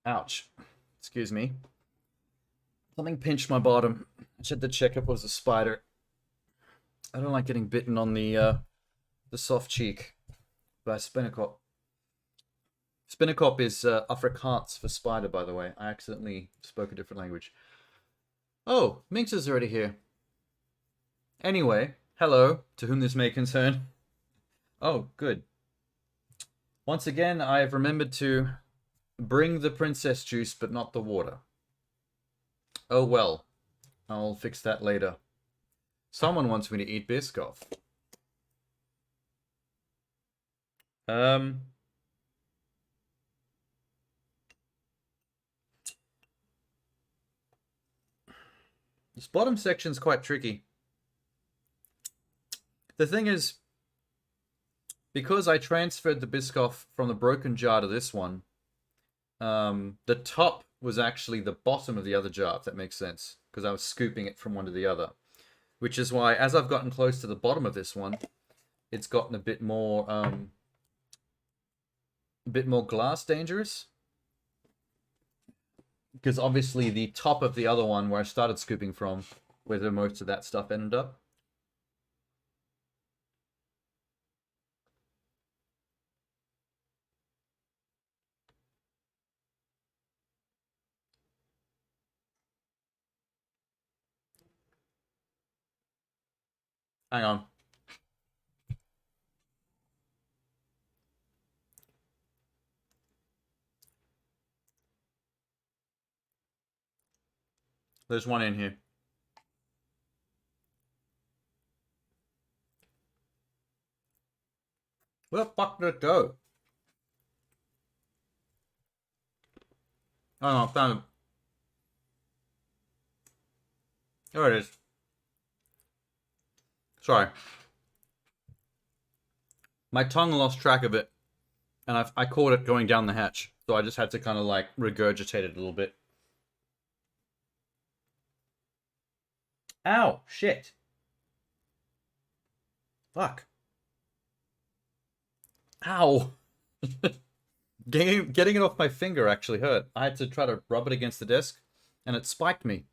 Ouch. Excuse me. Something pinched my bottom. I just had to check if it was a spider. I don't like getting bitten on the soft cheek by a spinacop. Spinacop is Afrikaans for spider, by the way. I accidentally spoke a different language. Oh, Minx is already here. Anyway, hello, to whom this may concern. Oh, good. Once again, I have remembered to bring the princess juice, but not the water. Oh well, I'll fix that later. Someone wants me to eat Biscoff. Um... This bottom section's quite tricky. The thing is, because I transferred the Biscoff from the broken jar to this one, the top was actually the bottom of the other jar, if that makes sense. Because I was scooping it from one to the other. Which is why, as I've gotten close to the bottom of this one, it's gotten a bit more glass dangerous. Because obviously the top of the other one, where I started scooping from, where most of that stuff ended up. Hang on. There's one in here. Where the fuck did it go? Oh no, I found it. There it is. Sorry. My tongue lost track of it, and I caught it going down the hatch. So I just had to kind of like regurgitate it a little bit. Ow! Shit! Fuck. Ow! Getting it off my finger actually hurt. I had to try to rub it against the desk, and it spiked me.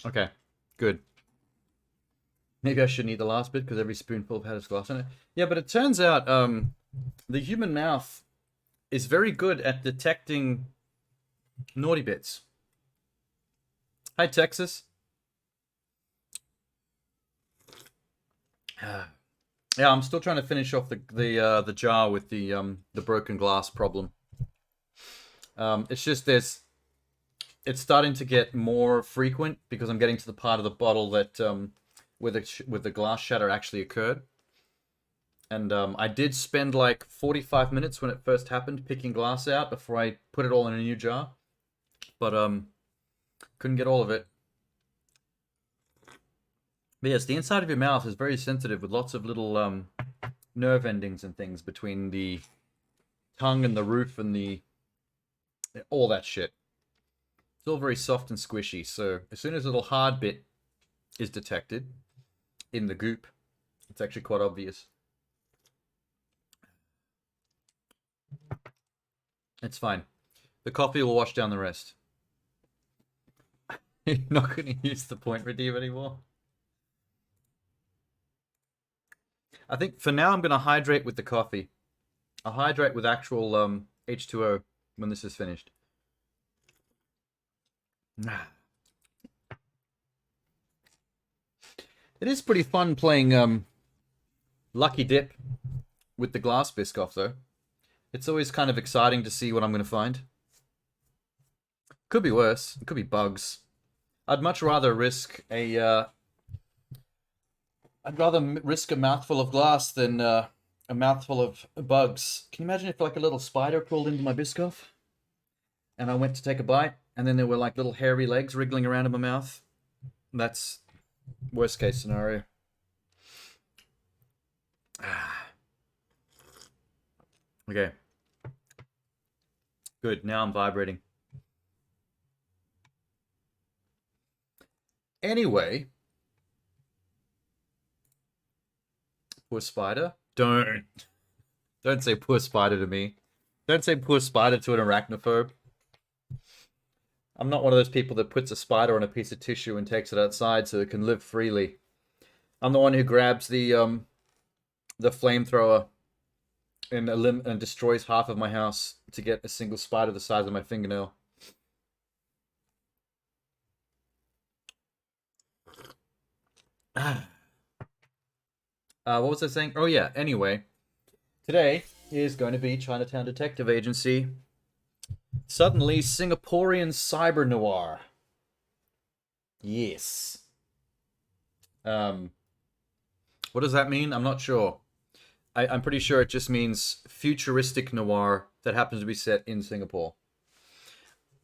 Okay. Good. Maybe I shouldn't eat the last bit because every spoonful has glass in it. Yeah, but it turns out the human mouth is very good at detecting naughty bits. Hi, Texas. Yeah, I'm still trying to finish off the jar with the broken glass problem. It's just it's starting to get more frequent because I'm getting to the part of the bottle that where the glass shatter actually occurred. And I did spend like 45 minutes when it first happened picking glass out before I put it all in a new jar. But couldn't get all of it. But yes, the inside of your mouth is very sensitive with lots of little nerve endings and things between the tongue and the roof and all that shit. It's all very soft and squishy, so as soon as a little hard bit is detected in the goop, it's actually quite obvious. It's fine. The coffee will wash down the rest. You're not going to use the point redeem anymore? I think for now I'm going to hydrate with the coffee. I'll hydrate with actual H2O when this is finished. It is pretty fun playing Lucky Dip with the glass Biscoff, though. It's always kind of exciting to see what I'm going to find. Could be worse. It could be bugs. I'd much rather risk a mouthful of glass than a mouthful of bugs. Can you imagine if like a little spider crawled into my Biscoff and I went to take a bite and then there were like little hairy legs wriggling around in my mouth? That's worst case scenario. Okay. Good. Now I'm vibrating. Anyway, Poor spider. Don't say poor spider to me. Don't say poor spider to an arachnophobe. I'm not one of those people that puts a spider on a piece of tissue and takes it outside so it can live freely. I'm the one who grabs the flamethrower and destroys half of my house to get a single spider the size of my fingernail. What was I saying? Oh yeah, anyway. Today is going to be Chinatown Detective Agency. Suddenly, Singaporean CyberNoir. Yes. What does that mean? I'm not sure. I'm pretty sure it just means futuristic noir that happens to be set in Singapore.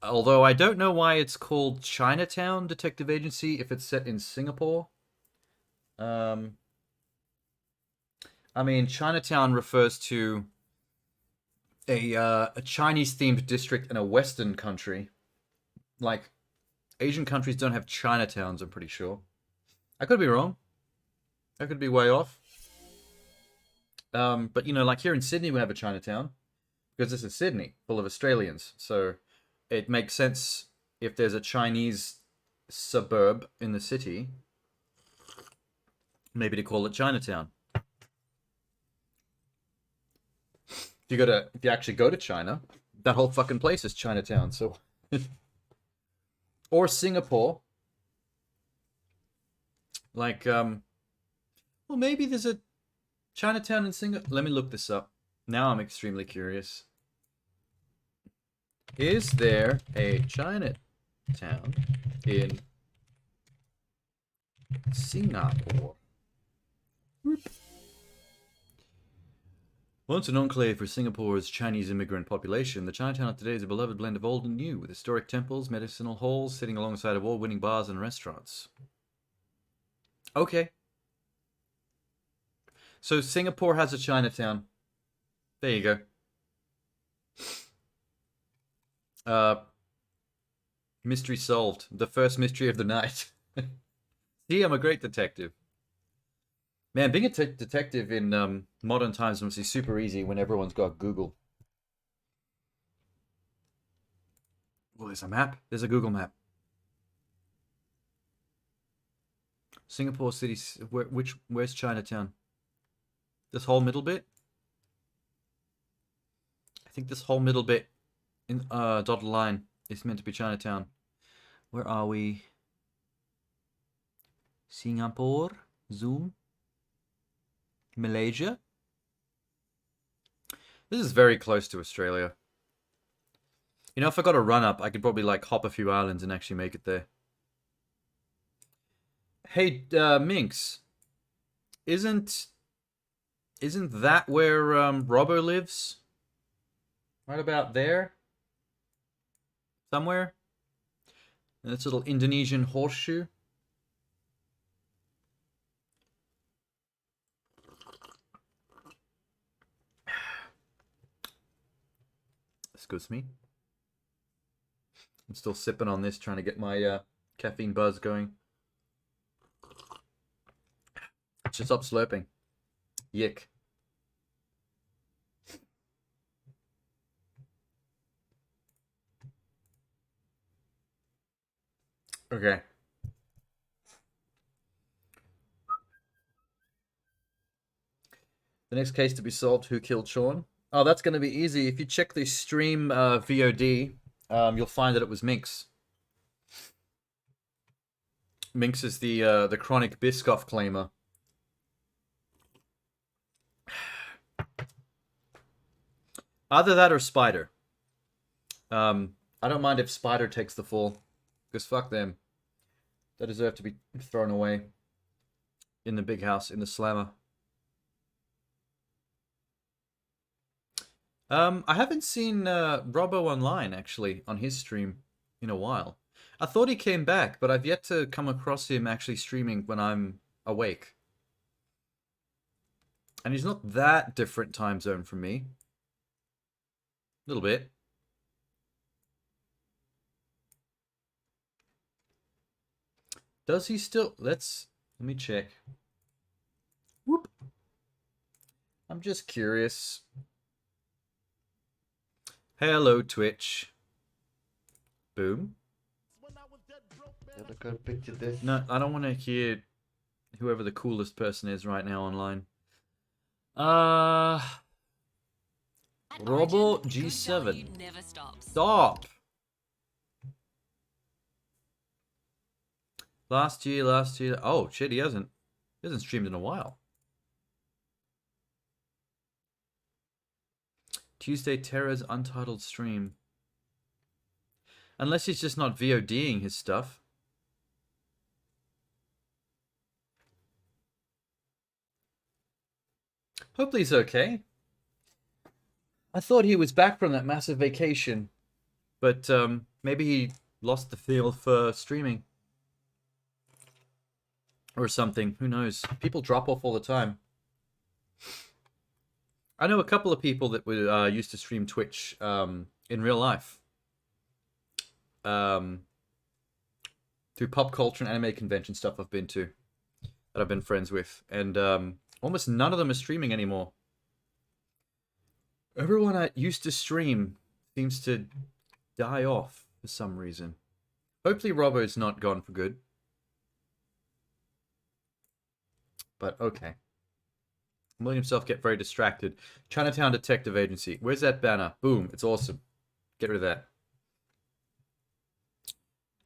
Although I don't know why it's called Chinatown Detective Agency if it's set in Singapore. I mean, Chinatown refers to a Chinese-themed district in a Western country. Like, Asian countries don't have Chinatowns, I'm pretty sure. I could be wrong. I could be way off. But, you know, like here in Sydney, we have a Chinatown. Because this is Sydney, full of Australians. So it makes sense if there's a Chinese suburb in the city, maybe to call it Chinatown. If you actually go to China, that whole fucking place is Chinatown. So, or Singapore. Like, well, maybe there's a Chinatown in Singapore. Let me look this up. Now I'm extremely curious. Is there a Chinatown in Singapore? Whoop. Once an enclave for Singapore's Chinese immigrant population, the Chinatown of today is a beloved blend of old and new, with historic temples, medicinal halls, sitting alongside award-winning bars and restaurants. Okay. So Singapore has a Chinatown. There you go. Mystery solved. The first mystery of the night. See, I'm a great detective. Man, being a detective in modern times must be super easy when everyone's got Google. Oh, there's a map. There's a Google map. Singapore City. Where's Chinatown? This whole middle bit? I think this whole middle bit in dotted line is meant to be Chinatown. Where are we? Singapore. Zoom. Malaysia. This is very close to Australia. You know, if I got a run up, I could probably like hop a few islands and actually make it there. Hey, Minx. Isn't that where Robbo lives? Right about there? Somewhere? And this little Indonesian horseshoe? Excuse me. I'm still sipping on this, trying to get my caffeine buzz going. Just stop slurping. Yick. Okay. The next case to be solved, who killed Sean? Oh, that's going to be easy. If you check the stream VOD, you'll find that it was Minx. Minx is the chronic Biscoff claimer. Either that or Spider. I don't mind if Spider takes the fall, because fuck them. They deserve to be thrown away in the big house, in the slammer. I haven't seen Robbo online, actually, on his stream in a while. I thought he came back, but I've yet to come across him actually streaming when I'm awake. And he's not that different time zone from me. A little bit. Does he still... Let me check. Whoop. I'm just curious. Hello, Twitch. Boom. No, I don't want to hear whoever the coolest person is right now online. Robo G7. Stop. Last year. Oh shit, he hasn't streamed in a while. Tuesday Terra's untitled stream. Unless he's just not VODing his stuff. Hopefully he's okay. I thought he was back from that massive vacation. But maybe he lost the feel for streaming. Or something. Who knows? People drop off all the time. I know a couple of people that were used to stream Twitch in real life. Through pop culture and anime convention stuff I've been to. That I've been friends with. And almost none of them are streaming anymore. Everyone that used to stream seems to die off for some reason. Hopefully Robbo's not gone for good. But okay. I'm letting himself get very distracted. Chinatown Detective Agency. Where's that banner? Boom. It's awesome. Get rid of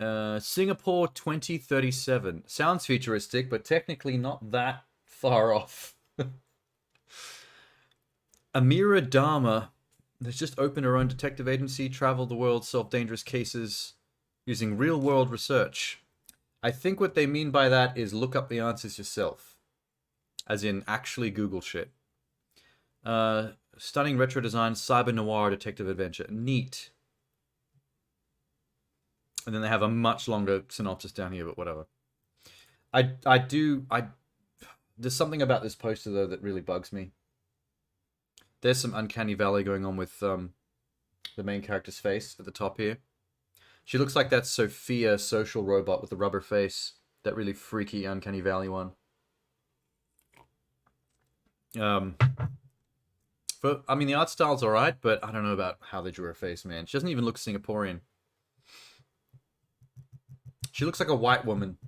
that. Singapore 2037. Sounds futuristic, but technically not that far off. Amira Dharma has just opened her own detective agency, traveled the world, solved dangerous cases using real-world research. I think what they mean by that is look up the answers yourself. As in, actually Google shit. Stunning retro design, CyberNoir detective adventure. Neat. And then they have a much longer synopsis down here, but whatever. There's something about this poster, though, that really bugs me. There's some uncanny valley going on with the main character's face at the top here. She looks like that Sophia social robot with the rubber face. That really freaky uncanny valley one. I mean, the art style's alright, but I don't know about how they drew her face, man. She doesn't even look Singaporean. She looks like a white woman.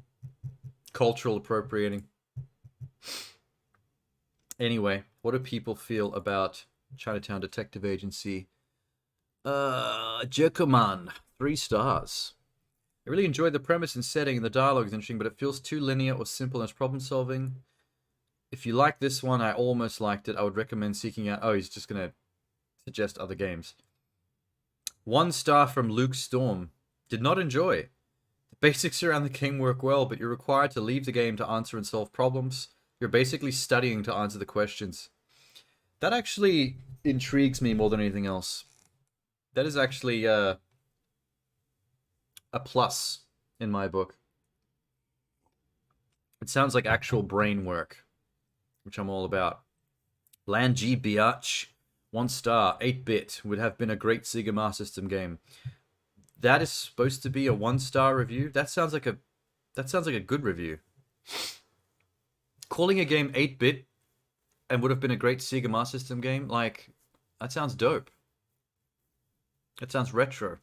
Cultural appropriating. Anyway, what do people feel about Chinatown Detective Agency? Jerkoman, 3 stars. I really enjoyed the premise and setting, and the dialogue is interesting, but it feels too linear or simple in its problem solving. If you like this one, I almost liked it. I would recommend seeking out... Oh, he's just going to suggest other games. 1 star from Luke Storm. Did not enjoy. The basics around the game work well, but you're required to leave the game to answer and solve problems. You're basically studying to answer the questions. That actually intrigues me more than anything else. That is actually a plus in my book. It sounds like actual brain work, which I'm all about. Lanji Biatch, 1 star, 8-bit, would have been a great Sega Master System game. That is supposed to be a 1-star review? That sounds like a good review. Calling a game 8-bit and would have been a great Sega Master System game, like, that sounds dope. That sounds retro.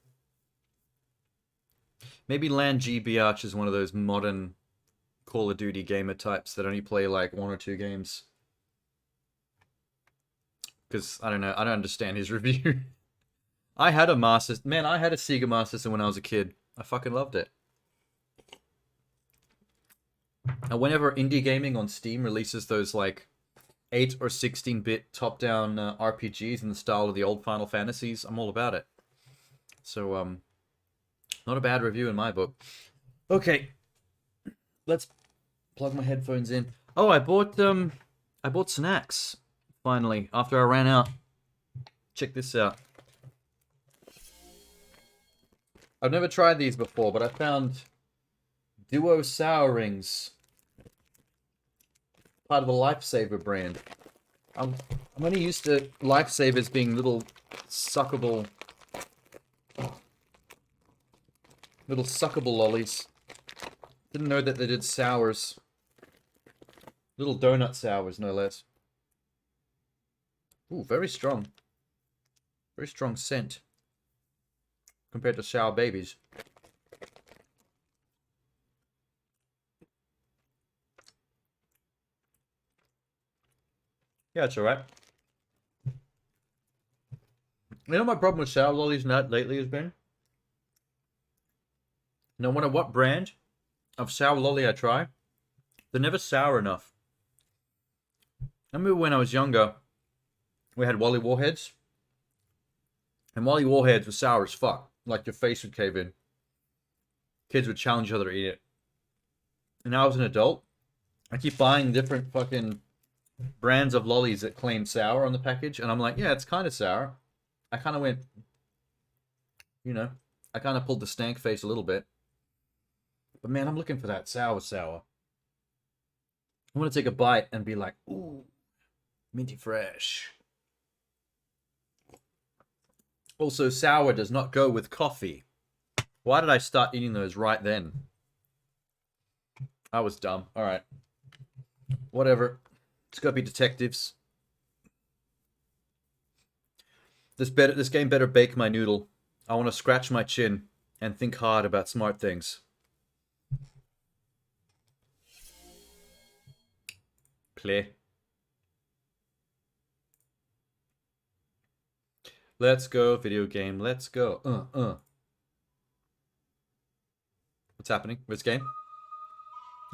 Maybe Lanji Biatch is one of those modern Call of Duty gamer types that only play like 1 or 2 games. Because, I don't know, I don't understand his review. I had a Sega Master System when I was a kid. I fucking loved it. And whenever indie gaming on Steam releases those like 8 or 16-bit top-down RPGs in the style of the old Final Fantasies, I'm all about it. So, not a bad review in my book. Okay, let's plug my headphones in. Oh, I bought snacks finally after I ran out. Check this out. I've never tried these before, but I found Duo Sour Rings, part of the Lifesaver brand. I'm only used to Lifesavers being little suckable lollies. Didn't know that they did sours. Little donut sours, no less. Ooh, very strong. Very strong scent. Compared to sour babies. Yeah, it's alright. You know my problem with sour lollies lately has been? No matter what brand of sour lolly I try, they're never sour enough. I remember when I was younger, we had Wally Warheads. And Wally Warheads were sour as fuck. Like your face would cave in. Kids would challenge each other to eat it. And now as an adult, I keep buying different fucking brands of lollies that claim sour on the package. And I'm like, yeah, it's kind of sour. I kind of went, you know, I kind of pulled the stank face a little bit. But man, I'm looking for that sour. I want to take a bite and be like, ooh, minty fresh. Also, sour does not go with coffee. Why did I start eating those right then? I was dumb. Alright. Whatever. Let's go be detectives. This game better bake my noodle. I want to scratch my chin and think hard about smart things. Play. Let's go, video game. Let's go. What's happening? Which game?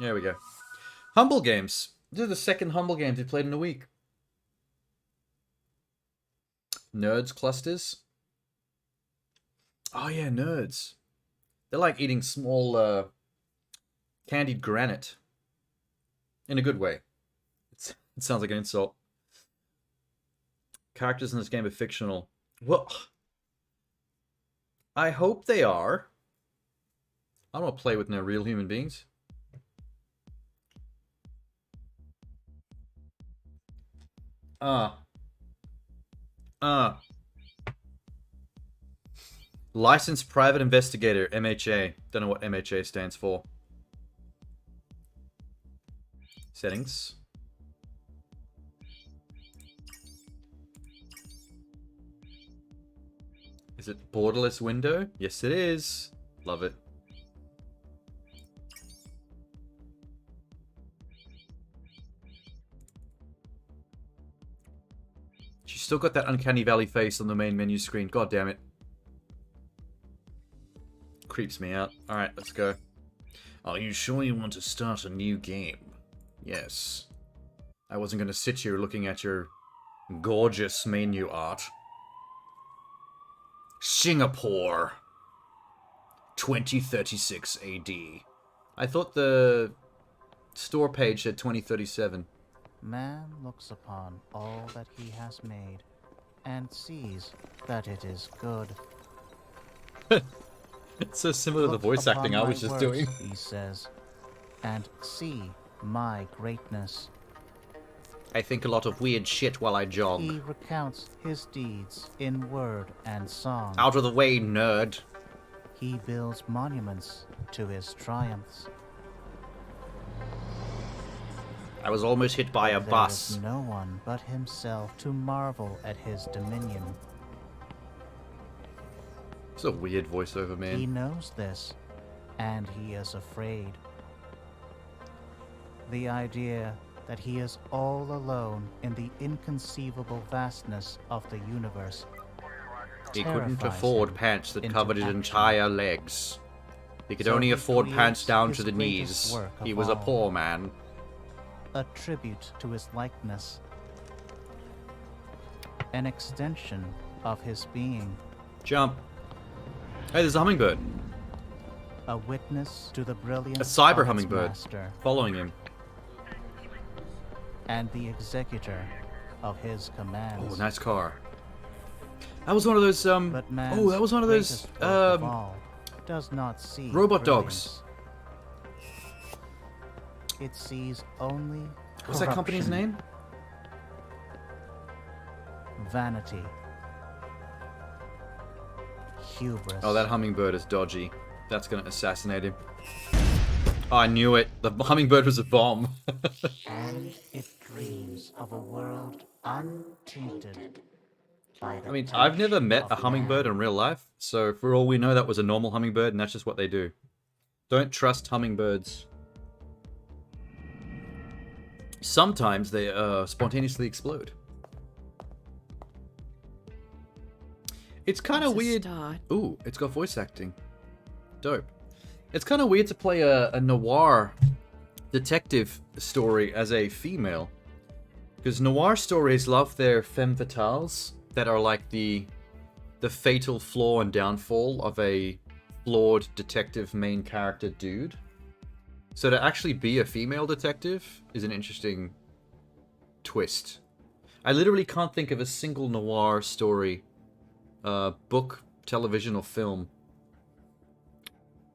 There we go. Humble games. These are the second Humble games we played in a week. Nerds clusters. Oh yeah, nerds. They're like eating small candied granite. In a good way. It sounds like an insult. Characters in this game are fictional. Well, I hope they are. I don't want to play with no real human beings. Licensed Private Investigator, MHA. Don't know what MHA stands for. Settings. Is it borderless window? Yes, it is. Love it. She's still got that Uncanny Valley face on the main menu screen. God damn it. Creeps me out. Alright, let's go. Are you sure you want to start a new game? Yes. I wasn't going to sit here looking at your gorgeous menu art. Singapore. 2036 AD. I thought the store page said 2037. Man looks upon all that he has made, and sees that it is good. It's so similar to the voice acting I was just doing. He says, and see my greatness. I think a lot of weird shit while I jog. He recounts his deeds in word and song. Out of the way, nerd. He builds monuments to his triumphs. I was almost hit by a bus. There is no one but himself to marvel at his dominion. It's a weird voiceover, man. He knows this, and he is afraid. The idea that he is all alone in the inconceivable vastness of the universe. He couldn't afford pants that covered his entire legs. He could only afford pants down to the knees. He was a poor man. A tribute to his likeness. An extension of his being. Jump. Hey, there's a hummingbird. A witness to the brilliance a cyber of hummingbird master, following him. and the executor of his commands. Oh, nice car. That was one of those But man's oh, that was one of those greatest work of all does not see robot brilliance. dogs. It sees only What's that company's corruption, name? Vanity. Hubris. Oh, that hummingbird is dodgy. That's gonna assassinate him. Oh, I knew it. The hummingbird was a bomb. And it dreams of a world untainted by the I mean, I've never touch met a of hummingbird man. in real life, so for all we know, that was a normal hummingbird, and that's just what they do. Don't trust hummingbirds. Sometimes they spontaneously explode. It's kind of It's a weird. start. Ooh, it's got voice acting. Dope. It's kind of weird to play a noir detective story as a female. Because noir stories love their femme fatales that are like the fatal flaw and downfall of a flawed detective main character dude. So to actually be a female detective is an interesting twist. I literally can't think of a single noir story, book, television, or film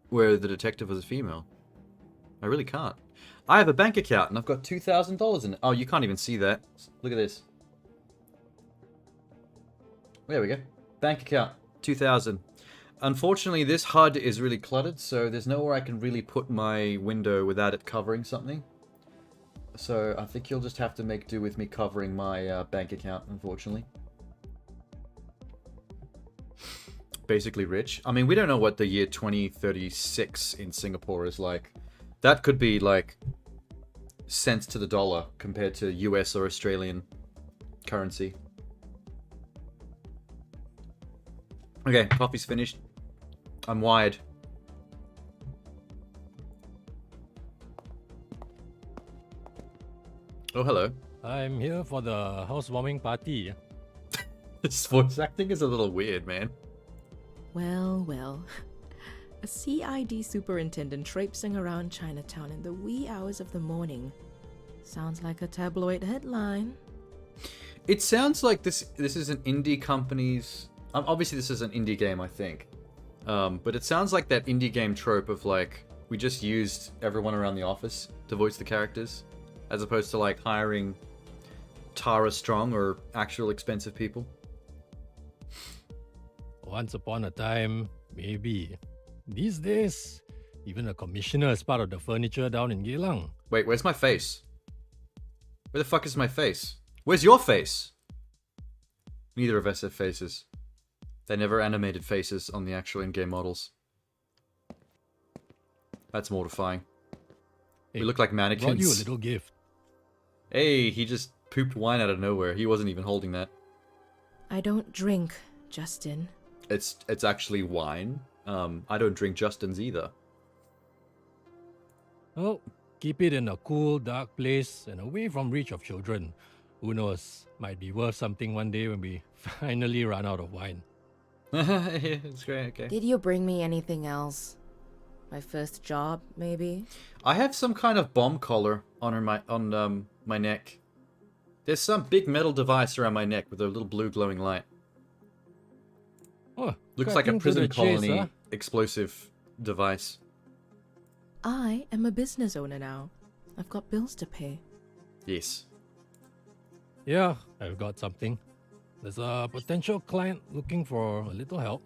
where the detective was a female. I really can't. I have a bank account and I've got $2,000 in it. Oh, you can't even see that. Look at this. There we go. Bank account, 2,000. Unfortunately, this HUD is really cluttered, so there's nowhere I can really put my window without it covering something. So I think you'll just have to make do with me covering my bank account, unfortunately. Basically rich. I mean, we don't know what the year 2036 in Singapore is like. That could be like cents to the dollar compared to US or Australian currency. Okay, coffee's finished. I'm wired. Oh, hello. I'm here for the housewarming party. This voice acting is a little weird, man. Well, well. A CID superintendent traipsing around Chinatown in the wee hours of the morning. Sounds like a tabloid headline. It sounds like this is an indie company's... obviously, this is an indie game, I think. But it sounds like that indie game trope of, like, we just used everyone around the office to voice the characters, as opposed to, like, hiring Tara Strong or actual expensive people. Once upon a time, maybe. These days, even a commissioner is part of the furniture down in Geylang. Wait, where's my face? Where the fuck is my face? Where's your face? Neither of us have faces. They never animated faces on the actual in-game models. That's mortifying. Hey, We look like brought you a mannequins. little gift. Hey, he just pooped wine out of nowhere. He wasn't even holding that. I don't drink, Justin. It's actually wine. I don't drink Justin's either. Oh, keep it in a cool, dark place and away from reach of children. Who knows? Might be worth something one day when we finally run out of wine. Yeah, it's great, okay. Did you bring me anything else? My first job, maybe? I have some kind of bomb collar on my neck. There's some big metal device around my neck with a little blue glowing light. Oh, Looks like a cutting to prison the chase, colony huh? explosive device. I am a business owner now. I've got bills to pay. Yes. Yeah, I've got something. There's a potential client looking for a little help.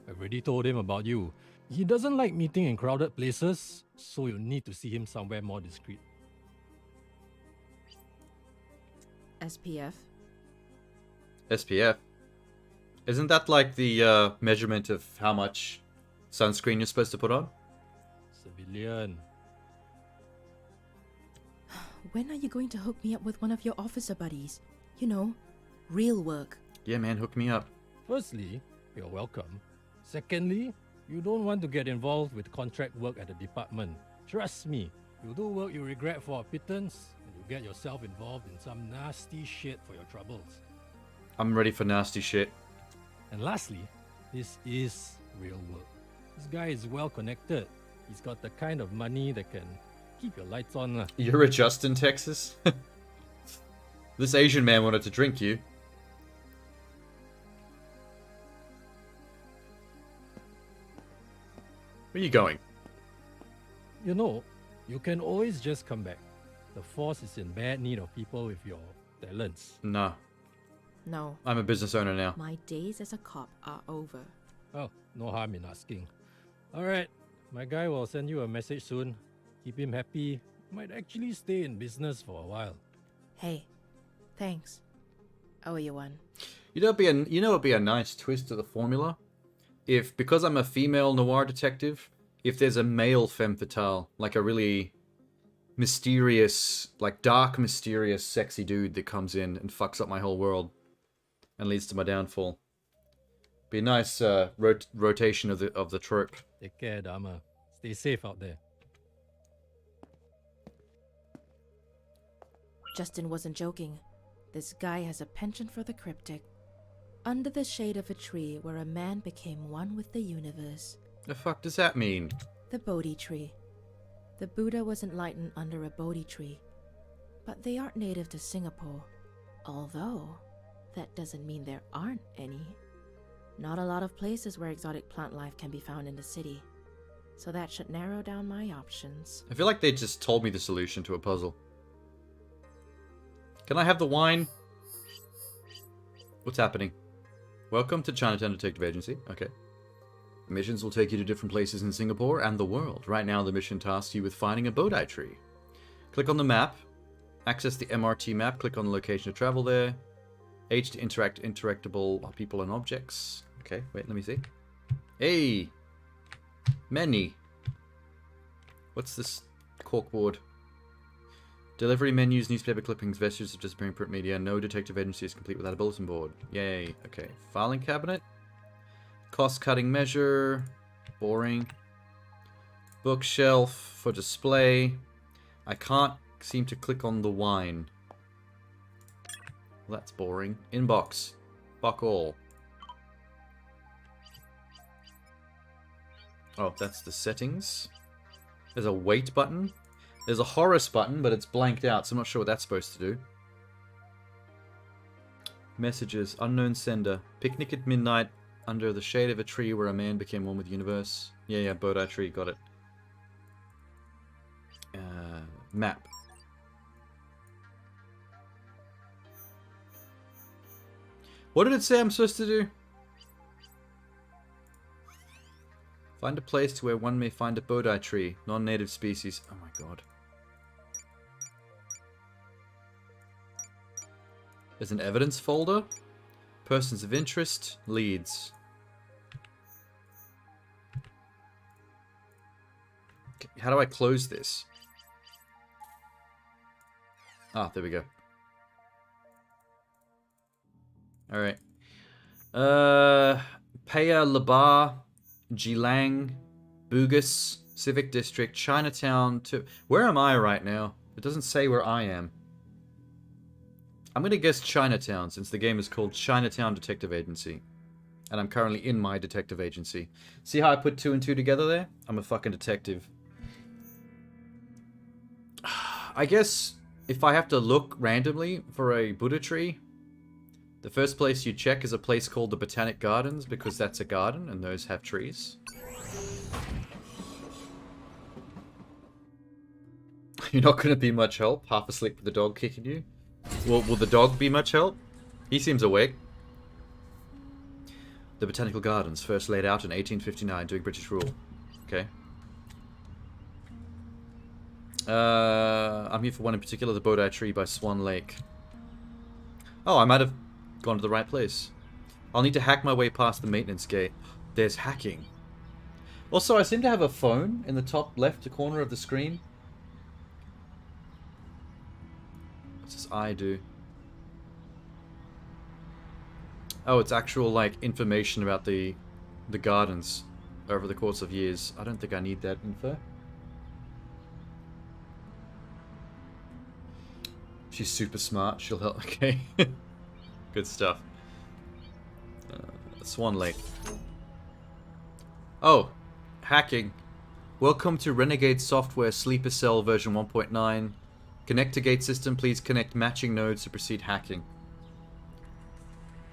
I've already told him about you. He doesn't like meeting in crowded places, so you'll need to see him somewhere more discreet. SPF? SPF. Isn't that like the measurement of how much sunscreen you're supposed to put on? Civilian. When are you going to hook me up with one of your officer buddies? You know, real work. Yeah, man, hook me up. Firstly, you're welcome. Secondly, you don't want to get involved with contract work at the department. Trust me, you'll do work you regret for a pittance, and you'll get yourself involved in some nasty shit for your troubles. I'm ready for nasty shit. And lastly, this is real work. This guy is well connected. He's got the kind of money that can keep your lights on. lah. You're a Justin, Texas? This Asian man wanted to drink you. Where are you going? You know, you can always just come back. The force is in bad need of people with your talents. Nah, No, I'm a business owner now. my days as a cop are over. Oh, no harm in asking. Alright, my guy will send you a message soon. Keep him happy. Might actually stay in business for a while. Hey, thanks. I owe you one. You know, it'd be a nice twist to the formula if, because I'm a female noir detective, if there's a male femme fatale, like a really mysterious, like dark, mysterious, sexy dude that comes in and fucks up my whole world and leads to my downfall. Be a nice rotation of the trope. Take care, Dama. Stay safe out there. Justin wasn't joking. This guy has a penchant for the cryptic. Under the shade of a tree where a man became one with the universe. The fuck does that mean? The Bodhi tree. The Buddha was enlightened under a Bodhi tree. But they aren't native to Singapore. Although, that doesn't mean there aren't any. Not a lot of places where exotic plant life can be found in the city. So that should narrow down my options. I feel like they just told me the solution to a puzzle. Can I have the wine? What's happening? Welcome to Chinatown Detective Agency. Okay. The missions will take you to different places in Singapore and the world. Right now, the mission tasks you with finding a Bodhi tree. Click on the map. Access the MRT map. Click on the location to travel there. H to interact interactable people and objects. Okay, wait, let me see. Hey! Many. What's this corkboard? Delivery menus, newspaper clippings, vestiges of disappearing print media. No detective agency is complete without a bulletin board. Yay. Okay. Filing cabinet. Cost-cutting measure. Boring. Bookshelf for display. I can't seem to click on the wine. Well, that's boring. Inbox. Fuck all. Oh, that's the settings. There's a wait button. There's a Horus button, but it's blanked out, so I'm not sure what that's supposed to do. Messages. Unknown sender. Picnic at midnight under the shade of a tree where a man became one with the universe. Yeah, Bodhi tree. Got it. Map. What did it say I'm supposed to do? Find a place to where one may find a Bodhi tree. Non-native species. Oh my god. There's an evidence folder. Persons of interest. Leads. How do I close this? Ah, there we go. Alright. Paya Lebar, Jilang, Bugis, Civic District, Chinatown to... Where am I right now? It doesn't say where I am. I'm gonna guess Chinatown, since the game is called Chinatown Detective Agency. And I'm currently in my detective agency. See how I put 2 and 2 together there? I'm a fucking detective. I guess if I have to look randomly for a Buddha tree, the first place you check is a place called the Botanic Gardens, because that's a garden and those have trees. You're not going to be much help, half asleep with the dog kicking you. Will the dog be much help? He seems awake. The Botanical Gardens, first laid out in 1859 during British rule. Okay. I'm here for one in particular, the Bodhi tree by Swan Lake. Oh, I might have gone to the right place. I'll need to hack my way past the maintenance gate. There's hacking. Also, I seem to have a phone in the top left corner of the screen. What's this I do? Oh, it's actual, like, information about the gardens over the course of years. I don't think I need that info. She's super smart. She'll help. Okay. Good stuff. Swan Lake. Oh, hacking. Welcome to Renegade Software Sleeper Cell version 1.9. Connect to gate system. Please connect matching nodes to proceed hacking.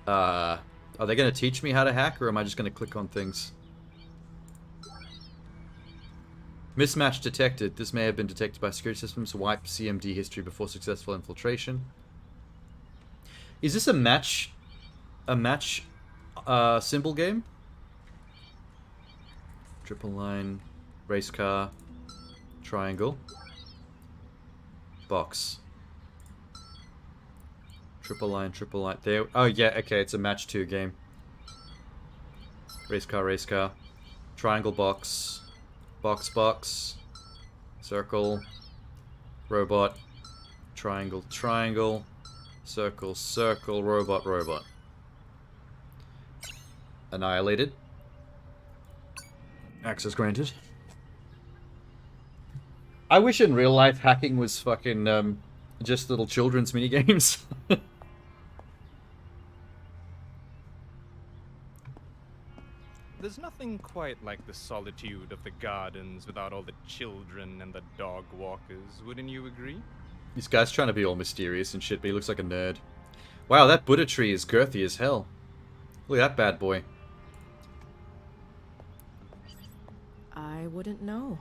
Are they going to teach me how to hack, or am I just going to click on things? Mismatch detected. This may have been detected by security systems. Wipe CMD history before successful infiltration. Is this a match symbol game? Triple line, race car, triangle, box, Triple line, triple line. There. Oh yeah, okay, it's a match 2 game. Race car, race car. Triangle box. Box, box. Circle. Robot. Triangle, triangle. Circle, circle. Robot, robot. Annihilated. Access granted. I wish in real life hacking was fucking, just little children's minigames. There's nothing quite like the solitude of the gardens without all the children and the dog walkers, wouldn't you agree? This guy's trying to be all mysterious and shit, but he looks like a nerd. Wow, that Buddha tree is girthy as hell. Look at that bad boy. I wouldn't know.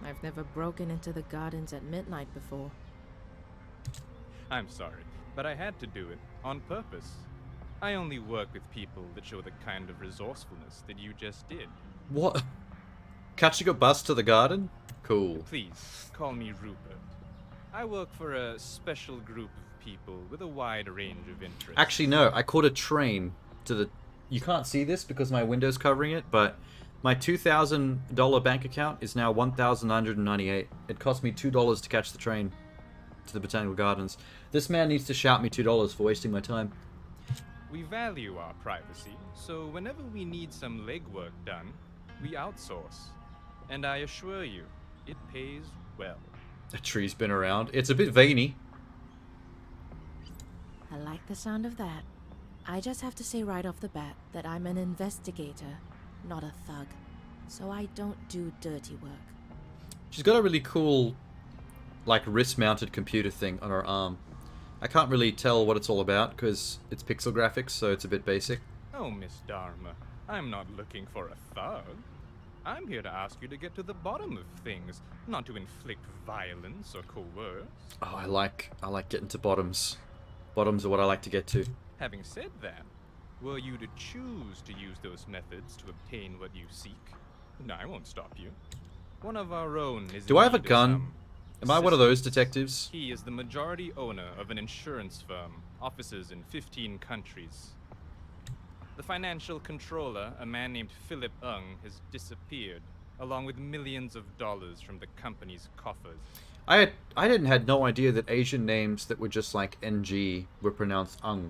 I've never broken into the gardens at midnight before. I'm sorry, but I had to do it on purpose. I only work with people that show the kind of resourcefulness that you just did. What? Catching a bus to the garden? Cool. Please, call me Rupert. I work for a special group of people with a wide range of interests. Actually, no, I caught a train to the... You can't see this because my window's covering it, but my $2,000 bank account is now $1,998. It cost me $2 to catch the train to the Botanical Gardens. This man needs to shout me $2 for wasting my time. We value our privacy, so whenever we need some legwork done, we outsource. And I assure you, it pays well. That tree's been around. It's a bit veiny. I like the sound of that. I just have to say right off the bat that I'm an investigator, not a thug. So I don't do dirty work. She's got a really cool, like, wrist-mounted computer thing on her arm. I can't really tell what it's all about because it's pixel graphics, so it's a bit basic. Oh, Miss Dharma, I'm not looking for a thug. I'm here to ask you to get to the bottom of things, not to inflict violence or coerce. Oh, I like getting to bottoms. Bottoms are what I like to get to. Having said that, were you to choose to use those methods to obtain what you seek, I won't stop you. One of our own is. Do I have a in need of gun? some Am I one of those assistance. detectives? He is the majority owner of an insurance firm, offices in 15 countries. The financial controller, a man named Philip Ung, has disappeared, along with millions of dollars from the company's coffers. I had no idea that Asian names that were just like NG were pronounced Ung.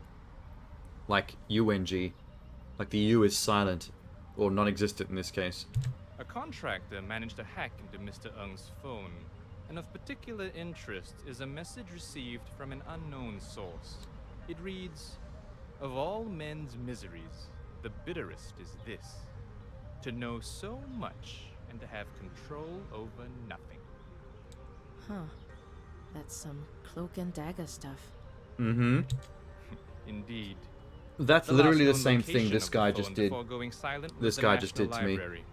Like UNG. Like the U is silent. Or non-existent in this case. A contractor managed to hack into Mr. Ung's phone, and of particular interest is a message received from an unknown source. It reads, "Of all men's miseries, the bitterest is this, to know so much and to have control over nothing." Huh. That's some cloak and dagger stuff. Mm-hmm. Indeed. That's The literally the last known same location thing this of the guy phone just did. before going silent was This the guy just National did to me. Library.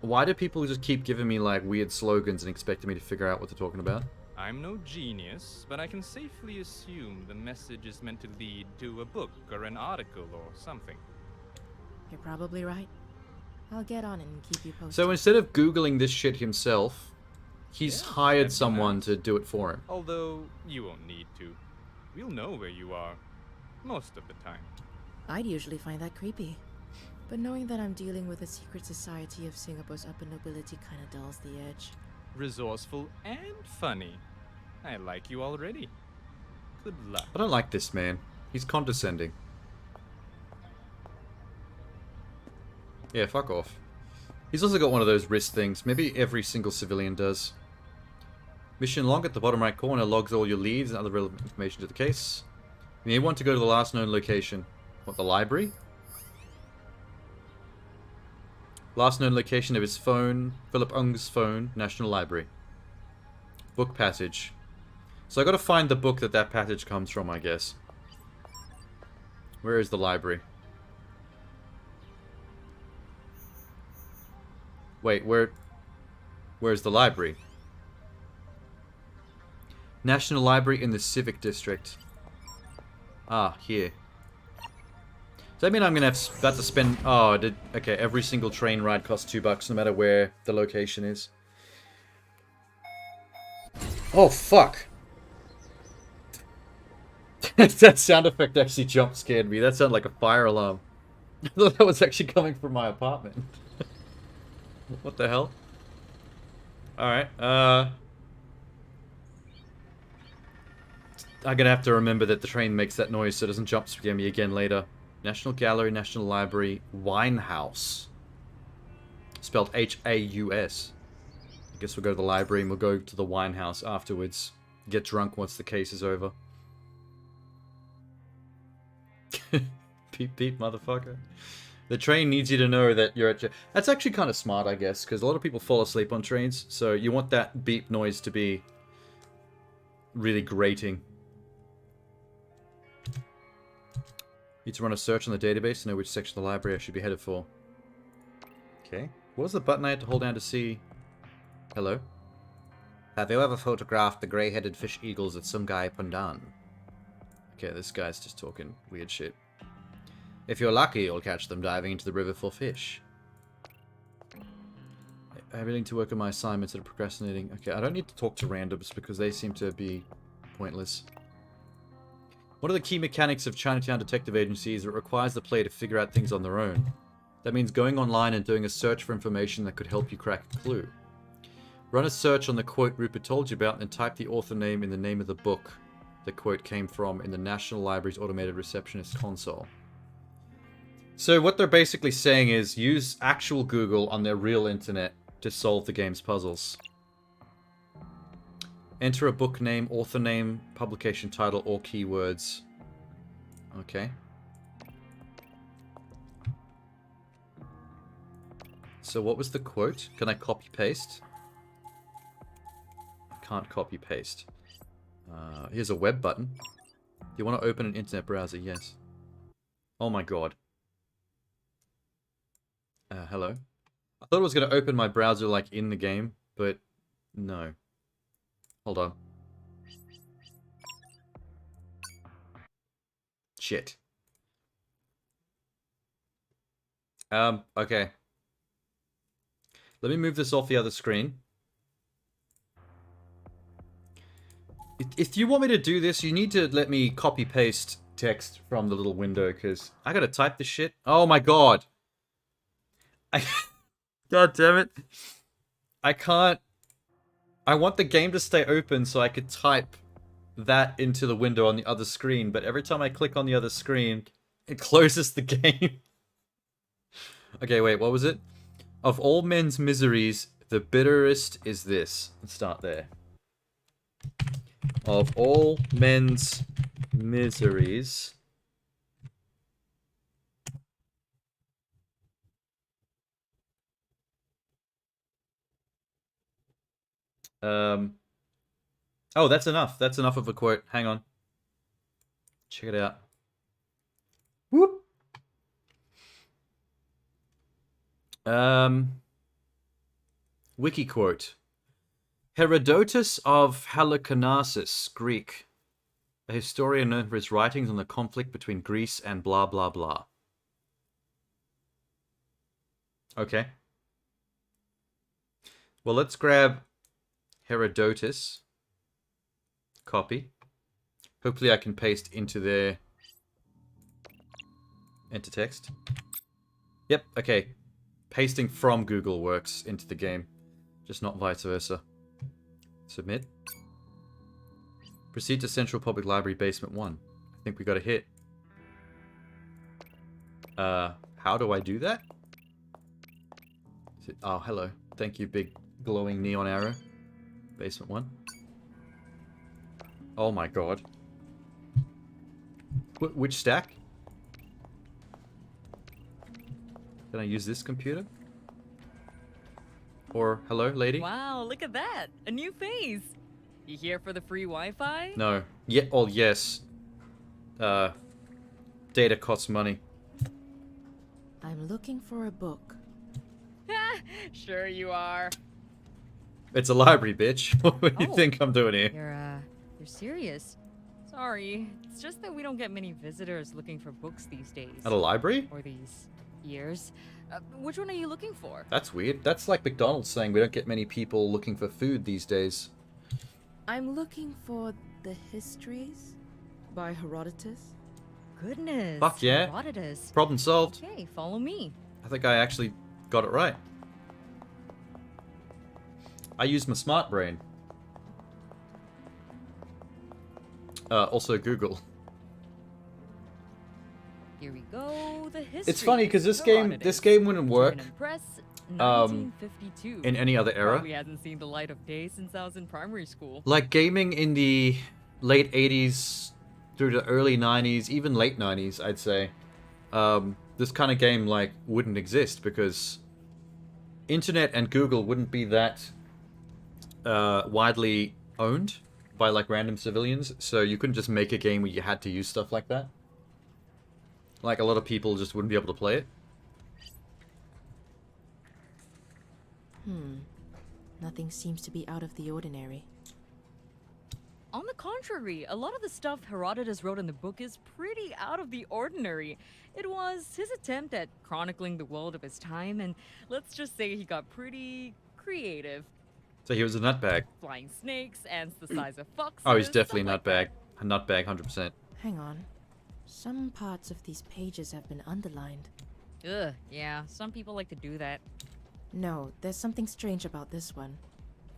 Why do people just keep giving me like weird slogans and expecting me to figure out what they're talking about? I'm no genius, but I can safely assume the message is meant to lead to a book or an article or something. You're probably right. I'll get on it and keep you posted. So instead of Googling this shit himself, he's Yeah, hired that'd be someone nice. to do it for him. Although, you won't need to. We'll know where you are. Most of the time. I'd usually find that creepy. But knowing that I'm dealing with a secret society of Singapore's upper nobility kinda dulls the edge. Resourceful and funny. I like you already. Good luck. I don't like this man. He's condescending. Yeah, fuck off. He's also got one of those wrist things. Maybe every single civilian does. Mission log at the bottom right corner logs all your leads and other relevant information to the case. You may want to go to the last known location. What, the library? Last known location of his phone, Philip Ung's phone, National Library. Book passage. So I gotta find the book that passage comes from, I guess. Where is the library? Wait, where's the library? National Library in the Civic District. Ah, here. Does that mean I'm gonna have to spend... Oh, okay, every single train ride costs $2 no matter where the location is. Oh, fuck! That sound effect actually jump scared me. That sounded like a fire alarm. I thought that was actually coming from my apartment. What the hell? Alright, I'm gonna have to remember that the train makes that noise so it doesn't jump scare me again later. National Gallery, National Library, Wine House. Spelled H-A-U-S. I guess we'll go to the library and we'll go to the wine house afterwards. Get drunk once the case is over. Beep beep, motherfucker. The train needs you to know that you're at your... That's actually kind of smart, I guess, because a lot of people fall asleep on trains, so you want that beep noise to be really grating. Need to run a search on the database to know which section of the library I should be headed for. Okay. What was the button I had to hold down to see? Hello? Have you ever photographed the grey-headed fish eagles at some guy Pandan? Okay, this guy's just talking weird shit. If you're lucky, you'll catch them diving into the river for fish. I'm willing to work on my assignments and procrastinating. Okay, I don't need to talk to randoms because they seem to be pointless. One of the key mechanics of Chinatown Detective Agency is it requires the player to figure out things on their own. That means going online and doing a search for information that could help you crack a clue. Run a search on the quote Rupert told you about and then type the author name in the name of the book the quote came from in the National Library's automated receptionist console. So what they're basically saying is use actual Google on their real internet to solve the game's puzzles. Enter a book name, author name, publication title, or keywords. Okay. So what was the quote? Can I copy paste? I can't copy paste. Here's a web button. Do you want to open an internet browser? Yes. Oh my god. Hello? I thought it was going to open my browser like in the game, but no. Hold on. Shit. Okay. Let me move this off the other screen. If you want me to do this, you need to let me copy-paste text from the little window, because I gotta type this shit. Oh my god. God damn it. I can't... I want the game to stay open so I could type that into the window on the other screen, but every time I click on the other screen, it closes the game. Okay, wait, what was it? Of all men's miseries, the bitterest is this. Let's start there. Of all men's miseries... Oh, that's enough. That's enough of a quote. Hang on. Check it out. Whoop. Wiki quote. Herodotus of Halicarnassus, Greek. A historian known for his writings on the conflict between Greece and blah blah blah. Okay. Well, let's grab Herodotus. Copy. Hopefully I can paste into there. Enter text. Yep, okay. Pasting from Google works into the game. Just not vice versa. Submit. Proceed to Central Public Library Basement 1. I think we got a hit. How do I do that? Oh, hello. Thank you, big glowing neon arrow. Basement 1. Oh my god. Which stack? Can I use this computer? Or, hello, lady? Wow, look at that! A new face! You here for the free Wi-Fi? No. Yeah, oh, yes. Data costs money. I'm looking for a book. Sure you are. It's a library, bitch. What do you Oh. think I'm doing here? You're serious? Sorry, it's just that we don't get many visitors looking for books these days. At a library? Or these years. Which one are you looking for? That's weird. That's like McDonald's saying we don't get many people looking for food these days. I'm looking for the histories. By Herodotus? Goodness. Fuck yeah. Herodotus. Problem solved. Okay, follow me. I think I actually got it right. I used my smart brain. Also Google. Here we go. The history. It's funny because this Herodotus. game wouldn't work German Press, um, 1952. in any other era. Probably hasn't seen the light of day since I was in primary school. Like gaming in the late 80s through the early 90s, even late 90s, I'd say. This kind of game like wouldn't exist because internet and Google wouldn't be that widely owned by like random civilians, so you couldn't just make a game where you had to use stuff like that. Like a lot of people just wouldn't be able to play it. Nothing seems to be out of the ordinary. On the contrary, a lot of the stuff Herodotus wrote in the book is pretty out of the ordinary. It was his attempt at chronicling the world of his time, and let's just say he got pretty creative. So he was a nutbag. Flying snakes, ants the size of foxes. Oh, he's definitely a stuff like nutbag. A nutbag, 100%. Hang on. Some parts of these pages have been underlined. that. Ugh, yeah, some people like to do that. No, there's something strange about this one.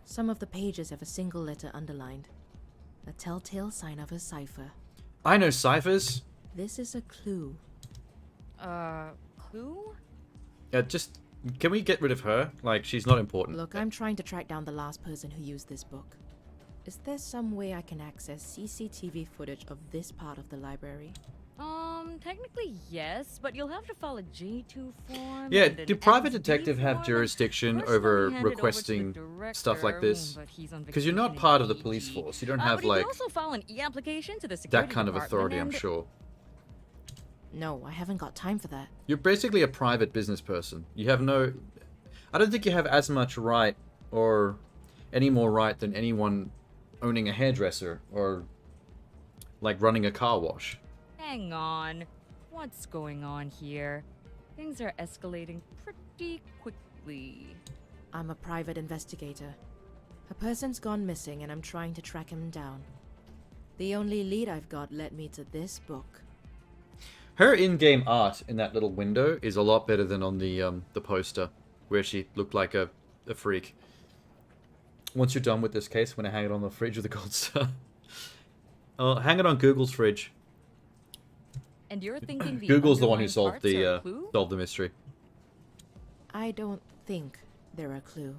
Some of the pages have a single letter underlined. A telltale sign of a cipher. I know ciphers. This is a clue. Clue? Just... Can we get rid of her? Like, she's not important. Look, I'm trying to track down the last person who used this book. Is there some way I can access CCTV footage of this part of the library? Technically yes, but you'll have to file a J2 form. Yeah, and an do private XB detective have form, and jurisdiction personally over hand it over to the requesting stuff like director, this? but he's on Because you're not vacation part in of the police Fiji. force. You don't But have, you can like, also file an e-application to the that security kind of department authority, I'm and- sure. No, I haven't got time for that. You're basically a private business person. You have no... I don't think you have as much right, or any more right than anyone owning a hairdresser, or, like, running a car wash. Hang on. What's going on here? Things are escalating pretty quickly. I'm a private investigator. A person's gone missing and I'm trying to track him down. The only lead I've got led me to this book. Her in-game art in that little window is a lot better than on the poster, where she looked like a freak. Once you're done with this case, I'm going to hang it on the fridge with a gold star. Hang it on Google's fridge. And you're thinking the Google's the one who underlying solved parts are a the clue? solved the mystery. I don't think they're a clue.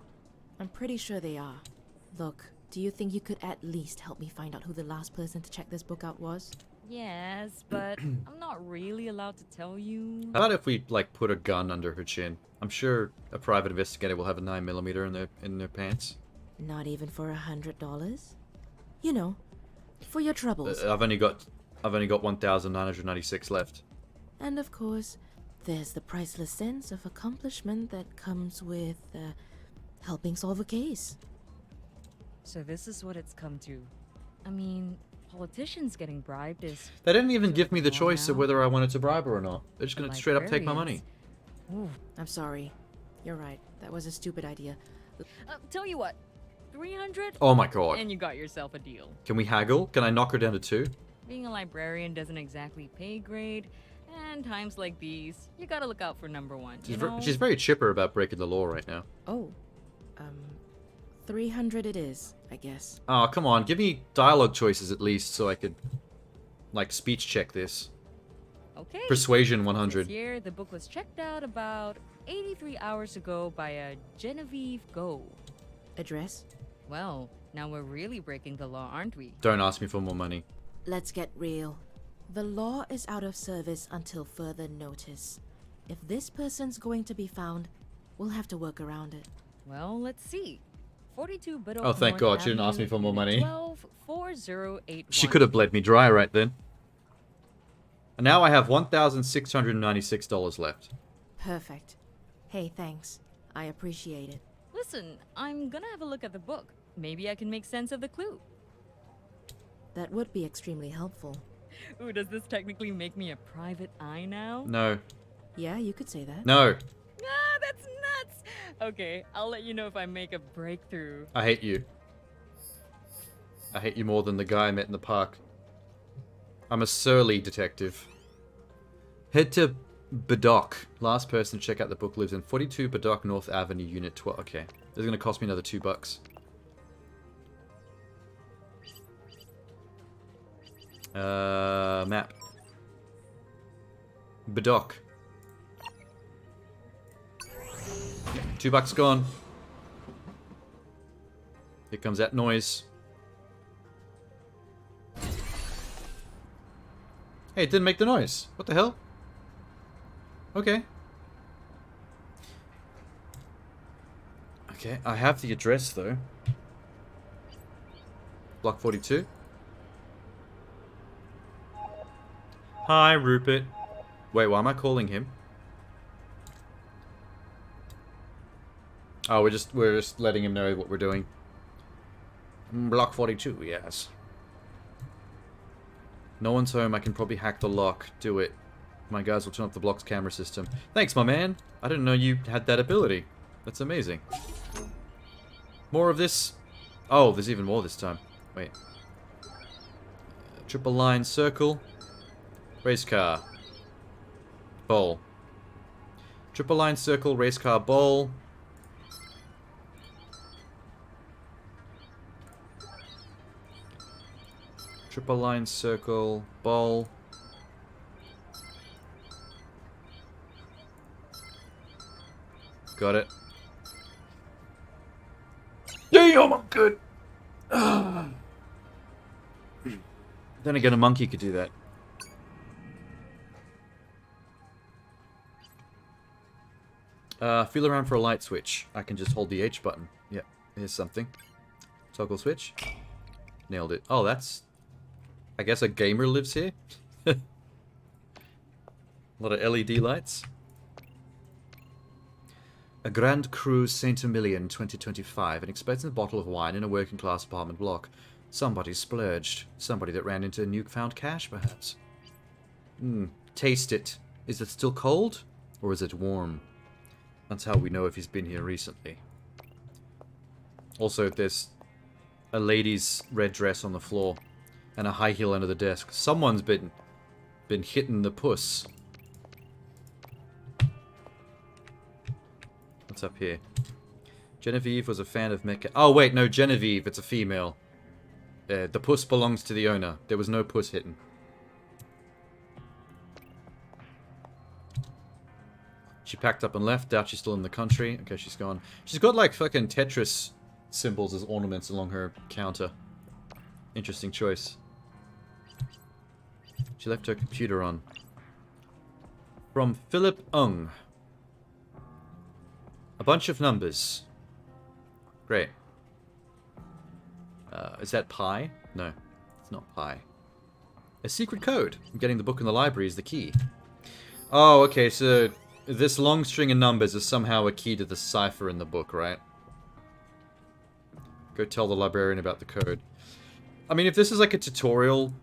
I'm pretty sure they are. Look, do you think you could at least help me find out who the last person to check this book out was? Yes, but I'm not really allowed to tell you. How about if we like put a gun under her chin? I'm sure a private investigator will have a 9mm in their pants. Not even for $100? You know, for your troubles. I've only got 1,996 left. And of course, there's the priceless sense of accomplishment that comes with helping solve a case. So this is what it's come to. I mean, politicians getting bribed is... They didn't even give me the Well, choice of now- whether I wanted to bribe her or not. They're just gonna straight up take my money. Ooh. I'm sorry. You're right. That was a stupid idea. Tell you what, 300? Oh my god. And you got yourself a deal. Can we haggle? Can I knock her down to 2? Being a librarian doesn't exactly pay grade, and times like these, you gotta look out for number one. She's very chipper about breaking the law right now. Oh, 300 it is, I guess. Oh, come on. Give me dialogue choices at least so I could, like, speech check this. Okay. Persuasion This 100. year, the book was checked out about 83 hours ago by a Genevieve Go. Address? Well, now we're really breaking the law, aren't we? Don't ask me for more money. Let's get real. The law is out of service until further notice. If this person's going to be found, we'll have to work around it. Well, let's see. 42 Biddle Oh, thank North God, she didn't ask me Avenue, for more Unit money. 124081. She could have bled me dry right then. And now I have $1,696 left. Perfect. Hey, thanks. I appreciate it. Listen, I'm gonna have a look at the book. Maybe I can make sense of the clue. That would be extremely helpful. Ooh, does this technically make me a private eye now? No. Yeah, you could say that. No. Ah, that's nuts! Okay, I'll let you know if I make a breakthrough. I hate you. I hate you more than the guy I met in the park. I'm a surly detective. Head to Bedok. Last person to check out the book lives in 42 Bedok North Avenue, Unit 12. Okay. This is going to cost me another $2. Map. Bedok. $2 gone. Here comes that noise. Hey, it didn't make the noise. What the hell? Okay. Okay, I have the address though. Block 42. Hi, Rupert. Wait, why am I calling him? Oh, we're just letting him know what we're doing. Block 42, yes. No one's home. I can probably hack the lock. Do it. My guys will turn off the block's camera system. Thanks, my man. I didn't know you had that ability. That's amazing. More of this. Oh, there's even more this time. Wait. Triple line circle. Race car. Bowl. Triple line circle, race car, bowl. Triple line circle, bowl. Got it. Damn, I'm good. Then again, a monkey could do that. Feel around for a light switch. I can just hold the H button. Yep, here's something. Toggle switch. Nailed it. Oh, that's... I guess a gamer lives here? A lot of LED lights. A Grand Cru Saint-Emilion 2025. An expensive bottle of wine in a working class apartment block. Somebody splurged. Somebody that ran into newfound cash, perhaps. Taste it. Is it still cold? Or is it warm? That's how we know if he's been here recently. Also, if there's a lady's red dress on the floor and a high heel under the desk, someone's been hitting the puss. What's up here? Genevieve was a fan of Mecha. Oh wait, no, Genevieve. It's a female. The puss belongs to the owner. There was no puss hitting. She packed up and left. Doubt she's still in the country. Okay, she's gone. She's got like fucking Tetris symbols as ornaments along her counter. Interesting choice. She left her computer on. From Philip Ung. A bunch of numbers. Great. Is that pi? No, it's not pi. A secret code. Getting the book in the library is the key. Oh, okay, so this long string of numbers is somehow a key to the cipher in the book, right? Go tell the librarian about the code. I mean, if this is like a tutorial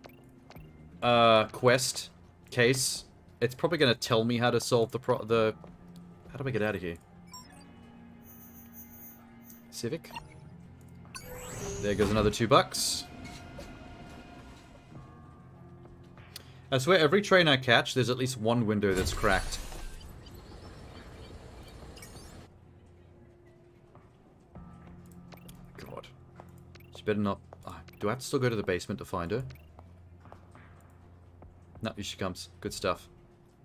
quest case, it's probably going to tell me how to solve the How do I get out of here? Civic. There goes another $2. I swear every train I catch, there's at least one window that's cracked. God. She better not... do I have to still go to the basement to find her? No, here she comes. Good stuff.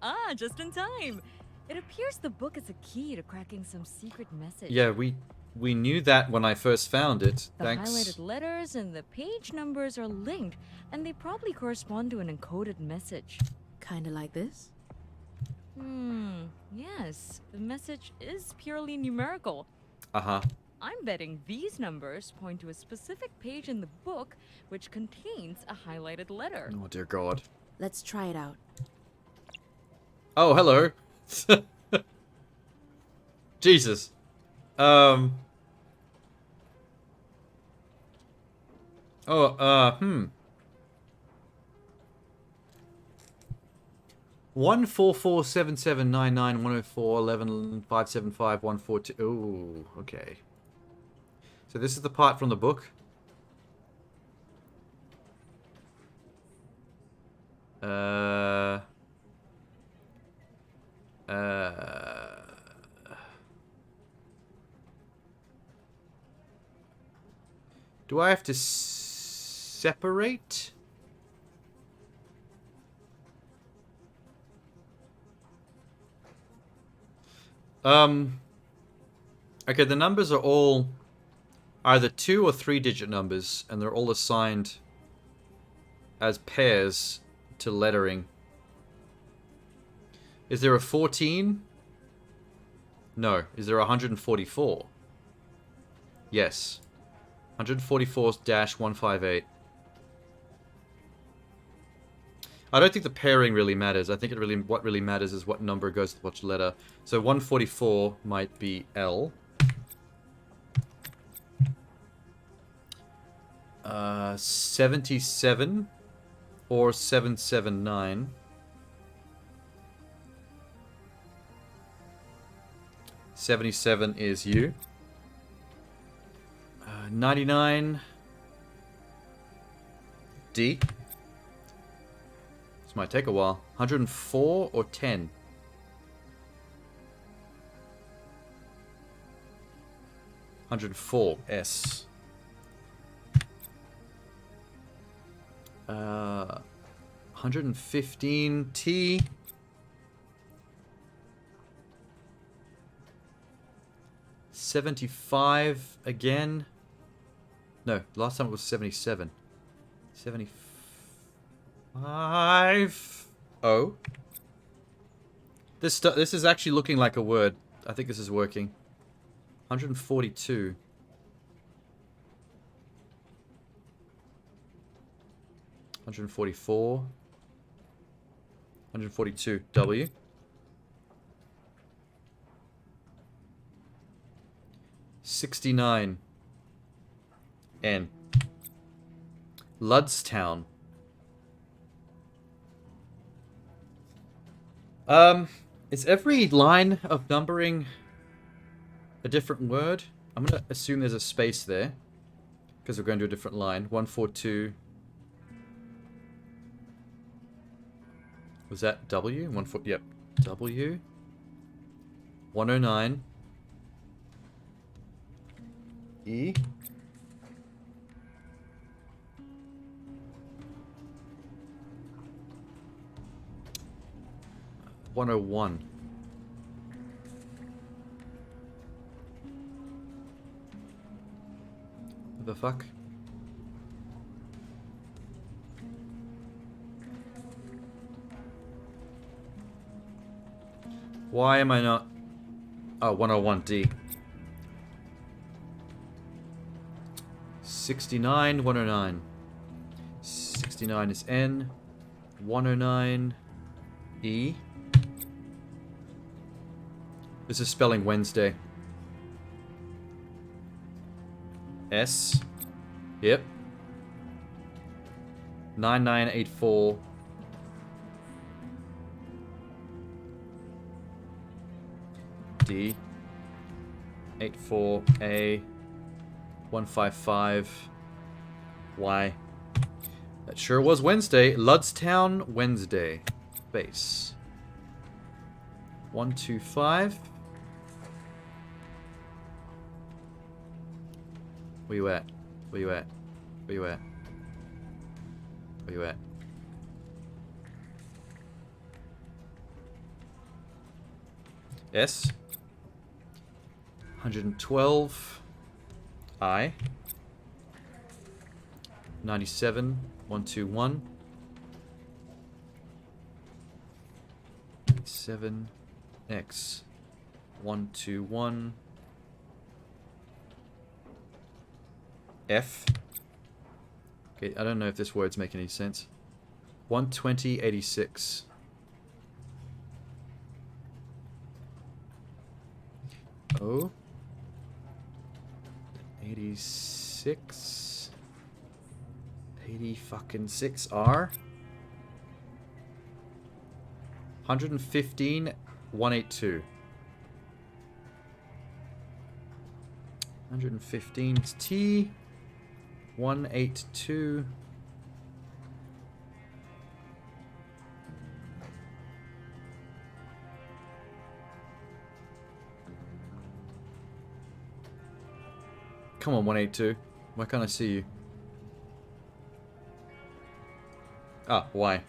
Ah, just in time. It appears the book is a key to cracking some secret message. Yeah, we knew that when I first found it. The Thanks. highlighted letters and the page numbers are linked, and they probably correspond to an encoded message. Kinda like this? Yes. The message is purely numerical. Uh-huh. I'm betting these numbers point to a specific page in the book which contains a highlighted letter. Oh, dear God. Let's try it out. Oh, hello. Jesus. 14477991041057514. Ooh, okay. So this is the part from the book. Uh... Do I have to separate? Okay, the numbers are all either 2 or 3 digit numbers, and they're all assigned as pairs to lettering. Is there a 14? No. Is there 144? Yes. 144-158. I don't think the pairing really matters. I think what really matters is what number goes to which letter. So 144 might be L. 77 or 779. 77 is you. 99 D. This might take a while. 104 or 10. 104 S. 115 T. 75 again. No, last time it was 77. 75 O. This is actually looking like a word. I think this is working. 142. 144. 142 W. 69 N. Ludstown. Is every line of numbering a different word? I'm gonna assume there's a space there, because we're going to a different line. 142. Was that W? Yep. W. 109. E. 101. What the fuck? Why am I not... Oh, 101D. 69, 109. 69 is N. 109 E. This is spelling Wednesday. S. Yep. 9984. D. 84A. 155. Y. That sure was Wednesday. Ludstown, Wednesday. Base. 125. Where you at? Where you at? Where you at? Where you at? S. 112. I. 97. 121. 7. X. 121. F. Okay, I don't know if this word's making any sense. 120.86. O. 86. 80 R. 115. 182. 115 is T. 182. Come on, 182. Why can't I see you? Ah, why?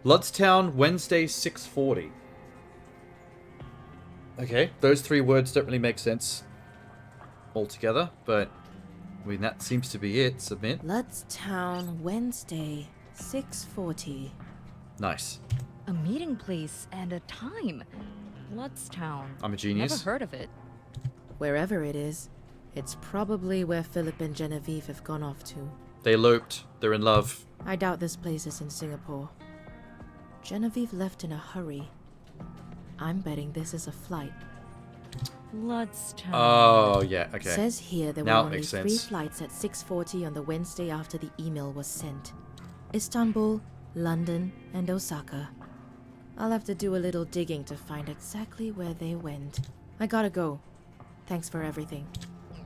Ludstown, Wednesday, 6:40. Okay, those 3 words don't really make sense altogether, but I mean, that seems to be it. Submit. Ludstown, Wednesday, 6:40. Nice. A meeting place and a time. Ludstown. I'm a genius. Never heard of it. Wherever it is, it's probably where Philip and Genevieve have gone off to. They eloped. They're in love. I doubt this place is in Singapore. Genevieve left in a hurry. I'm betting this is a flight. Ludstown. Oh, yeah, okay. Says here there Now it were only makes 3 sense. flights at 6:40 on the Wednesday after the email was sent. Istanbul, London, and Osaka. I'll have to do a little digging to find exactly where they went. I gotta go. Thanks for everything.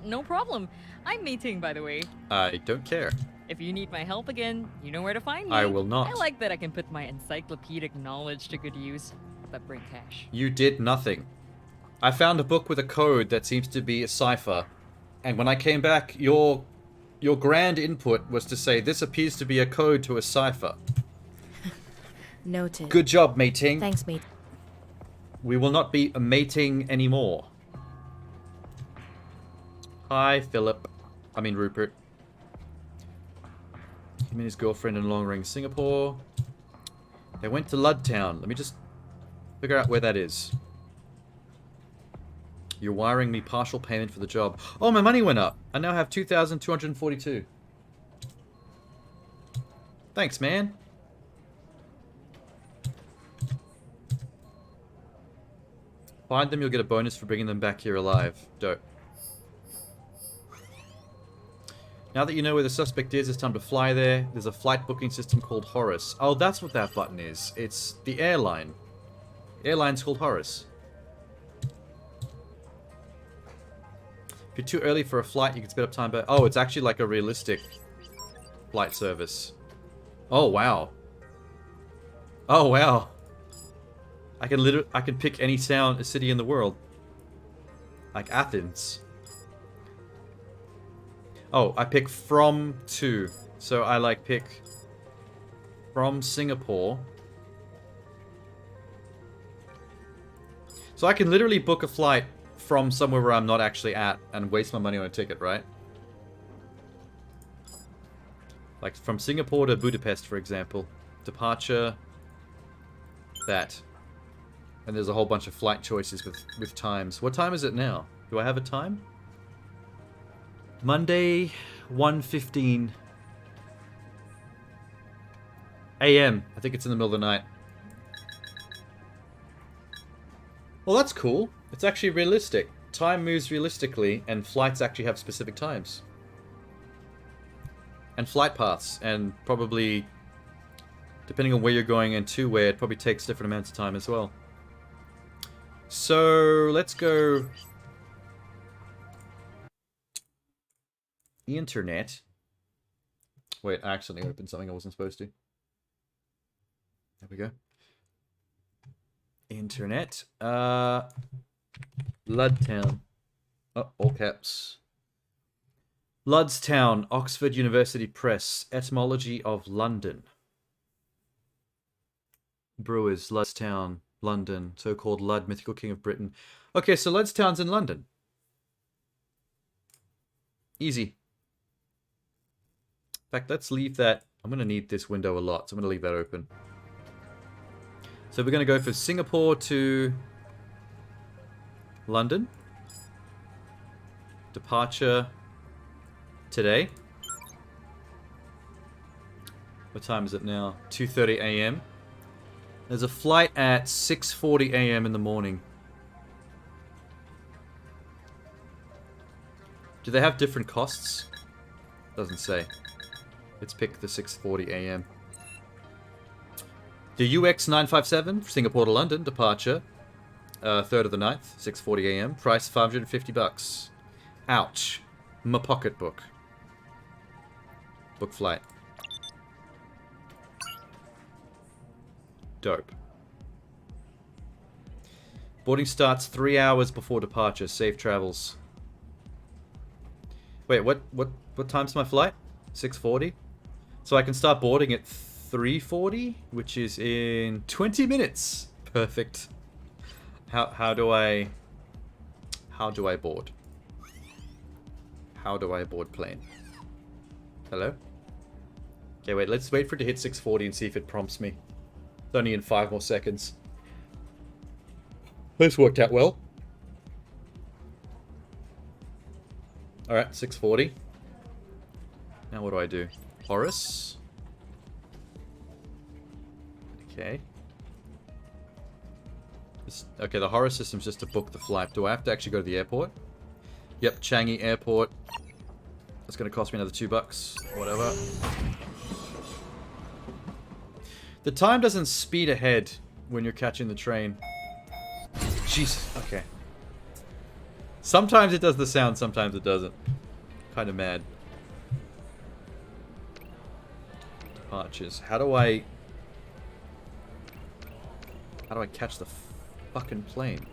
No problem. I'm meeting, by the way. I don't care. If you need my help again, you know where to find me. I will not. I like that I can put my encyclopedic knowledge to good use, but bring cash. You did nothing. I found a book with a code that seems to be a cipher, and when I came back, your grand input was to say this appears to be a code to a cipher. Noted. Good job, mating. Thanks, mate. We will not be mating anymore. Hi, Philip. I mean, Rupert. Him and his girlfriend in Long-Ring, Singapore. They went to Ludtown. Let me just figure out where that is. You're wiring me partial payment for the job. Oh, my money went up. I now have 2,242. Thanks, man. Find them, you'll get a bonus for bringing them back here alive. Dope. Now that you know where the suspect is, it's time to fly there. There's a flight booking system called Horus. Oh, that's what that button is. It's the airline. The airline's called Horus. If you're too early for a flight, you can speed up time, but... Oh, it's actually like a realistic flight service. Oh, wow. Oh, wow. I can pick any town, a city in the world. Like Athens. Oh, I pick from to. So I like pick from Singapore. So I can literally book a flight from somewhere where I'm not actually at and waste my money on a ticket, right? Like from Singapore to Budapest, for example. Departure. That. And there's a whole bunch of flight choices with times. What time is it now? Do I have a time? Monday, 1:15 a.m. I think it's in the middle of the night. Well, that's cool. It's actually realistic. Time moves realistically, and flights actually have specific times. And flight paths, and probably, depending on where you're going and to where, it probably takes different amounts of time as well. So, let's go... Internet. Wait, I accidentally opened something I wasn't supposed to. There we go. Internet. Ludtown. Oh, all caps. Ludstown, Oxford University Press. Etymology of London. Brewers, Ludstown, London. So-called Lud, mythical king of Britain. Okay, so Ludstown's in London. Easy. In fact, let's leave that. I'm going to need this window a lot, so I'm going to leave that open. So we're going to go for Singapore to London. Departure today. What time is it now? 2:30 a.m. There's a flight at 6:40 a.m. in the morning. Do they have different costs? Doesn't say. Let's pick the 6:40 a.m. The UX 957, Singapore to London, departure, 3rd of the 9th, 6:40 a.m. Price $550. Ouch. My pocketbook. Book flight. Dope. Boarding starts 3 hours before departure. Safe travels. Wait, what time's my flight? 6:40? So I can start boarding at 3:40, which is in 20 minutes. Perfect. How do I board? How do I board plane? Hello? Okay, wait, let's wait for it to hit 6:40 and see if it prompts me. It's only in 5 more seconds. This worked out well. Alright, 6:40. Now what do I do? Horace? Okay. Okay, the Horace system's just to book the flight. Do I have to actually go to the airport? Yep, Changi Airport. That's gonna cost me another $2. Whatever. The time doesn't speed ahead when you're catching the train. Jesus, okay. Sometimes it does the sound, sometimes it doesn't. Kind of mad. Departures. How do I catch the fucking plane?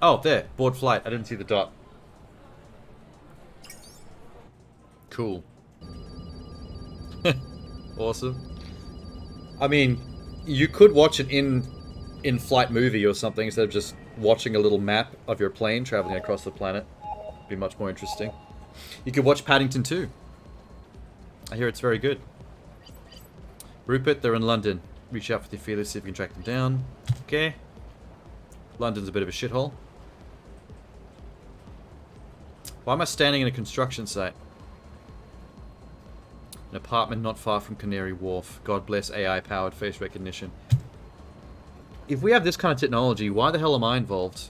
Oh, there. Board flight. I didn't see the dot. Cool. Awesome. I mean, you could watch an in-flight movie or something instead of just watching a little map of your plane traveling across the planet. Be much more interesting. You could watch Paddington 2. I hear it's very good. Rupert, they're in London. Reach out for your feelers, see if you can track them down. Okay. London's a bit of a shithole. Why am I standing in a construction site? An apartment not far from Canary Wharf. God bless AI-powered face recognition. If we have this kind of technology, why the hell am I involved?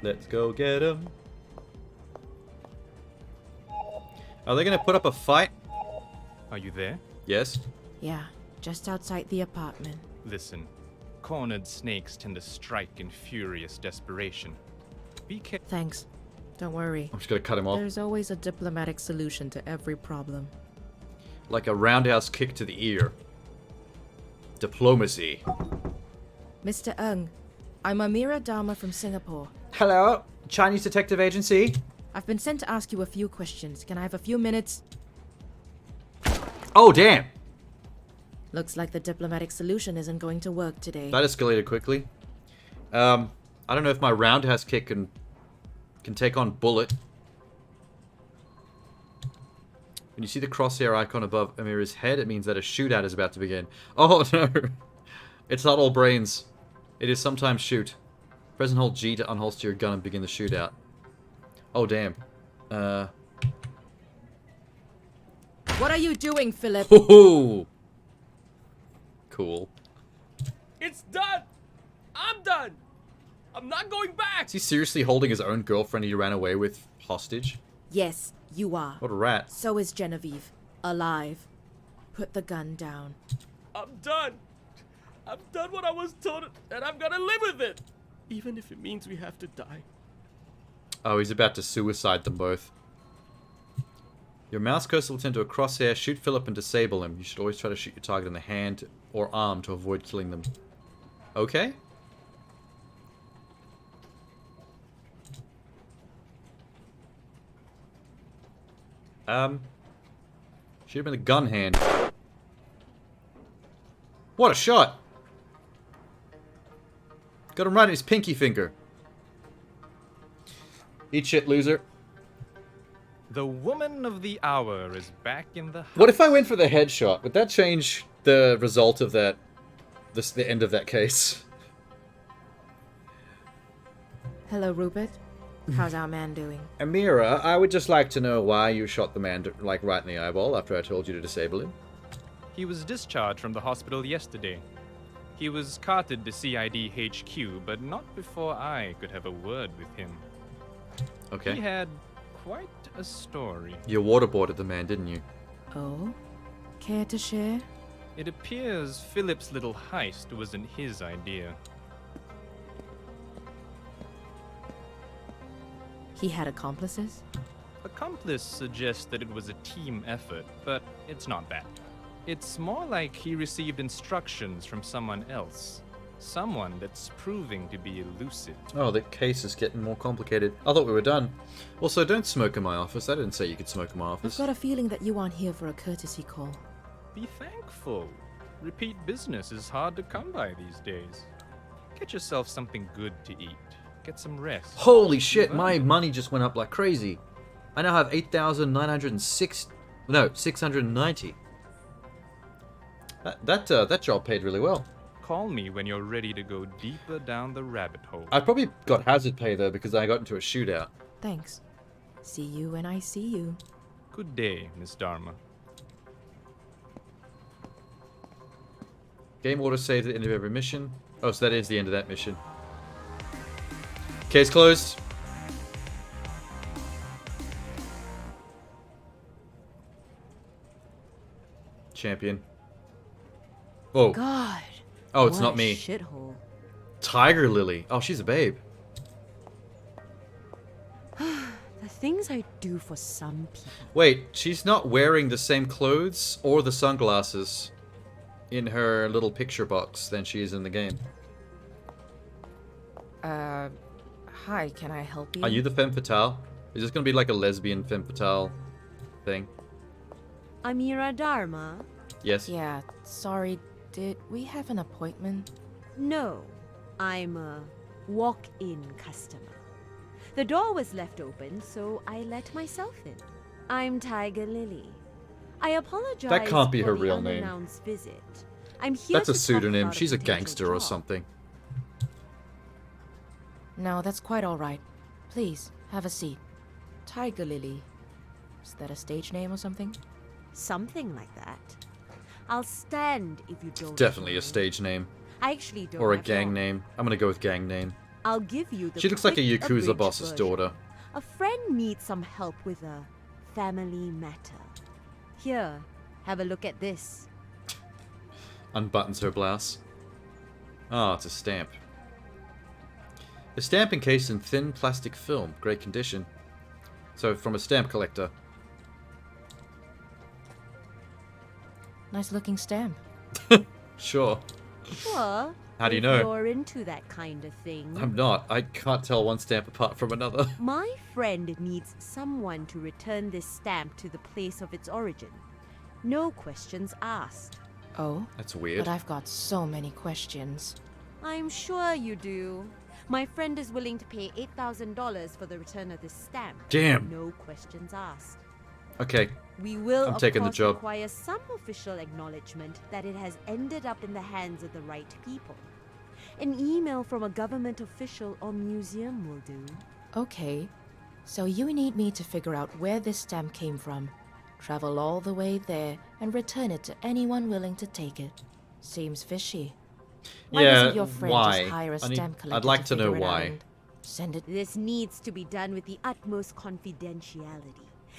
Let's go get him. Are they going to put up a fight? Are you there? Yes. Yeah, just outside the apartment. Listen, cornered snakes tend to strike in furious desperation. Be careful. Thanks. Don't worry. I'm just going to cut him off. There's always a diplomatic solution to every problem. Like a roundhouse kick to the ear. Diplomacy. Mr. Ng, I'm Amira Dharma from Singapore. Hello, Chinese detective agency. I've been sent to ask you a few questions. Can I have a few minutes? Oh, damn. Looks like the diplomatic solution isn't going to work today. That escalated quickly. I don't know if my roundhouse kick can take on Bullet. When you see the crosshair icon above Amira's head, it means that a shootout is about to begin. Oh, no. It's not all brains. It is sometimes shoot. Press and hold G to unholster your gun and begin the shootout. Oh, damn. What are you doing, Philip? Ooh. Cool. It's done! I'm done! I'm not going back! Is he seriously holding his own girlfriend he ran away with hostage? Yes, you are. What a rat. So is Genevieve. Alive. Put the gun down. I'm done! I've done what I was told, and I'm gonna live with it! Even if it means we have to die. Oh, he's about to suicide them both. Your mouse cursor will turn to a crosshair. Shoot Philip and disable him. You should always try to shoot your target in the hand or arm to avoid killing them. Okay? Shoot him in the gun hand. What a shot! Got him right in his pinky finger. Eat shit, loser. The woman of the hour is back in the house. What if I went for the headshot? Would that change the result of that? The end of that case? Hello, Rupert. How's our man doing? Amira, I would just like to know why you shot the man, like, right in the eyeball after I told you to disable him. He was discharged from the hospital yesterday. He was carted to CID HQ, but not before I could have a word with him. Okay. He had quite a story. You waterboarded the man, didn't you? Oh? Care to share? It appears Philip's little heist wasn't his idea. He had accomplices? Accomplice suggests that it was a team effort, but it's not that. It's more like he received instructions from someone else. Someone that's proving to be elusive. Oh, the case is getting more complicated. I thought we were done. Also, don't smoke in my office. I didn't say you could smoke in my I've office. got a feeling that you aren't here for a courtesy call. Be thankful. Repeat business is hard to come by these days. Get yourself something good to eat. Get some rest. Holy shit, Move my on. money just went up like crazy. I now have 8,906... No, 690. That job paid really well. Call me when you're ready to go deeper down the rabbit hole. I probably got hazard pay though because I got into a shootout. Thanks. See you when I see you. Good day, Miss Dharma. Game order saved at the end of every mission. Oh, so that is the end of that mission. Case closed. Champion. Oh. God. Oh, it's what not a me. Shithole. Tiger Lily. Oh, she's a babe. The things I do for some people. Wait, she's not wearing the same clothes or the sunglasses in her little picture box than she is in the game. Hi, can I help you? Are you the femme fatale? Is this gonna be like a lesbian femme fatale thing? Amira Dharma? Yes? Yeah, sorry, did we have an appointment? No, I'm a walk-in customer. The door was left open, so I let myself in. I'm Tiger Lily. I apologize That can't be for her the real name. unannounced visit. I'm here That's to a talk pseudonym. about She's a potential gangster or job. something. No, that's quite alright. Please, have a seat. Tiger Lily. Is that a stage name or something? Something like that. I'll stand if you don't. Definitely a mind. stage name. I actually don't. Or a have gang long. name. I'm gonna go with gang name. I'll give you the She looks like a quick Yakuza abridged boss's version. daughter. A friend needs some help with a family matter. Here, have a look at this. Unbuttons her blouse. Ah, it's a stamp. A stamp encased in thin plastic film. Great condition. So, from a stamp collector. Nice looking stamp. Sure. Well, How do you if know? You're into that kind of thing. I'm not. I can't tell one stamp apart from another. My friend needs someone to return this stamp to the place of its origin. No questions asked. Oh, That's weird. but I've got so many questions. I'm sure you do. My friend is willing to pay $8,000 for the return of this stamp. Damn. No questions asked. Okay. We will, I'm of taking the course, job. require some official acknowledgement that it has ended up in the hands of the right people. An email from a government official or museum will do. Okay, so you need me to figure out where this stamp came from, travel all the way there, and return it to anyone willing to take it. Seems fishy. Why Yeah, doesn't your friend why? just hire a I need- stamp collector I'd like to know figure it out why. and send it? This needs to be done with the utmost confidentiality.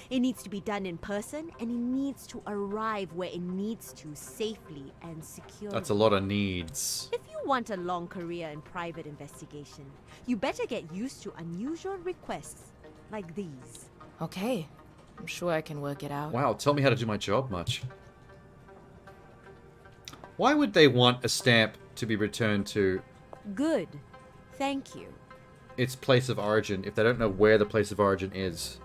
It needs to be done in person, and it needs to arrive where it needs to safely and securely. That's a lot of needs. If you want a long career in private investigation, you better get used to unusual requests like these. Okay, I'm sure I can work it out. Wow, tell me how to do my job much. Why would they want a stamp to be returned to Good. Thank you. its place of origin if they don't know where the place of origin is?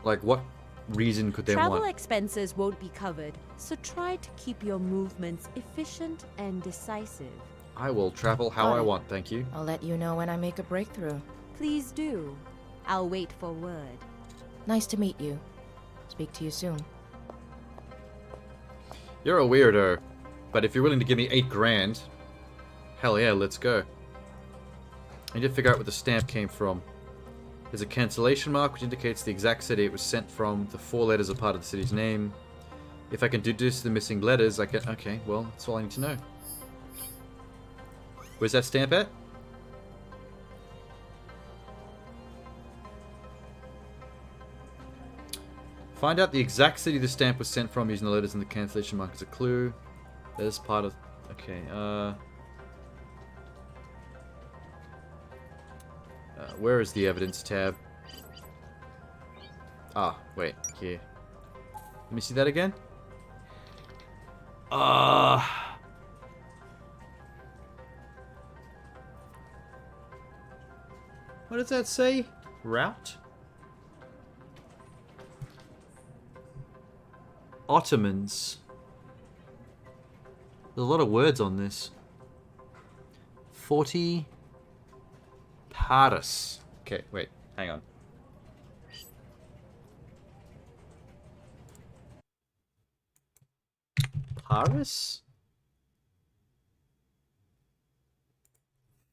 Like, what reason could they Travel want? expenses won't be covered, so try to keep your movements efficient and decisive. I will travel how Got I it. want, thank you. I'll let you know when I make a breakthrough. Please do. I'll wait for word. Nice to meet you. Speak to you soon. You're a weirdo, but if you're willing to give me 8 grand, hell yeah, let's go. I need to figure out where the stamp came from. There's a cancellation mark which indicates the exact city it was sent from. The 4 letters are part of the city's name. If I can deduce the missing letters, I can... Okay, well, that's all I need to know. Where's that stamp at? Find out the exact city the stamp was sent from using the letters in the cancellation mark as a clue. That is part of... Okay, where is the evidence tab? Ah, wait, here. Let me see that again. What does that say? Route? Ottomans. There's a lot of words on this. 40 Paris. Okay, wait, hang on. Paris?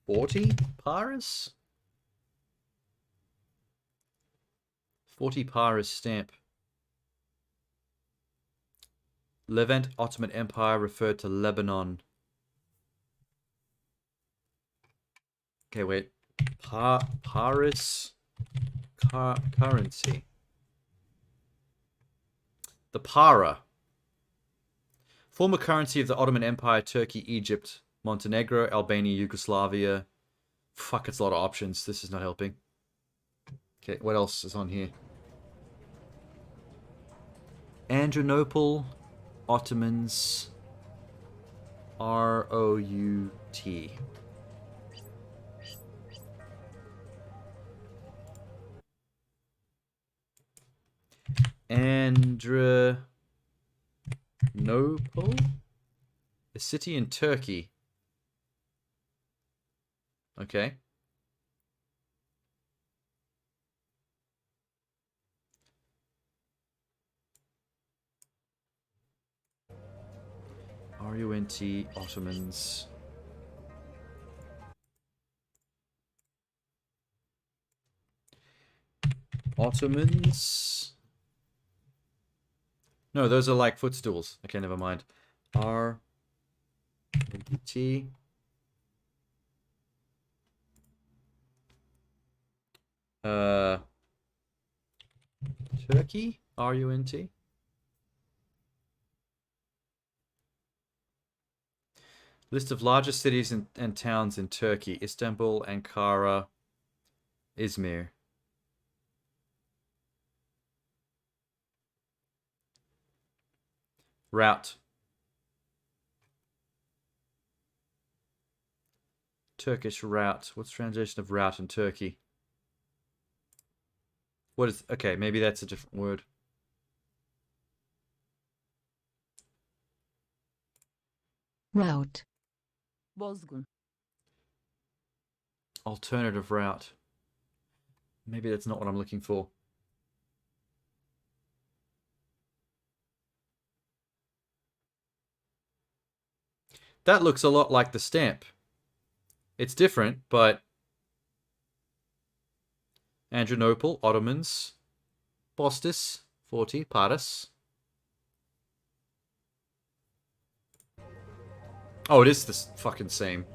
40 Paris? 40 Paris stamp. Levant Ottoman Empire referred to Lebanon. Okay, wait. Paris currency. The para. Former currency of the Ottoman Empire, Turkey, Egypt, Montenegro, Albania, Yugoslavia. Fuck, it's a lot of options. This is not helping. Okay, what else is on here? Adrianople, Ottomans, R-O-U-T. Adrianople? A city in Turkey. Okay. R-U-N-T, Ottomans. Ottomans. No, those are like footstools. Okay, never mind. R-U-T. Turkey? R-U-N-T? List of largest cities and towns in Turkey. Istanbul, Ankara, Izmir. Route. Turkish route. What's the translation of route in Turkey? What is... Okay, maybe that's a different word. Route. Bozgun. Alternative route. Maybe that's not what I'm looking for. That looks a lot like the stamp. It's different, but... Adrianople, Ottomans, Bostis, 40, Paris. Oh, it is the fucking same.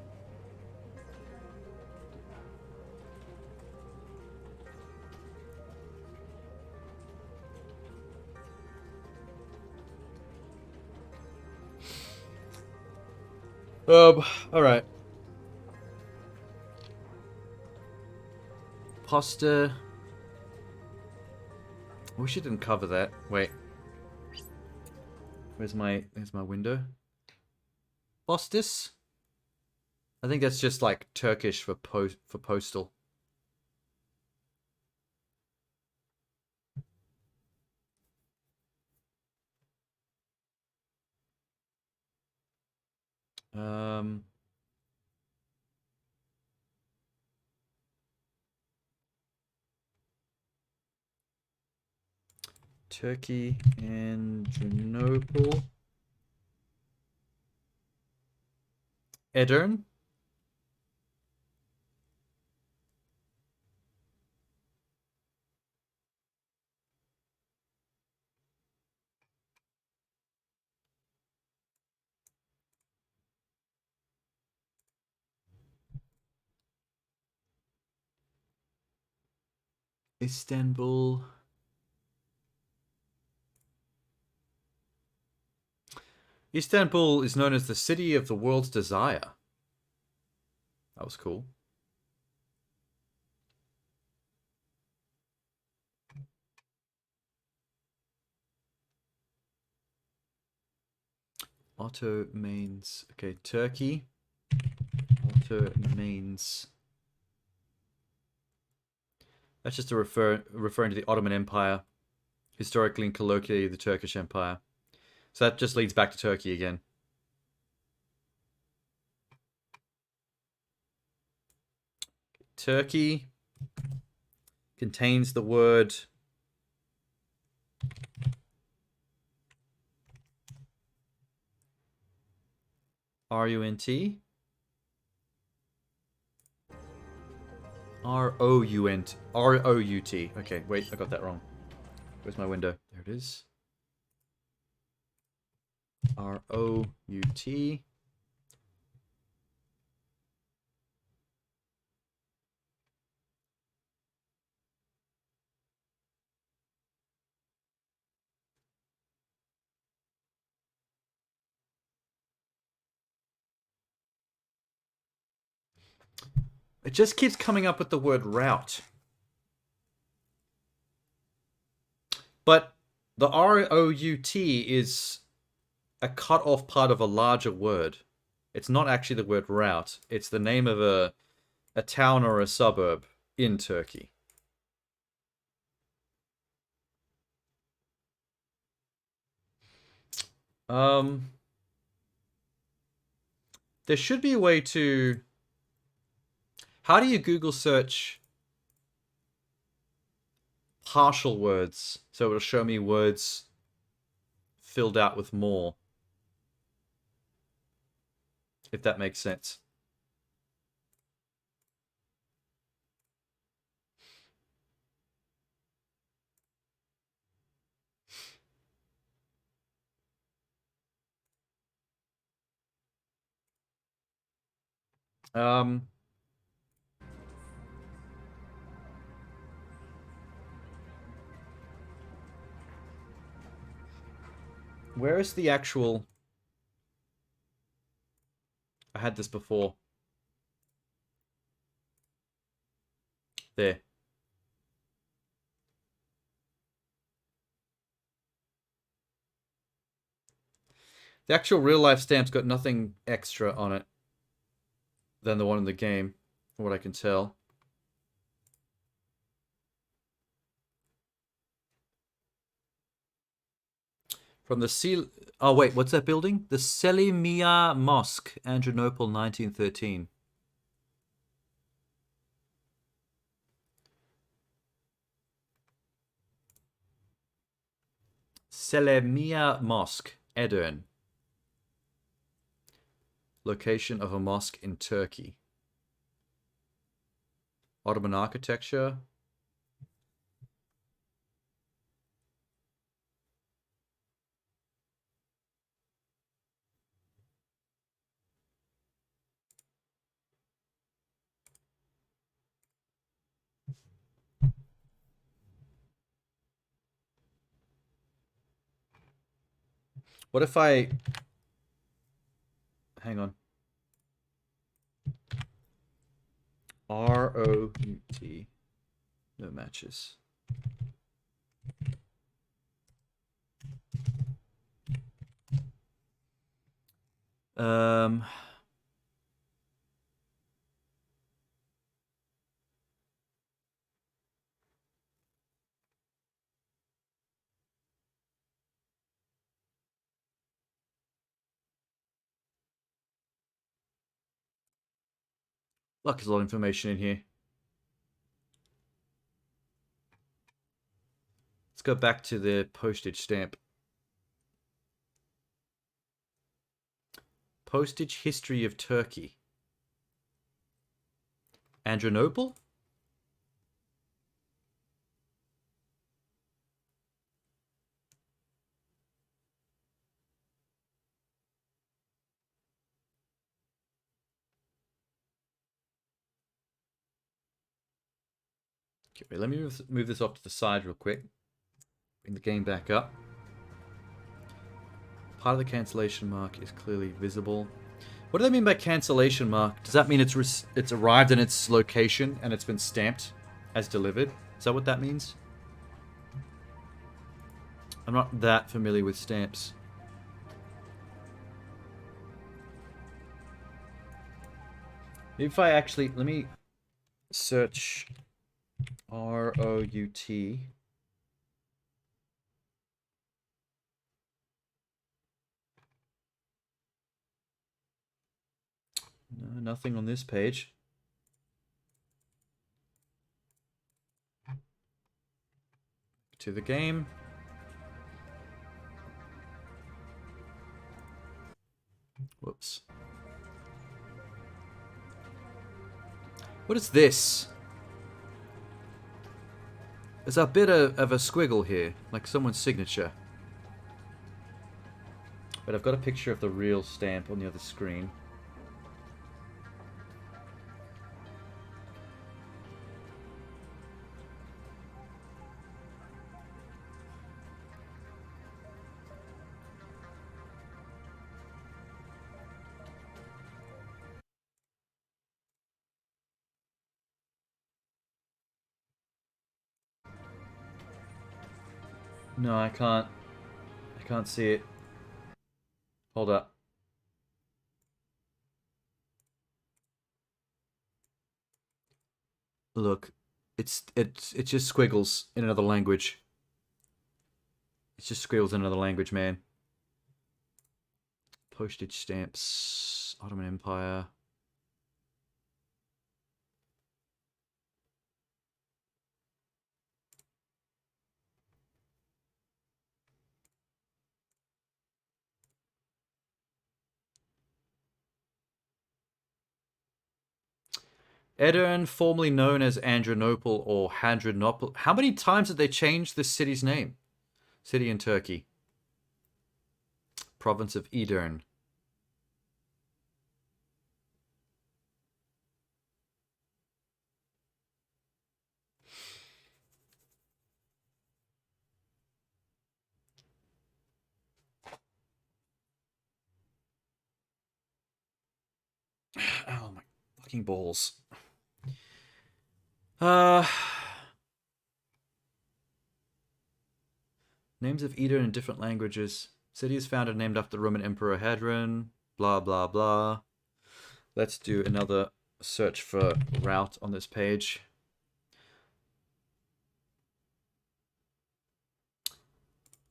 Alright. Pasta. I wish it didn't cover that. Wait. There's my window. Bostis? I think that's just like Turkish for postal. Turkey and Adrianople. Edirne. Istanbul. Istanbul is known as the city of the world's desire. That was cool. Otto mains. Okay, Turkey. Otto mains. That's just referring to the Ottoman Empire, historically and colloquially the Turkish Empire. So that just leads back to Turkey again. Turkey contains the word R-U-N-T? R-O-U-N-T. R-O-U-T. Okay, wait, I got that wrong. Where's my window? There it is. R-O-U-T. It just keeps coming up with the word route. But the R-O-U-T is a cut-off part of a larger word. It's not actually the word route. It's the name of a town or a suburb in Turkey. There should be a way to... How do you Google search partial words so it'll show me words filled out with more? If that makes sense. Where is the actual... I had this before. There. The actual real-life stamp's got nothing extra on it than the one in the game, from what I can tell. From the Oh, wait, what's that building? The Selimiye Mosque, Adrianople, 1913. Selimiye Mosque, Edirne. Location of a mosque in Turkey. Ottoman architecture. What if I... Hang on. R-O-U-T. No matches. Look, there's a lot of information in here. Let's go back to the postage stamp. Postage history of Turkey. Adrianople? Okay, wait, let me move this off to the side real quick. Bring the game back up. Part of the cancellation mark is clearly visible. What do they mean by cancellation mark? Does that mean it's arrived in its location and it's been stamped as delivered? Is that what that means? I'm not that familiar with stamps. If I actually... Let me search R-O-U-T. No, nothing on this page. To the game. Whoops. What is this? There's a bit of a squiggle here, like someone's signature. But I've got a picture of the real stamp on the other screen. No, I can't. I can't see it. Hold up. Look, it's just squiggles in another language. It's just squiggles in another language, man. Postage stamps, Ottoman Empire. Edirne, formerly known as Adrianople or Hadrianople. How many times did they change this city's name? City in Turkey. Province of Edirne. Oh my fucking balls. Names of Edirne in different languages. City is founded and named after the Roman Emperor Hadrian. Blah, blah, blah. Let's do another search for route on this page.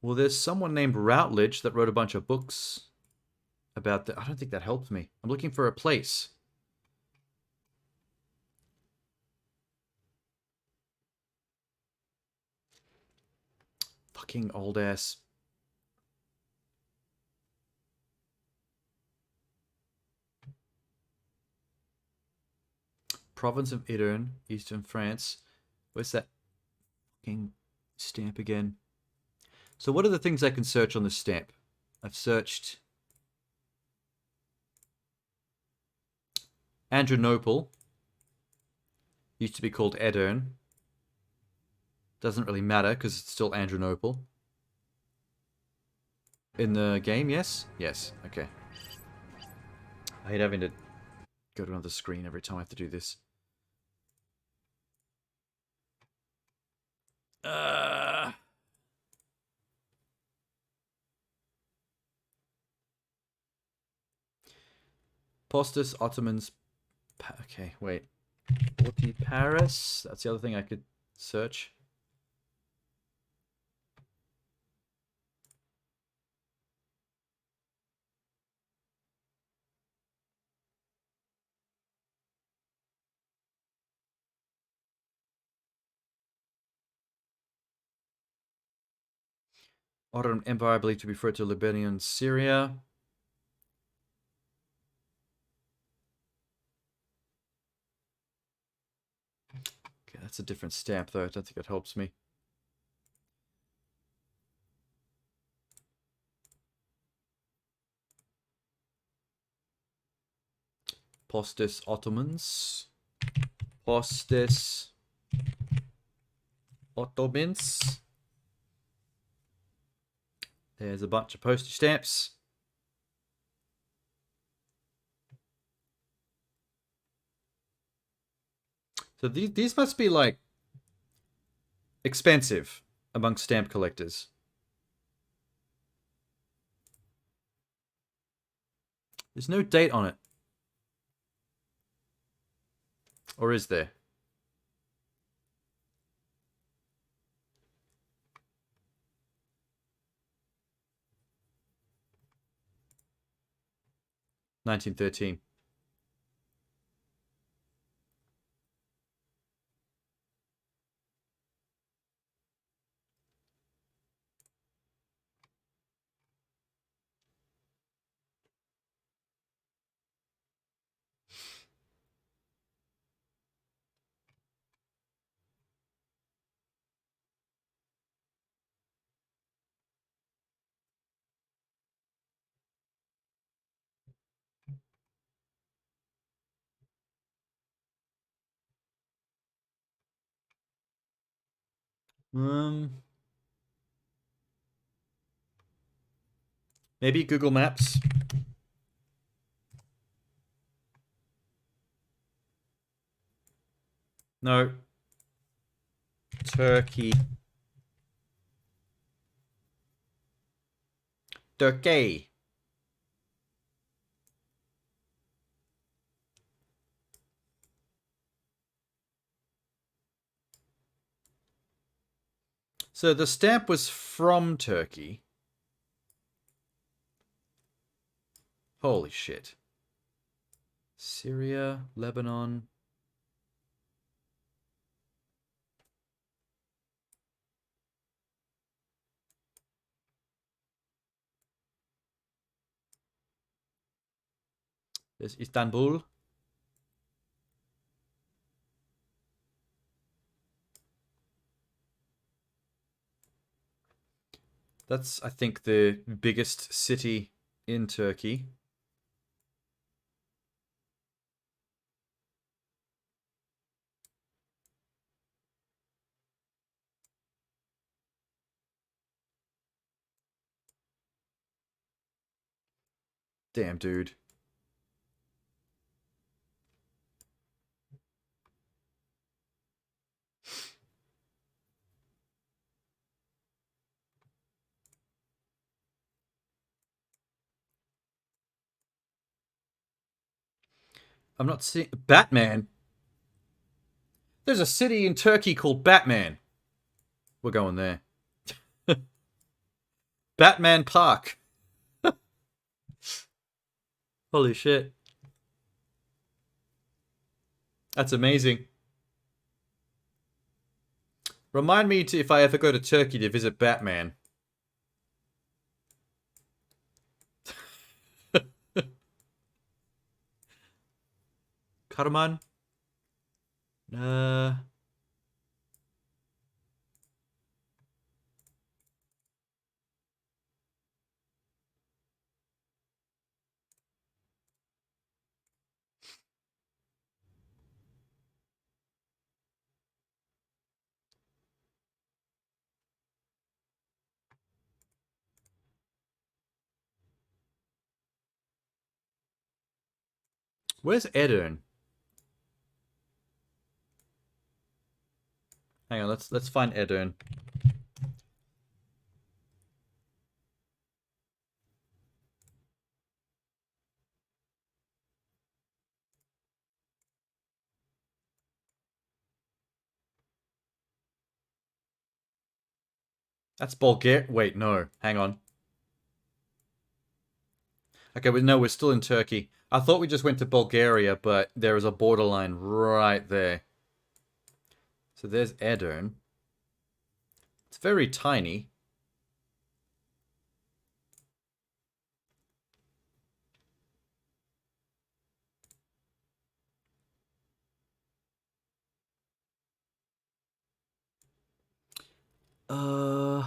Well, there's someone named Routledge that wrote a bunch of books about the... I don't think that helped me. I'm looking for a place. Fucking old ass. Province of Edirne, Eastern France. Where's that fucking stamp again? So what are the things I can search on this stamp? I've searched Adrianople. Used to be called Edirne. Doesn't really matter because it's still Adrianople. In the game, yes? Yes, okay. I hate having to go to another screen every time I have to do this. Postus, Ottomans... Okay, wait. Paris? That's the other thing I could search. Ottoman Empire believed to be referred to Liberian Syria. Okay, that's a different stamp though. I don't think it helps me. Postus Ottomans. Postus Ottomans. There's a bunch of postage stamps. So these must be like expensive among stamp collectors. There's no date on it. Or is there? $1913. Maybe Google Maps. No. Turkey. Turkey. So the stamp was from Turkey. Holy shit. Syria, Lebanon. There's Istanbul. That's, I think, the biggest city in Turkey. Damn, dude. I'm not seeing... Batman? There's a city in Turkey called Batman. We're going there. Batman Park. Holy shit. That's amazing. Remind me to, if I ever go to Turkey, to visit Batman. Karaman? Where's Edirne? Hang on, let's find Edirne. That's Bulgaria. Wait, no. Hang on. Okay, no, we're still in Turkey. I thought we just went to Bulgaria, but there is a borderline right there. So there's Edirne. It's very tiny. Uh...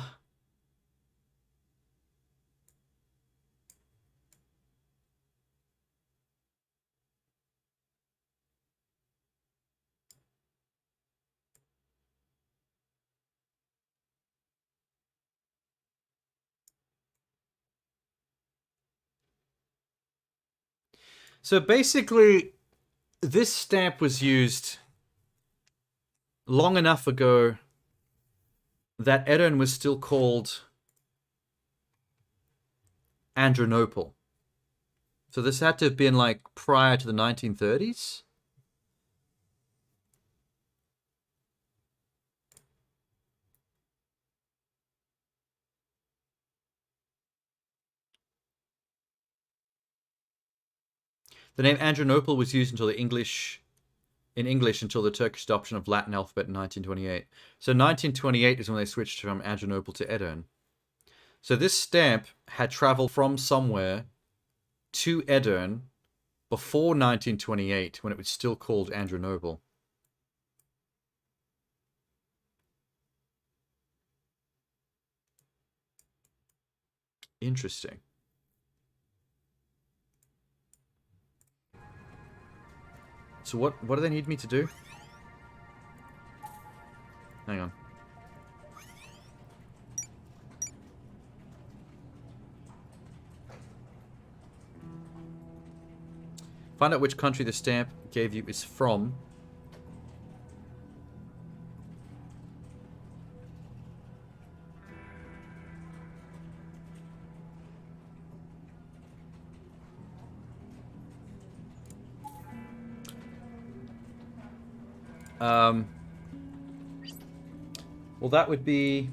So basically, this stamp was used long enough ago that Edirne was still called Adrianople. So this had to have been like prior to the 1930s? The name Adrianople was used until in English until the Turkish adoption of Latin alphabet in 1928. So 1928 is when they switched from Adrianople to Edirne. So this stamp had traveled from somewhere to Edirne before 1928, when it was still called Adrianople. Interesting. So what do they need me to do? Hang on. Find out which country the stamp gave you is from. Well, that would be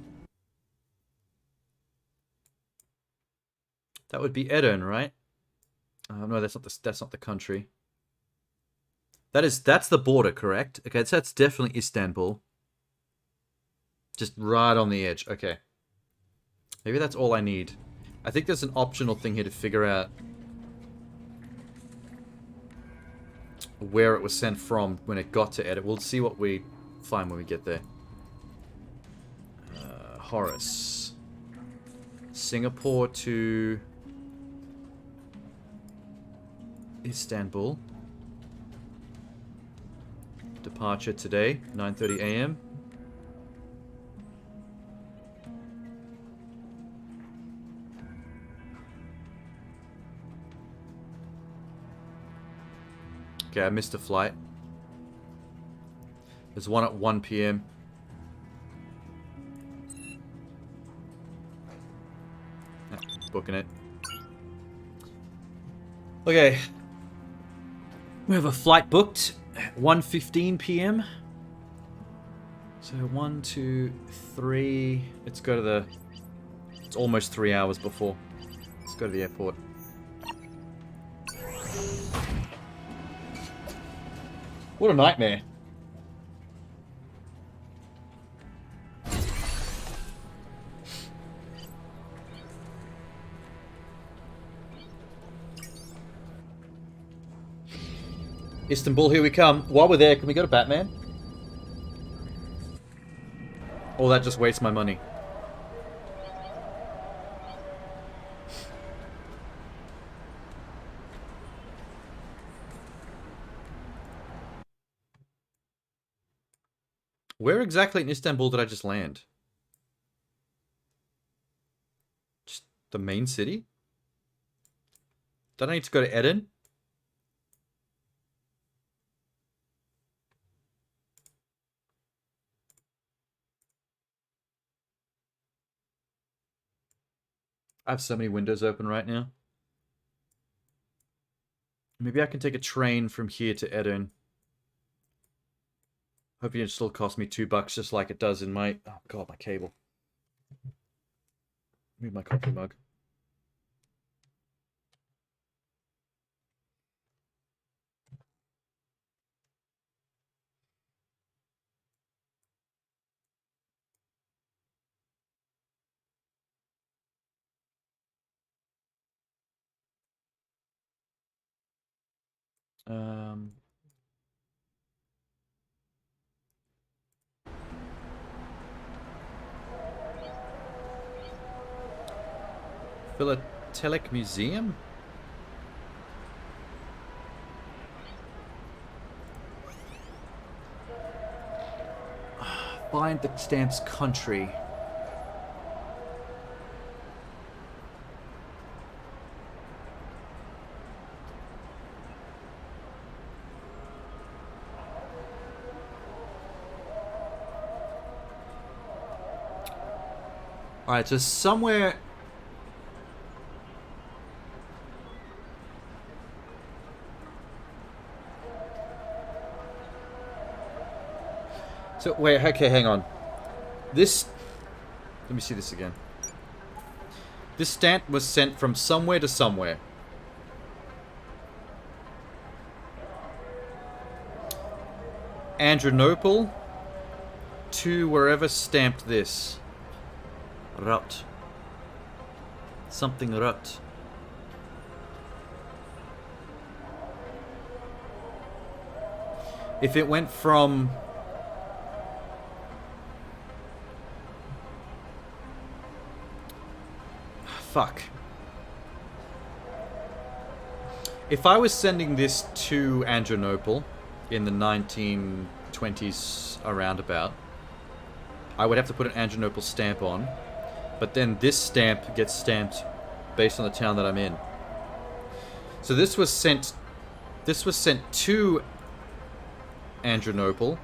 Edirne, right? No, that's not the country. That's the border, correct? Okay, so that's definitely Istanbul. Just right on the edge. Okay. Maybe that's all I need. I think there's an optional thing here to figure out where it was sent from when it got to Edit. We'll see what we find when we get there. Horace. Singapore to Istanbul. Departure today, 9:30 a.m. Okay, I missed a flight. There's one at 1 p.m. Booking it. Okay. We have a flight booked at 1:15 p.m. So 1, 2, 3. Let's go to the... It's almost 3 hours before. Let's go to the airport. What a nightmare. Istanbul, here we come. While we're there, can we go to Batman? Or that just wastes my money. Where exactly in Istanbul did I just land? Just the main city? Don't I need to go to Edirne? I have so many windows open right now. Maybe I can take a train from here to Edirne. Hoping it still cost me $2 just like it does in my... Oh god, my cable. Move my coffee mug. Philatelic Museum? Find the stamp's country. Alright, so somewhere... So, wait, okay, hang on. This... Let me see this again. This stamp was sent from somewhere to somewhere. Adrianople to wherever stamped this. Rut. Something rut. If it went from... Fuck. If I was sending this to Adrianople in the 1920s around about, I would have to put an Adrianople stamp on, but then this stamp gets stamped based on the town that I'm in. So this was sent to Adrianople,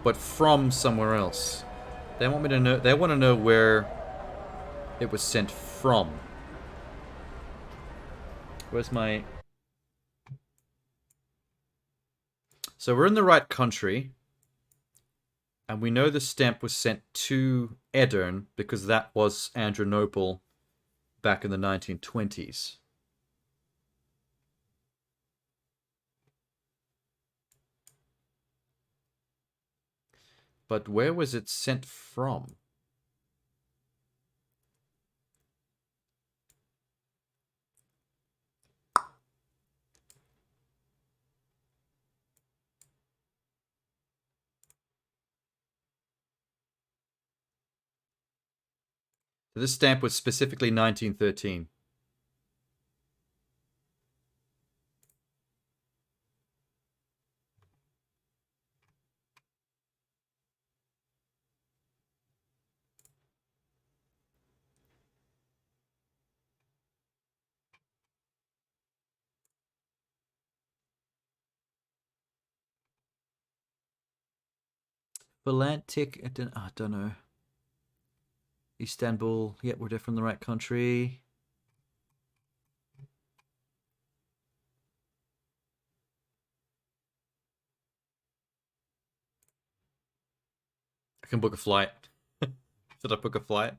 but from somewhere else. They want me to know. They want to know where it was sent from. Where's my... So we're in the right country. And we know the stamp was sent to Edirne because that was Adrianople back in the 1920s. But where was it sent from? So this stamp was specifically 1913. Atlantic, I don't know. Istanbul, yep, we're definitely in the right country. I can book a flight. Did I book a flight?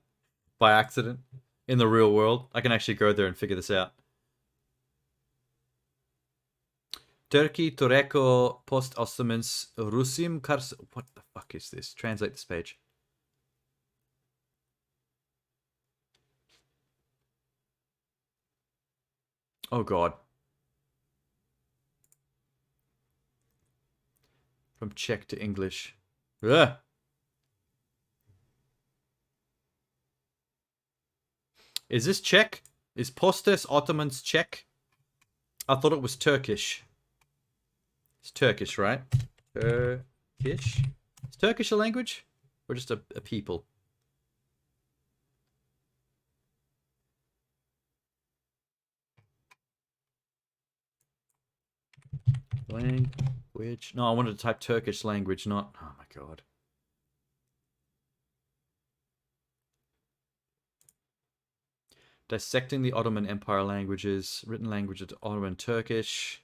By accident? In the real world? I can actually go there and figure this out. Turkey, Tureko, Post Ostomans, Rusim, Kars... What the fuck is this? Translate this page. Oh god. From Czech to English. Ugh. Is this Czech? Is Postes Ottomans Czech? I thought it was Turkish. It's Turkish, right? Turkish? Is Turkish a language? Or just a people? Language. No, I wanted to type Turkish language, not... Oh my god. Dissecting the Ottoman Empire languages. Written language of Ottoman Turkish.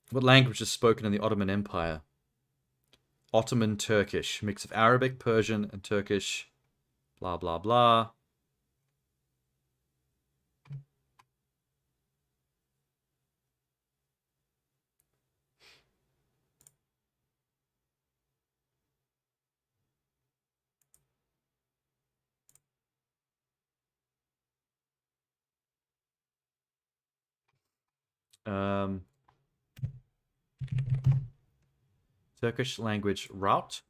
What language is spoken in the Ottoman Empire? Ottoman Turkish. Mix of Arabic, Persian, and Turkish. Blah, blah, blah. Turkish language route.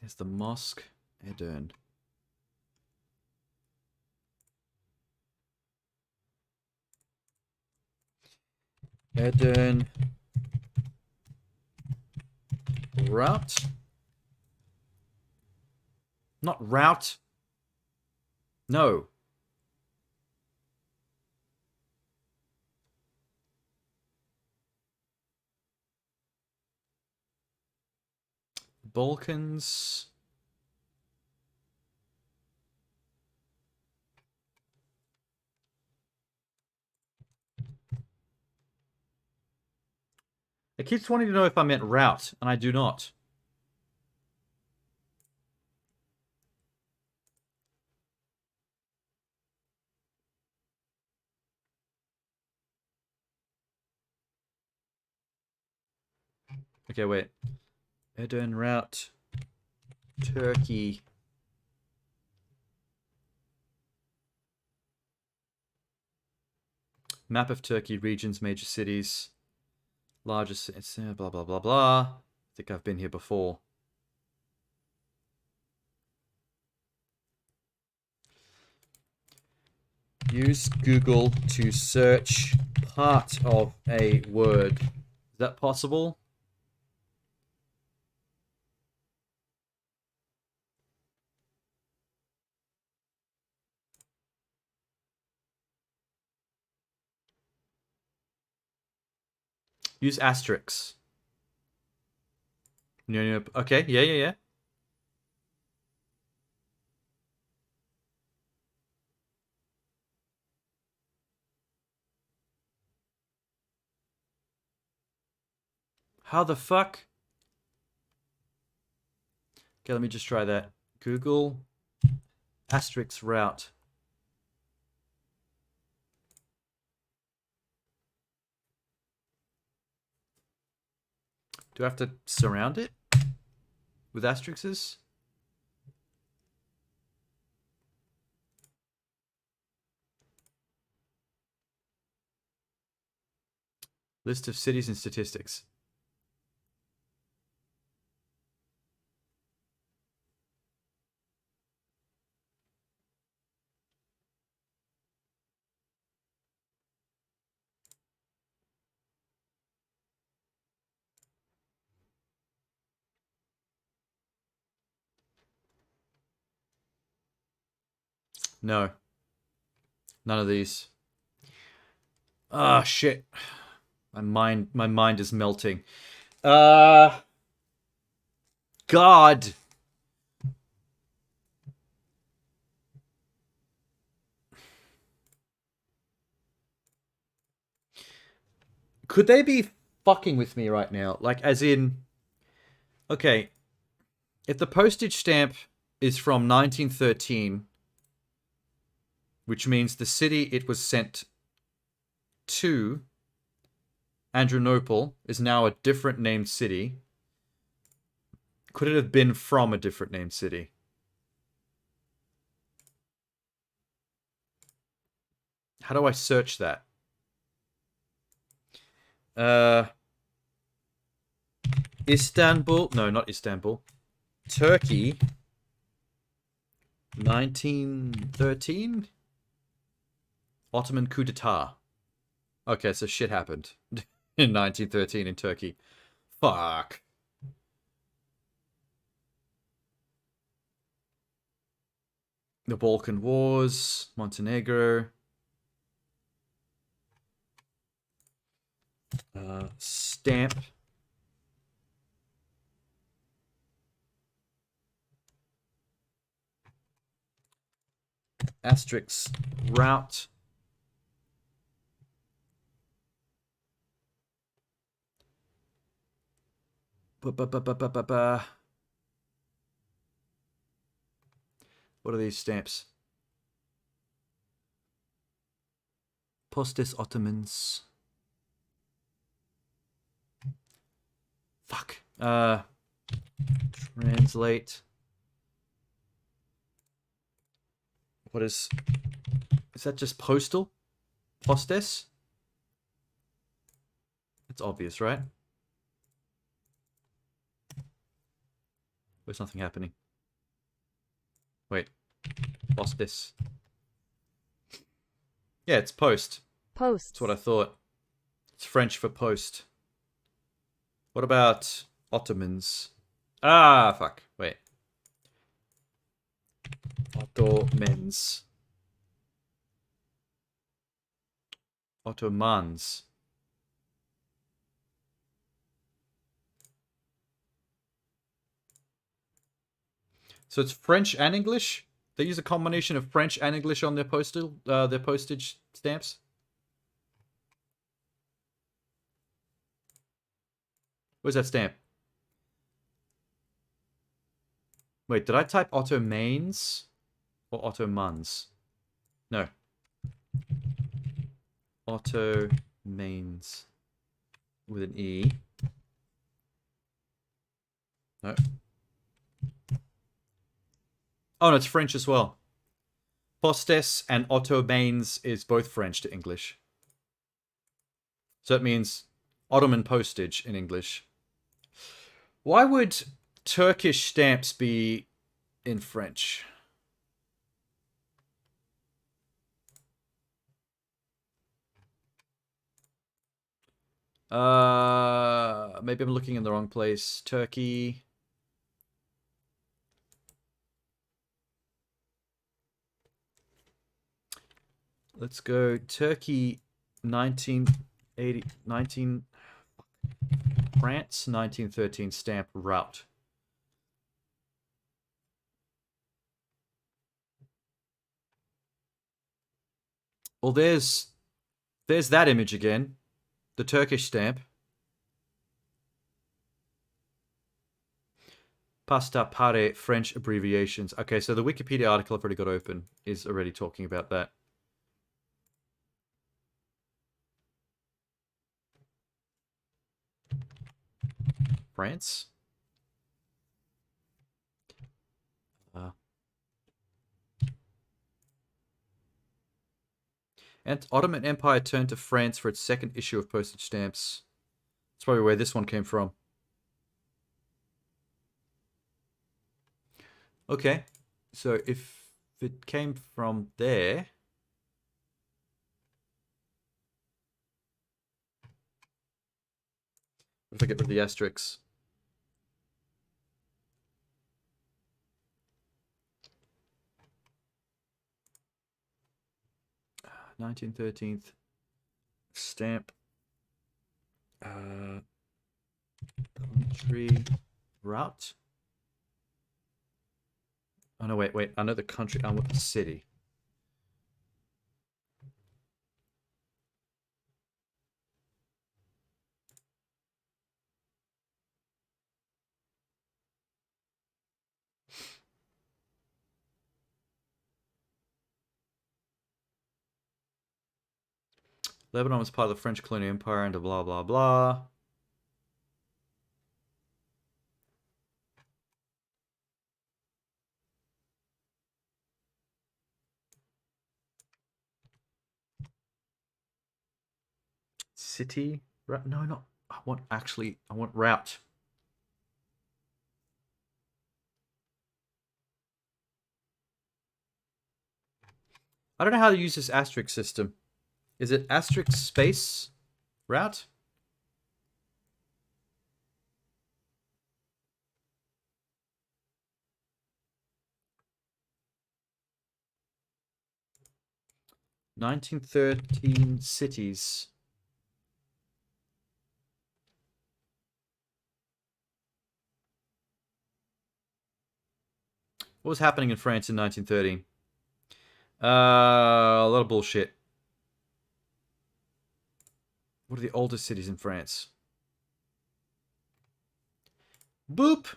There's the mosque, Edirne. Eden route. Not route. No. Balkans. It keeps wanting to know if I meant route, and I do not. Okay, wait. Eden route. Turkey. Map of Turkey, regions, major cities. Largest, it's blah, blah, blah, blah. I think I've been here before. Use Google to search part of a word. Is that possible? Use asterisks. No. Okay, yeah. How the fuck? Okay, let me just try that. Google asterisk route. Do I have to surround it with asterisks? List of cities and statistics. No. None of these. Ah, shit. My mind is melting. God. Could they be fucking with me right now? Like, as in... Okay. If the postage stamp is from 1913, which means the city it was sent to, Adrianople, is now a different named city. Could it have been from a different named city? How do I search that? Istanbul? No, not Istanbul. Turkey. 1913? Ottoman coup d'etat. Okay, so shit happened in 1913 in Turkey. Fuck. The Balkan Wars, Montenegro. Stamp. Asterisk route. What are these stamps? Postis Ottomans. Fuck. Translate. What is that just postal? Postes? It's obvious, right? There's nothing happening. Wait. Postes. Yeah, it's post. Posts. That's what I thought. It's French for post. What about Ottomans? Ah, fuck. Wait. Ottomans. Ottomans. So it's French and English? They use a combination of French and English on their postage stamps? Where's that stamp? Wait, did I type Ottomans or Ottomans? No. Ottomans with an E. No. Oh, no, it's French as well. Postes and Ottomans is both French to English. So it means Ottoman postage in English. Why would Turkish stamps be in French? Maybe I'm looking in the wrong place. Turkey. Let's go Turkey 1980 France 1913 stamp route. Well, there's that image again. The Turkish stamp. Pasta pare French abbreviations. Okay, so the Wikipedia article I've already got open is already talking about that. France? And Ottoman Empire turned to France for its second issue of postage stamps. That's probably where this one came from. Okay, so if it came from there... What if I get rid of the asterisks? Uh, 1913th stamp. Country route. Oh no, wait. I know the country. I want the city. Lebanon was part of the French colonial empire and blah blah blah. City? No, not. I want route. I don't know how to use this asterisk system. Is it asterisk space route? (1913) cities. What was happening in France in 1913? A lot of bullshit. What are the oldest cities in France? Boop!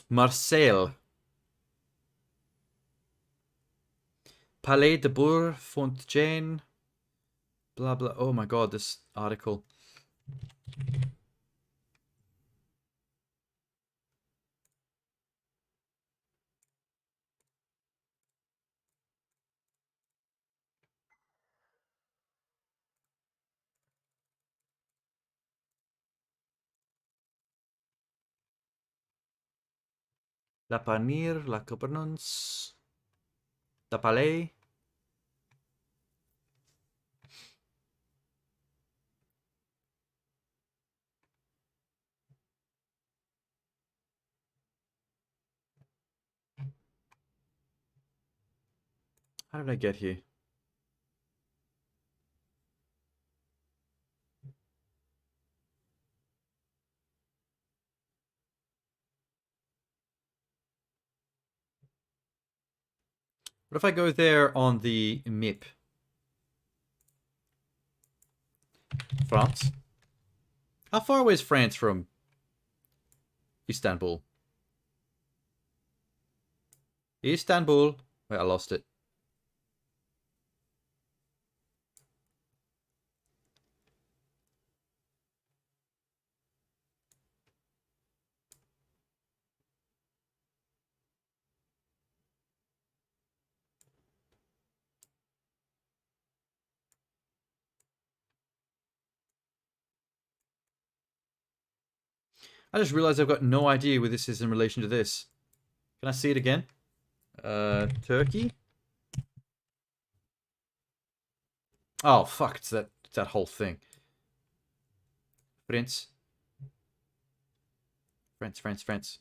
Marseille. Palais de Bourg-Fontaine. Blah, blah. Oh my god, this article. La Panir, La Governance. The Palais. How did I get here? What if I go there on the MIP? France? How far away is France from Istanbul? Istanbul. Wait, I lost it. I just realized I've got no idea where this is in relation to this. Can I see it again? Turkey? Oh, fuck, it's that whole thing. France. France.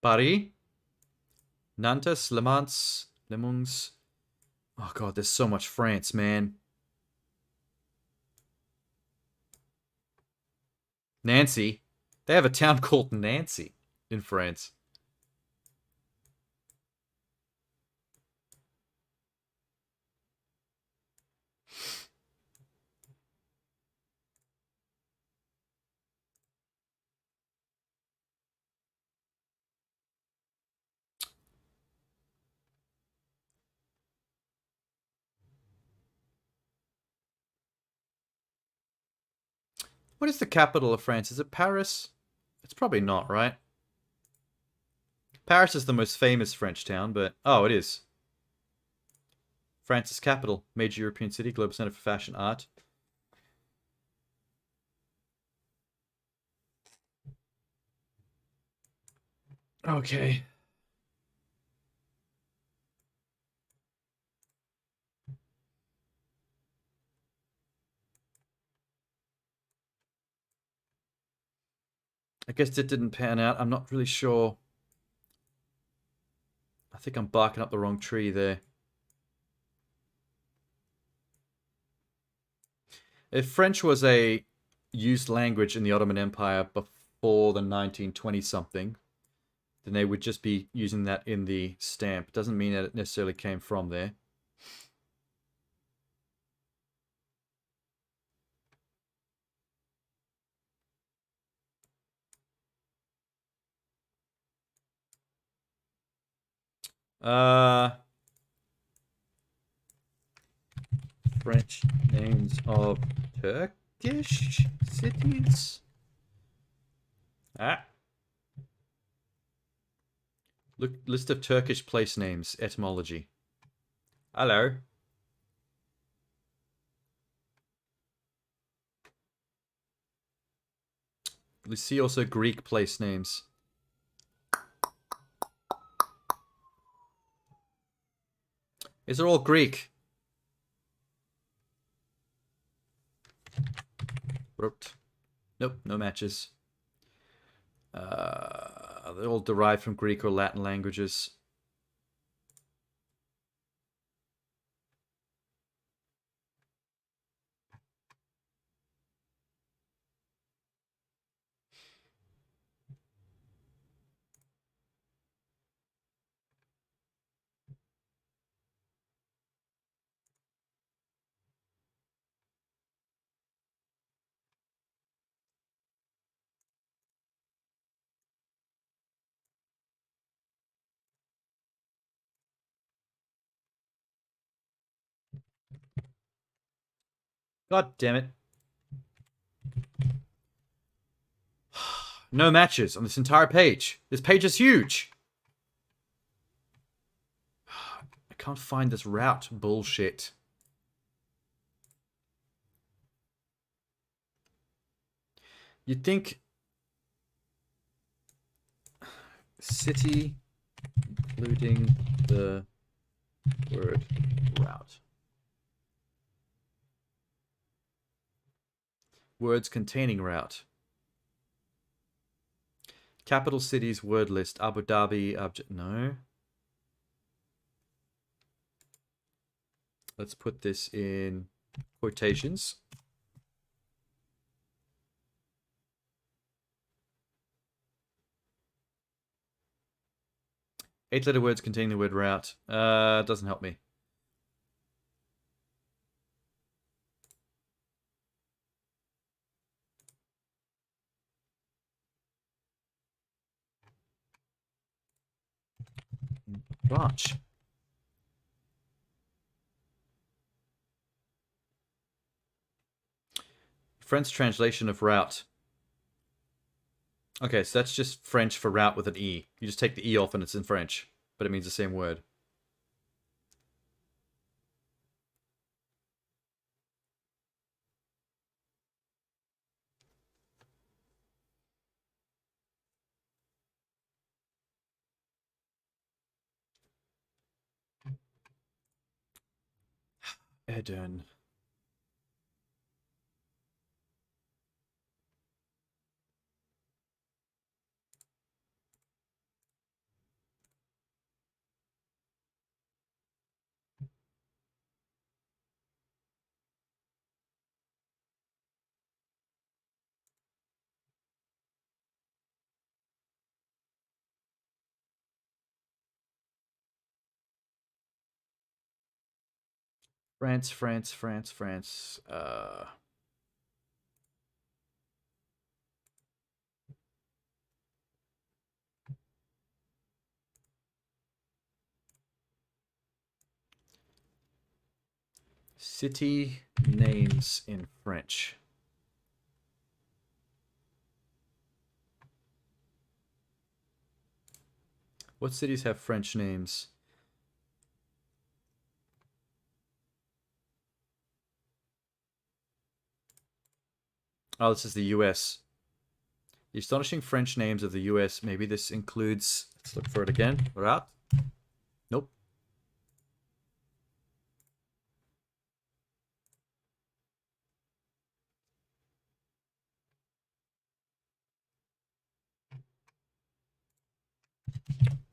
Paris. Nantes, Le Mans, Le Mans. Oh god, there's so much France, man. Nancy. They have a town called Nancy in France. What is the capital of France? Is it Paris? It's probably not, right? Paris is the most famous French town, but... Oh, it is. France's capital. Major European city. Global center for fashion art. Okay. I guess it didn't pan out. I'm not really sure. I think I'm barking up the wrong tree there. If French was a used language in the Ottoman Empire before the 1920-something, then they would just be using that in the stamp. Doesn't mean that it necessarily came from there. French names of Turkish cities. Look, list of Turkish place names, etymology. Hello. Let's see also Greek place names. These are all Greek. Nope, no matches. They're all derived from Greek or Latin languages. God damn it. No matches on this entire page. This page is huge. I can't find this route. Bullshit. You'd think city, including the word route. Words containing route. Capital cities word list. Abu Dhabi. No. Let's put this in quotations. Eight-letter words containing the word route. Doesn't help me. Branch. French translation of route. Okay, so that's just French for route with an E. You just take the E off and it's in French, but it means the same word. Eden. France, France, France, France. City names in French. What cities have French names? Oh, this is the US. The astonishing French names of the US. Maybe this includes... Let's look for it again. We're out. Nope.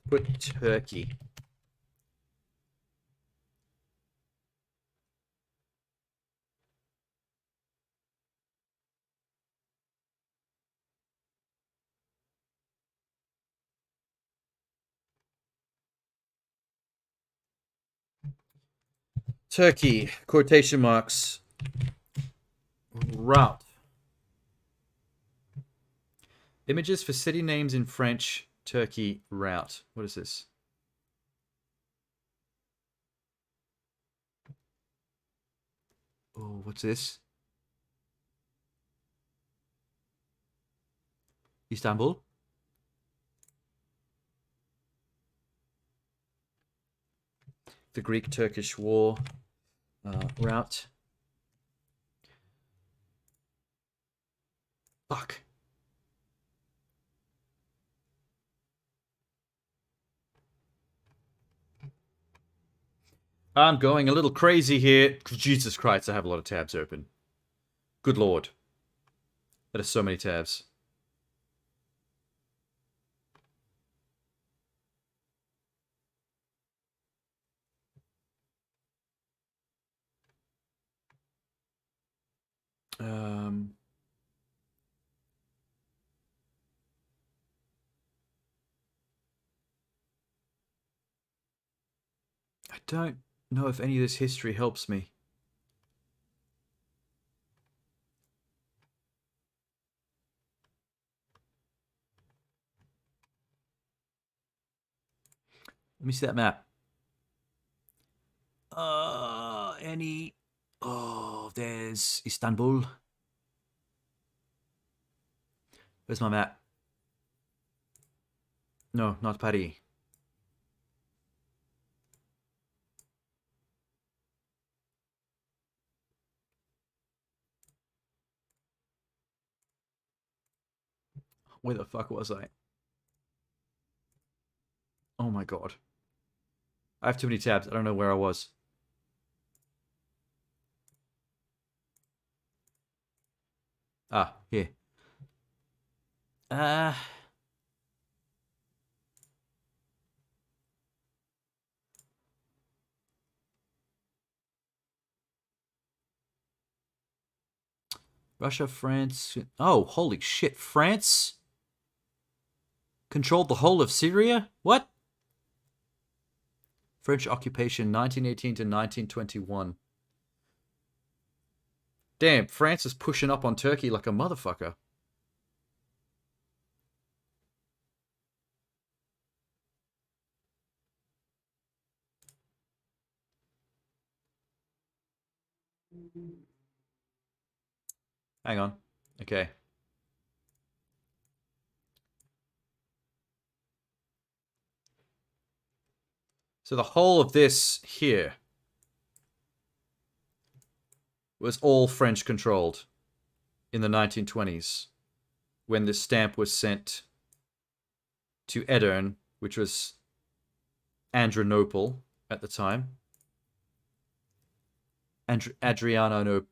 Put Turkey. Turkey, quotation marks, route. Images for city names in French, Turkey, route. What is this? Oh, what's this? Istanbul. The Greek-Turkish War. Route. Fuck. I'm going a little crazy here. Jesus Christ, I have a lot of tabs open. Good lord. That is so many tabs. I don't know if any of this history helps me. Let me see that map. Any... Oh, there's Istanbul. Where's my map? No, not Paris. Where the fuck was I? Oh my god. I have too many tabs. I don't know where I was. Ah, here. Russia, France. Oh, holy shit. France controlled the whole of Syria? What? French occupation 1918 to 1921. Damn, France is pushing up on Turkey like a motherfucker. Hang on. Okay. So the whole of this here was all French controlled in the 1920s when this stamp was sent to Edirne, which was Adrianople at the time. Adrianople.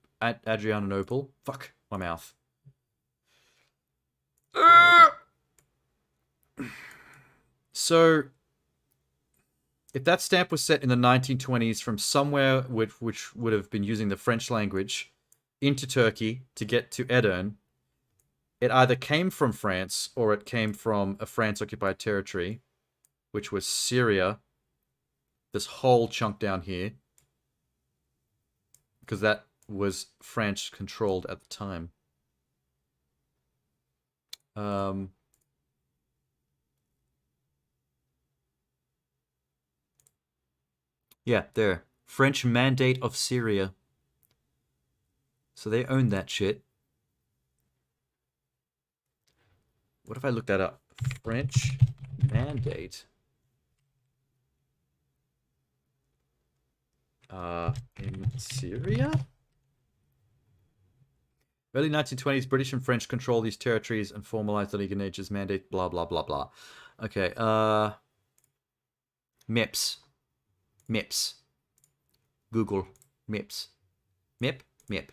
Fuck my mouth. So, if that stamp was set in the 1920s from somewhere which would have been using the French language into Turkey to get to Edirne, it either came from France or it came from a France-occupied territory, which was Syria, this whole chunk down here, because that was French-controlled at the time. Yeah, there. French Mandate of Syria. So they owned that shit. What if I look that up? French Mandate. In Syria? Early 1920s, British and French control these territories and formalized the League of Nations mandate, blah, blah, blah, blah. Okay, MIPS. MIPS. Google. MIPS. MIP? MIP.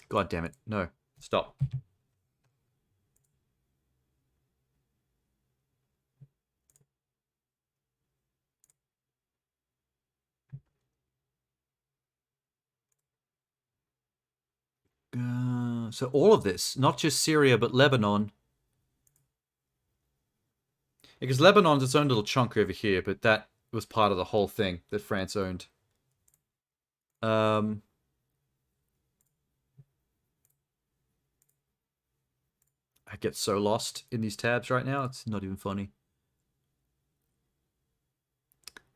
God damn it. No. Stop. So all of this, not just Syria, but Lebanon. Because Lebanon's its own little chunk over here, but that was part of the whole thing that France owned. I get so lost in these tabs right now, it's not even funny.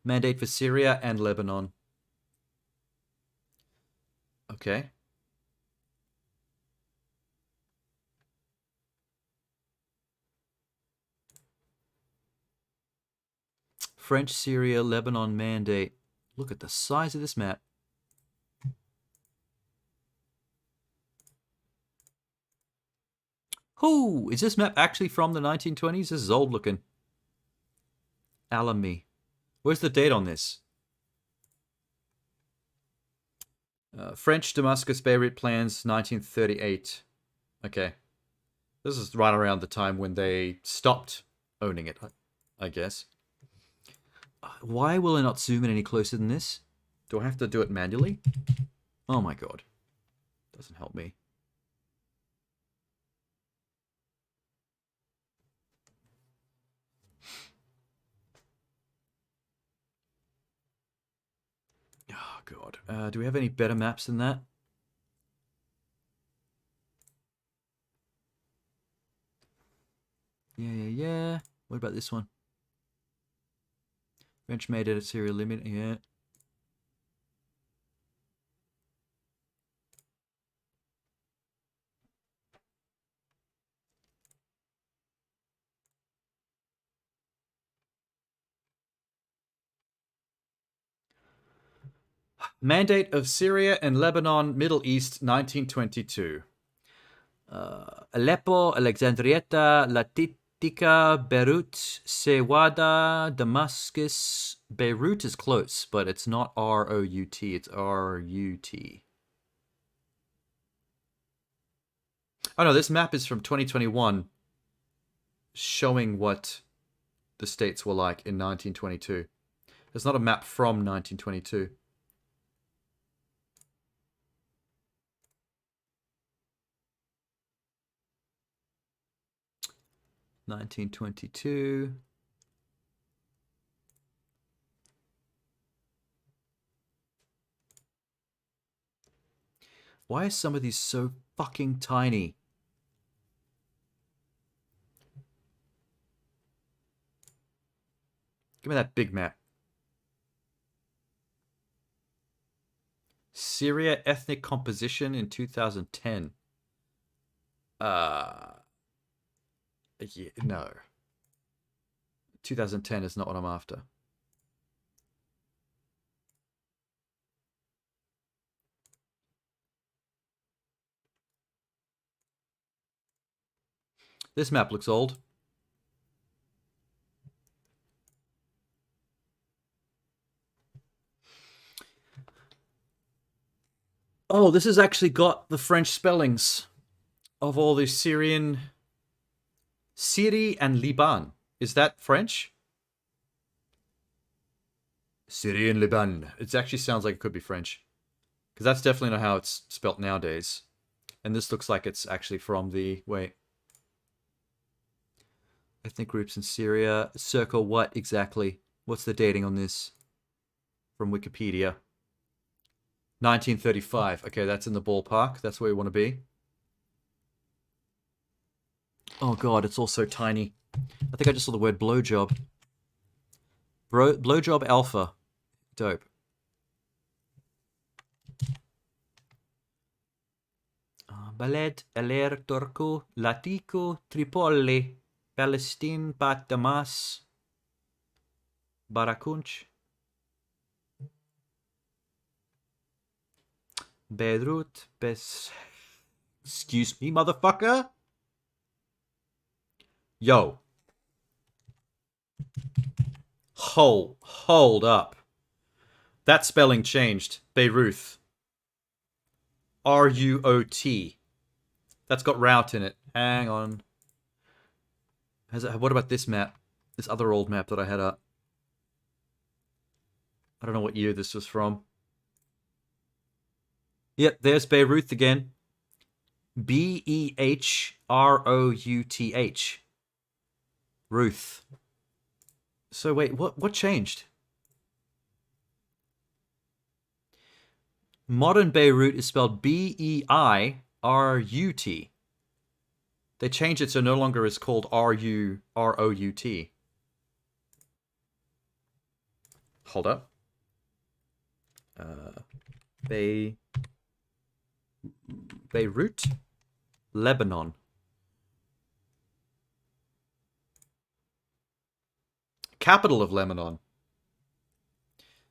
Mandate for Syria and Lebanon. Okay. French, Syria, Lebanon mandate. Look at the size of this map. Ooh, is this map actually from the 1920s? This is old looking. Alamy. Where's the date on this? French Damascus Beirut plans 1938. Okay. This is right around the time when they stopped owning it, I guess. Why will I not zoom in any closer than this? Do I have to do it manually? Oh my god. Doesn't help me. Oh god. Do we have any better maps than that? Yeah. What about this one? French made it a serial limit, yeah. Mandate of Syria and Lebanon, Middle East, 1922. Aleppo, Alexandrietta, Latitika, Beirut, Sewada, Damascus. Beirut is close, but it's not R-O-U-T, it's R-U-T. Oh no, this map is from 2021, showing what the states were like in 1922. It's not a map from 1922. (1922). Why are some of these so fucking tiny? Give me that big map. Syria ethnic composition in 2010. Yeah, no. 2010 is not what I'm after. This map looks old. Oh, this has actually got the French spellings of all the Syrian... Syrie and Liban. Is that French? Syrian Liban. It actually sounds like it could be French. Because that's definitely not how it's spelt nowadays. And this looks like it's actually from the... Wait. Ethnic groups in Syria. Circa what exactly? What's the dating on this? From Wikipedia. 1935. Okay, that's in the ballpark. That's where we want to be. Oh god, it's all so tiny. I think I just saw the word blowjob. Blowjob alpha. Dope. Baled, Aler, Turku, Latiku, Tripoli, Palestine, Pat Damas, Barakunch, Beirut, Excuse me, motherfucker? Yo. Hold up. That spelling changed. Beirut. R-U-O-T. That's got route in it. Hang on. What about this map? This other old map that I had up. I don't know what year this was from. Yep, there's Beirut again. B-E-H-R-O-U-T-H. Ruth. So wait, what changed? Modern Beirut is spelled B-E-I-R-U-T. They changed it so no longer is called R-U-R-O-U-T. Hold up. Beirut, Lebanon. Capital of Lebanon.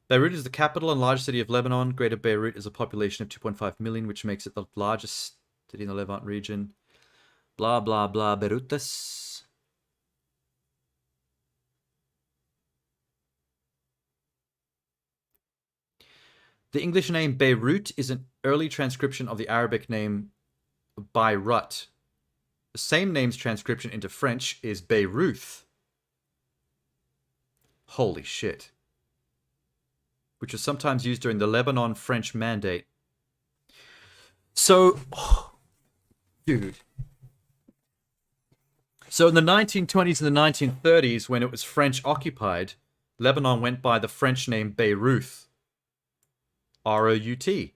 Beirut is the capital and largest city of Lebanon. Greater Beirut is a population of 2.5 million, which makes it the largest city in the Levant region. Blah, blah, blah, Beirutas. The English name Beirut is an early transcription of the Arabic name Beirut. The same name's transcription into French is Beiruth. Holy shit. Which was sometimes used during the Lebanon French Mandate. So, dude. So in the 1920s and the 1930s, when it was French occupied, Lebanon went by the French name Beirut. R-O-U-T.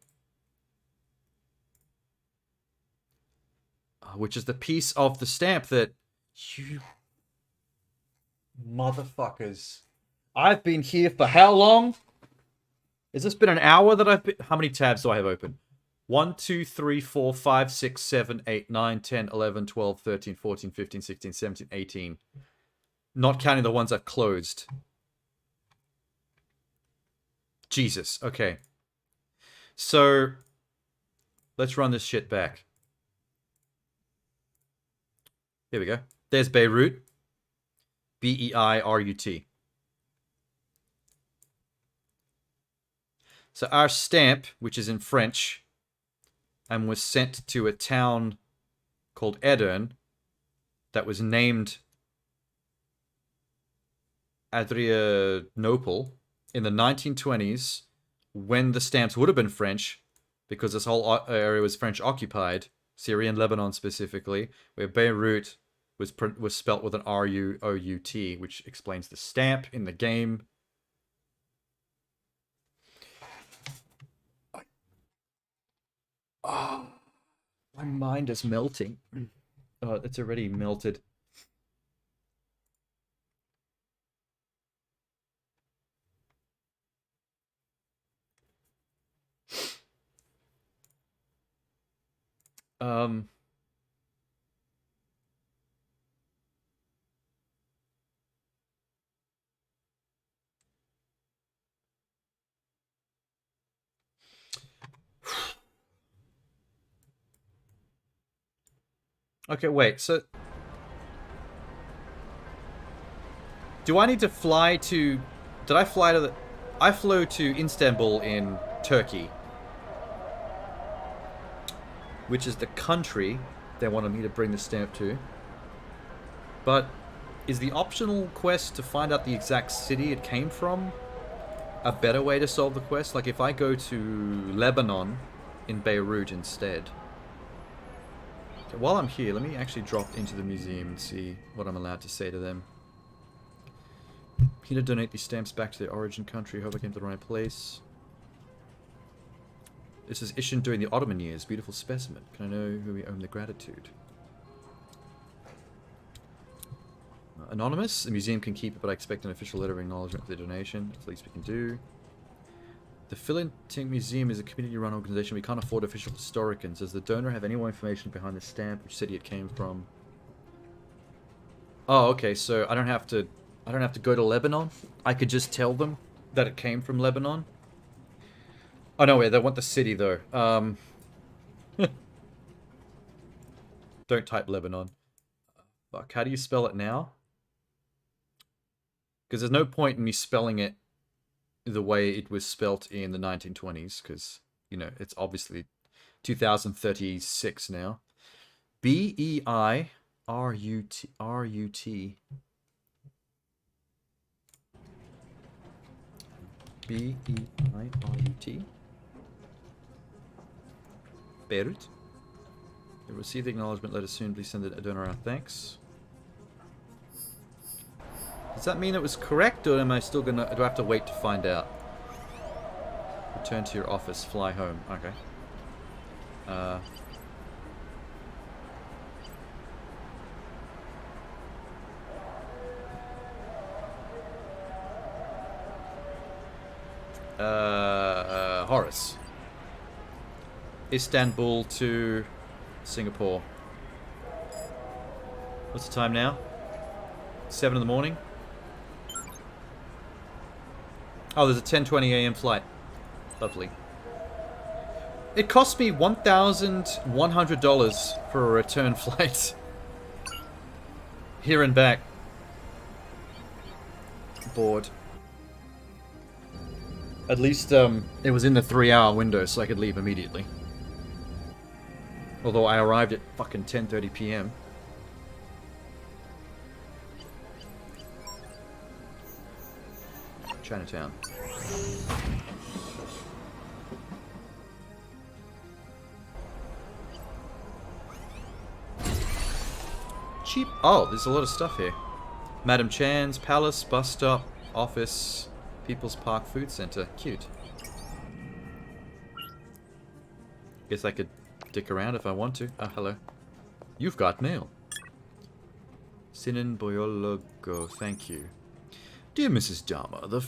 Which is the piece of the stamp that you motherfuckers. I've been here for how long? Has this been an hour that I've been... How many tabs do I have open? 1, 2, 3, 4, 5, 6, 7, 8, 9, 10, 11, 12, 13, 14, 15, 16, 17, 18. Not counting the ones I've closed. Jesus, okay. So, let's run this shit back. Here we go. There's Beirut. B-E-I-R-U-T. So our stamp, which is in French, and was sent to a town called Edern, that was named Adrianople in the 1920s, when the stamps would have been French, because this whole area was French occupied, Syria and Lebanon specifically, where Beirut was spelt with an R-U-O-U-T, which explains the stamp in the game. Oh, my mind is melting. Oh, it's already melted. Okay, wait, so... Do I need to fly to... Did I fly to the... I flew to Istanbul in Turkey, which is the country they wanted me to bring the stamp to. But is the optional quest to find out the exact city it came from a better way to solve the quest? Like if I go to Lebanon in Beirut instead. Okay, while I'm here, let me actually drop into the museum and see what I'm allowed to say to them. Here to donate these stamps back to their origin country. Hope I came to the right place. This is issued during the Ottoman years. Beautiful specimen. Can I know who we owe the gratitude? Anonymous. The museum can keep it, but I expect an official letter of acknowledgement for the donation. That's the least we can do. The Philantink Museum is a community-run organization. We can't afford official historians. Does the donor have any more information behind the stamp, which city it came from? Oh, okay. So I don't have to go to Lebanon. I could just tell them that it came from Lebanon. Oh, no, wait, they want the city, though. Don't type Lebanon. Fuck, how do you spell it now? Because there's no point in me spelling it the way it was spelt in the 1920s, because, you know, it's obviously 2036 now. B-E-I-R-U-T. B-E-I-R-U-T. Beirut. You'll receive the acknowledgement letter soon. Please send a donor our thanks. Does that mean it was correct, or am I still gonna... Do I have to wait to find out? Return to your office. Fly home. Okay. Horace. Istanbul to Singapore. What's the time now? 7 in the morning? Oh, there's a 10:20 a.m. flight. Lovely. It cost me $1,100 for a return flight. Here and back. Bored. At least it was in the 3-hour window, so I could leave immediately. Although I arrived at fucking 10:30 p.m. Chinatown. Cheap. Oh, there's a lot of stuff here. Madam Chan's Palace, bus stop, office, People's Park Food Center. Cute. Guess I could dick around if I want to. Oh, hello. You've got mail. Sinan Boyologo, thank you. Dear Mrs. Dharma, the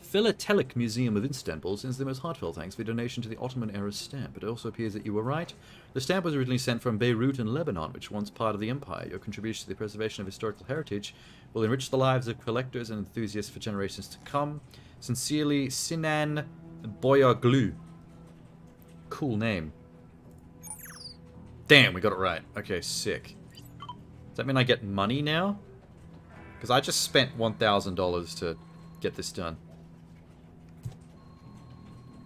Philatelic Museum of Istanbul sends the most heartfelt thanks for your donation to the Ottoman-era stamp. It also appears that you were right. The stamp was originally sent from Beirut in Lebanon, which once part of the empire. Your contribution to the preservation of historical heritage will enrich the lives of collectors and enthusiasts for generations to come. Sincerely, Sinan Boyaglu. Cool name. Damn, we got it right. Okay, sick. Does that mean I get money now? Because I just spent $1,000 to get this done.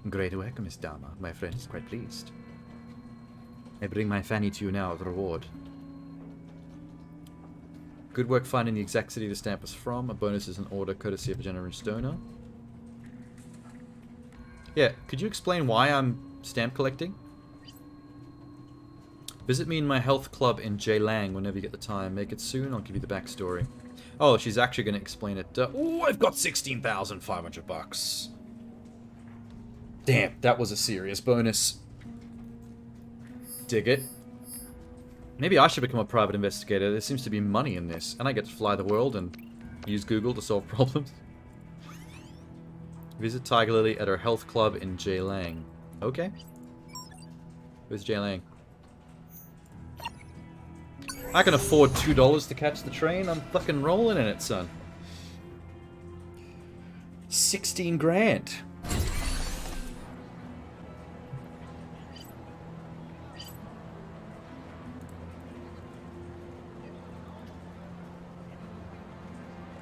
Great work, Miss Dama. My friend is quite pleased. I bring my fanny to you now as a reward. Good work finding the exact city the stamp was from. A bonus is an order courtesy of a generous donor. Yeah, could you explain why I'm stamp collecting? Visit me in my health club in Jailang whenever you get the time. Make it soon, I'll give you the backstory. Oh, she's actually going to explain it. Oh, I've got 16,500 bucks. Damn, that was a serious bonus. Dig it. Maybe I should become a private investigator. There seems to be money in this. And I get to fly the world and use Google to solve problems. Visit Tiger Lily at her health club in Jailang. Okay. Where's Jailang? I can afford $2 to catch the train. I'm fucking rolling in it, son. 16 grand.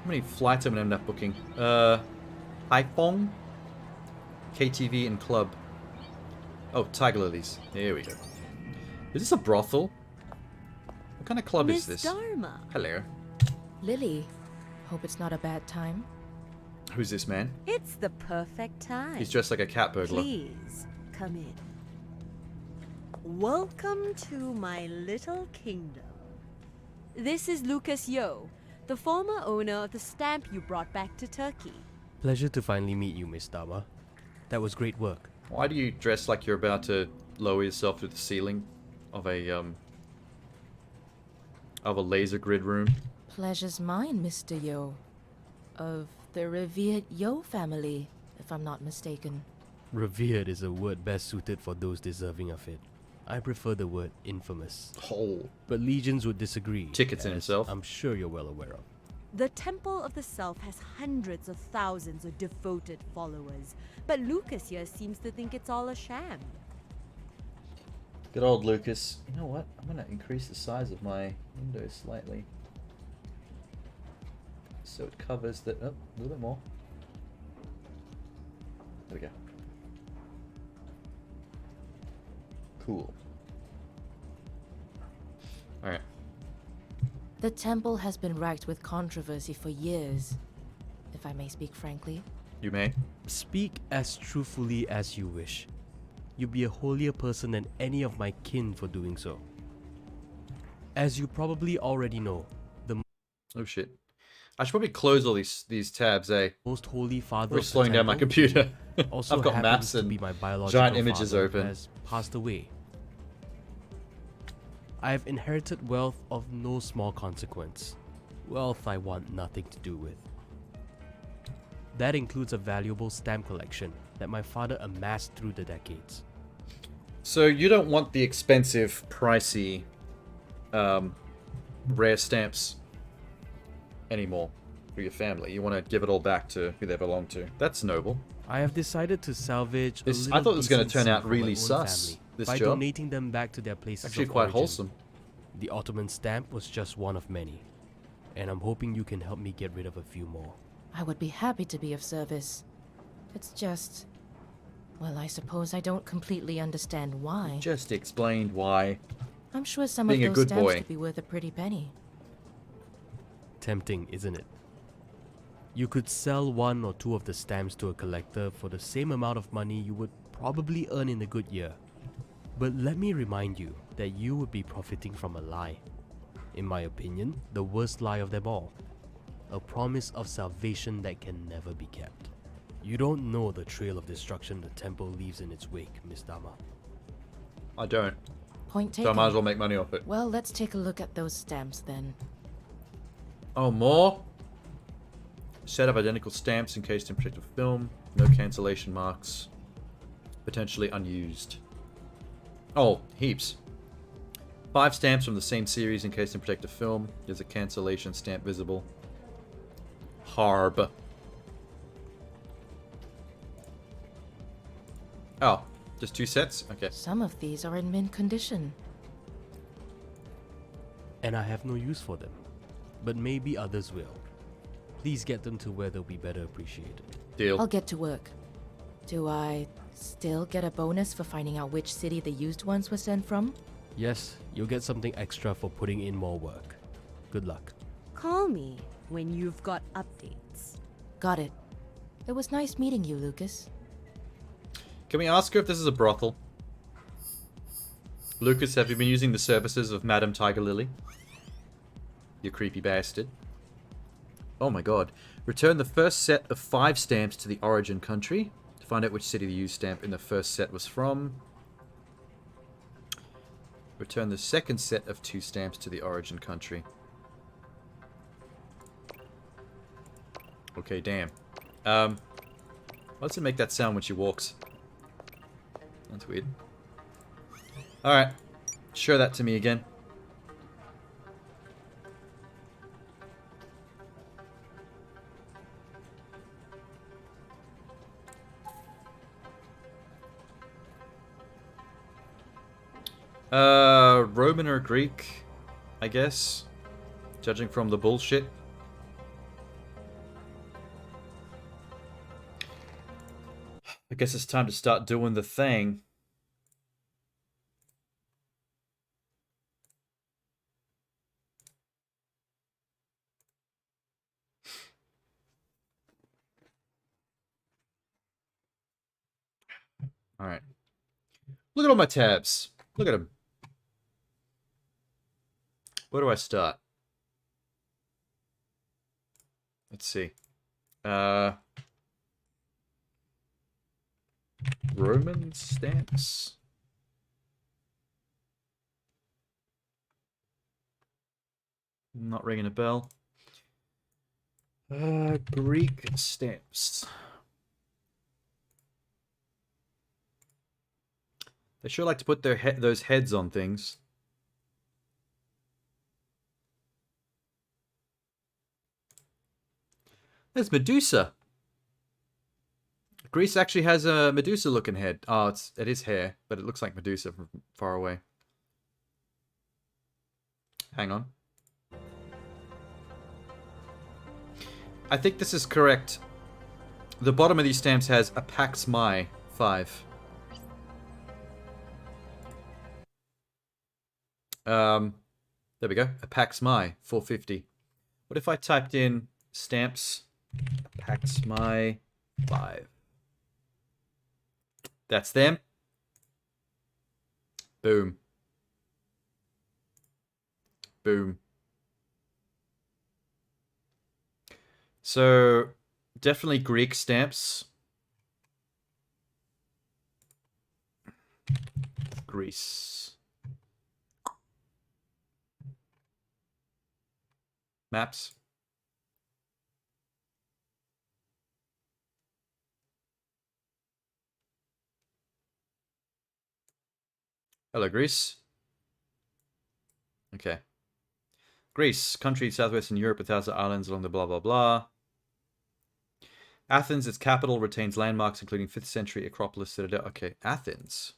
How many flights am I end up booking? Haiphong, KTV, and Club. Oh, Tiger Lilies. Here we go. Is this a brothel? What kind of club is this? Dharma. Hello. Lily, hope it's not a bad time. Who's this man? It's the perfect time. He's dressed like a cat burglar. Please, come in. Welcome to my little kingdom. This is Lucas Yo, the former owner of the stamp you brought back to Turkey. Pleasure to finally meet you, Miss Dama. That was great work. Why do you dress like you're about to lower yourself through the ceiling of a laser grid room? Pleasure's mine, Mr. Yo. Of the revered Yo family, if I'm not mistaken. Revered is a word best suited for those deserving of it. I prefer the word infamous. Oh. But legions would disagree. Tickets in as itself. I'm sure you're well aware of. The Temple of the Self has hundreds of thousands of devoted followers, but Lucas here seems to think it's all a sham. Good old Lucas. You know what? I'm going to increase the size of my window slightly. So it covers the... Oh, a little bit more. There we go. Cool. Alright. The temple has been racked with controversy for years, if I may speak frankly. You may. Speak as truthfully as you wish. You'd be a holier person than any of my kin for doing so. As you probably already know, the Oh shit. I should probably close all these tabs, eh? most holy father We're of the slowing down my temple computer. also I've got happens maps to and be my biological giant images father open. has passed away. I have inherited wealth of no small consequence. Wealth I want nothing to do with. That includes a valuable stamp collection that my father amassed through the decades. So you don't want the expensive, pricey, rare stamps anymore for your family. You want to give it all back to who they belong to. That's noble. I have decided to salvage This- a I little thought it was gonna decency turn out for my really own sus, family this by job. donating them back to their places Actually of quite origin. wholesome. The Ottoman stamp was just one of many, and I'm hoping you can help me get rid of a few more. I would be happy to be of service. It's just... Well, I suppose I don't completely understand why. Just explained why. I'm sure some being a of those good stamps boy. could be worth a pretty penny. Tempting, isn't it? You could sell one or two of the stamps to a collector for the same amount of money you would probably earn in a good year. But let me remind you that you would be profiting from a lie. In my opinion, the worst lie of them all. A promise of salvation that can never be kept. You don't know the trail of destruction the temple leaves in its wake, Miss Dama. I don't. Point So I taken. might as well make money off it. Well, let's take a look at those stamps then. Oh, more? Set of identical stamps encased in protective film. No cancellation marks. Potentially unused. Oh, heaps. 5 stamps from the same series encased in protective film. There's a cancellation stamp visible. Harb. Oh, just 2 sets? Okay. Some of these are in mint condition. And I have no use for them. But maybe others will. Please get them to where they'll be better appreciated. Deal. I'll get to work. Do I still get a bonus for finding out which city the used ones were sent from? Yes, you'll get something extra for putting in more work. Good luck. Call me when you've got updates. Got it. It was nice meeting you, Lucas. Can we ask her if this is a brothel? Lucas, have you been using the services of Madame Tiger Lily? You creepy bastard. Oh my god. Return the first set of 5 stamps to the origin country. To find out which city the used stamp in the first set was from. Return the second set of 2 stamps to the origin country. Okay, damn. Why does it make that sound when she walks? That's weird. Alright. Show that to me again. Roman or Greek, I guess. Judging from the bullshit. I guess it's time to start doing the thing. Alright. Look at all my tabs. Look at them. Where do I start? Let's see. Roman stamps. Not ringing a bell. Greek stamps. They sure like to put their those heads on things. There's Medusa. Greece actually has a Medusa-looking head. Oh, it is hair, but it looks like Medusa from far away. Hang on. I think this is correct. The bottom of these stamps has a Pax Mai 5. There we go. A Pax Mai 450. What if I typed in stamps Pax Mai 5? That's them. Boom. Boom. So, definitely Greek stamps. Greece. Maps. Hello, Greece. Okay. Greece, country southwestern Europe with 1,000 islands along the blah blah blah. Athens, its capital, retains landmarks including 5th century Acropolis Citadel. Okay, Athens.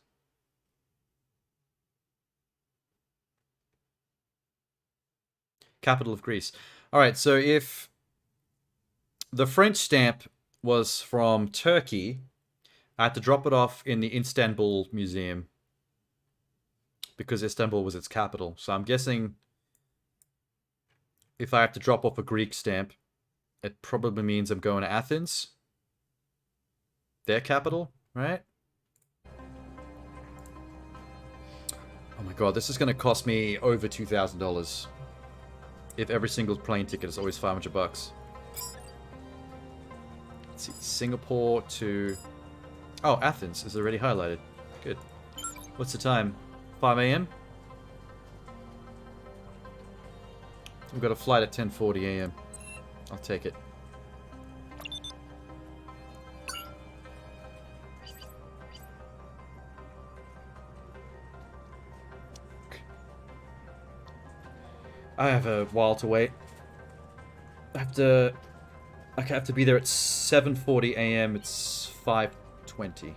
Capital of Greece. Alright, so if the French stamp was from Turkey, I had to drop it off in the Istanbul Museum because Istanbul was its capital. So I'm guessing if I have to drop off a Greek stamp, it probably means I'm going to Athens. Their capital, right? Oh my god, this is going to cost me over $2,000. If every single plane ticket is always $500. Let's see, Singapore to... Oh, Athens is already highlighted. Good. What's the time? 5 a.m.? We've got a flight at 10:40 a.m. I'll take it. I have a while to wait. I have to be there at 7:40 a.m. It's 5:20.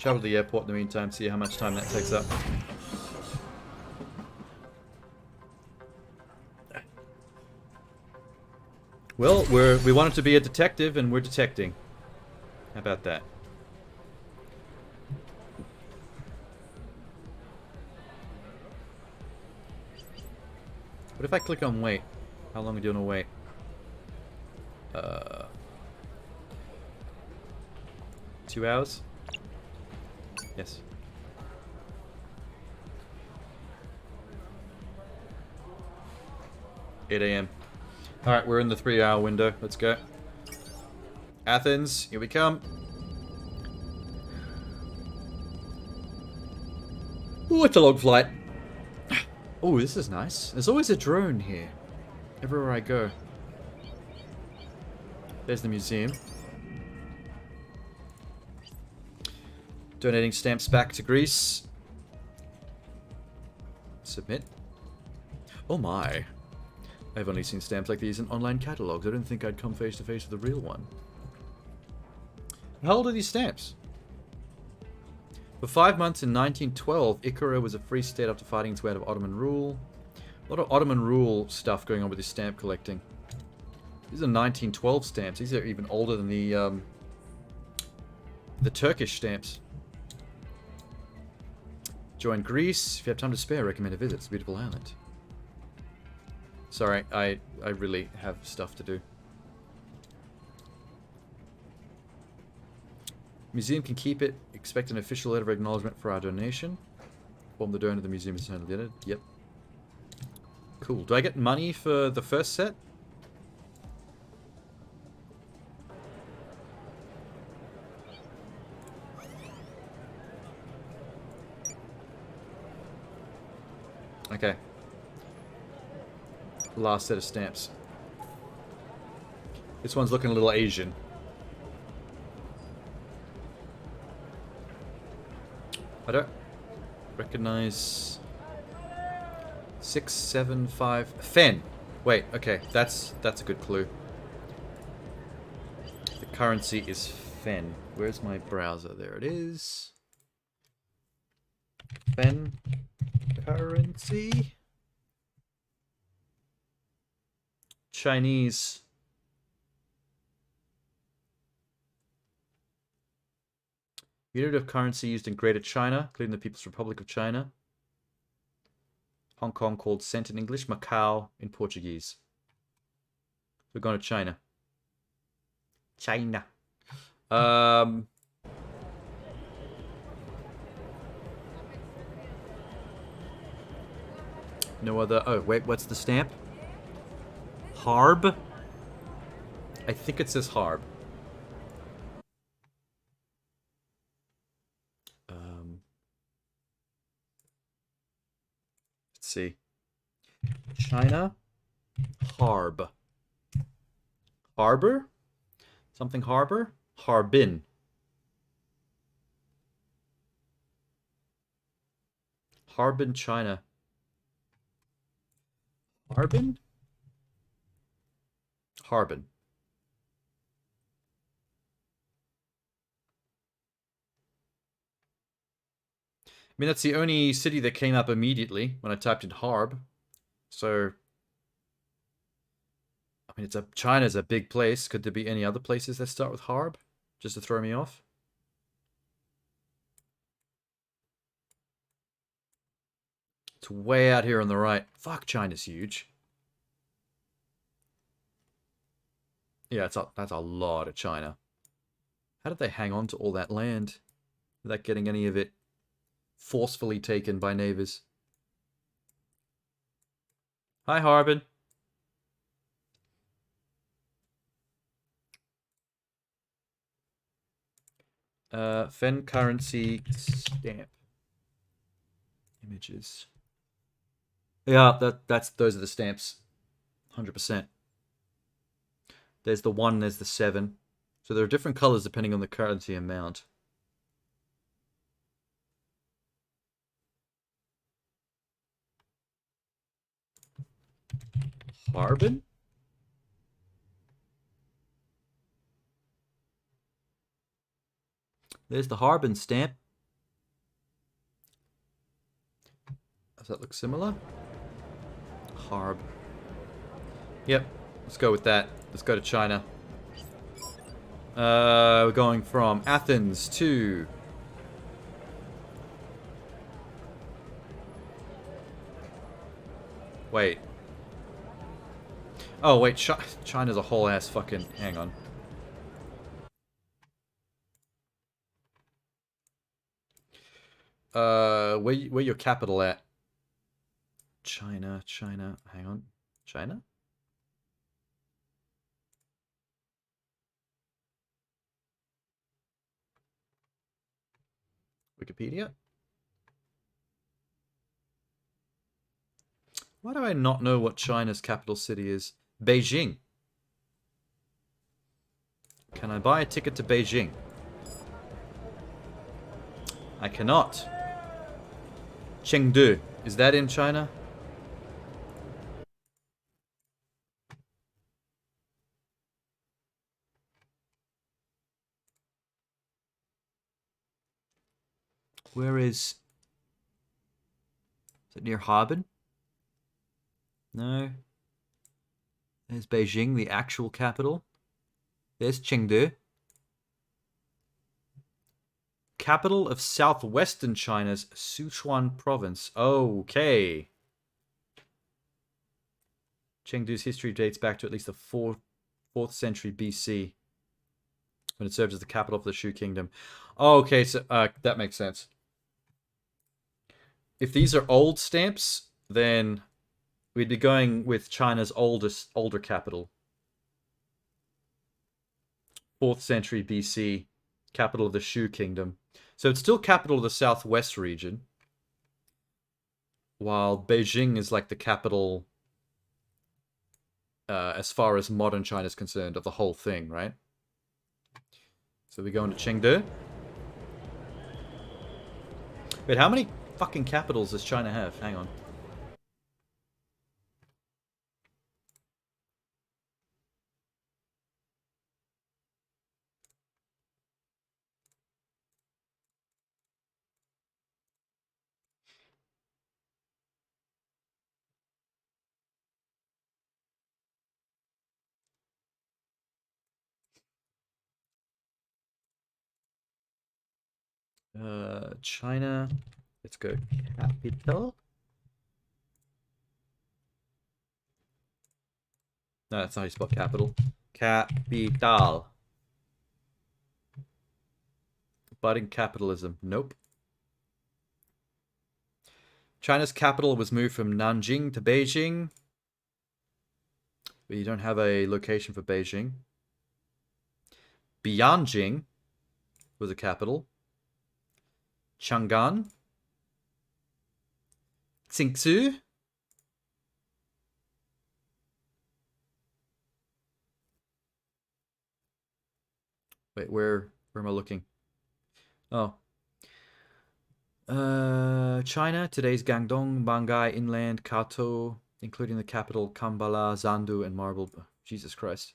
Travel to the airport in the meantime, see how much time that takes up. Well, we wanted to be a detective, and we're detecting. How about that? What if I click on wait? How long do you want to wait? 2 hours? Yes. $8 a.m. Alright, we're in the 3-hour window. Let's go. Athens, here we come. Ooh, it's a long flight. Oh, this is nice. There's always a drone here. Everywhere I go. There's the museum. Donating stamps back to Greece. Submit. Oh my. I've only seen stamps like these in online catalogs. I didn't think I'd come face to face with a real one. How old are these stamps? For 5 months in 1912, Ikara was a free state after fighting its way out of Ottoman rule. A lot of Ottoman rule stuff going on with this stamp collecting. These are 1912 stamps. These are even older than the Turkish stamps. Join Greece. If you have time to spare, I recommend a visit. It's a beautiful island. Sorry, I really have stuff to do. Museum can keep it. Expect an official letter of acknowledgement for our donation. Form the donor of the museum is handled. Yep. Cool. Do I get money for the first set? Okay. Last set of stamps. This one's looking a little Asian. I don't recognize 675 Fen. Wait, okay, that's a good clue. The currency is Fen. Where's my browser? There it is. Fen currency. Chinese. Unit of currency used in Greater China, including the People's Republic of China. Hong Kong called cent in English, Macau in Portuguese. We're going to China. China. No other... Oh, wait, what's the stamp? Harb? I think it says Harb. Let's see. China. Harb. Harbor? Something harbor? Harbin. Harbin, China. Harbin? Harbin. I mean, that's the only city that came up immediately when I typed in Harb. So, I mean, China's a big place. Could there be any other places that start with Harb? Just to throw me off? It's way out here on the right. Fuck, China's huge. Yeah, that's a lot of China. How did they hang on to all that land without getting any of it forcefully taken by neighbors? Hi, Harbin. Fen currency stamp. Images. Yeah, those are the stamps. 100%. There's the 1, there's the 7. So there are different colors depending on the currency amount. Harbin? There's the Harbin stamp. that look similar? Harb. Yep, let's go with that. Let's go to China. We're going from Athens to... Wait. Oh, wait, China's a whole ass fucking... Hang on. Where your capital at? China, hang on. China? Wikipedia? Why do I not know what China's capital city is? Beijing. Can I buy a ticket to Beijing? I cannot. Chengdu. Is that in China? Where is... Is it near Harbin? No. There's Beijing, the actual capital. There's Chengdu. Capital of southwestern China's Sichuan province. Okay. Chengdu's history dates back to at least the 4th century BC, when it served as the capital of the Shu Kingdom. Okay, so that makes sense. If these are old stamps, then we'd be going with China's older capital. 4th century BC, capital of the Shu Kingdom. So it's still capital of the southwest region, while Beijing is like the capital, as far as modern China is concerned, of the whole thing, right? So we go into Chengdu. Wait, how many fucking capitals does China have? Hang on. China. Let's go capital. No, that's not how you spell capital. Capital. Budding capitalism. Nope. China's capital was moved from Nanjing to Beijing. But you don't have a location for Beijing. Bianjing was a capital. Chang'an. Tsingsu. Wait, where am I looking? Oh. China, today's Guangdong, Bangai, Inland, Kato, including the capital Kambala, Zandu, and Marble. Jesus Christ.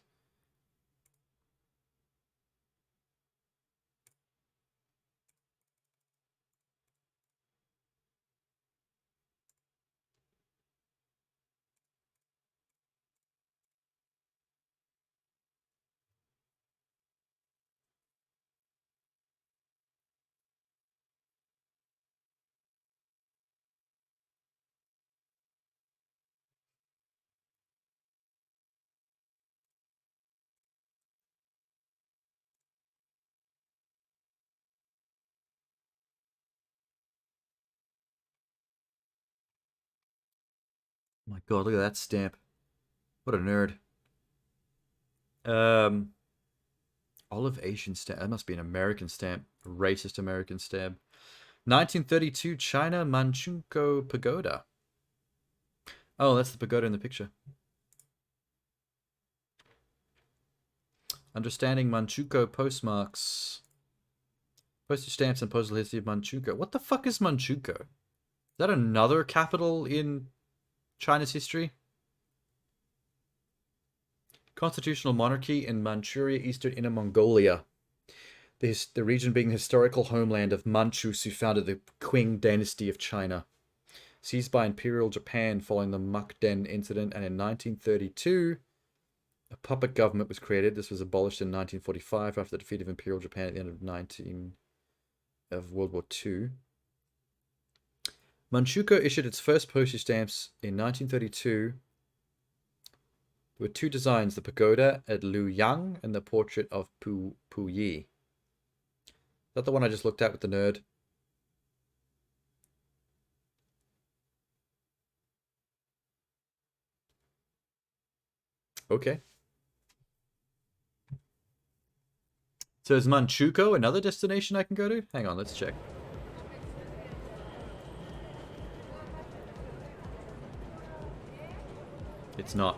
Oh my god, look at that stamp. What a nerd. Olive Asian stamp. That must be an American stamp. A racist American stamp. 1932 China Manchukuo Pagoda. Oh, that's the pagoda in the picture. Understanding Manchukuo postmarks. Postage stamps and postal history of Manchukuo. What the fuck is Manchukuo? Is that another capital in China's history? Constitutional monarchy in Manchuria, Eastern Inner Mongolia. The region being the historical homeland of Manchus who founded the Qing dynasty of China. seized by Imperial Japan following the Mukden incident, and in 1932, a puppet government was created. This was abolished in 1945 after the defeat of Imperial Japan at the end of World War II. Manchukuo issued its first postage stamps in 1932. There were two designs, the pagoda at Luoyang and the portrait of Pu Yi. Is that the one I just looked at with the nerd? Okay. So is Manchukuo another destination I can go to? Hang on, let's check. It's not.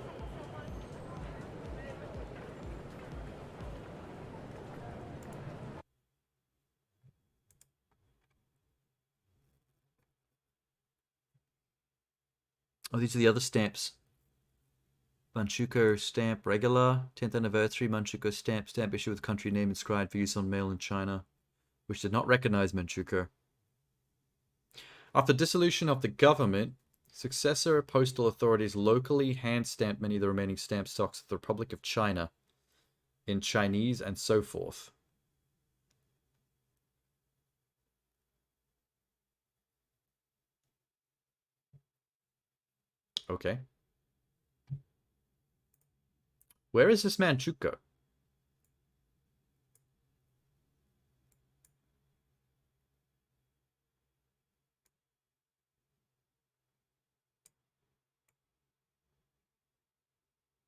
Oh, these are the other stamps. Manchukuo stamp regular, 10th anniversary Manchukuo stamp issue with country name inscribed for use on mail in China, which did not recognize Manchukuo. After dissolution of the government, successor postal authorities locally hand-stamped many of the remaining stamp stocks of the Republic of China in Chinese and so forth. Okay. Where is this Manchukuo?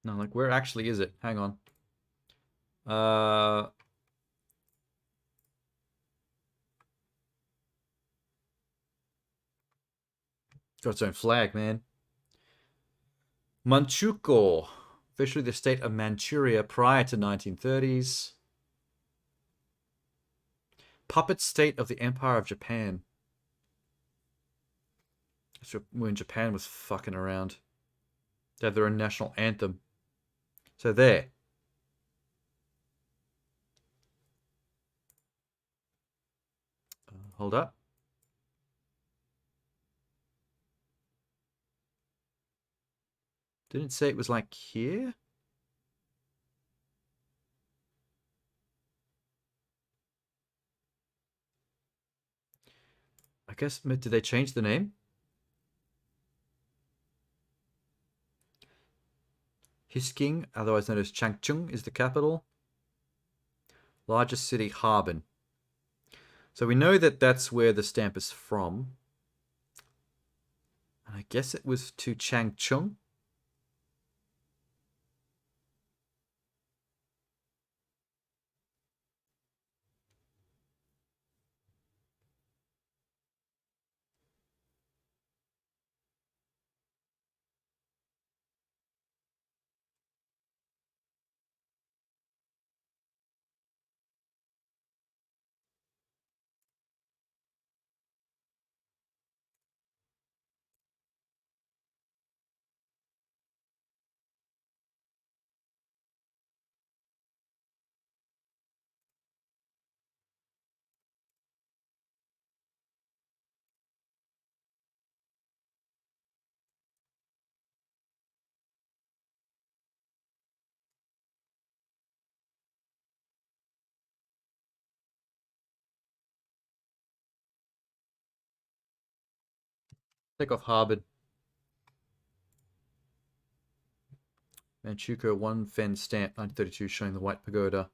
No, like, where actually is it? Hang on. It's got its own flag, man. Manchukuo, officially the state of Manchuria prior to 1930s. Puppet state of the Empire of Japan. That's when Japan was fucking around. They have their own national anthem. So there. Hold up. Didn't it say it was like here? I guess, did they change the name? Hisking, otherwise known as Changchun, is the capital. Largest city, Harbin. So we know that that's where the stamp is from. And I guess it was to Changchun. Take off Harbin. Manchukuo 1 Fen stamp, 1932, showing the White Pagoda.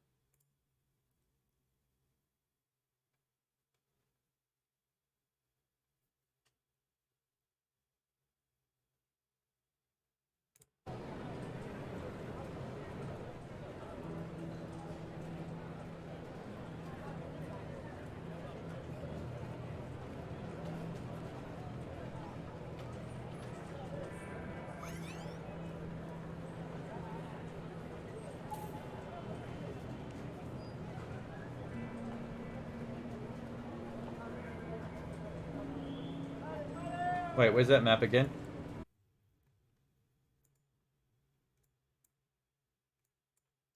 Wait, where's that map again?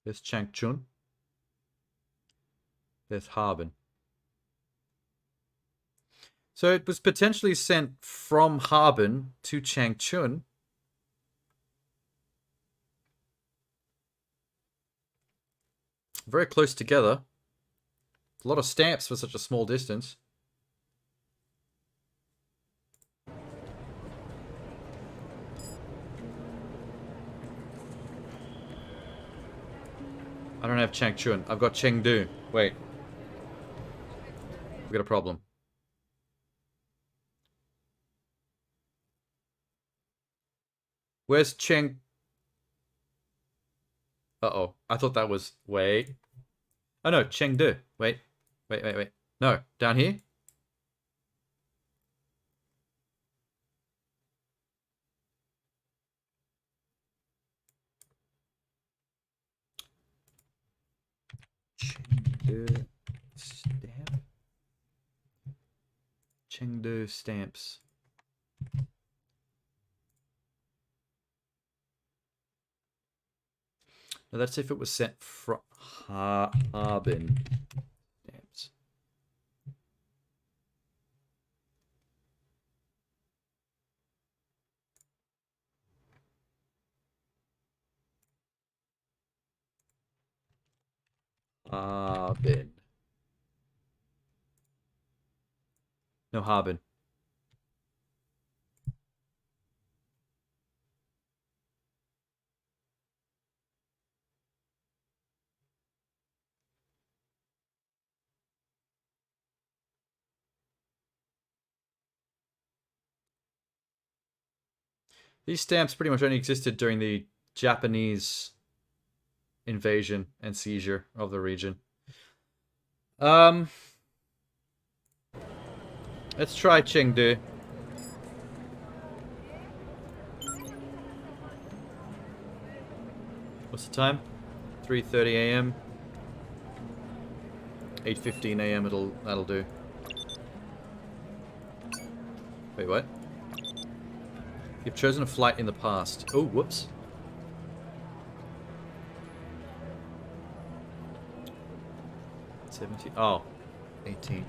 There's Changchun. There's Harbin. So it was potentially sent from Harbin to Changchun. Very close together. A lot of stamps for such a small distance. I don't have Changchun. I've got Chengdu. Wait. We got a problem. Where's Cheng? Uh-oh. I thought that was... Wait. Oh, no. Chengdu. Wait. Wait. No. Down here? Chengdu stamp. Chengdu stamps. Now that's if it was sent from Harbin stamps. Harbin. No, Harbin. These stamps pretty much only existed during the Japanese invasion and seizure of the region. Let's try Chengdu. What's the time? 3:30 a.m. 8:15 a.m. That'll do. Wait, what? You've chosen a flight in the past. Oh, whoops. Oh, 18.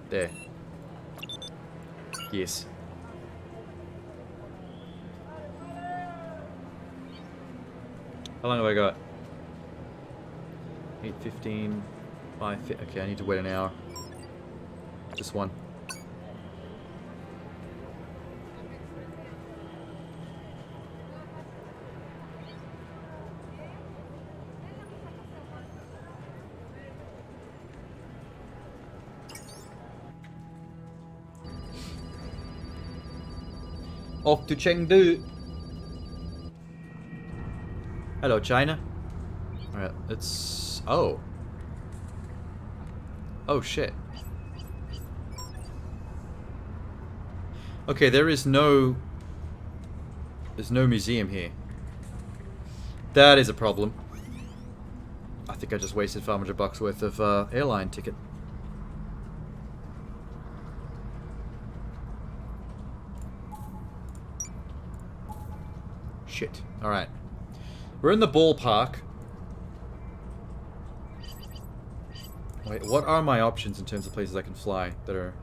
There. Yes. How long have I got? 8:15, 5. Okay, I need to wait an hour. Just one. Off to Chengdu. Hello, China. Alright, let's... Oh. Oh, shit. Okay, there's no museum here. That is a problem. I think I just wasted $500 worth of airline ticket. Shit. Alright. We're in the ballpark. Wait, what are my options in terms of places I can fly that are...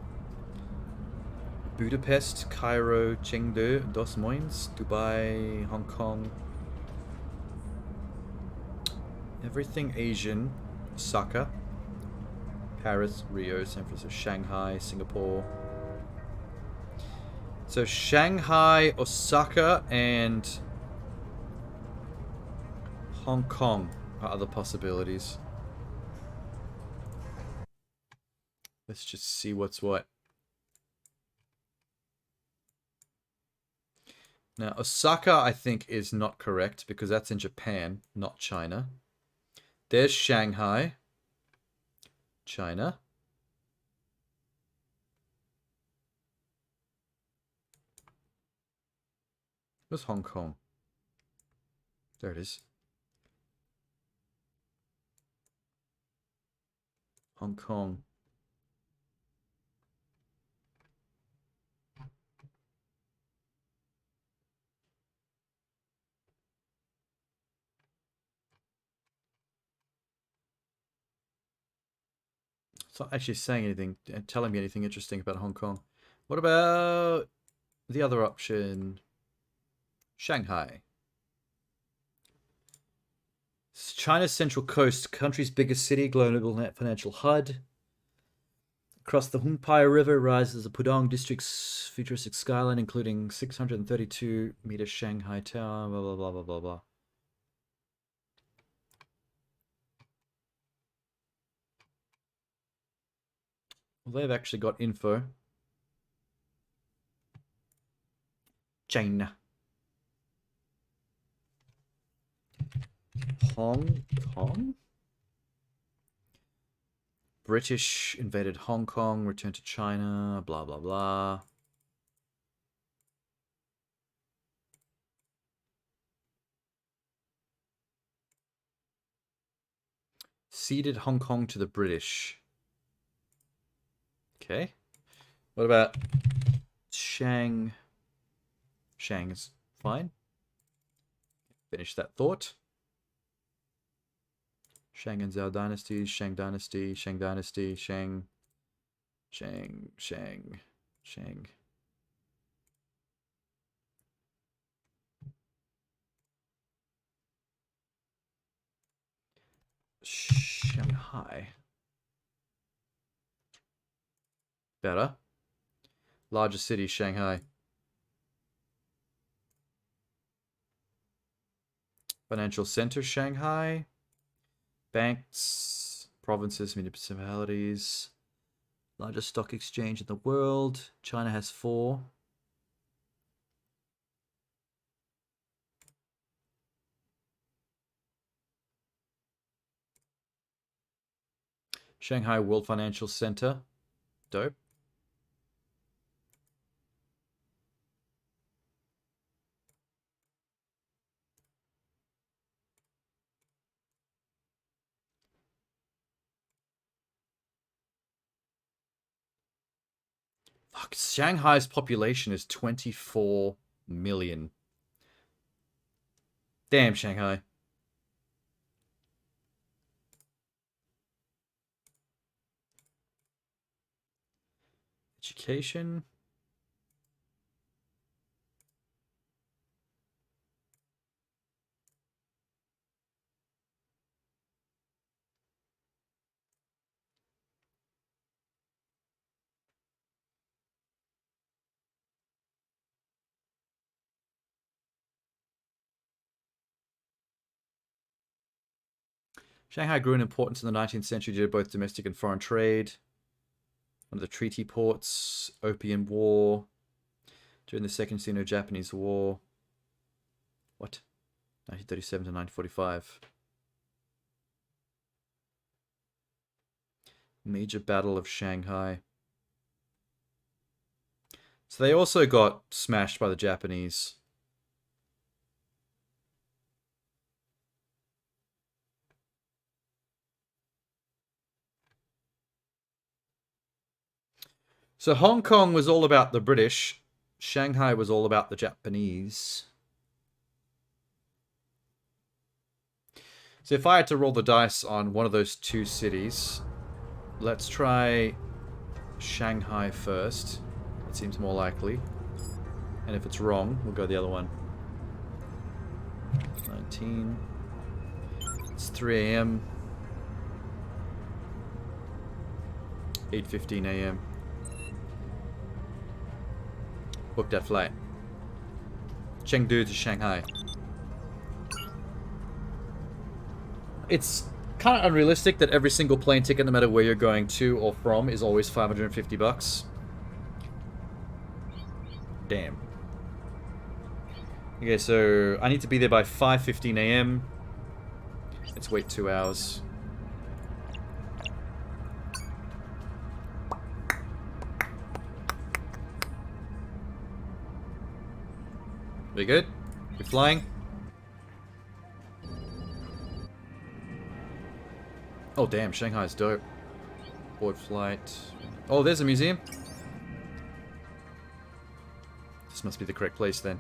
Budapest, Cairo, Chengdu, Dos Moines, Dubai, Hong Kong. Everything Asian. Osaka. Paris, Rio, San Francisco, Shanghai, Singapore. So Shanghai, Osaka, and Hong Kong are other possibilities. Let's just see what's what. Now, Osaka, I think, is not correct because that's in Japan, not China. There's Shanghai. China. Where's Hong Kong? There it is. Hong Kong. It's not actually saying anything, telling me anything interesting about Hong Kong. What about the other option? Shanghai. It's China's central coast, country's biggest city, global net financial HUD. Across the Hungpai River rises the Pudong District's futuristic skyline, including 632-meter Shanghai Tower, blah, blah, blah, blah, blah, blah. Well, they've actually got info. China. Hong Kong? British invaded Hong Kong, returned to China, blah, blah, blah. Ceded Hong Kong to the British. Okay. What about Shang? Shang is fine. Finish that thought. Shang and Zhao dynasties, Shang dynasty, Shang dynasty, Shang. Shanghai. Better. Largest city, Shanghai. Financial center, Shanghai. Banks, provinces, municipalities. Largest stock exchange in the world. China has 4. Shanghai World Financial Center. Dope. Fuck, Shanghai's population is 24 million. Damn, Shanghai. Education. Shanghai grew in importance in the 19th century due to both domestic and foreign trade. One of the treaty ports, Opium War, during the Second Sino-Japanese War. What? 1937 to 1945. Major Battle of Shanghai. So they also got smashed by the Japanese. So Hong Kong was all about the British. Shanghai was all about the Japanese. So if I had to roll the dice on one of those two cities, let's try Shanghai first. That seems more likely. And if it's wrong, we'll go the other one. 19. It's 3 a.m. 8:15 a.m. Book that flight. Chengdu to Shanghai. It's kind of unrealistic that every single plane ticket, no matter where you're going to or from, is always 550 bucks. Damn. Okay, so I need to be there by 5:15 a.m. Let's wait 2 hours. We good? We flying? Oh damn, Shanghai's dope. Board flight. Oh, there's a museum. This must be the correct place then.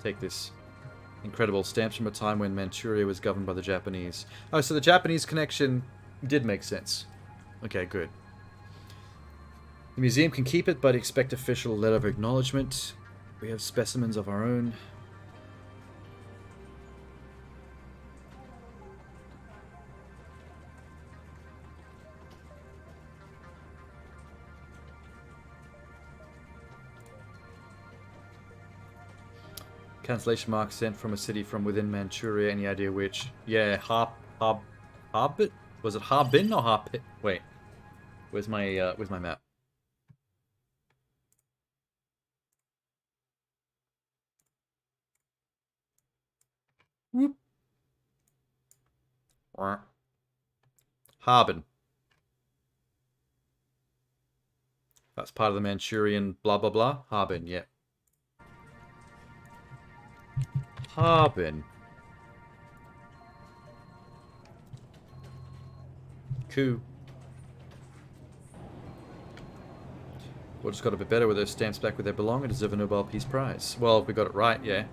Take this. Incredible. Stamps from a time when Manchuria was governed by the Japanese. Oh, so the Japanese connection did make sense. Okay, good. The museum can keep it, but expect official letter of acknowledgement. We have specimens of our own. Cancellation mark sent from a city from within Manchuria. Any idea which? Yeah, Harbin? Was it Harbin or Harbin? Wait, where's my map? Whoop. Harbin. That's part of the Manchurian blah blah blah. Harbin, yeah. Harbin. Cool. Well, just got a bit better with those stamps back where they belong and deserve a Nobel Peace Prize. Well, if we got it right, yeah.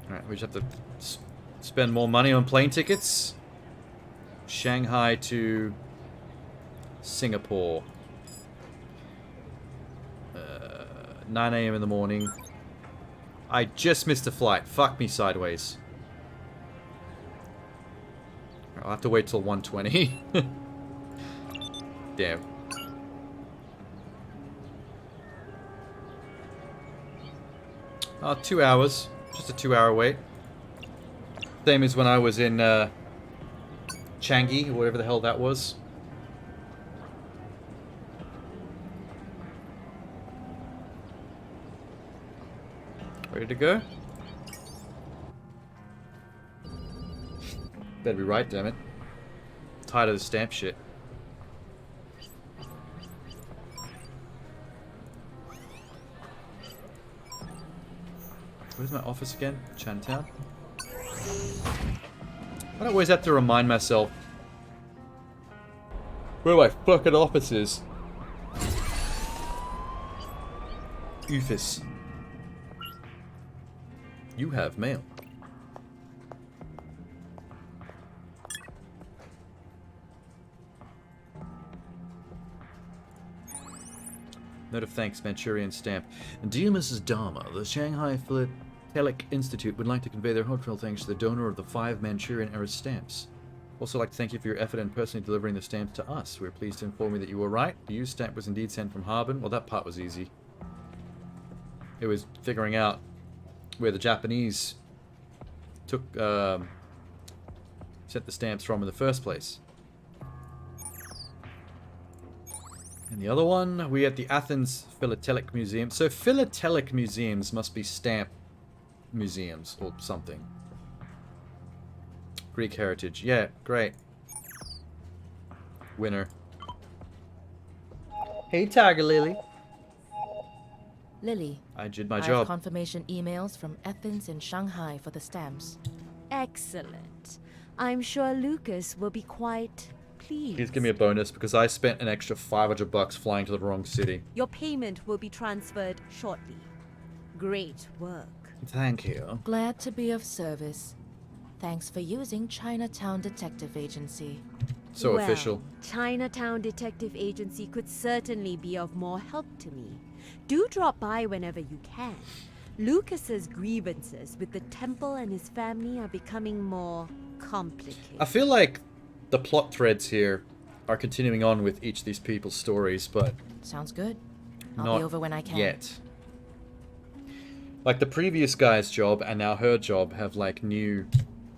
Alright, we just have to spend more money on plane tickets. Shanghai to Singapore. 9 AM in the morning. I just missed a flight. Fuck me sideways. I'll have to wait till 1:20. Damn. Oh, 2 hours. Just a 2-hour wait. Same as when I was in Changi, or whatever the hell that was. Ready to go? Better be right, damn it. Tired of the stamp shit. Where's my office again? Chinatown? I don't always have to remind myself where my fucking office is. Oofus. You have mail. Note of thanks, Manchurian stamp. Dear Mrs. Dharma, the Shanghai Philatelic Institute would like to convey their heartfelt thanks to the donor of the 5 Manchurian-era stamps. Also like to thank you for your effort in personally delivering the stamps to us. We're pleased to inform you that you were right. The used stamp was indeed sent from Harbin. Well, that part was easy. It was figuring out where the Japanese took sent the stamps from in the first place. And the other one, we at the Athens Philatelic Museum. So philatelic museums must be stamp museums or something. Greek heritage. Yeah, great. Winner. Hey, Tiger Lily. Lily, I did my I have job. confirmation emails from Athens and Shanghai for the stamps. Excellent. I'm sure Lucas will be quite pleased. Please give me a bonus because I spent an extra $500 flying to the wrong city. Your payment will be transferred shortly. Great work. Thank you. Glad to be of service. Thanks for using Chinatown Detective Agency. So Well, official. Chinatown Detective Agency could certainly be of more help to me. Do drop by whenever you can. Lucas's grievances with the temple and his family are becoming more complicated. I feel like the plot threads here are continuing on with each of these people's stories, but Sounds good. I'll not be over when I can. yet. Like the previous guy's job and now her job have like new...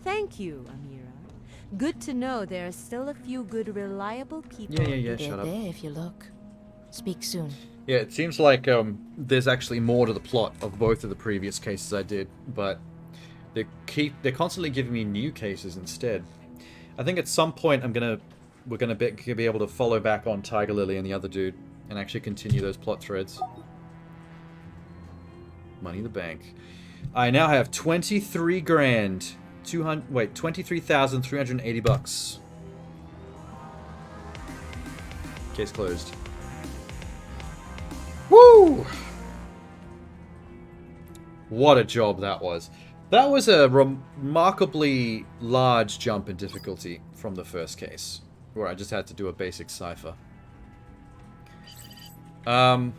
Thank you, Amira. Good to know there are still a few good, reliable people. Yeah, They're shut up. there if you look. Speak soon. Yeah, it seems like there's actually more to the plot of both of the previous cases I did, but they're constantly giving me new cases instead. I think at some point we're gonna be able to follow back on Tiger Lily and the other dude and actually continue those plot threads. Money in the bank. I now have 23 grand. 23,380 bucks. Case closed. Woo! What a job that was. That was a remarkably large jump in difficulty from the first case, where I just had to do a basic cipher. The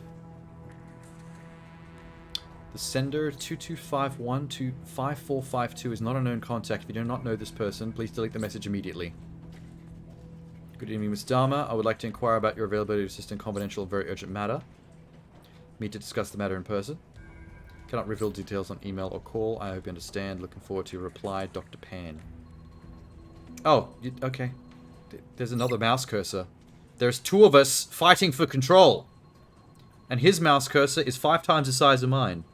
sender 2251 to 5452 is not a known contact. If you do not know this person, please delete the message immediately. Good evening, Ms. Dharma. I would like to inquire about your availability to assist in confidential and very urgent matter. Meet to discuss the matter in person. Cannot reveal details on email or call. I hope you understand. Looking forward to your reply, Dr. Pan. Oh, okay. There's another mouse cursor. There's 2 of us fighting for control. And his mouse cursor is 5 times the size of mine.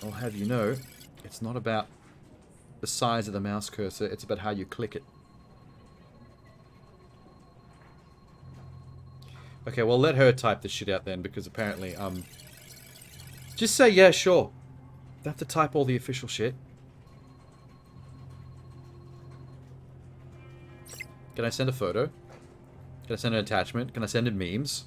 I'll have you know, it's not about the size of the mouse cursor, it's about how you click it. Okay, well, let her type this shit out then, because apparently, just say, yeah, sure. Don't have to type all the official shit. Can I send a photo? Can I send an attachment? Can I send in memes?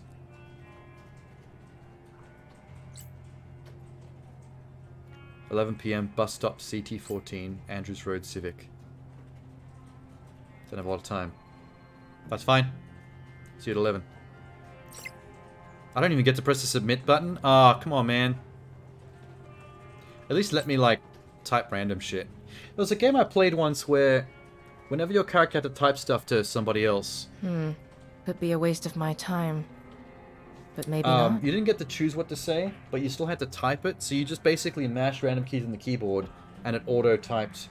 $11 p.m. Bus stop CT14, Andrews Road Civic. Don't have a lot of time. That's fine. See you at 11. I don't even get to press the submit button. Ah, come on, man. At least let me, like, type random shit. There was a game I played once where whenever your character had to type stuff to somebody else... Could be a waste of my time. But maybe not. You didn't get to choose what to say, but you still had to type it. So you just basically mashed random keys on the keyboard, and it auto-typed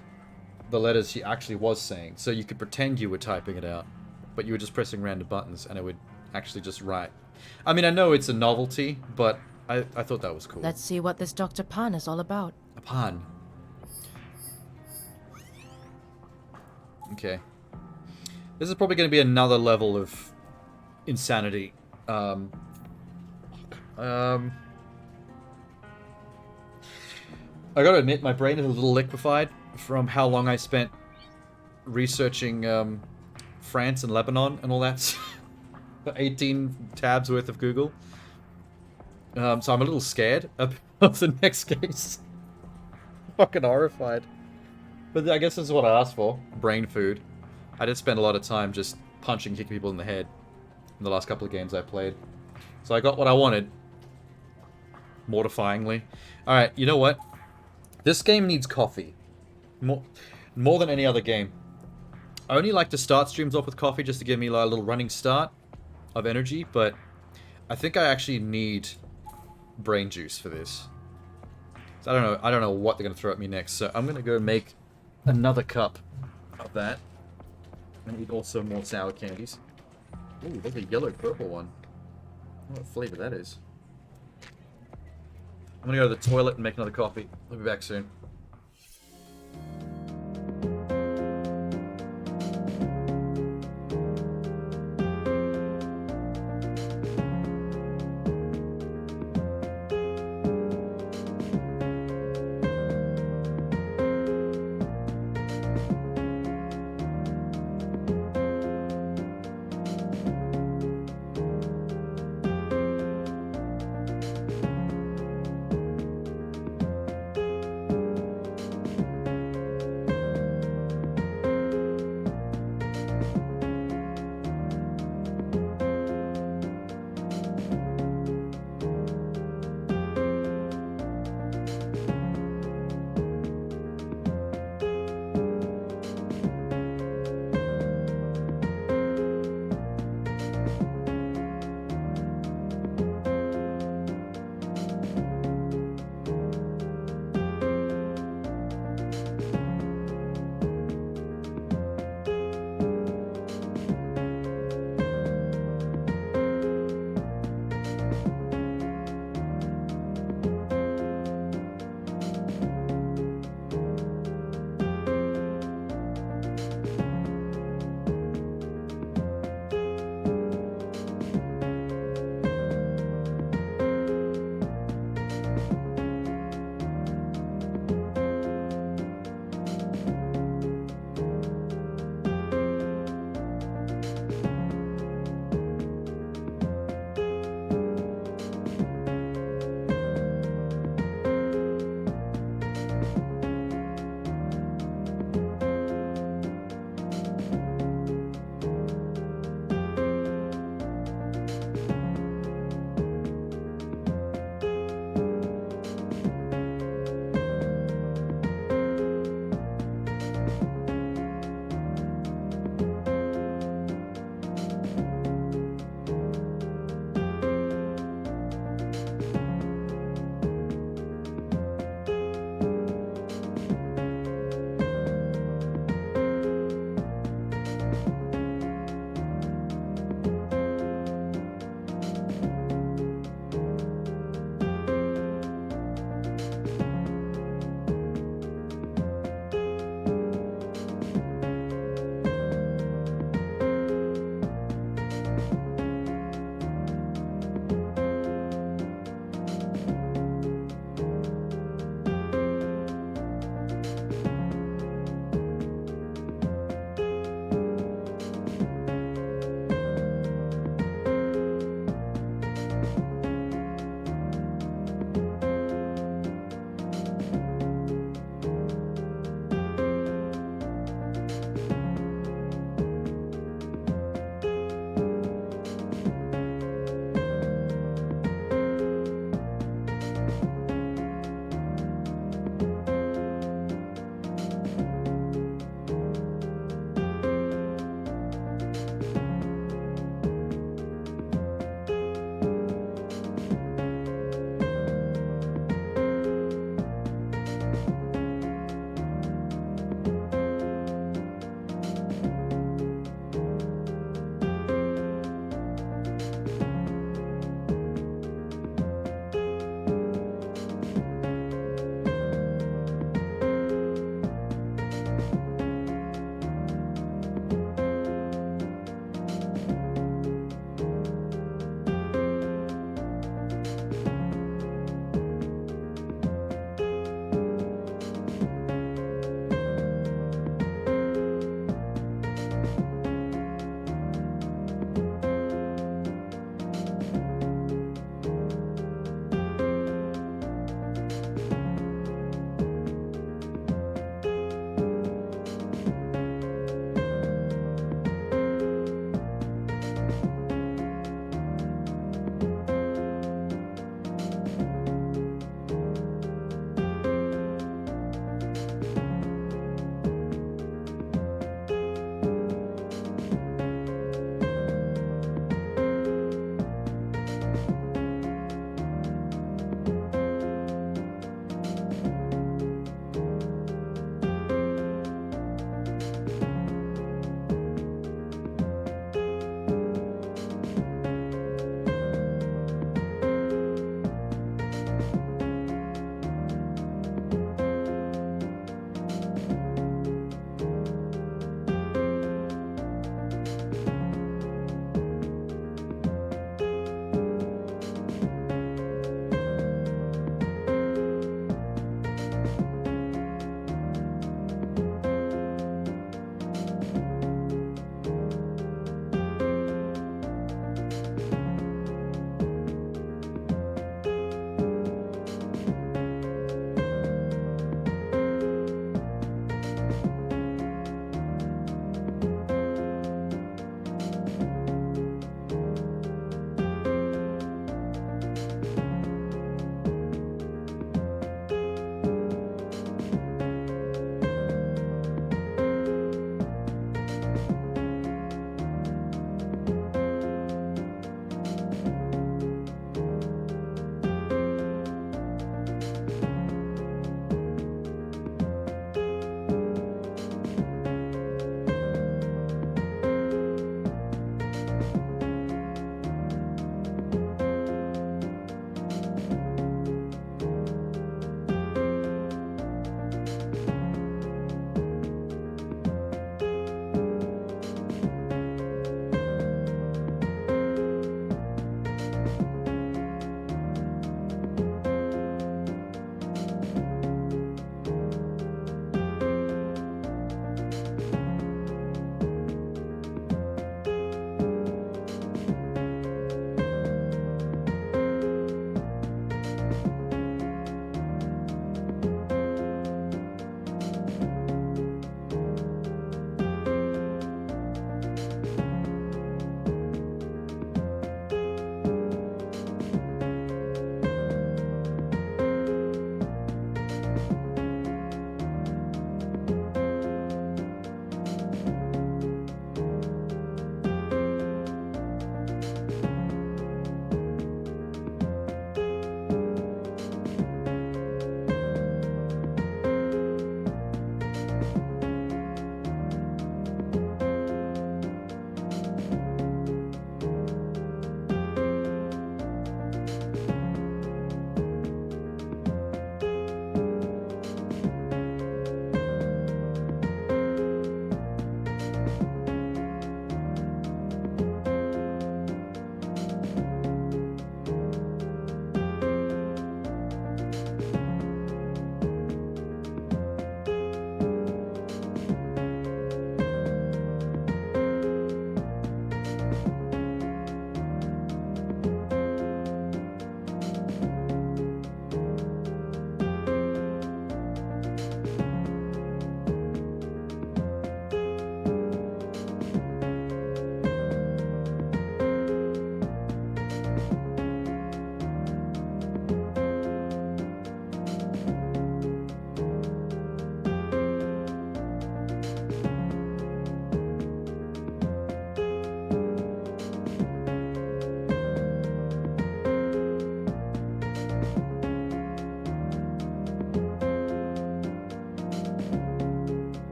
the letters she actually was saying. So you could pretend you were typing it out, but you were just pressing random buttons, and it would actually just write. I mean, I know it's a novelty, but I thought that was cool. Let's see what this Dr. Pan is all about. A pan. Okay. This is probably going to be another level of insanity. I gotta admit, my brain is a little liquefied from how long I spent researching France and Lebanon and all that. 18 tabs worth of Google. So I'm a little scared of the next case. Fucking horrified. But I guess this is what I asked for. Brain food. I did spend a lot of time just punching, kicking people in the head in the last couple of games I played. So I got what I wanted. Mortifyingly. Alright, you know what? This game needs coffee. More than any other game. I only like to start streams off with coffee just to give me like a little running start of energy, but I think I actually need brain juice for this. So I don't know what they're gonna throw at me next, so I'm gonna go make another cup of that. I need also more sour candies. Ooh, there's a yellow purple one. I don't know what flavor that is. I'm gonna go to the toilet and make another coffee. I'll be back soon.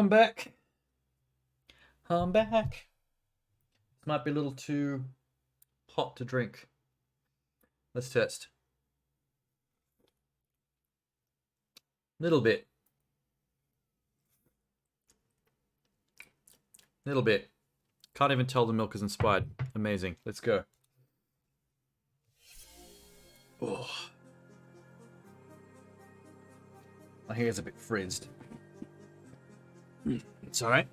I'm back. I'm back. This might be a little too hot to drink. Let's test. Little bit. Little bit. Can't even tell the milk is inspired. Amazing. Let's go. Oh. My hair's a bit frizzed. It's alright.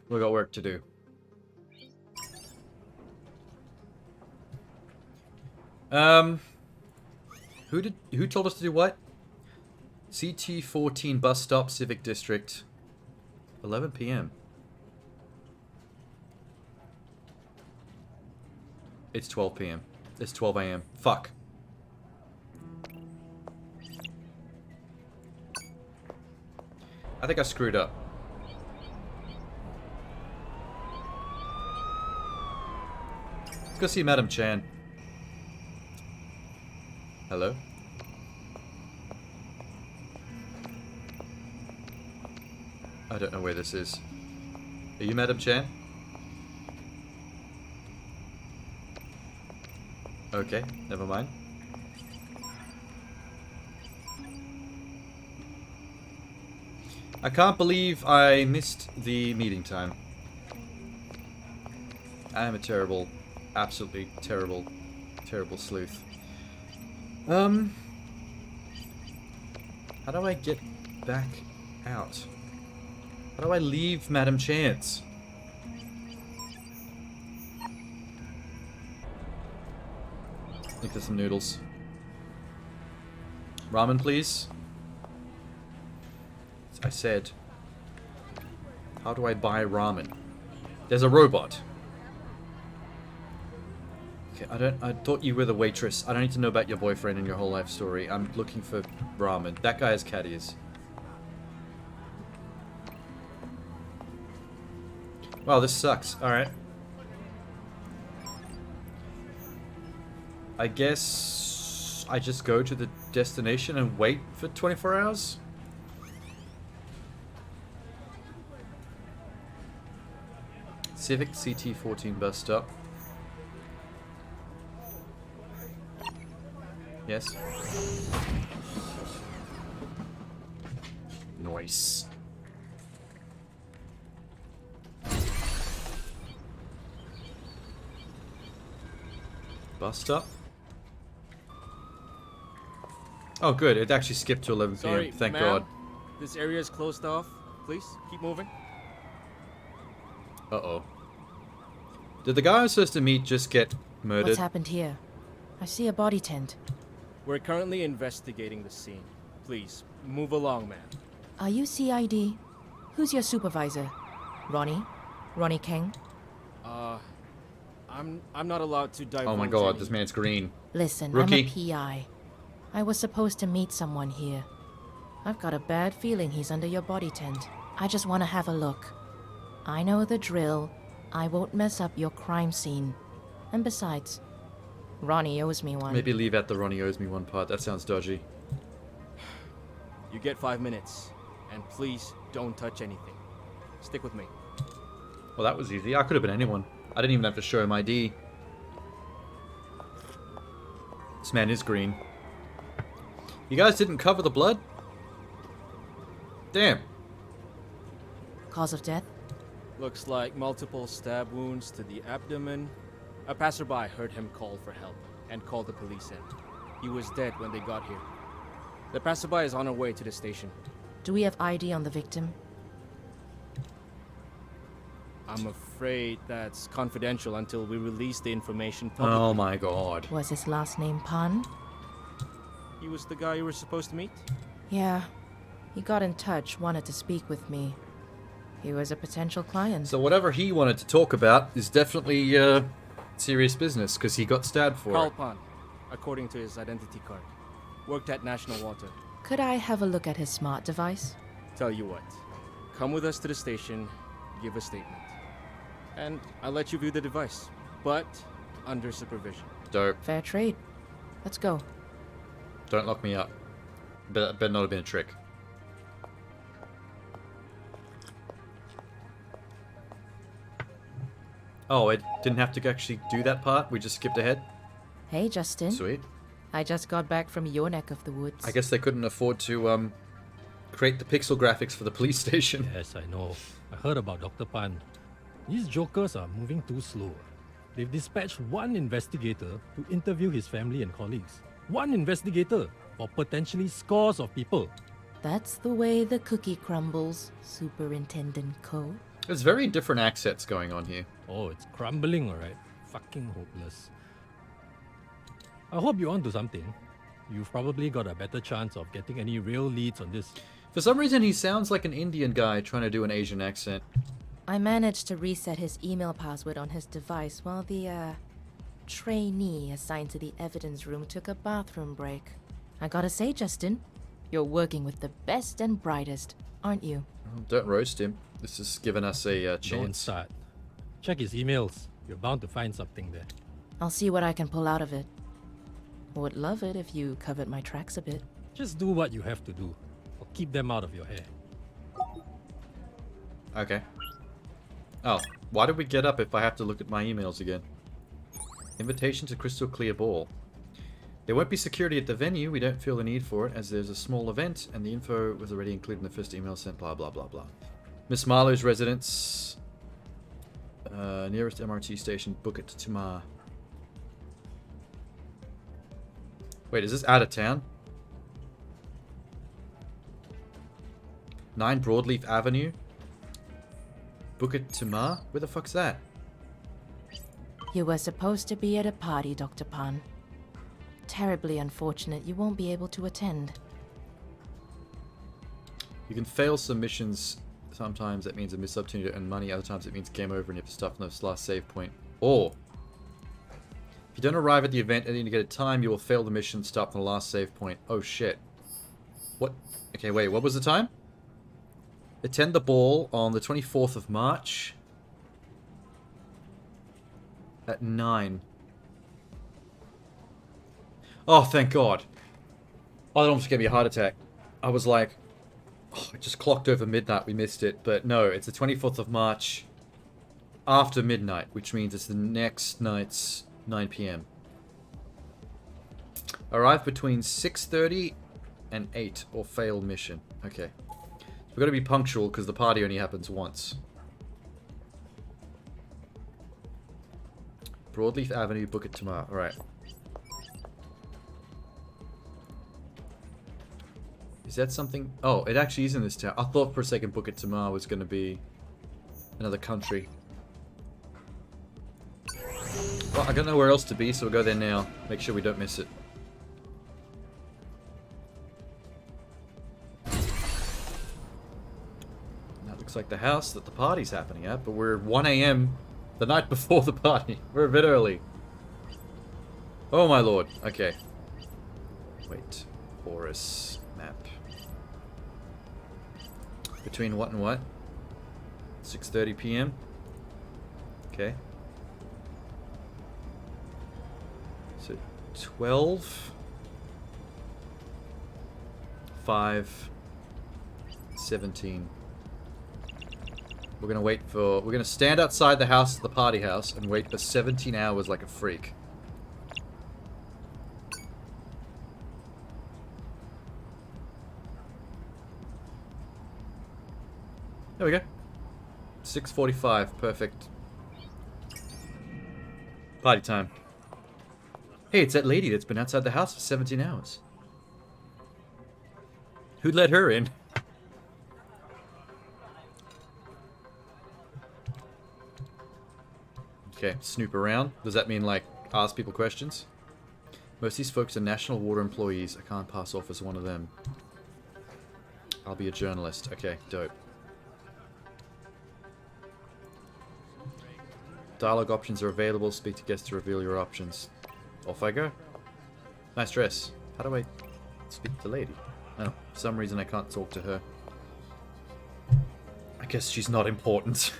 We got work to do. Who told us to do what? CT14 bus stop, Civic District. 11 p.m. It's 12 p.m. It's 12 a.m. Fuck. I think I screwed up. Let's go see Madam Chan. Hello? I don't know where this is. Are you Madam Chan? Okay, never mind. I can't believe I missed the meeting time. I am a terrible, absolutely terrible, terrible sleuth. How do I get back out? How do I leave Madam Chan's? I think there's some noodles. Ramen, please. I said, how do I buy ramen? There's a robot. Okay, I thought you were the waitress. I don't need to know about your boyfriend and your whole life story. I'm looking for ramen. That guy has cat ears. Wow, this sucks. Alright. I guess I just go to the destination and wait for 24 hours? Civic CT14 bus stop. Yes. Nice. Bus stop. Oh, good. It actually skipped to 11 p.m. Sorry, Thank ma'am. God. This area is closed off. Please keep moving. Uh-oh. Did the guy I was supposed to meet just get murdered? What's happened here? I see a body tent. We're currently investigating the scene. Please move along, ma'am. Are you CID? Who's your supervisor? Ronnie? Ronnie Kang? I'm not allowed to divulge. Oh my God, any- this man's green. Listen, Rookie. I'm a PI. I was supposed to meet someone here. I've got a bad feeling he's under your body tent. I just want to have a look. I know the drill. I won't mess up your crime scene. And besides, Ronnie owes me one. Maybe leave out the Ronnie owes me one part. That sounds dodgy. You get 5 minutes, and please don't touch anything. Stick with me. Well, that was easy. I could have been anyone. I didn't even have to show him ID. This man is green. You guys didn't cover the blood? Damn. Cause of death? Looks like multiple stab wounds to the abdomen. A passerby heard him call for help and called the police in. He was dead when they got here. The passerby is on her way to the station. Do we have ID on the victim? I'm afraid that's confidential until we release the information publicly. Oh my God. Was his last name Pan? He was the guy you were supposed to meet? Yeah. He got in touch, wanted to speak with me. He was a potential client. So whatever he wanted to talk about is definitely serious business, because he got stabbed for Carl it. Pan, according to his identity card. Worked at National Water. Could I have a look at his smart device? Tell you what, come with us to the station, give a statement. And I'll let you view the device, but under supervision. Dope. Fair trade. Let's go. Don't lock me up. Better not have been a trick. Oh, I didn't have to actually do that part? We just skipped ahead? Hey, Justin. Sweet. I just got back from your neck of the woods. I guess they couldn't afford to, create the pixel graphics for the police station. Yes, I know. I heard about Dr. Pan. These jokers are moving too slow. They've dispatched one investigator to interview his family and colleagues. One investigator for potentially scores of people. That's the way the cookie crumbles, Superintendent Ko. There's very different accents going on here. Oh, it's crumbling, alright. Fucking hopeless. I hope you're onto something. You've probably got a better chance of getting any real leads on this. For some reason, he sounds like an Indian guy trying to do an Asian accent. I managed to reset his email password on his device while the, trainee assigned to the evidence room took a bathroom break. I gotta say, Justin, you're working with the best and brightest, aren't you? Oh, don't roast him. This has given us a Don't chance. start. Check his emails. You're bound to find something there. I'll see what I can pull out of it. Would love it if you covered my tracks a bit. Just do what you have to do, or keep them out of your hair. Okay. Oh, why did we get up if I have to look at my emails again? Invitation to Crystal Clear Ball. There won't be security at the venue. We don't feel the need for it as there's a small event and the info was already included in the first email sent, blah, blah, blah, blah. Miss Marlowe's residence. Nearest MRT station, book it to Tumar. Wait, is this out of town? 9 Broadleaf Avenue? Book it to Ma? Where the fuck's that? You were supposed to be at a party, Dr. Pan. Terribly unfortunate you won't be able to attend. You can fail submissions. Sometimes that means a missed opportunity to earn money. Other times it means game over and you have to start from the last save point. Or, if you don't arrive at the event at an indicated time, you will fail the mission, start from the last save point. Oh shit. What? Okay, wait, what was the time? Attend the ball on the 24th of March. At 9. Oh, thank God. Oh, that almost gave me a heart attack. I was like, oh, it just clocked over midnight. We missed it. But no, it's the 24th of March after midnight, which means it's the next night's 9 p.m. Arrive between 6:30 and 8 or fail mission. Okay. We've got to be punctual because the party only happens once. Broadleaf Avenue, book it tomorrow. Alright. Is that something? Oh, it actually is in this town. I thought for a second book it tomorrow was going to be another country. Well, I don't know where else to be, so we'll go there now. Make sure we don't miss it. That looks like the house that the party's happening at, but we're 1 a.m. the night before the party. We're a bit early. Oh my lord. Okay. Wait. Horus map. Between what and what? 6:30 p.m. Okay. So 12, 5, 17. We're gonna wait for. We're gonna stand outside the house, the party house, and wait for 17 hours like a freak. There we go. 6:45, perfect. Party time. Hey, it's that lady that's been outside the house for 17 hours. Who let her in? Okay, snoop around. Does that mean, like, ask people questions? Most of these folks are National Water employees. I can't pass off as one of them. I'll be a journalist. Okay, dope. Dialogue options are available. Speak to guests to reveal your options. Off I go. Nice dress. How do I speak to the lady? Oh, for some reason I can't talk to her. I guess she's not important.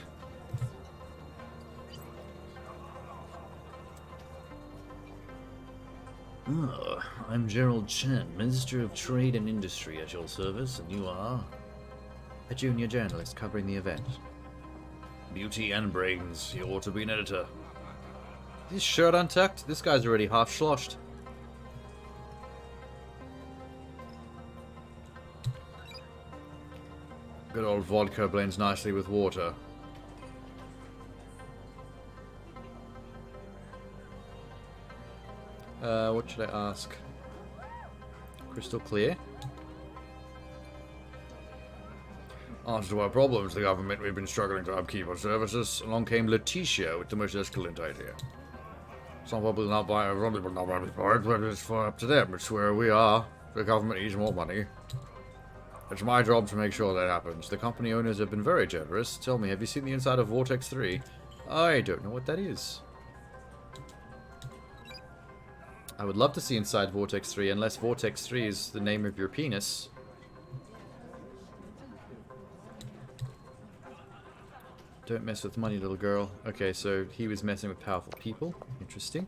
Oh, I'm Gerald Chen, Minister of Trade and Industry at your service, and you are? A junior journalist covering the event. Beauty and brains. He ought to be an editor. Is his shirt untucked? This guy's already half sloshed. Good old vodka blends nicely with water. What should I ask? Crystal clear? Answer to our problems, the government, we've been struggling to upkeep our services. Along came Letitia with the most excellent idea. Some people not buy it, some people not buy it, but it's up to them. It's where we are. The government needs more money. It's my job to make sure that happens. The company owners have been very generous. Tell me, have you seen the inside of Vortex 3? I don't know what that is. I would love to see inside Vortex 3, unless Vortex 3 is the name of your penis. Don't mess with money, little girl. Okay, so he was messing with powerful people. Interesting.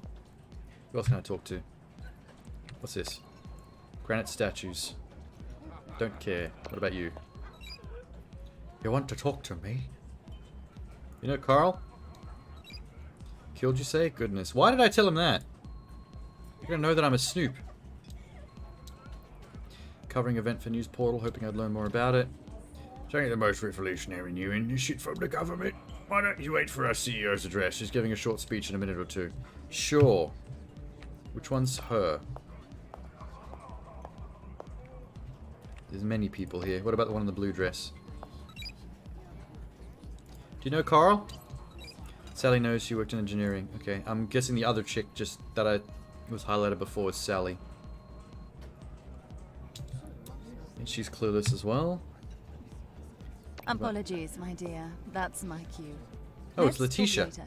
Who else can I talk to? What's this? Granite statues. Don't care. What about you? You want to talk to me? You know Carl? Killed you say? Goodness. Why did I tell him that? You're gonna know that I'm a snoop. Covering event for news portal, hoping I'd learn more about it. Saying the most revolutionary new in shit from the government. Why don't you wait for our CEO's address? She's giving a short speech in a minute or two. Sure. Which one's her? There's many people here. What about the one in the blue dress? Do you know Carl? Sally knows she worked in engineering. Okay, I'm guessing the other chick just that I was highlighted before is Sally. And she's clueless as well. Apologies, my dear. That's my cue. Oh, it's Let's talk Letitia. later.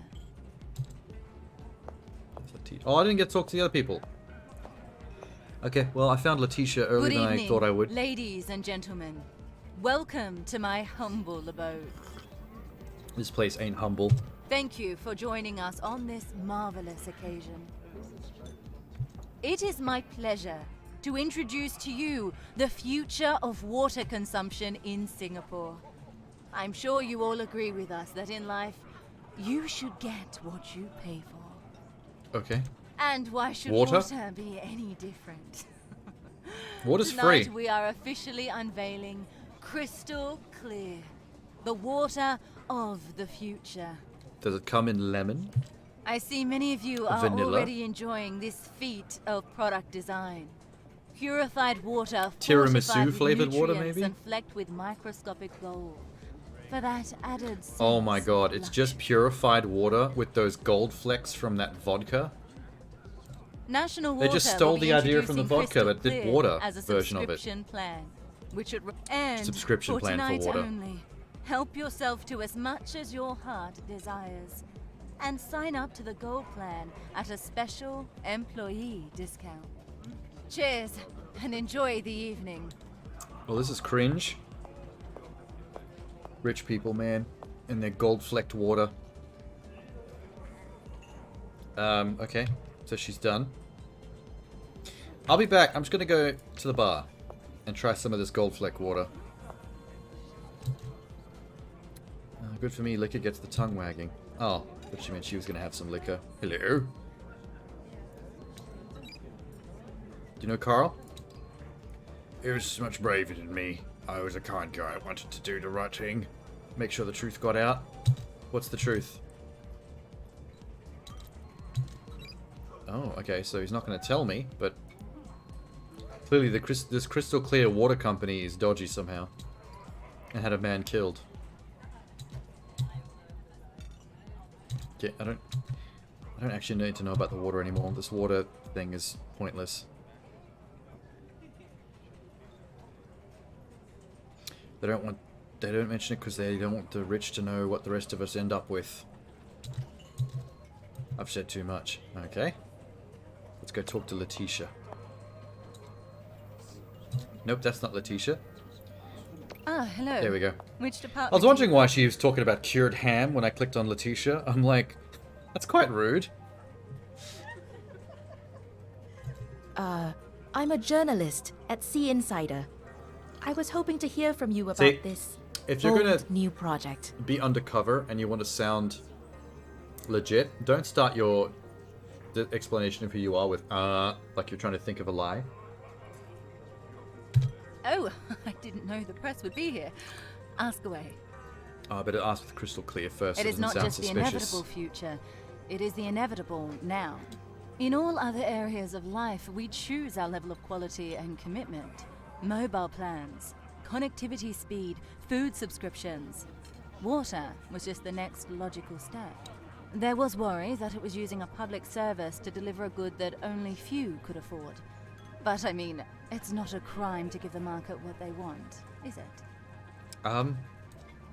Oh, I didn't get to talk to the other people. Okay, well, I found Letitia earlier Good than evening, I thought I would. ladies and gentlemen. Welcome to my humble abode. This place ain't humble. Thank you for joining us on this marvelous occasion. It is my pleasure to introduce to you the future of water consumption in Singapore. I'm sure you all agree with us that in life, you should get what you pay for. Okay. And why should Water? water be any different? Water's Tonight free. we are officially unveiling Crystal Clear, the water of the future. Does it come in lemon? I see many of you are Vanilla? already enjoying this feat of product design. Purified water, Tiramisu fortified with flavored water, nutrients maybe? and flecked with microscopic gold. For that added sense Oh my god, of it's just luxury. purified water with those gold flecks from that vodka. National They Water just stole will be the idea from the introducing vodka, but Crystal did Clear water as a version of it. subscription plan, which would and Subscription for plan for tonight water. only, help yourself to as much as your heart desires, and sign up to the Gold Plan at a special employee discount. Cheers and enjoy the evening. Well, this is cringe. Rich people, man, in their gold-flecked water. Okay, so she's done. I'll be back. I'm just gonna go to the bar and try some of this gold-flecked water. Good for me, liquor gets the tongue wagging. Oh, but she meant she was gonna have some liquor. Hello? Do you know Carl? He was much braver than me. I was a kind guy. I wanted to do the right thing. Make sure the truth got out. What's the truth? Oh, okay, so he's not going to tell me, but clearly this crystal clear water company is dodgy somehow and had a man killed. Okay, I don't actually need to know about the water anymore. This water thing is pointless. They don't mention it because they don't want the rich to know what the rest of us end up with. I've said too much. Okay. Let's go talk to Letitia. Nope, that's not Letitia. Ah, hello. There we go. Which department? I was wondering why she was talking about cured ham when I clicked on Letitia. I'm like, that's quite rude. I'm a journalist at Sea Insider. I was hoping to hear from you about See, this. If you're Bold gonna new project. be undercover and you want to sound legit, don't start your explanation of who you are with like you're trying to think of a lie. Oh, I didn't know the press would be here. Ask away. I better ask with crystal clear first. It So is doesn't not sound just the suspicious. inevitable future, it is the inevitable now. In all other areas of life, we choose our level of quality and commitment. Mobile plans, connectivity speed, food subscriptions. Water was just the next logical step. There was worry that it was using a public service to deliver a good that only few could afford. But I mean, it's not a crime to give the market what they want, is it?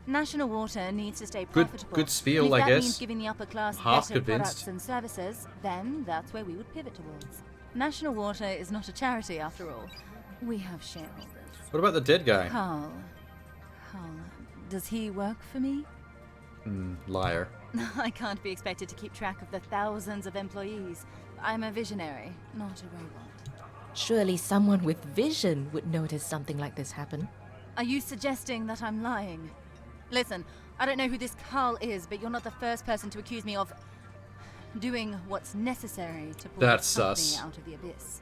National Water needs to stay profitable. Good spiel, and if I that guess. means giving the upper class Half better convinced. products and services, then that's where we would pivot towards. National Water is not a charity, after all. We have shareholders. What about the dead guy? Carl, does he work for me? Liar. I can't be expected to keep track of the thousands of employees. I'm a visionary, not a robot. Surely someone with vision would notice something like this happen. Are you suggesting that I'm lying? Listen, I don't know who this Carl is, but you're not the first person to accuse me of doing what's necessary to pull That's the company sus. out of the abyss.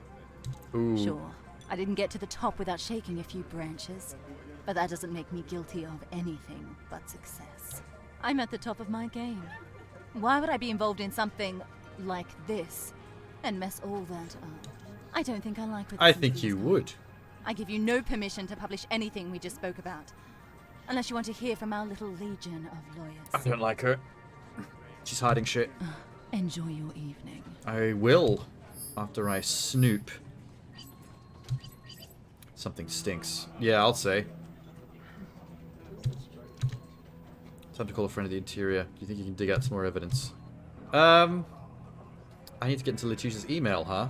Ooh. Sure, I didn't get to the top without shaking a few branches, but that doesn't make me guilty of anything but success. I'm at the top of my game. Why would I be involved in something like this and mess all that up? I don't think I like what I this think is you like. would. I give you no permission to publish anything we just spoke about. Unless you want to hear from our little legion of lawyers. I don't like her. She's hiding shit. Enjoy your evening. I will, after I snoop. Something stinks. Yeah, I'll say. Time to call a friend of the interior. Do you think you can dig out some more evidence? I need to get into Letitia's email, huh?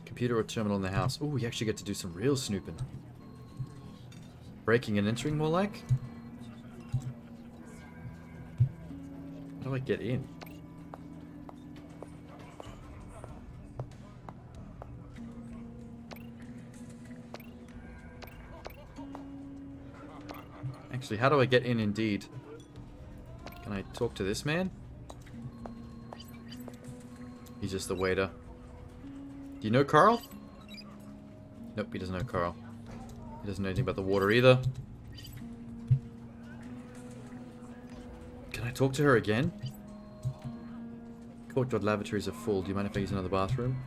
Computer or terminal in the house. Oh, we actually get to do some real snooping. Breaking and entering, more like? How do I get in? Actually, how do I get in indeed? Can I talk to this man? He's just the waiter. Do you know Carl? Nope, he doesn't know Carl. He doesn't know anything about the water either. Can I talk to her again? Courtyard lavatories are full. Do you mind if I use another bathroom?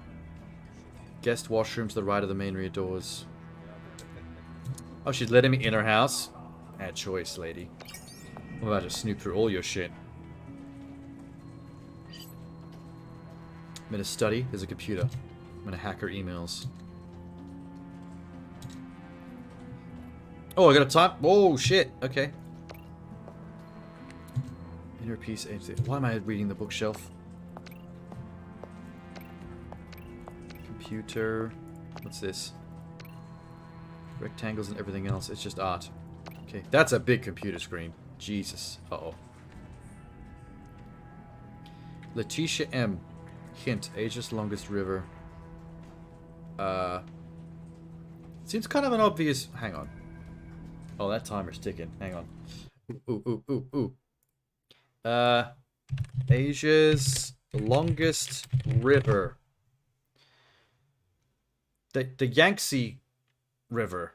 Guest washroom to the right of the main rear doors. Oh, she's letting me in her house? Bad choice, lady. I'm about to snoop through all your shit. I'm in a study. There's a computer. I'm gonna hack her emails. Oh, I got a type. Oh, shit. Okay. Inner piece. Why am I reading the bookshelf? Computer. What's this? Rectangles and everything else. It's just art. Okay, that's a big computer screen. Jesus. Uh-oh. Letitia M. Hint. Asia's longest river. Seems kind of an obvious... Hang on. Oh, that timer's ticking. Hang on. Ooh. Asia's longest river. The Yangtze River.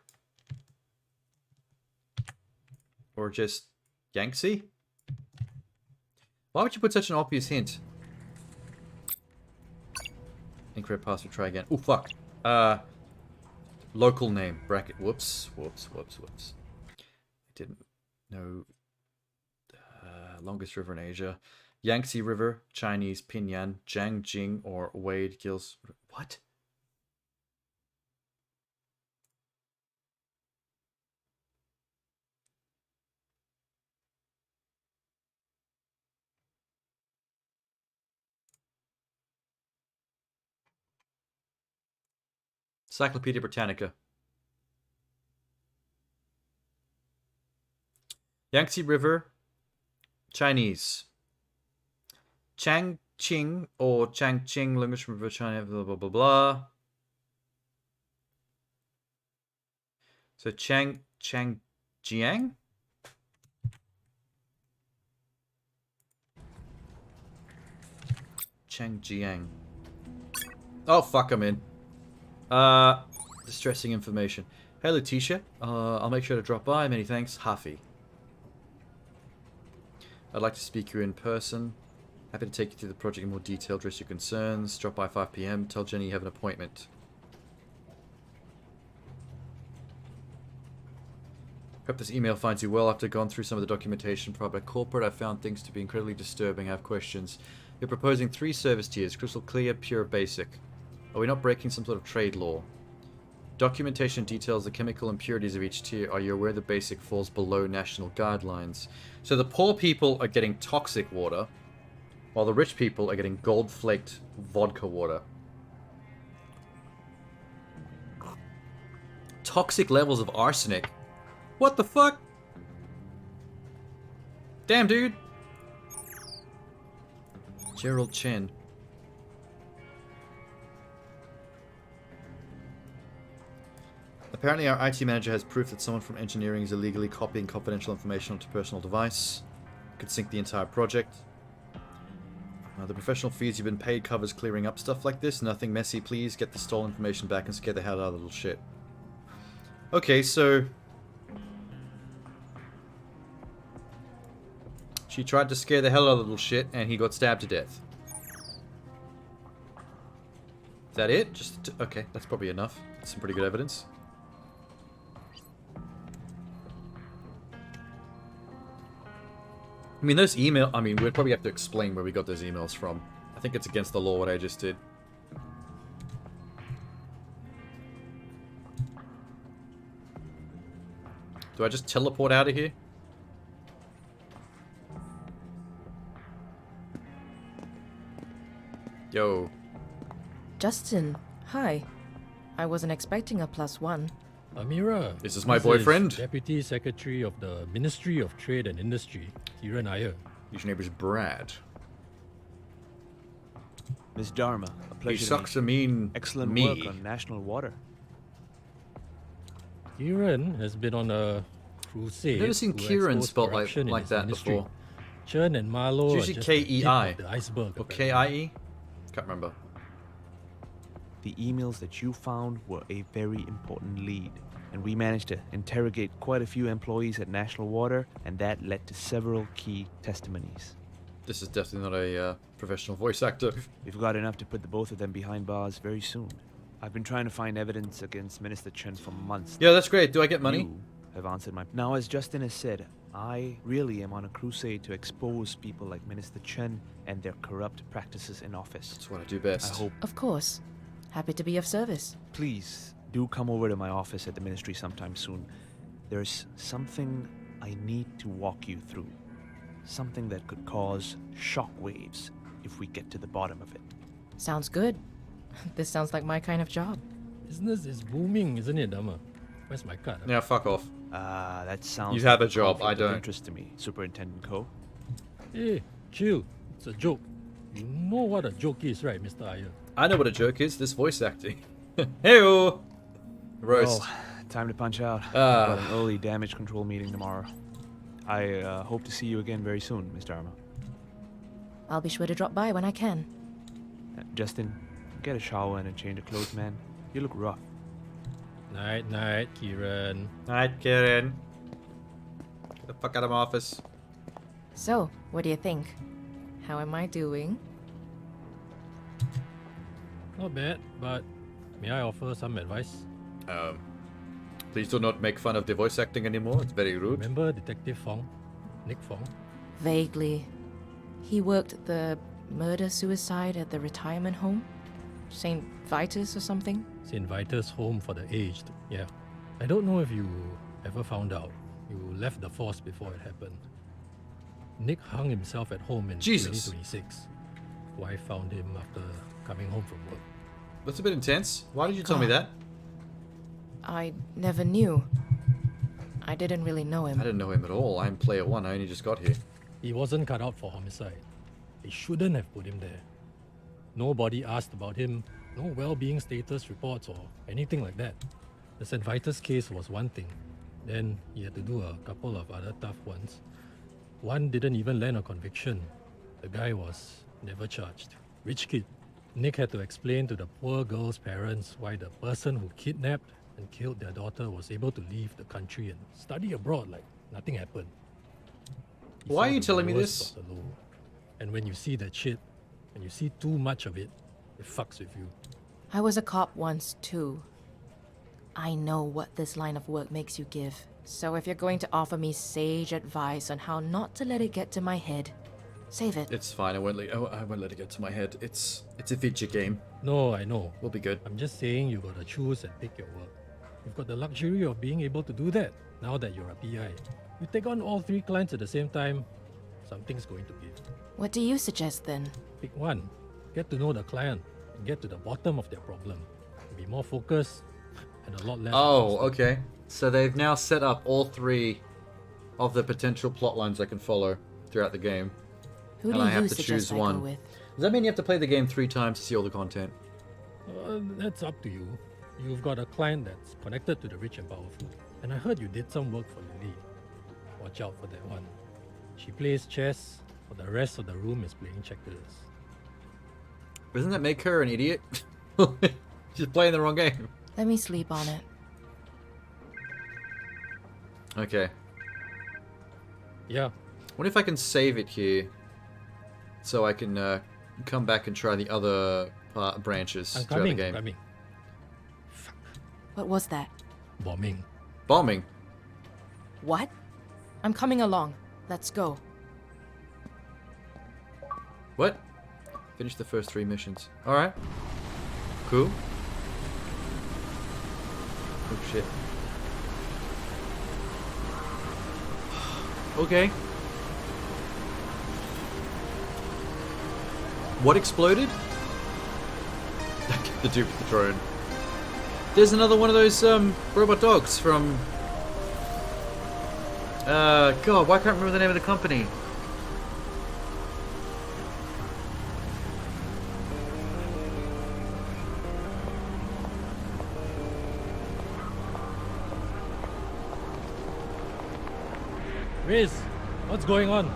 Or just Yangtze? Why would you put such an obvious hint? Incorrect password, try again. Oh, fuck. Local name, bracket. Whoops. I didn't know. Longest river in Asia. Yangtze River, Chinese, Pinyan, Jiangjing, or Wade Gills. What? Encyclopedia Britannica. Yangtze River, Chinese. Changqing or Changqing, longest river, China, blah, blah, blah, blah. So Changjiang? Changjiang. Oh, fuck, I'm in. Distressing information. Hey, Letitia. I'll make sure to drop by. Many thanks. Hafi. I'd like to speak to you in person. Happy to take you through the project in more detail, address your concerns. Drop by 5 PM. Tell Jenny you have an appointment. Hope this email finds you well. After gone through some of the documentation provided by corporate, I found things to be incredibly disturbing. I have questions. You're proposing 3 service tiers: crystal clear, pure, basic. Are we not breaking some sort of trade law? Documentation details the chemical impurities of each tier. Are you aware the basic falls below national guidelines? So the poor people are getting toxic water, while the rich people are getting gold-flaked vodka water. Toxic levels of arsenic? What the fuck? Damn, dude. Gerald Chen. Apparently our IT manager has proof that someone from engineering is illegally copying confidential information onto a personal device. Could sink the entire project. The professional fees you've been paid covers clearing up stuff like this. Nothing messy, please. Get the stolen information back and scare the hell out of the little shit. Okay, so... she tried to scare the hell out of the little shit, and he got stabbed to death. Is that it? Just... okay, that's probably enough. That's some pretty good evidence. I mean, those email... I mean, we'd probably have to explain where we got those emails from. I think it's against the law what I just did. Do I just teleport out of here? Yo. Justin, hi. I wasn't expecting a +1. Amira. This is my boyfriend. Deputy Secretary of the Ministry of Trade and Industry, Kiran Iyer. His name is Brad. Miss Dharma, a pleasure. He sucks to mean excellent me. work on national water. Kiran has been on a crusade. I've never seen to Kiran expose spelled corruption in like his that ministry. before. Chen and Marlowe It's are usually just the tip K-E-I. of the iceberg. Or apparently. K-I-E? Can't remember. The emails that you found were a very important lead, and we managed to interrogate quite a few employees at National Water, and that led to several key testimonies. This is definitely not a professional voice actor. We've got enough to put the both of them behind bars very soon. I've been trying to find evidence against Minister Chen for months. Yeah, that's great. Do I get money? You have answered my... Now, as Justin has said, I really am on a crusade to expose people like Minister Chen and their corrupt practices in office. That's what I do best. I hope... Of course. Happy to be of service. Please, do come over to my office at the ministry sometime soon. There's something I need to walk you through. Something that could cause shockwaves if we get to the bottom of it. Sounds good. This sounds like my kind of job. Business is booming, isn't it, Dharma? Where's my card? Yeah, fuck off. That sounds You have like a job, conflict I of don't. interest to me, Superintendent Ko. Hey, chill. It's a joke. You know what a joke is, right, Mr. Iyer? I know what a joke is. This voice acting. Hey-o! Roast. Well, time to punch out. I've Ah. got an early damage control meeting tomorrow. I hope to see you again very soon, Miss Dharma. I'll be sure to drop by when I can. Justin, get a shower and a change of clothes, man. You look rough. Night, night, Kiran. Night, Karen. Get the fuck out of my office. So, what do you think? How am I doing? Not bad, but may I offer some advice? Please do not make fun of the voice acting anymore. It's very rude. Remember Detective Fong? Nick Fong? Vaguely. He worked the murder-suicide at the retirement home? St. Vitus or something? St. Vitus Home for the Aged. Yeah. I don't know if you ever found out. You left the force before it happened. Nick hung himself at home in Jesus. 2026. Wife found him after coming home from work. That's a bit intense. Why did you tell me that? I never knew. I didn't really know I him. didn't know him at all. I'm player one. I only just got here. He wasn't cut out for homicide. They shouldn't have put him there. Nobody asked about him, no well-being status reports or anything like that. The St. Vitus case was one thing. Then he had to do a couple of other tough ones. One didn't even land a conviction. The guy was never charged. Rich kid. Nick had to explain to the poor girl's parents why the person who kidnapped and killed their daughter was able to leave the country and study abroad like nothing happened. He Why saw are you the telling me lowest this? of the low. And when you see that shit, and you see too much of it, it fucks with you. I was a cop once, too. I know what this line of work makes you give. So if you're going to offer me sage advice on how not to let it get to my head, save it. It's fine. I won't let it get to my head. It's a video game. No, I know. We'll be good. I'm just saying you gotta choose and pick your work. You've got the luxury of being able to do that now that you're a PI. You take on all 3 clients at the same time, something's going to give. What do you suggest then? Pick one. Get to know the client and get to the bottom of their problem. Be more focused and a lot less. Oh, exhausted. okay. So they've now set up all 3 of the potential plot lines I can follow throughout the game. Who And do I have you to suggest choose I one. go with? Does that mean you have to play the game 3 times to see all the content? That's up to you. You've got a client that's connected to the rich and powerful. And I heard you did some work for Lily. Watch out for that one. She plays chess, while the rest of the room is playing checkers. Doesn't that make her an idiot? She's playing the wrong game. Let me sleep on it. Okay. Yeah. What if I can save it here so I can come back and try the other branches I'm throughout coming, the game? coming. What was that? Bombing. Bombing? What? I'm coming along. Let's go. What? Finish the first 3 missions. Alright. Cool. Oh shit. Okay. What exploded? The dupe of the drone. There's another one of those robot dogs from God, why can't I remember the name of the company? Riz, what's going on?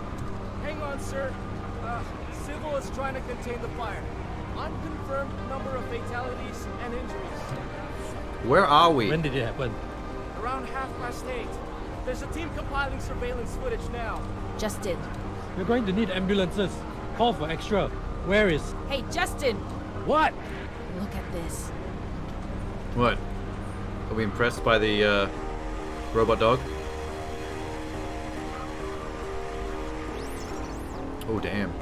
Hang on, sir. Civil is trying to contain the fire. Unconfirmed number of fatalities and injuries. Where are we? When did it happen? Around 8:30. There's a team compiling surveillance footage now. Justin. We're going to need ambulances. Call for extra. Where is... Hey, Justin! What? Look at this. What? Are we impressed by the robot dog? Oh damn.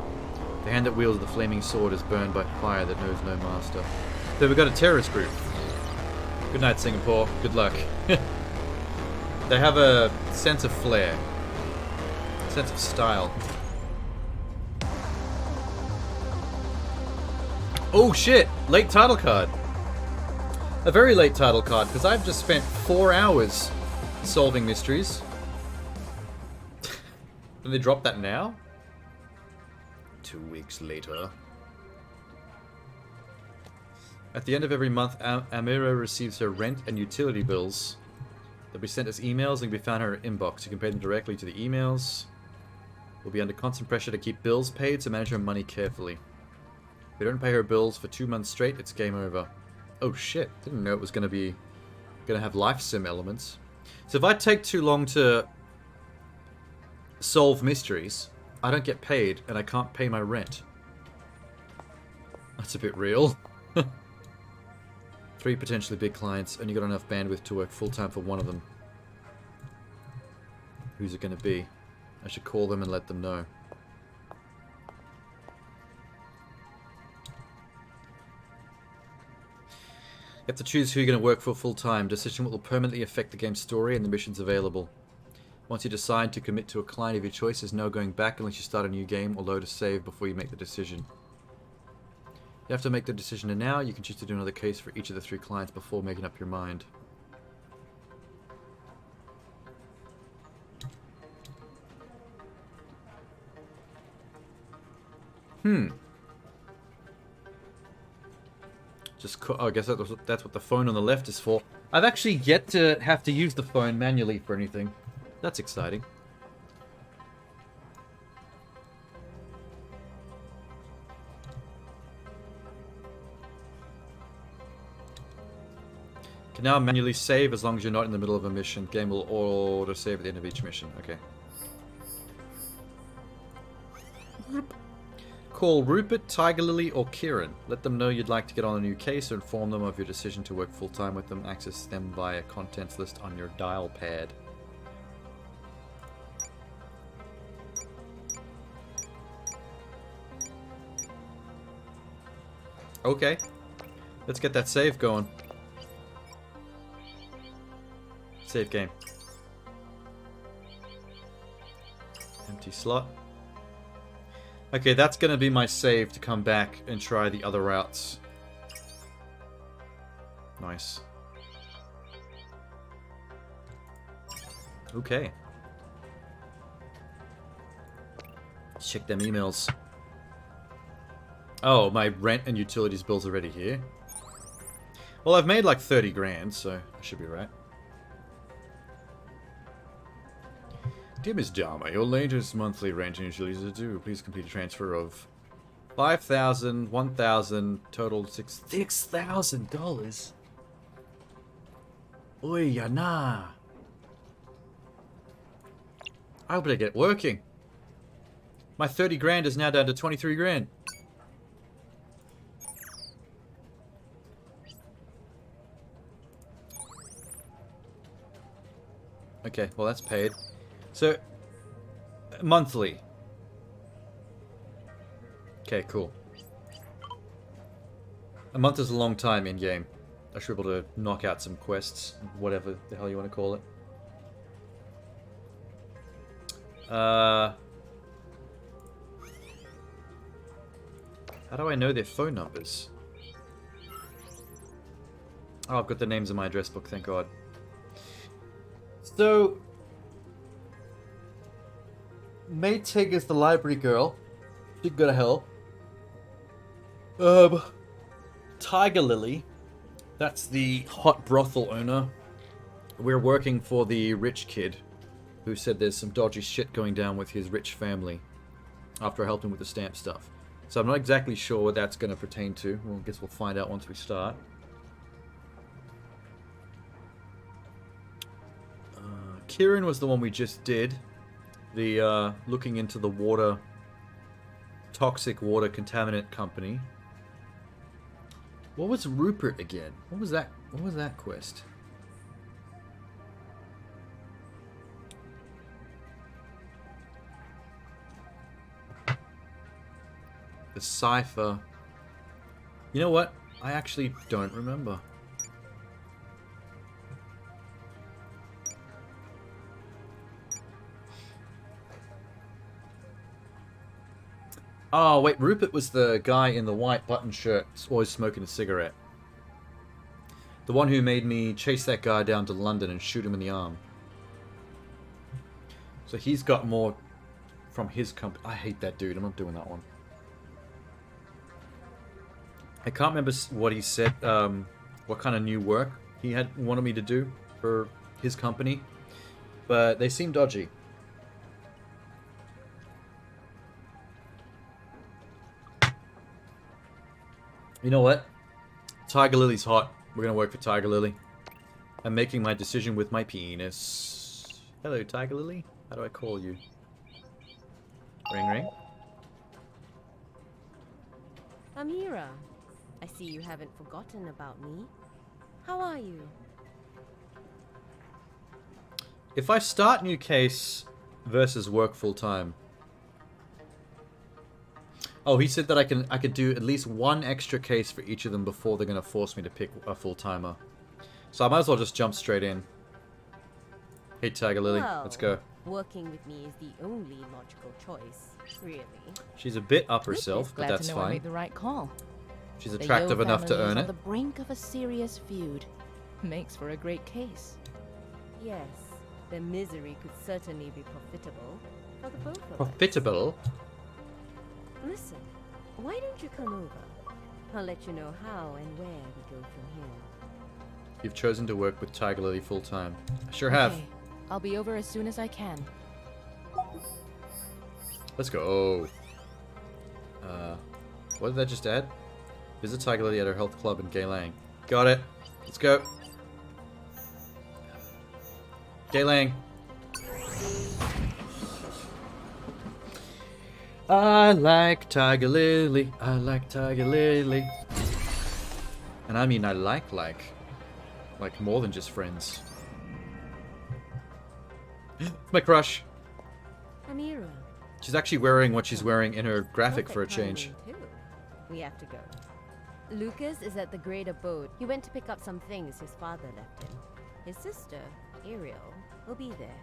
The hand that wields the flaming sword is burned by fire that knows no master. So we've got a terrorist group. Good night, Singapore. Good luck. They have a sense of flair. A sense of style. Oh shit! Late title card. A very late title card, because I've just spent 4 hours solving mysteries. And they drop that now? 2 weeks later. At the end of every month, Amira receives her rent and utility bills. They'll be sent as emails and can be found in her inbox. You can pay them directly to the emails. We'll be under constant pressure to keep bills paid, so manage her money carefully. If we don't pay her bills for 2 months straight, it's game over. Oh shit, didn't know it was gonna have life sim elements. So if I take too long to solve mysteries, I don't get paid and I can't pay my rent. That's a bit real. 3 potentially big clients, only got enough bandwidth to work full-time for one of them. Who's it gonna be? I should call them and let them know. You have to choose who you're going to work for full-time. Decision will permanently affect the game's story and the missions available. Once you decide to commit to a client of your choice, there's no going back unless you start a new game or load a save before you make the decision. You have to make the decision now. You can choose to do another case for each of the 3 clients before making up your mind. Oh, I guess that's what the phone on the left is for. I've actually yet to have to use the phone manually for anything. That's exciting. Can now manually save as long as you're not in the middle of a mission. Game will auto save at the end of each mission. Okay. Call Rupert, Tiger Lily, or Kieran. Let them know you'd like to get on a new case or inform them of your decision to work full-time with them. Access them via contents list on your dial pad. Okay. Let's get that save going. Save game. Empty slot. Okay, that's gonna be my save to come back and try the other routes. Nice. Okay. Let's check them emails. Oh, my rent and utilities bill's already here. Well, I've made like 30 grand, so I should be right. Dear Ms. Dharma, your latest monthly rent and utilities are due. Please complete a transfer of 5,000, 1,000, total $6,000. Oi, ya nah. I better get working. My 30 grand is now down to 23 grand. Okay, well that's paid. So, monthly. Okay, cool. A month is a long time in-game. I should be able to knock out some quests, whatever the hell you want to call it. How do I know their phone numbers? Oh, I've got the names in my address book, thank God. So, May Tig is the library girl. She's good to hell. Tiger Lily. That's the hot brothel owner. We're working for the rich kid who said there's some dodgy shit going down with his rich family after I helped him with the stamp stuff. So I'm not exactly sure what that's going to pertain to. Well, I guess we'll find out once we start. Kieran was the one we just did. The looking into the water, toxic water contaminant company. What was Rupert again? What was that? What was that quest? The cipher. You know what? I actually don't remember. Oh, wait, Rupert was the guy in the white button shirt, always smoking a cigarette. The one who made me chase that guy down to London and shoot him in the arm. So he's got more from his company. I hate that dude, I'm not doing that one. I can't remember what he said, what kind of new work he had wanted me to do for his company. But they seem dodgy. You know what? Tiger Lily's hot. We're gonna work for Tiger Lily. I'm making my decision with my penis. Hello, Tiger Lily. How do I call you? Ring ring. Amira, I see you haven't forgotten about me. How are you? If I start new case versus work full time. Oh, he said that I could do at least one extra case for each of them before they're gonna force me to pick a full timer. So I might as well just jump straight in. Hey, Tiger Lily, let's go. Working with me is the only logical choice, really. She's a bit up herself, but Glad that's to know I fine. made the right call. She's The attractive Yo enough to family is earn on it. the brink of a serious feud. Makes for a great case. Yes, their misery could certainly be profitable for the both of us. Profitable? Listen, why don't you come over? I'll let you know how and where we go from here. You've chosen to work with Tiger Lily full time. I sure have. Okay, I'll be over as soon as I can. Let's go. What did that just add? Visit Tiger Lily at her health club in Geylang. Got it. Let's go. Gaylang. I like Tiger Lily. I like Tiger Lily. And I mean I like more than just friends. My crush. Amira. She's actually wearing what she's wearing in her graphic Perfect for a change. timing, too. We have to go. Lucas is at the great abode. He went to pick up some things his father left him. His sister, Ariel, will be there.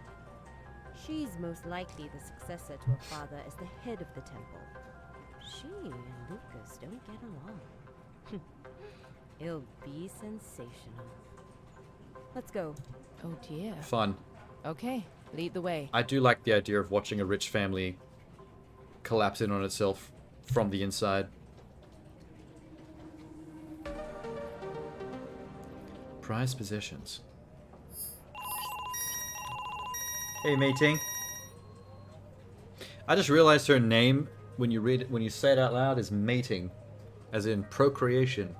She's most likely the successor to her father as the head of the temple. She and Lucas don't get along. It'll be sensational. Let's go. Oh dear. Fun. Okay, lead the way. I do like the idea of watching a rich family collapse in on itself from the inside. Prized possessions. Hey, mating. I just realized her name when you read it, when you say it out loud, is mating, as in procreation.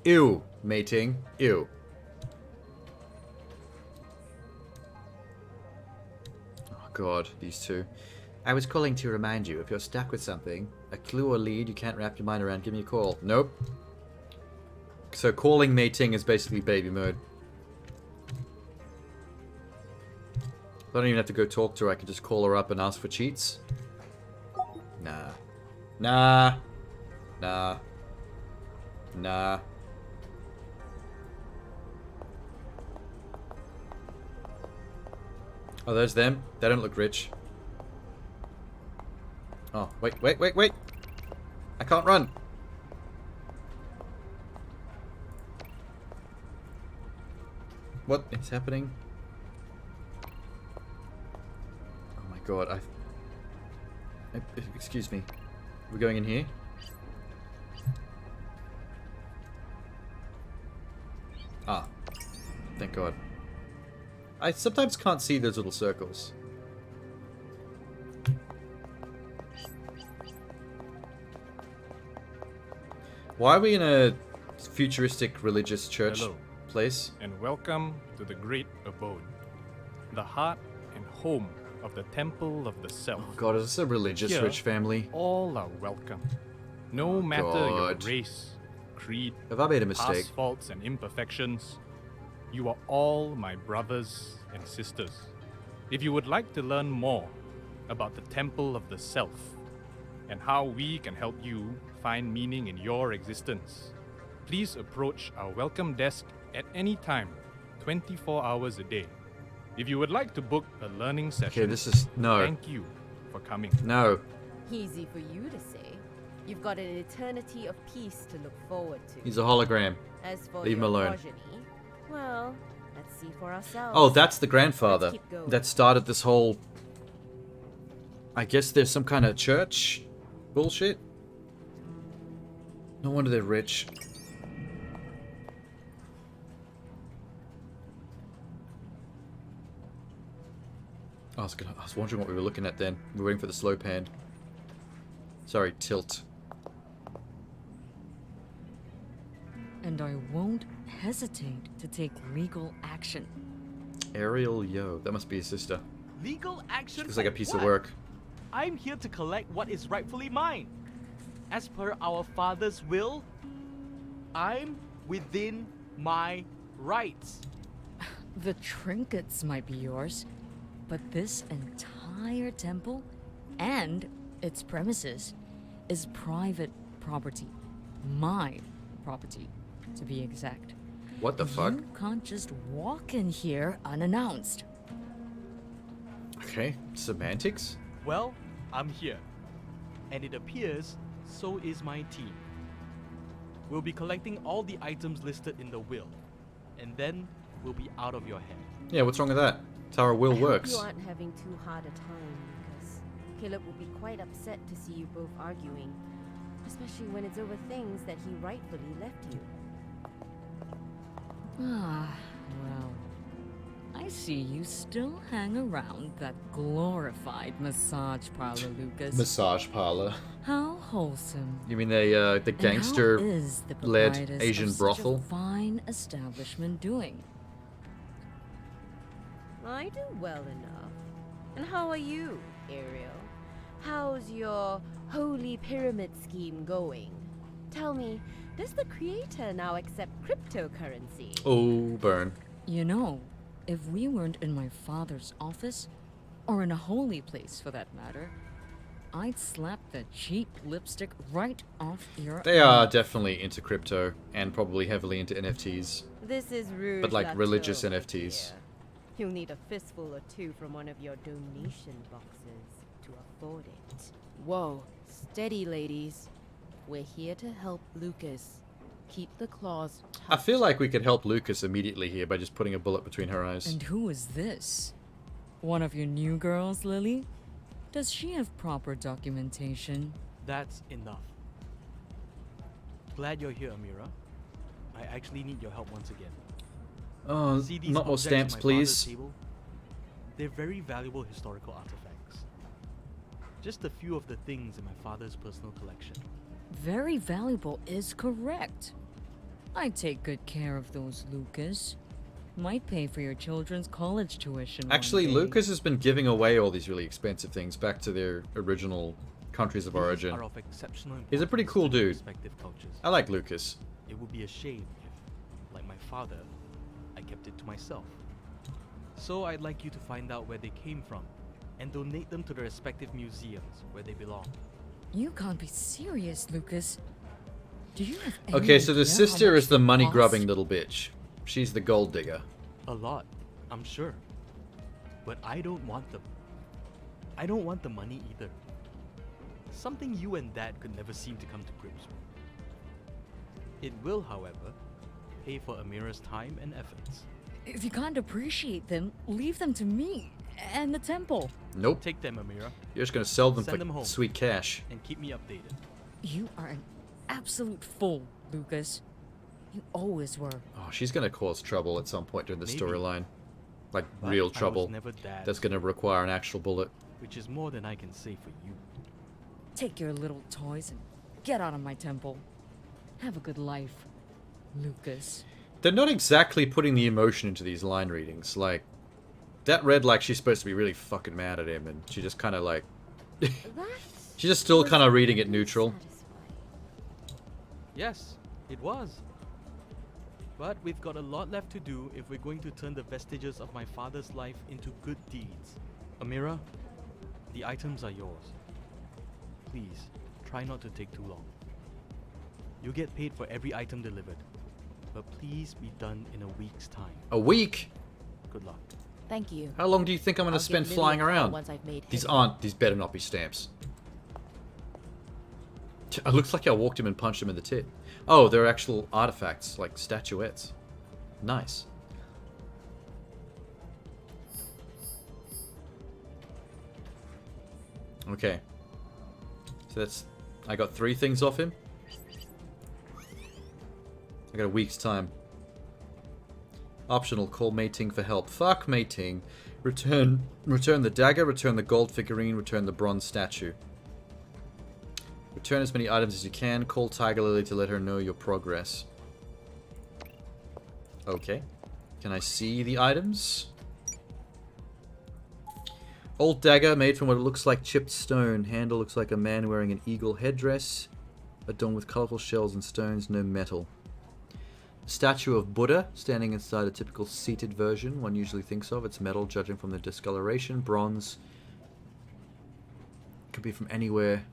Ew, mating. Ew. Oh god, these two. I was calling to remind you, if you're stuck with something, a clue or lead you can't wrap your mind around, give me a call. Nope. So calling mating is basically baby mode. I don't even have to go talk to her, I can just call her up and ask for cheats. Nah. Nah. Nah. Nah. Oh, there's them. They don't look rich. Oh, wait. I can't run. What is happening? Oh my god, excuse me. We're going in here? Ah. Thank god. I sometimes can't see those little circles. Why are we in a futuristic religious church Hello, place? and welcome to the Great Abode, the heart and home of the Temple of the Self. Oh god, is this a religious Here, rich family? All are welcome, no matter your God. race, creed, Have I made a mistake? past faults and imperfections. You are all my brothers and sisters. If you would like to learn more about the Temple of the Self and how we can help you find meaning in your existence, please approach our welcome desk at any time, 24 hours a day. If you would like to book a learning session, Okay, this is... no. thank you for coming. No. Easy for you to say. You've got an eternity of peace to look forward to. He's a hologram. As for Leave him your alone. progeny, well, let's see for ourselves. Oh, that's the grandfather Let's keep going. that started this whole... I guess there's some kind of church bullshit. No wonder they're rich. I was wondering what we were looking at then. We were waiting for the slow pan. Sorry, tilt. And I won't hesitate to take legal action. Ariel Yo. That must be his sister. Legal action? Looks like a for piece what? of work. I'm here to collect what is rightfully mine. As per our father's will, I'm within my rights. The trinkets might be yours, but this entire temple and its premises is private property. My property, to be exact. What the fuck? You can't just walk in here unannounced. Okay, semantics? Well, I'm here. And it appears so is my team. We'll be collecting all the items listed in the will. And then we'll be out of your hair. Yeah, what's wrong with that? That's how our will I hope works. you aren't having too hard a time, Lucas. Caleb will be quite upset to see you both arguing, especially when it's over things that he rightfully left you. Ah, well, I see you still hang around that glorified massage parlor, Lucas. Massage parlor. How wholesome. You mean the And how gangster is the led proprietress Asian of such brothel? a fine establishment doing? I do well enough. And how are you, Ariel? How's your holy pyramid scheme going? Tell me, does the creator now accept cryptocurrency? Oh, burn. You know, if we weren't in my father's office, or in a holy place for that matter, I'd slap the cheap lipstick right off your They are nose. definitely into crypto and probably heavily into NFTs. This is rude. But like religious NFTs. Dear. You'll need a fistful or two from one of your donation boxes to afford it. Whoa, steady, ladies. We're here to help Lucas. Keep the claws I tight. feel like we could help Lucas immediately here by just putting a bullet between her eyes. And who is this? One of your new girls, Lily? Does she have proper documentation? That's enough. Glad you're here, Amira. I actually need your help once again. Oh, See these not more objects stamps, on my father's please. table? They're very valuable historical artifacts. Just a few of the things in my father's personal collection. Very valuable is correct. I take good care of those, Lucas. Might pay for your children's college tuition. Actually, one day. Lucas has been giving away all these really expensive things back to their original countries of These origin. are of exceptional He's a pretty importance cool to their dude. respective cultures. I like Lucas. It would be a shame if, like my father, I kept it to myself. So I'd like you to find out where they came from and donate them to their respective museums where they belong. You can't be serious, Lucas. Do you have any Okay, so the idea how sister much is the they money-grubbing cost? little bitch. She's the gold digger. A lot, I'm sure. But I don't want them. I don't want the money either. Something you and Dad could never seem to come to grips with. It will, however, pay for Amira's time and efforts. If you can't appreciate them, leave them to me and the temple. Nope. Take them, Amira, You're just gonna sell them Send for them home. sweet cash. and keep me updated. You are an absolute fool, Lucas. You always were. Oh, she's gonna cause trouble at some point during the Maybe. storyline. Like, But real I was trouble. never Dad's, That's gonna require an actual bullet. which is more than I can say for you. Take your little toys and get out of my temple. Have a good life, Lucas. They're not exactly putting the emotion into these line readings. Like, that read like she's supposed to be really fucking mad at him, and she just kind of like... she's just still kind of reading it neutral. Yes, it was. But we've got a lot left to do if we're going to turn the vestiges of my father's life into good deeds. Amira, the items are yours. Please, try not to take too long. You'll get paid for every item delivered, but please be done in a week's time. A week? Good luck. Thank you. How long do you think I'm gonna I'll give spend Lily flying a call around? once I've made These headway. aren't. These better not be stamps. It looks like I walked him and punched him in the tit. Oh, they're actual artifacts, like statuettes. Nice. Okay. So that's... I got 3 things off him. I got a week's time. Optional, call Mei-Ting for help. Fuck Mei-Ting. Return the dagger, return the gold figurine, return the bronze statue. Return as many items as you can. Call Tiger Lily to let her know your progress. Okay. Can I see the items? Old dagger made from what looks like chipped stone. Handle looks like a man wearing an eagle headdress. Adorned with colorful shells and stones, no metal. Statue of Buddha, standing inside a typical seated version one usually thinks of. It's metal, judging from the discoloration. Bronze. Could be from anywhere.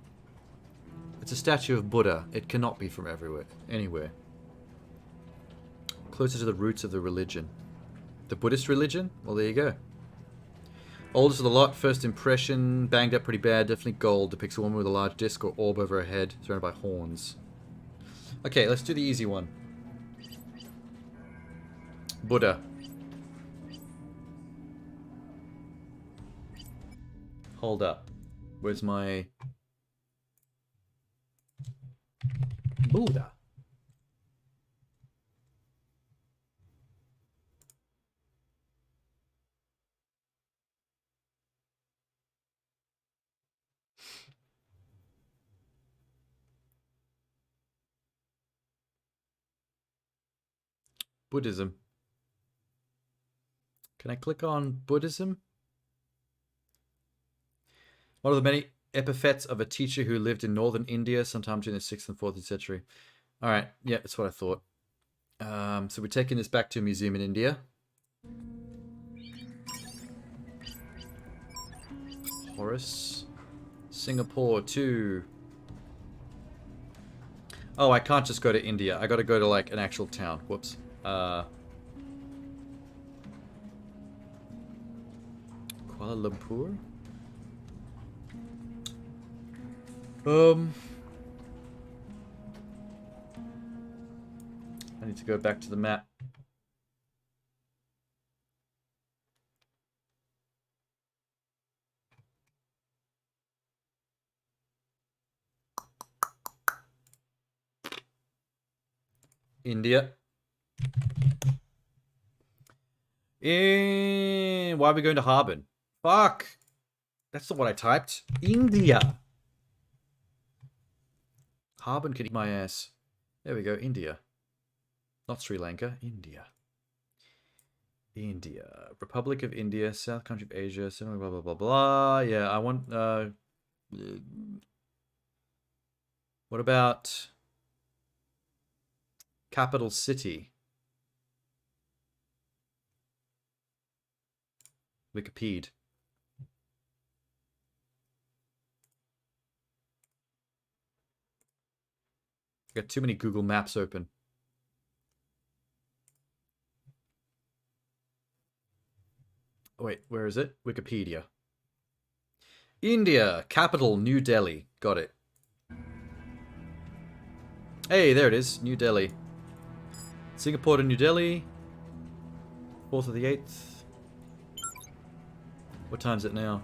It's a statue of Buddha. It cannot be from everywhere. Anywhere. Closer to the roots of the religion. The Buddhist religion? Well, there you go. Oldest of the lot, first impression, banged up pretty bad, definitely gold. Depicts a woman with a large disc or orb over her head, surrounded by horns. Okay, let's do the easy one. Buddha. Hold up. Where's my... Buddha? Buddhism. Can I click on Buddhism? One of the many epithets of a teacher who lived in northern India sometime during the 6th and 4th century. All right, yeah, that's what I thought. So we're taking this back to a museum in India. Horace. Singapore too. Oh, I can't just go to India. I gotta go to like an actual town. Whoops. Kuala Lumpur? I need to go back to the map. India. Why are we going to Harbin? Fuck! That's not what I typed. India! Harbin could eat my ass. There we go, India. Not Sri Lanka, India. India. Republic of India, South Country of Asia, blah, blah, blah, blah. Yeah, I want, what about capital city? Wikipedia. Got too many Google Maps open. Oh, wait, where is it? Wikipedia. India, capital, New Delhi. Got it. Hey, there it is, New Delhi. Singapore to New Delhi. 4th of the 8th. What time is it now?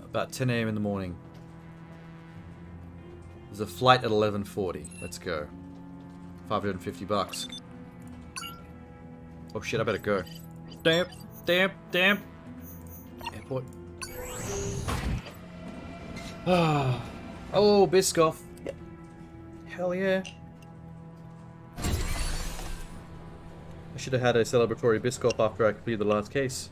About 10 AM in the morning. There's a flight at 11:40. Let's go. $550. Oh shit, I better go. Damn. Airport. Oh, Biscoff. Hell yeah. I should have had a celebratory Biscoff after I completed the last case.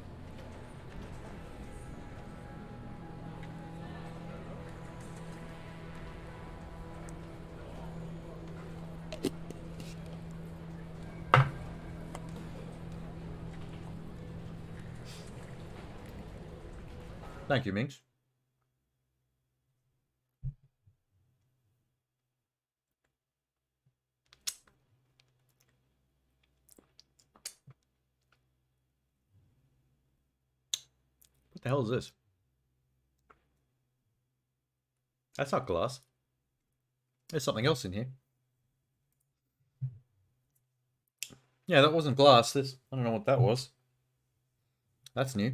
Thank you, Minx. What the hell is this? That's not glass. There's something else in here. Yeah, that wasn't glass. I don't know what that was. That's new.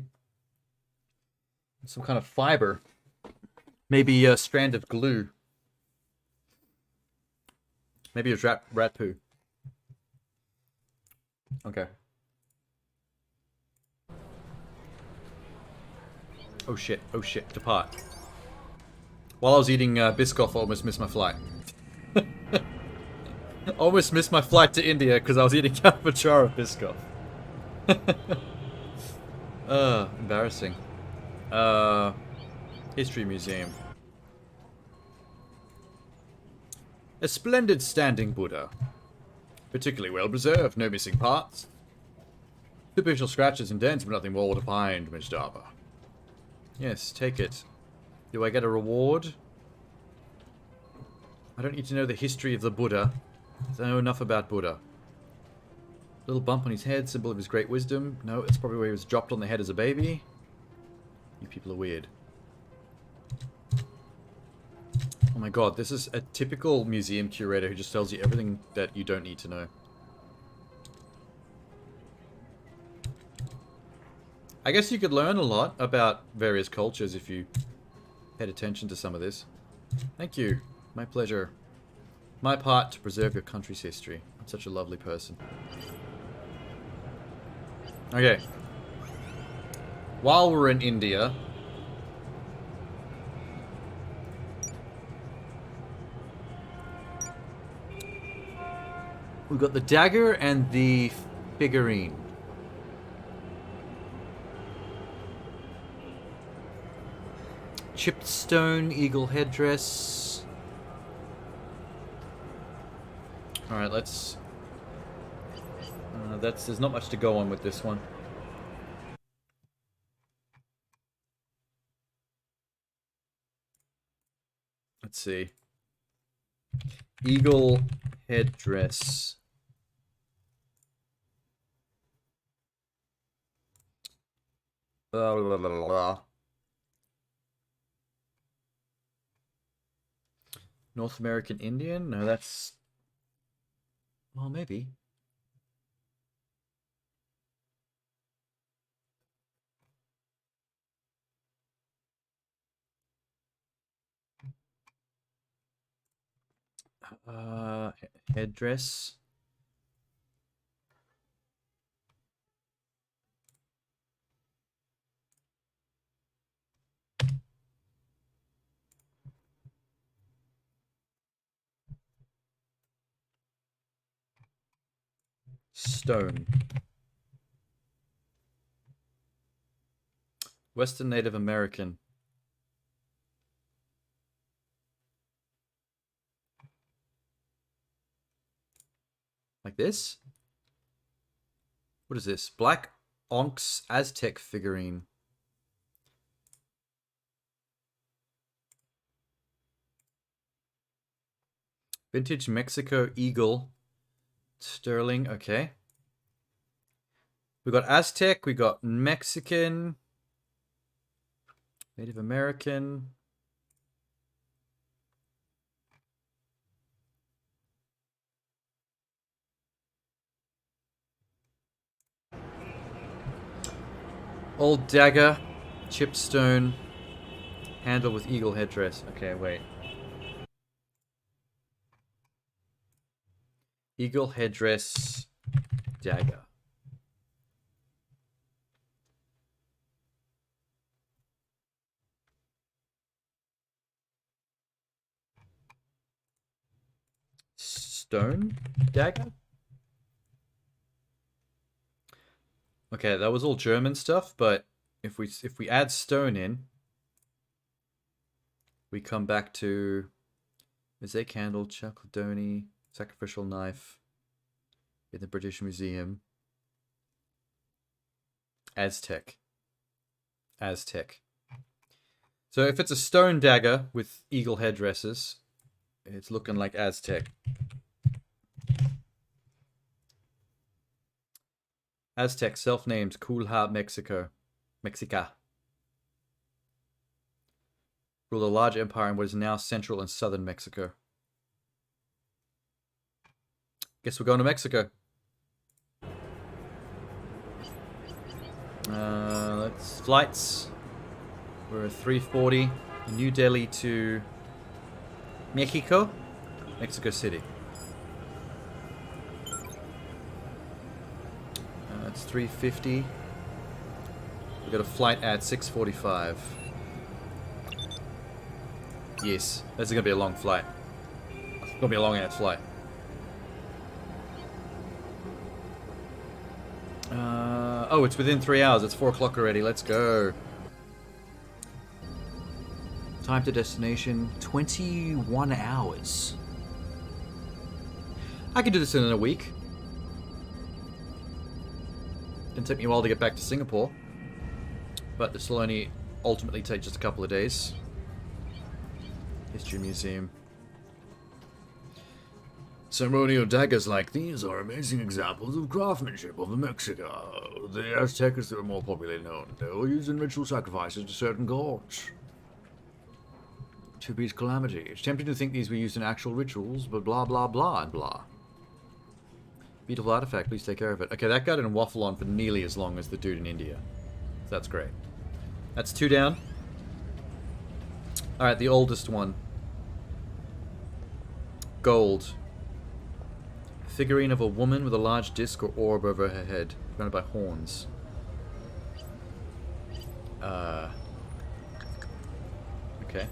Some kind of fiber. Maybe a strand of glue. Maybe it was rat poo. Okay. Oh shit, depart. While I was eating Biscoff, I almost missed my flight. Almost missed my flight to India because I was eating Capachara Biscoff. Embarrassing. History Museum. A splendid standing Buddha. Particularly well preserved, no missing parts. Superficial scratches and dents, but nothing more to find, Miss Darba. Yes, take it. Do I get a reward? I don't need to know the history of the Buddha. I know enough about Buddha. Little bump on his head, symbol of his great wisdom. No, it's probably where he was dropped on the head as a baby. You people are weird. Oh my god, this is a typical museum curator who just tells you everything that you don't need to know. I guess you could learn a lot about various cultures if you paid attention to some of this. Thank you. My pleasure. My part to preserve your country's history. I'm such a lovely person. Okay. While we're in India... we've got the dagger and the figurine. Chipped stone, eagle headdress. Alright, let's... there's not much to go on with this one. Let's see. Eagle headdress. Blah, blah, blah, blah. North American Indian? No, that's... Well, maybe. Headdress. Stone. Western Native American. Like this? What is this? Black Onks Aztec figurine. Vintage Mexico Eagle. Sterling, okay. We got Aztec, we got Mexican, Native American. Old dagger, chipped stone, handle with eagle headdress. Okay, wait. Eagle headdress, dagger. Stone dagger? Okay, that was all German stuff, but if we add stone in, we come back to mosaic handle, Chakladoni, sacrificial knife in the British Museum. Aztec. Aztec. So if it's a stone dagger with eagle headdresses, it's looking like Aztec. Aztec, self-named, Kulha, Mexico. Mexica. Ruled a large empire in what is now central and southern Mexico. Guess we're going to Mexico. Let's flights. We're 3:40. New Delhi to Mexico, Mexico City. It's 3:50. We got a flight at 6:45. Yes, this is gonna be a long flight. It's gonna be a long ass flight. Oh, it's within 3 hours. It's 4 o'clock already. Let's go. Time to destination, 21 hours. I can do this in a week. It'll take me a while to get back to Singapore, but this will only ultimately take just a couple of days. History Museum. Ceremonial daggers like these are amazing examples of craftsmanship of Mexico. The Aztecs are more popularly known. They were used in ritual sacrifices to certain gods. To beat calamity. It's tempting to think these were used in actual rituals, but blah blah blah and blah. Beautiful artifact, please take care of it. Okay, that guy didn't waffle on for nearly as long as the dude in India. So that's great. That's 2 down. Alright, the oldest one. Gold. Figurine of a woman with a large disc or orb over her head, surrounded by horns. Okay.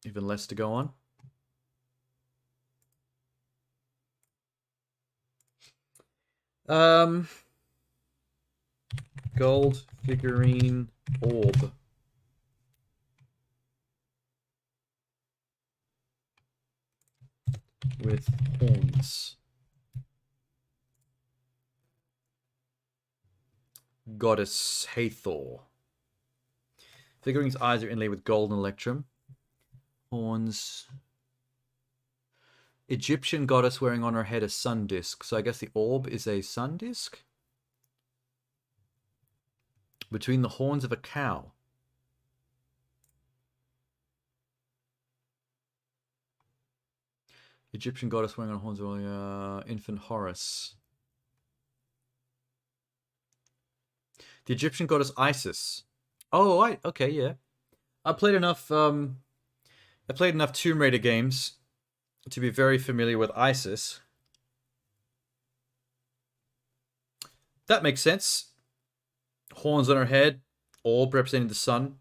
Even less to go on. Gold figurine orb. With horns. Goddess Hathor. Figure's eyes are inlaid with gold and electrum. Horns. Egyptian goddess wearing on her head a sun disk. So I guess the orb is a sun disk? Between the horns of a cow. Egyptian goddess wearing on horns of infant Horus. The Egyptian goddess Isis. Oh, okay, yeah. I played enough Tomb Raider games to be very familiar with Isis. That makes sense. Horns on her head, orb representing the sun.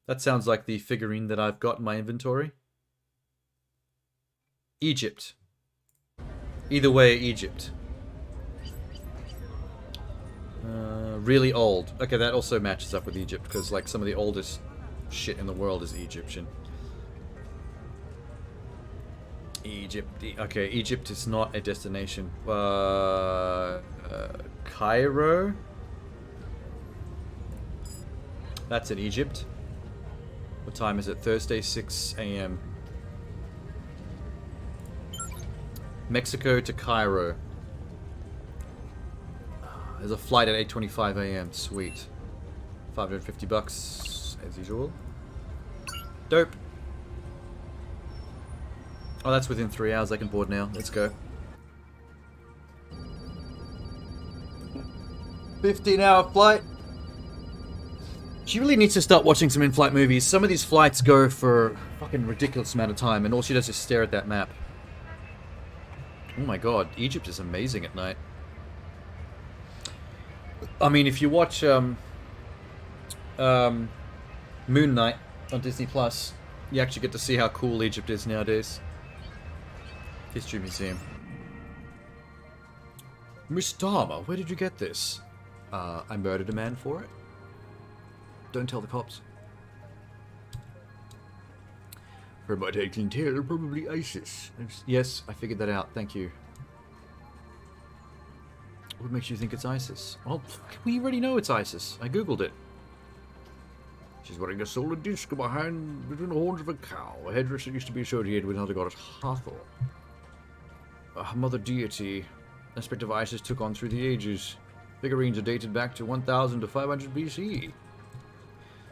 That sounds like the figurine that I've got in my inventory. Egypt. Either way, Egypt. Really old. Okay, that also matches up with Egypt, because like some of the oldest shit in the world is Egyptian. Egypt. Okay, Egypt is not a destination. Cairo? That's in Egypt. What time is it? Thursday, 6 a.m. Mexico to Cairo. There's a flight at 8:25 a.m. Sweet. $550 as usual. Dope. Oh, that's within 3 hours. I can board now. Let's go. 15-hour flight. She really needs to start watching some in-flight movies. Some of these flights go for a fucking ridiculous amount of time, and all she does is stare at that map. Oh my god, Egypt is amazing at night. I mean, if you watch Moon Knight on Disney Plus, you actually get to see how cool Egypt is nowadays. History Museum. Miss Dharma, where did you get this? I murdered a man for it. Don't tell the cops. From my taking tale, probably ISIS. Yes, I figured that out. Thank you. What makes you think it's ISIS? Well, we already know it's ISIS. I googled it. She's wearing a solar disc behind between the horns of a cow. A headdress that used to be associated with another goddess, Hathor. A mother deity. Aspect of ISIS took on through the ages. Figurines are dated back to 1000 to 500 BC.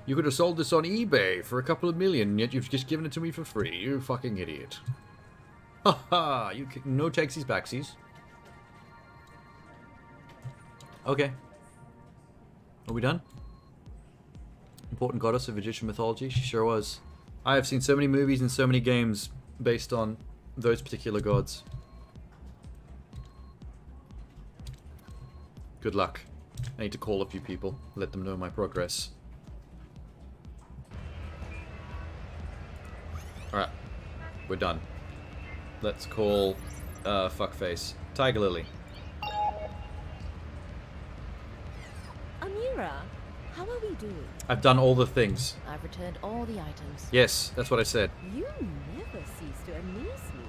You could have sold this on eBay for a couple of million, yet you've just given it to me for free. You fucking idiot. Ha ha! You no takesies backsies. Okay. Are we done? Important goddess of Egyptian mythology? She sure was. I have seen so many movies and so many games based on those particular gods. Good luck. I need to call a few people, let them know my progress. Alright. We're done. Let's call, fuckface. Tiger Lily. Amira, how are we doing? I've done all the things. I've returned all the items. Yes, that's what I said. You never cease to amaze me.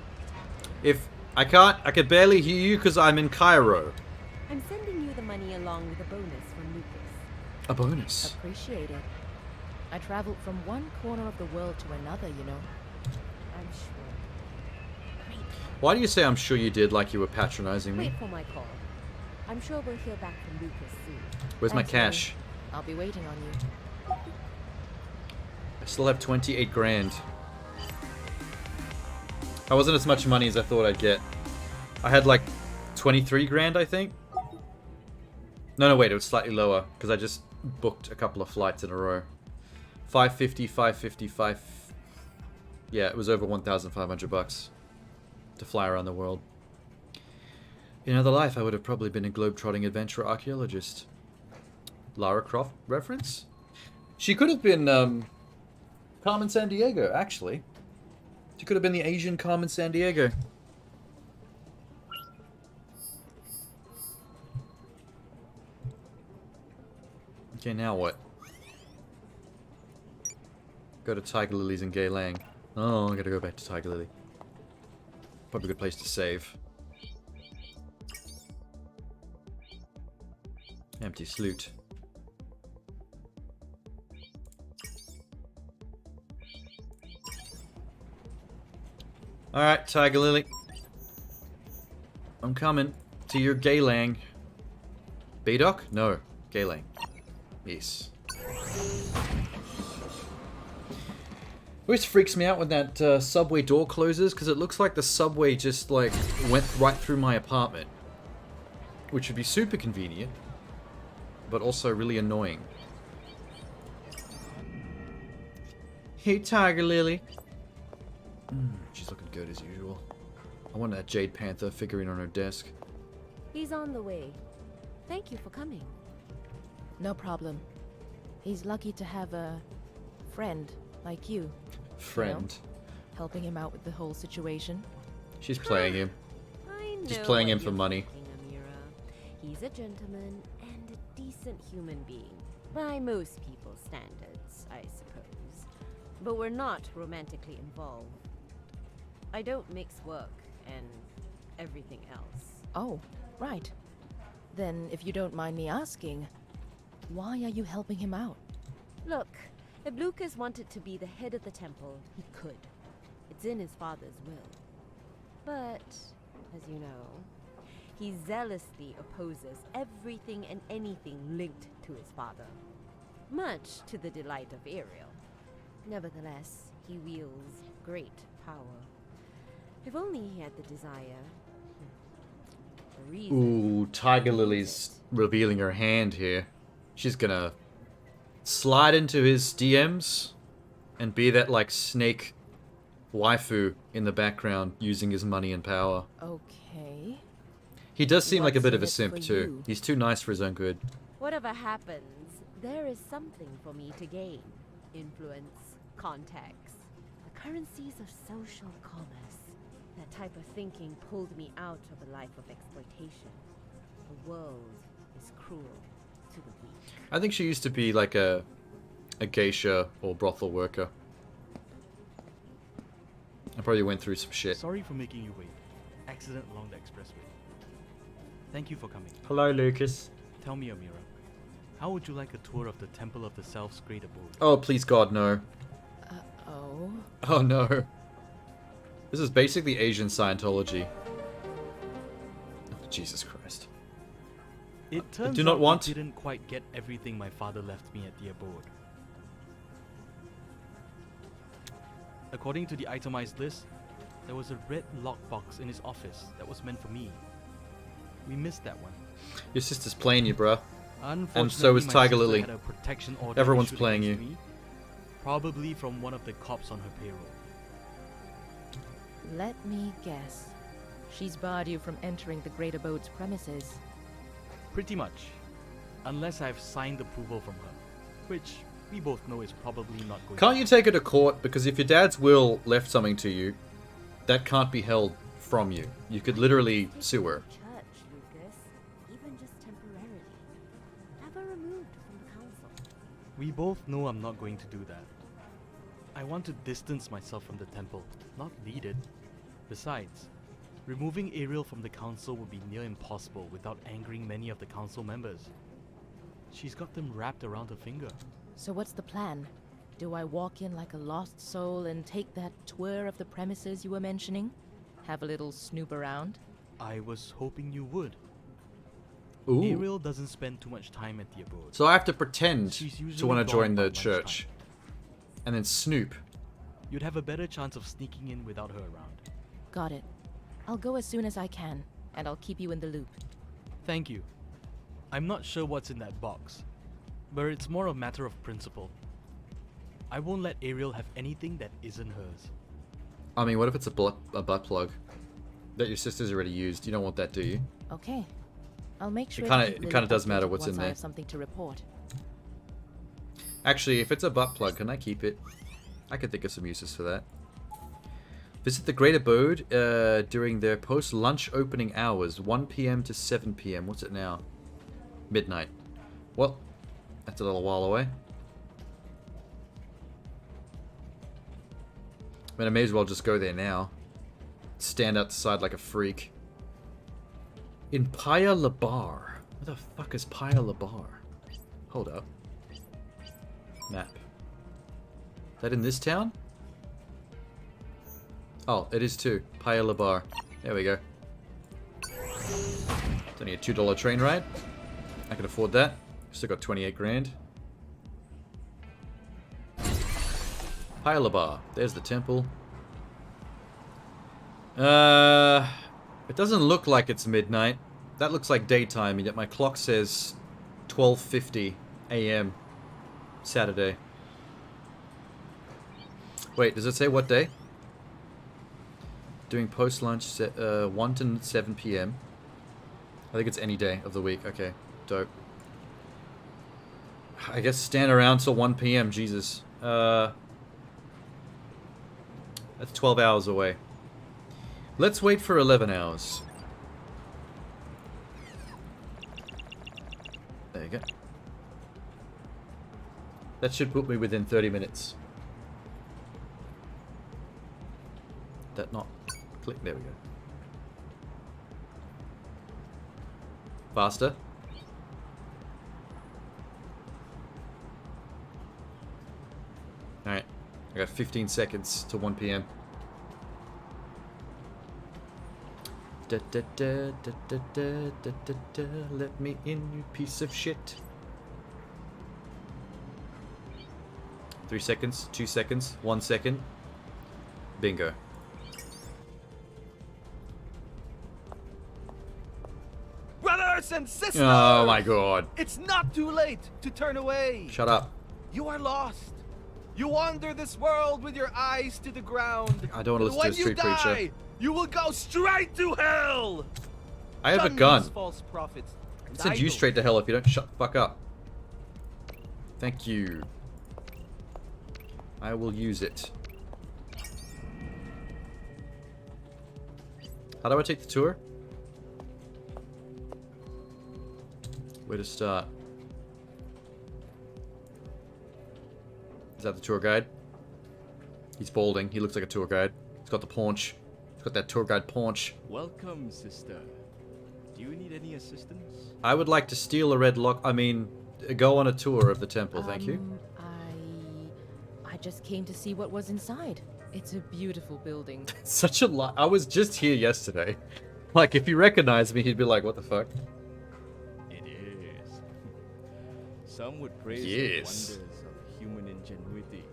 If I could barely hear you because I'm in Cairo. I'm sending you the money along with a bonus from Lucas. A bonus? Appreciate it. I traveled from one corner of the world to another, you know. I'm sure. Why do you say I'm sure you did like you were patronizing me? Wait for my call. I'm sure we'll hear back from Lucas soon. Where's my Thanks, cash? Lily. I'll be waiting on you. I still have 28 grand. That wasn't as much money as I thought I'd get. I had like 23 grand, I think. No, wait, it was slightly lower because I just booked a couple of flights in a row. 550, 550, 5... Yeah, it was over 1,500 bucks to fly around the world. In another life, I would have probably been a globe-trotting adventure archaeologist. Lara Croft reference? She could have been, Carmen Sandiego, actually. She could have been the Asian Carmen Sandiego. Okay, now what? Go to Tiger Lily's in Geylang. Oh, I gotta go back to Tiger Lily. Probably a good place to save. Empty sloot. Alright, Tiger Lily. I'm coming to your Geylang. Baydock? No, Geylang. Yes. Always freaks me out when that subway door closes, because it looks like the subway just like went right through my apartment. Which would be super convenient, but also really annoying. Hey, Tiger Lily. She's looking good as usual. I want that Jade Panther figurine on her desk. He's on the way. Thank you for coming. No problem. He's lucky to have a friend like you. Friend. You know, helping him out with the whole situation. She's playing him. I know She's playing him what for you're money. thinking, Amira. He's a gentleman and a decent human being. By most people's standards, I suppose. But we're not romantically involved. I don't mix work and everything else. Oh, right. Then, if you don't mind me asking, why are you helping him out? Look, if Lucas wanted to be the head of the temple, he could. It's in his father's will. But, as you know, he zealously opposes everything and anything linked to his father. Much to the delight of Ariel. Nevertheless, he wields great power. If only he had the desire. The reason. Ooh, Tiger Lily's revealing her hand here. She's gonna slide into his DMs and be that like snake waifu in the background using his money and power. Okay. He does seem like a What's bit in of a it simp for too. you? He's too nice for his own good. Whatever happens, there is something for me to gain. Influence, contacts, the currencies of social commerce. That type of thinking pulled me out of a life of exploitation. The world is cruel to the weak. I think she used to be like a geisha or brothel worker. I probably went through some shit. Sorry for making you wait. Accident along the expressway. Thank you for coming. Hello, Lucas. Tell me, Amira, how would you like a tour of the Temple of the Self's great abode? Oh, please God, no. Uh-oh. Oh no. This is basically Asian Scientology. Oh, Jesus Christ. It turns do not out want- I didn't quite get everything my father left me at the abode. According to the itemized list, there was a red lockbox in his office that was meant for me. We missed that one. Your sister's playing you, bruh. Unfortunately, And so is my Tiger sister Lily. had a protection order Everyone's issued playing against you. me, probably from one of the cops on her payroll. Let me guess. She's barred you from entering the Great Abode's premises. Pretty much. Unless I've signed approval from her. Which we both know is probably not going Can't you take her to court? Because if your dad's will left something to you, that can't be held from you. You could literally sue her. Church, Lucas. Even just temporarily. Have her removed from the council. We both know I'm not going to do that. I want to distance myself from the temple, not lead it. Besides, removing Ariel from the council would be near impossible without angering many of the council members. She's got them wrapped around her finger. So what's the plan? Do I walk in like a lost soul and take that tour of the premises you were mentioning? Have a little snoop around? I was hoping you would. Ooh. Ariel doesn't spend too much time at the abode. So I have to pretend She's to usually want to join gone the by church. And then snoop. You'd have a better chance of sneaking in without her around. Got it. I'll go as soon as I can, and I'll keep you in the loop. Thank you. I'm not sure what's in that box, but it's more a matter of principle. I won't let Ariel have anything that isn't hers. I mean, what if it's a butt plug that your sister's already used? You don't want that, do you? Okay. I'll make sure. kinda- to keep it kinda Lily does matter updated what's once in I there. have something to report. Actually, if it's a butt plug, can I keep it? I could think of some uses for that. Visit the Great Abode during their post-lunch opening hours, 1 p.m. to 7 p.m. What's it now? Midnight. Well, That's a little while away. I mean, I may as well just go there now. Stand outside like a freak. In Paya Labar. Where the fuck is Paya Labar? Hold up. Map. Is that in this town? Oh, it is too. Paya Labar. There we go. It's only a $2 train ride. I can afford that. Still got 28 grand. Paya Labar. There's the temple. It doesn't look like it's midnight. That looks like daytime, yet my clock says 12:50 a.m. Saturday. Wait, does it say what day? Doing post-lunch 1 to 7 p.m. I think it's any day of the week. Okay, dope. I guess stand around till 1 p.m. Jesus. That's 12 hours away. Let's wait for 11 hours. There you go. That should put me within 30 minutes. That not click? There we go. Faster. Alright. I got 15 seconds to 1 p.m. Da, da, da, da, da, da, da, da, da. Let me in, you piece of shit. 3 seconds, 2 seconds, 1 second. Bingo. Brothers and sisters! Oh my god. It's not too late to turn away. Shut up. You are lost. You wander this world with your eyes to the ground. I don't want to listen to a street preacher. When you die, you will go straight to hell. I have a Shun gun. these false prophets. I'll send you straight to hell if you don't shut the fuck up. Thank you. I will use it. How do I take the tour? Where to start? Is that the tour guide? He's balding. He looks like a tour guide. He's got the paunch. He's got that tour guide paunch. Welcome, sister. Do you need any assistance? I would like to steal a red lock. I mean, go on a tour of the temple. Thank you. I just came to see what was inside. It's a beautiful building. Such a lot. I was just here yesterday. Like, if he recognized me, he'd be like, what the fuck? It is. Some would praise the wonders of human ingenuity,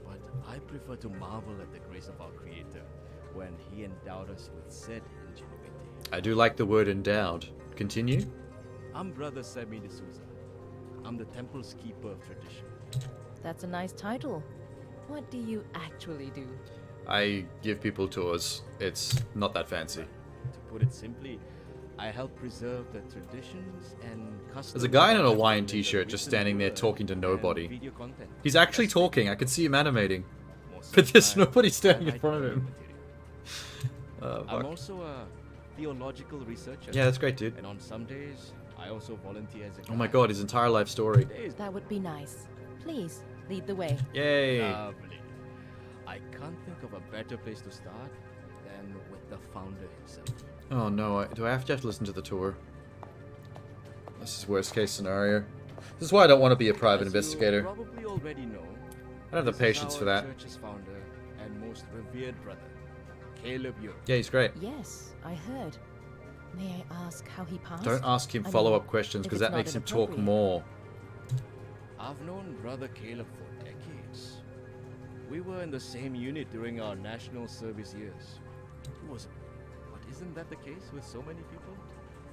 but I prefer to marvel at the grace of our Creator when He endowed us with said ingenuity. I do like the word endowed. Continue. I'm Brother Semi D'Souza. I'm the temple's keeper of tradition. That's a nice title. What do you actually do? I give people tours. It's not that fancy. To put it simply, I help preserve the traditions and customs. There's a guy in a Hawaiian t-shirt just standing there talking to nobody. He's actually talking. I can see him animating. But there's nobody standing in front of him. I'm also a theological researcher. Yeah, that's great, dude. And on some days, I also volunteer as a guide. Oh my god, his entire life story. That would be nice. Please, lead the way. Yay. Lovely. I can't think of a better place to start than with the founder himself. Oh no, do I have to listen to the tour? This is worst case scenario. This is why I don't want to be a private investigator. You probably already know. I don't have the patience for that. Church's founder and most revered brother, Caleb Yo. Yeah, he's great. Yes, I heard. May I ask how he passed? Don't ask him follow-up questions because that makes him talk more. I've known Brother Caleb for decades. We were in the same unit during our national service years. He was, but isn't that the case with so many people?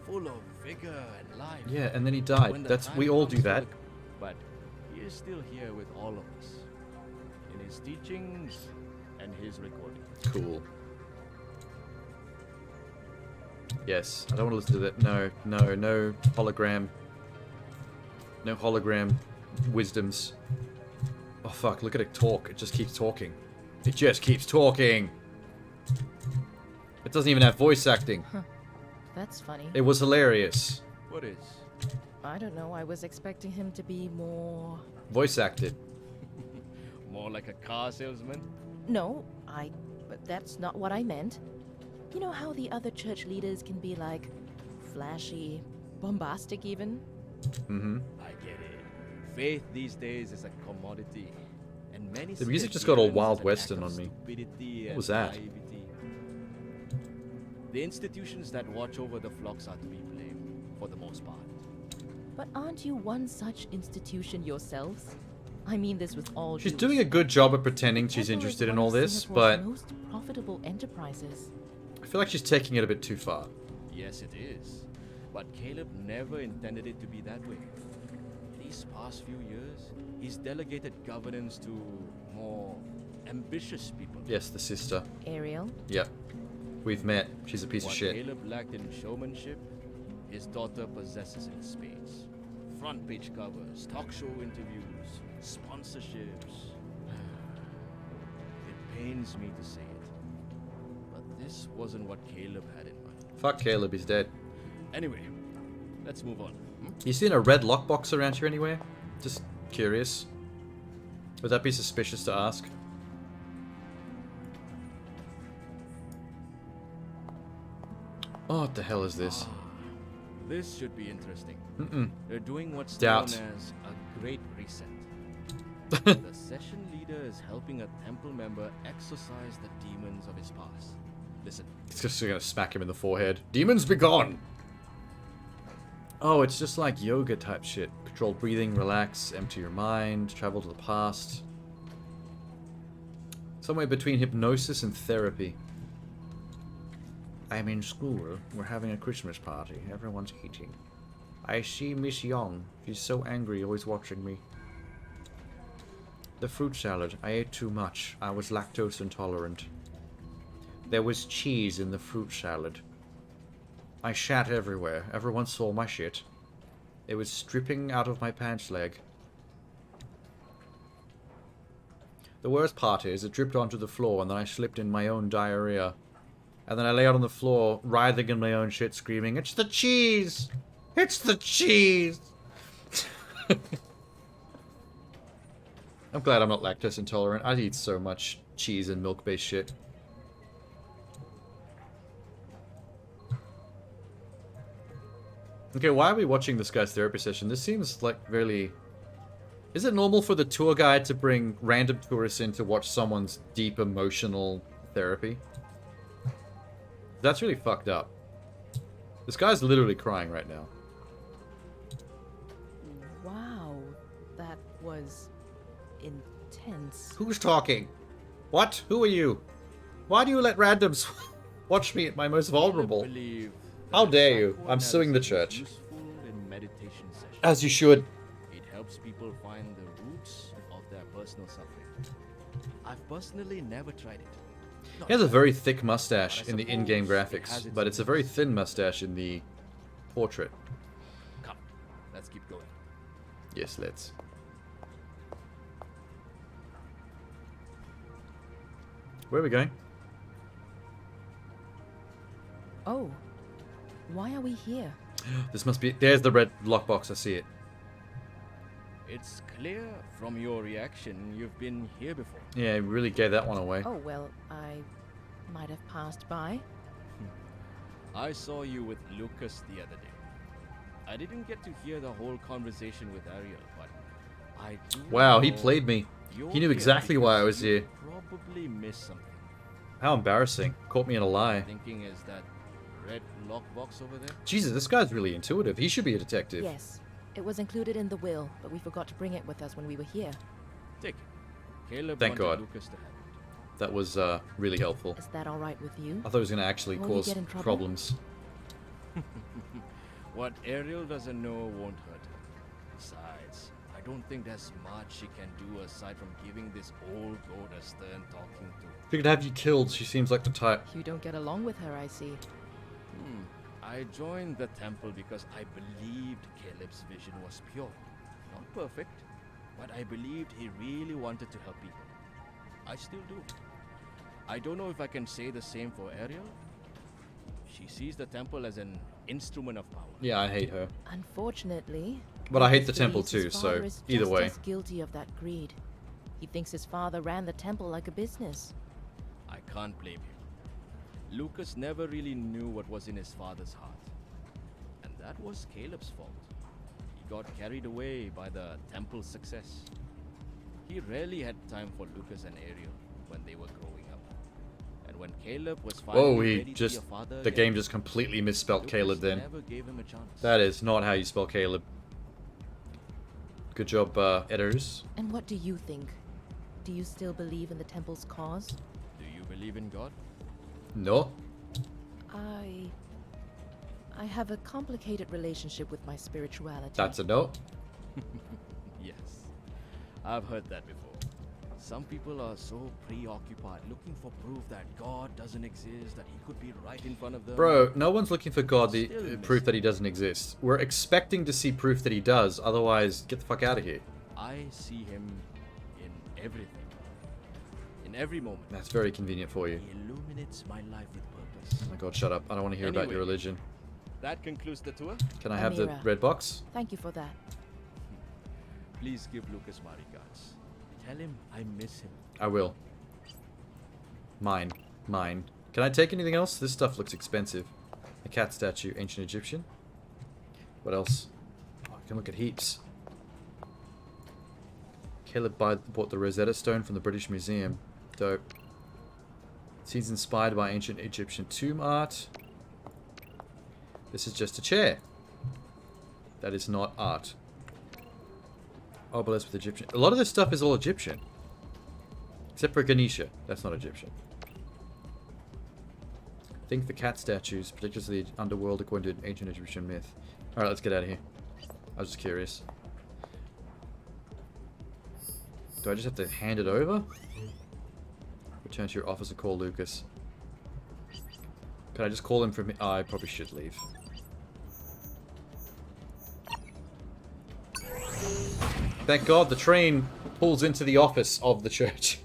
Full of vigor and life. Yeah, and then he died. We all do that. But he is still here with all of us. In his teachings and his recordings. Cool. Yes, I don't want to listen to that. No hologram. No hologram wisdoms. Oh fuck, look at it talk. It just keeps talking. It just keeps talking. It doesn't even have voice acting. Huh. That's funny. It was hilarious. What is? I don't know, I was expecting him to be more... Voice acted. More like a car salesman? No, but that's not what I meant. You know how the other church leaders can be like flashy, bombastic even? Mm-hmm. I get it. Faith these days is a commodity. And many The see music just got all adherence Wild as an Western act of on me. stupidity What and was that? naivety. The institutions that watch over the flocks are to be blamed, for the most part. But aren't you one such institution yourselves? I mean this with all She's due doing a good job of pretending she's Temple is interested in one all of this, Singapore's but most profitable enterprises. I feel like she's taking it a bit too far. Yes, it is. But Caleb never intended it to be that way. These past few years, he's delegated governance to more ambitious people. Yes, the sister. Ariel? Yep. We've met. She's a piece What of shit. Caleb lacked in showmanship, his daughter possesses in spades. Front page covers, talk show interviews, sponsorships. It pains me to say it, but this wasn't what Caleb had in mind. Fuck Caleb, he's dead. Anyway, let's move on. You seen a red lockbox around here anywhere? Just curious. Would that be suspicious to ask? Oh, what the hell is this? This should be interesting. Mm-mm. They're doing what's Doubt. known as a great reset. The session leader is helping a temple member exorcise the demons of his past. Listen. It's just gonna smack him in the forehead. Demons be gone! Oh, it's just like yoga type shit. Control breathing, relax, empty your mind, travel to the past. Somewhere between hypnosis and therapy. I'm in school. We're having a Christmas party. Everyone's eating. I see Miss Young. She's so angry, always watching me. The fruit salad. I ate too much. I was lactose intolerant. There was cheese in the fruit salad. I shat everywhere. Everyone saw my shit. It was dripping out of my pants leg. The worst part is, it dripped onto the floor and then I slipped in my own diarrhea. And then I lay out on the floor, writhing in my own shit, screaming, "It's the cheese! It's the cheese!" I'm glad I'm not lactose intolerant. I eat so much cheese and milk-based shit. Okay, why are we watching this guy's therapy session? This seems like really... Is it normal for the tour guide to bring random tourists in to watch someone's deep emotional therapy? That's really fucked up. This guy's literally crying right now. Wow, that was intense. Who's talking? What? Who are you? Why do you let randoms watch me at my most vulnerable? How dare you? I'm suing the church. In meditation sessions. As you should. It helps people find the roots of their personal suffering. I've personally never tried it. He has a very thick mustache in the in-game graphics, but it's a very thin mustache in the portrait. Come, let's keep going. Yes, let's. Where are we going? Oh, why are we here? This must be... There's the red lockbox, I see it. It's clear from your reaction you've been here before. Yeah, we really gave that one away. Oh, well, I might have passed by. I saw you with Lucas the other day. I didn't get to hear the whole conversation with Ariel, but I do Wow, he know played me. you're He knew here exactly why I because was you here. Probably missed something. How embarrassing. Caught me in a lie. Thinking is that red lockbox over there? Jesus, this guy's really intuitive. He should be a detective. Yes, it was included in the will, but we forgot to bring it with us when we were here. Take it. Caleb Thank wanted God. Lucas to have it. That was really helpful. Is that all right with you? I thought it was going to actually Will you cause get in trouble? problems. What Ariel doesn't know won't hurt her. Besides, I don't think there's much she can do aside from giving this old goat a stern talking to. If we could have you killed, she seems like the type. You don't get along with her, I see. I joined the temple because I believed Caleb's vision was pure. Not perfect, but I believed he really wanted to help people. I still do. I don't know if I can say the same for Ariel. She sees the temple as an instrument of power. Yeah, I hate her. Unfortunately, But I hate the Lucas temple believes his too, father so is either just way. as guilty of that greed. He thinks his father ran the temple like a business. I can't blame him. Lucas never really knew what was in his father's heart. And that was Caleb's fault. He got carried away by the temple's success. He rarely had time for Lucas and Ariel when they were growing up. And when Caleb was finally Whoa, he ready to just... be a father The again, game just completely misspelled Lucas Caleb then. never gave him a chance. That is not how you spell Caleb. Good job, editors. And what do you think? Do you still believe in the temple's cause? Do you believe in God? No. I have a complicated relationship with my spirituality. That's a no. Yes. I've heard that before. Some people are so preoccupied looking for proof that God doesn't exist, that he could be right in front of them. Bro, no one's looking for God, the Still miss proof that he doesn't exist. We're expecting to see proof that he does, otherwise get the fuck out of here. I see him in everything. In every moment. That's very convenient for you. He illuminates my life with purpose. Oh my god, shut up. I don't want to hear about your Anyway. religion. That concludes the tour. Can I have the Amira. red box? Thank you for that. Please give Lucas my regards. Tell him I miss him. I will. Mine. Mine. Can I take anything else? This stuff looks expensive. A cat statue, ancient Egyptian. What else? Oh, I can look at heaps. Caleb bought the Rosetta Stone from the British Museum. Dope. Seems inspired by ancient Egyptian tomb art. This is just a chair. That is not art. Obelisk with Egyptian. A lot of this stuff is all Egyptian. Except for Ganesha. That's not Egyptian. I think the cat statues, particularly the underworld according to ancient Egyptian myth. Alright, let's get out of here. I was just curious. Do I just have to hand it over? Return to your office and call Lucas. Can I just call him from... I probably should leave. Thank God the train pulls into the office of the church.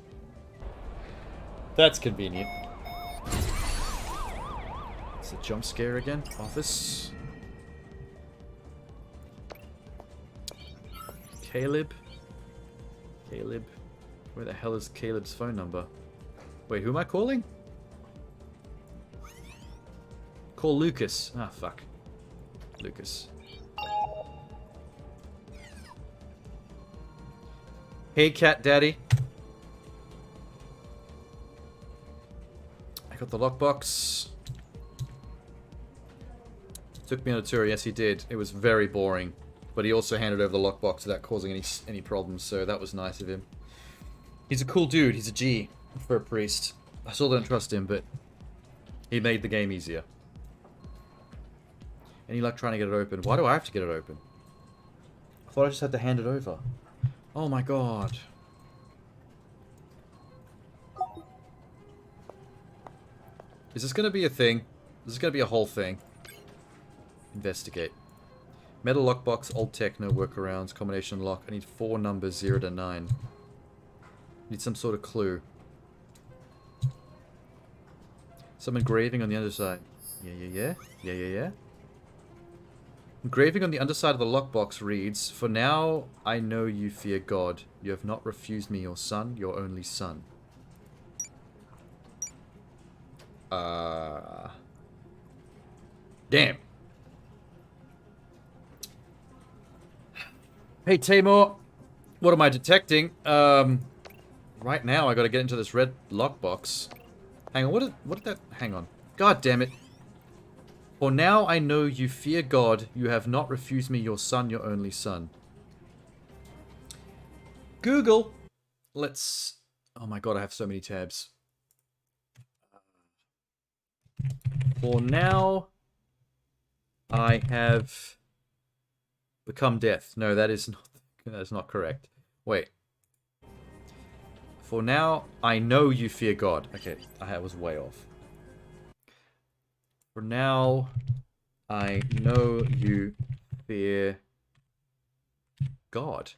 That's convenient. It's a jump scare again. Office. Caleb. Caleb. Where the hell is Caleb's phone number? Wait, who am I calling? Call Lucas. Ah, fuck. Lucas. Hey, cat daddy. I got the lockbox. Took me on a tour. Yes, he did. It was very boring. But he also handed over the lockbox without causing any problems, so that was nice of him. He's a cool dude. He's a G for a priest. I still don't trust him, but he made the game easier. Any luck trying to get it open? Why do I have to get it open? I thought I just had to hand it over. Oh my god. Is this gonna be a thing? Is this gonna be a whole thing? Investigate. Metal lockbox, old tech, no workarounds, combination lock. I need 4 numbers, 0 to 9. Need some sort of clue. Some engraving on the underside. Yeah. Engraving on the underside of the lockbox reads, "For now, I know you fear God. You have not refused me your son, your only son." Damn. Hey, Tamor. What am I detecting? Right now, I gotta get into this red lockbox. Hang on, what did that... Hang on. God damn it. For now I know you fear God, you have not refused me your son, your only son. Google! Let's... Oh my god, I have so many tabs. For now, I have become death. No, that is not correct. Wait. For now, I know you fear God. Okay, I was way off. For now, I know you fear God.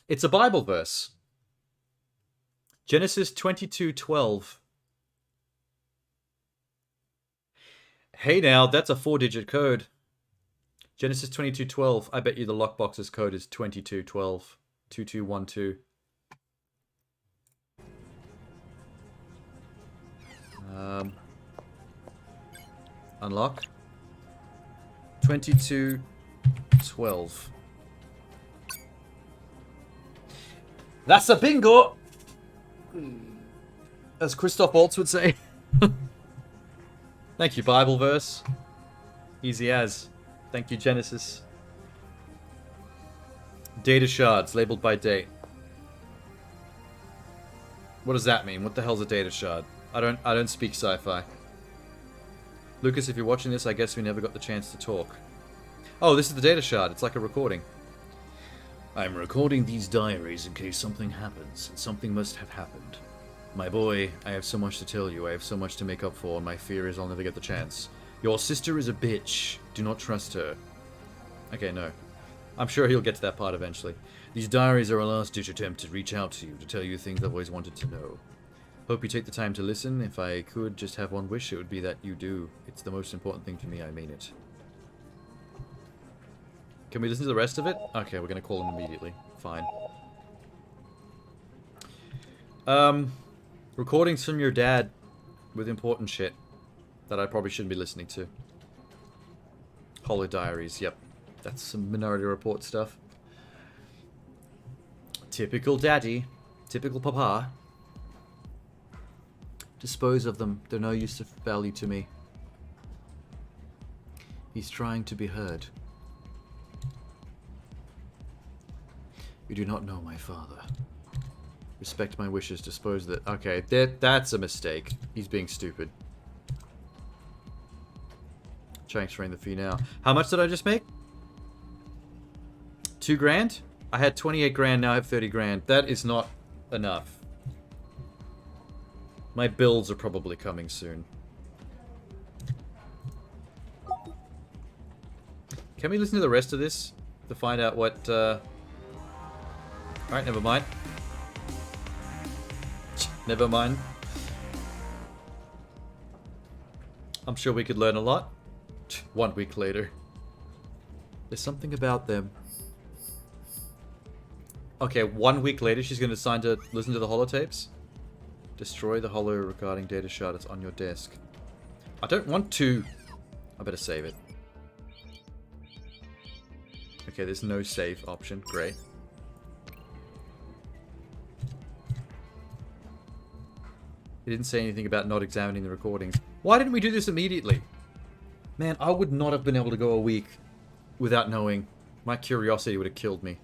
It's a Bible verse. Genesis 22:12. Hey now, that's a 4-digit code. Genesis 2212. I bet you the lockbox's code is 2212. 2212. Unlock. 2212. That's a bingo! As Christoph Waltz would say. Thank you, Bible verse. Easy as. Thank you, Genesis. Data shards, labeled by date. What does that mean? What the hell's a data shard? I don't speak sci-fi. Lucas, if you're watching this, I guess we never got the chance to talk. Oh, this is the data shard. It's like a recording. I'm recording these diaries in case something happens, and something must have happened. My boy, I have so much to tell you, I have so much to make up for, and my fear is I'll never get the chance. Your sister is a bitch. Do not trust her. Okay, no. I'm sure he'll get to that part eventually. These diaries are a last-ditch attempt to reach out to you, to tell you things I've always wanted to know. Hope you take the time to listen. If I could just have one wish, it would be that you do. It's the most important thing to me, I mean it. Can we listen to the rest of it? Okay, we're gonna call him immediately. Fine. Recordings from your dad with important shit that I probably shouldn't be listening to. Holo diaries, yep. That's some Minority Report stuff. Typical daddy. Typical papa. Dispose of them. They're no use of value to me. He's trying to be heard. You do not know my father. Respect my wishes, dispose of it. Okay, that's a mistake. He's being stupid. Transferring the fee now. How much did I just make? 2 grand? I had 28 grand, now I have 30 grand. That is not enough. My bills are probably coming soon. Can we listen to the rest of this to find out what... Alright, never mind. Never mind. I'm sure we could learn a lot. 1 week later. There's something about them. Okay, 1 week later she's going to decide to listen to the holotapes? Destroy the holo regarding data shard that's on your desk. I don't want to... I better save it. Okay, there's no save option. Great. He didn't say anything about not examining the recordings. Why didn't we do this immediately? Man, I would not have been able to go a week without knowing. My curiosity would have killed me.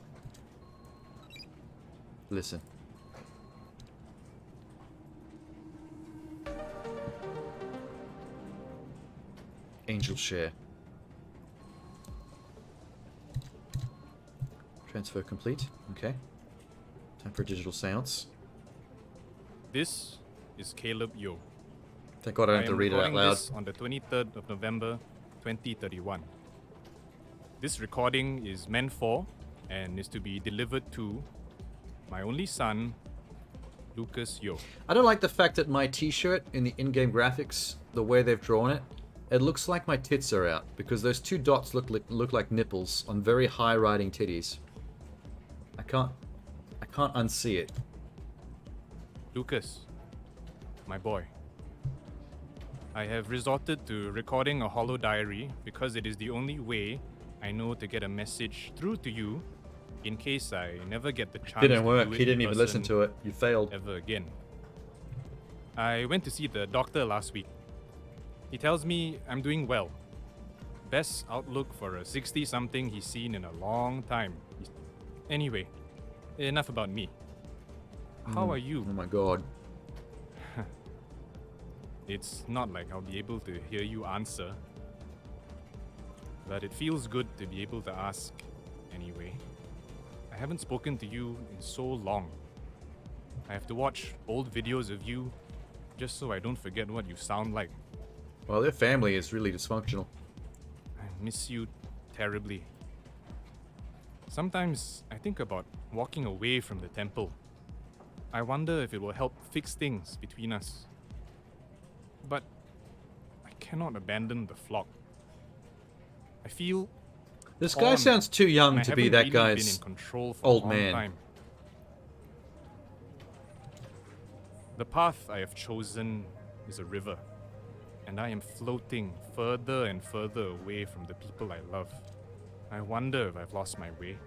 Listen. Angel share. Transfer complete. Okay. Time for a digital seance. This is Caleb Yo. Thank God I don't have to read it out loud. This on the 23rd of November, 2031. This recording is meant for and is to be delivered to my only son, Lucas Yo. I don't like the fact that my t-shirt in the in-game graphics, the way they've drawn it, it looks like my tits are out because those 2 dots look like nipples on very high-riding titties. I can't unsee it. Lucas, my boy. I have resorted to recording a holo diary because it is the only way I know to get a message through to you in case I never get the chance Didn't work. to do it He didn't in even listen person to it. You failed. ever again. I went to see the doctor last week. He tells me I'm doing well. Best outlook for a 60-something he's seen in a long time. Anyway, enough about me. How are you? Oh my god. It's not like I'll be able to hear you answer. But it feels good to be able to ask anyway. I haven't spoken to you in so long. I have to watch old videos of you just so I don't forget what you sound like. Well, their family is really dysfunctional. I miss you terribly. Sometimes I think about walking away from the temple. I wonder if it will help fix things between us. But I cannot abandon the flock. I feel This guy torn, sounds too and young I to be haven't that really been guy's in control for old a long man. time. The path I have chosen is a river, and I am floating further and further away from the people I love. I wonder if I've lost my way.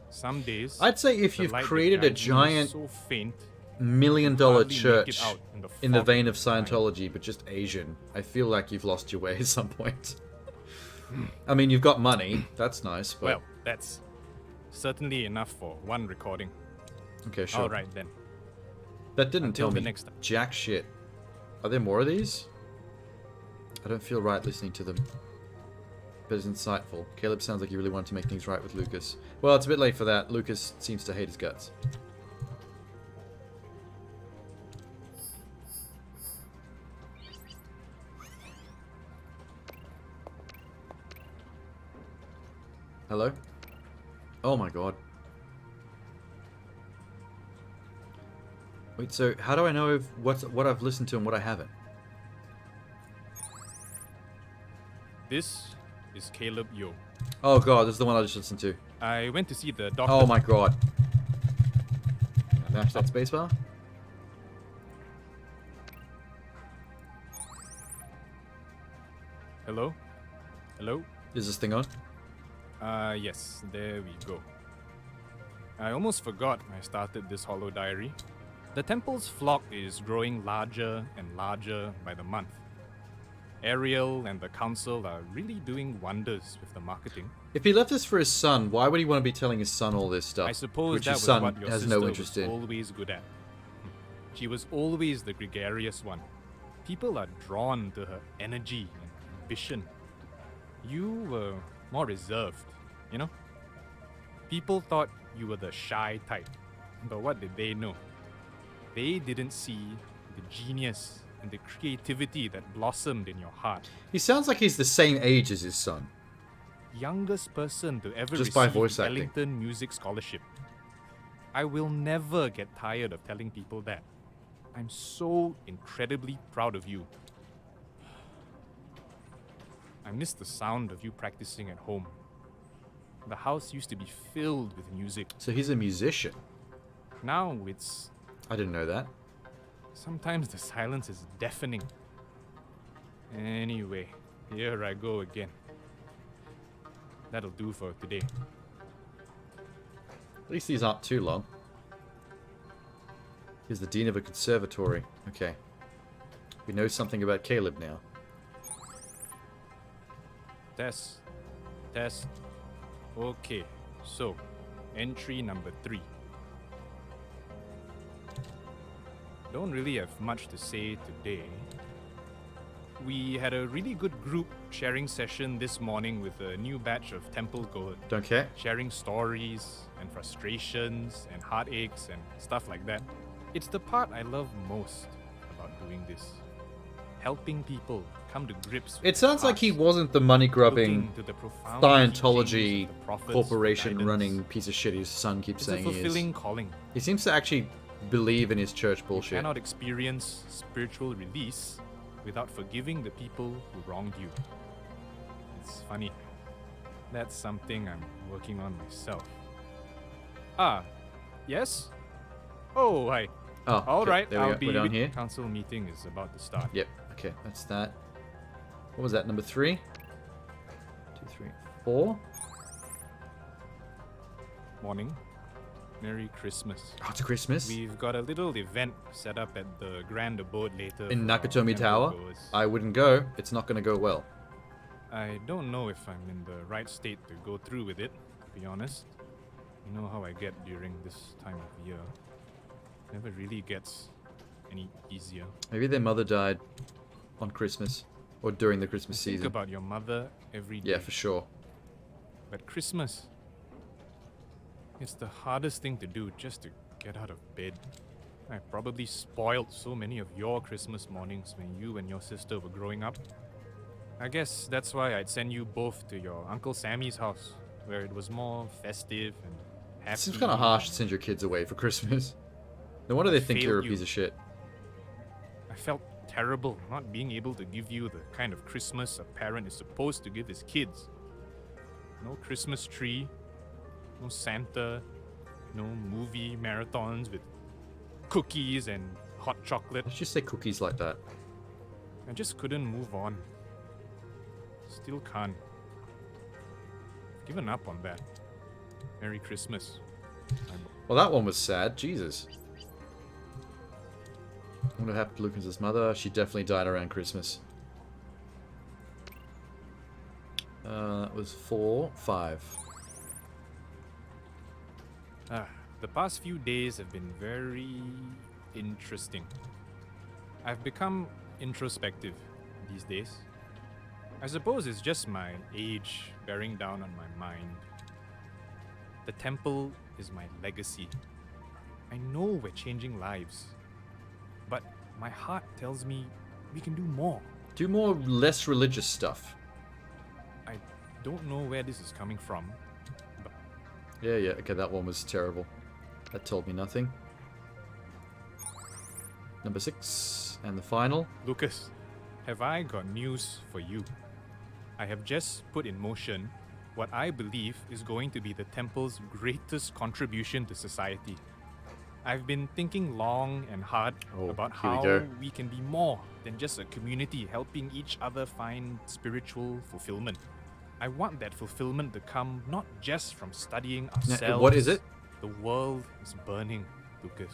Some days, I'd say if the you've light that created a guides me is giant so faint, $1 million hardly make it church out in the in the fog vein of of time. Scientology, but just Asian, I feel like you've lost your way at some point. I mean, you've got money. That's nice, but... Well, that's certainly enough for one recording. Okay, sure. All right, then. That didn't Until tell the me next time. jack shit. Are there more of these? I don't feel right listening to them. But it's insightful. Caleb sounds like he really wanted to make things right with Lucas. Well, it's a bit late for that. Lucas seems to hate his guts. Hello? Oh my god. Wait, so how do I know if what I've listened to and what I haven't? This is Caleb Yo. Oh god, this is the one I just listened to. I went to see the doctor. Oh my god. Mash that spacebar. Hello? Hello? Is this thing on? Yes, there we go. I almost forgot I started this hollow diary. The temple's flock is growing larger and larger by the month. Ariel and the council are really doing wonders with the marketing. If he left this for his son, why would he want to be telling his son all this stuff? I suppose which that his was son what your has sister no interest was in. always good at. She was always the gregarious one. People are drawn to her energy and ambition. You were more reserved, you know? People thought you were the shy type, but what did they know? They didn't see the genius and the creativity that blossomed in your heart. He sounds like he's the same age as his son. Youngest person to ever Just by receive voice the acting. Ellington Music Scholarship. I will never get tired of telling people that. I'm so incredibly proud of you. I miss the sound of you practicing at home. The house used to be filled with music. So he's a musician. Now it's... I didn't know that. Sometimes the silence is deafening. Anyway, here I go again. That'll do for today. At least these aren't too long. He's the dean of a conservatory. Okay. We know something about Caleb now. Test. Test. Okay, so, entry number 3. Don't really have much to say today. We had a really good group sharing session this morning with a new batch of temple goers. Don't care. Sharing stories and frustrations and heartaches and stuff like that. It's the part I love most about doing this. Helping people come to grips with It sounds their like he past, wasn't the money-grubbing looking to the profound Scientology teachings of the prophets for corporation-running guidance. piece of shit his son keeps It's a saying he is. fulfilling calling. He seems to actually believe in his church You bullshit. cannot experience spiritual release without forgiving the people who wronged you. It's funny. That's something I'm working on myself. Ah, yes? Oh, hi. Oh, All okay, right, there we I'll go. be We're down with here. Council meeting is about to start. Yep, okay, that's that. What was that, number 3? 2, 3, 4? Morning. Merry Christmas. Oh, it's Christmas? We've got a little event set up at the Grand Abode later. In for our Nakatomi temple Tower? goers. I wouldn't go. It's not going to go well. I don't know if I'm in the right state to go through with it, to be honest. You know how I get during this time of year. Never really gets any easier. Maybe their mother died on Christmas. Or during the Christmas Think season. about your mother every day. Yeah, for sure. But Christmas, it's the hardest thing to do just to get out of bed. I probably spoiled so many of your Christmas mornings when you and your sister were growing up. I guess that's why I'd send you both to your Uncle Sammy's house, where it was more festive and happy. It seems kind of harsh to send your kids away for Christmas. No wonder they think failed you're a you. piece of shit. I felt terrible not being able to give you the kind of Christmas a parent is supposed to give his kids. No Christmas tree, no Santa, no movie marathons with cookies and hot chocolate. Let's just say cookies like that. I just couldn't move on. Still can't. Given up on that. Merry Christmas. Well, that one was sad. Jesus. What happened to Lucas's mother? She definitely died around Christmas. That was 4, 5. The past few days have been very interesting. I've become introspective these days. I suppose it's just my age bearing down on my mind. The temple is my legacy. I know we're changing lives, but my heart tells me we can do more. Do more less religious stuff. I don't know where this is coming from, but Yeah, okay, that one was terrible. That told me nothing. Number 6, and the final. Lucas, have I got news for you? I have just put in motion what I believe is going to be the temple's greatest contribution to society. I've been thinking long and hard about here we how go. we can be more than just a community helping each other find spiritual fulfillment. I want that fulfillment to come not just from studying ourselves. What is it? The world is burning, Lucas.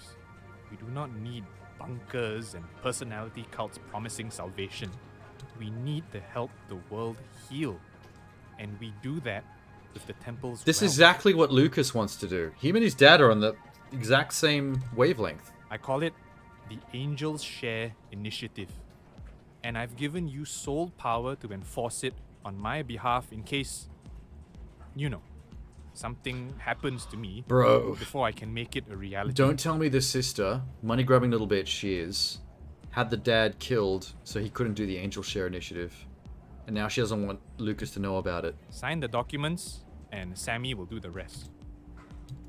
We do not need bunkers and personality cults promising salvation. We need to help the world heal. And we do that with the temple's This is wealth. exactly what Lucas wants to do. Him and his dad are on the exact same wavelength. I call it the Angels Share Initiative. And I've given you sole power to enforce it on my behalf in case, you know, something happens to me Bro. before I can make it a reality. Don't tell me the sister, money-grabbing little bitch she is, had the dad killed so he couldn't do the Angel Share Initiative. And now she doesn't want Lucas to know about it. Sign the documents, and Sammy will do the rest.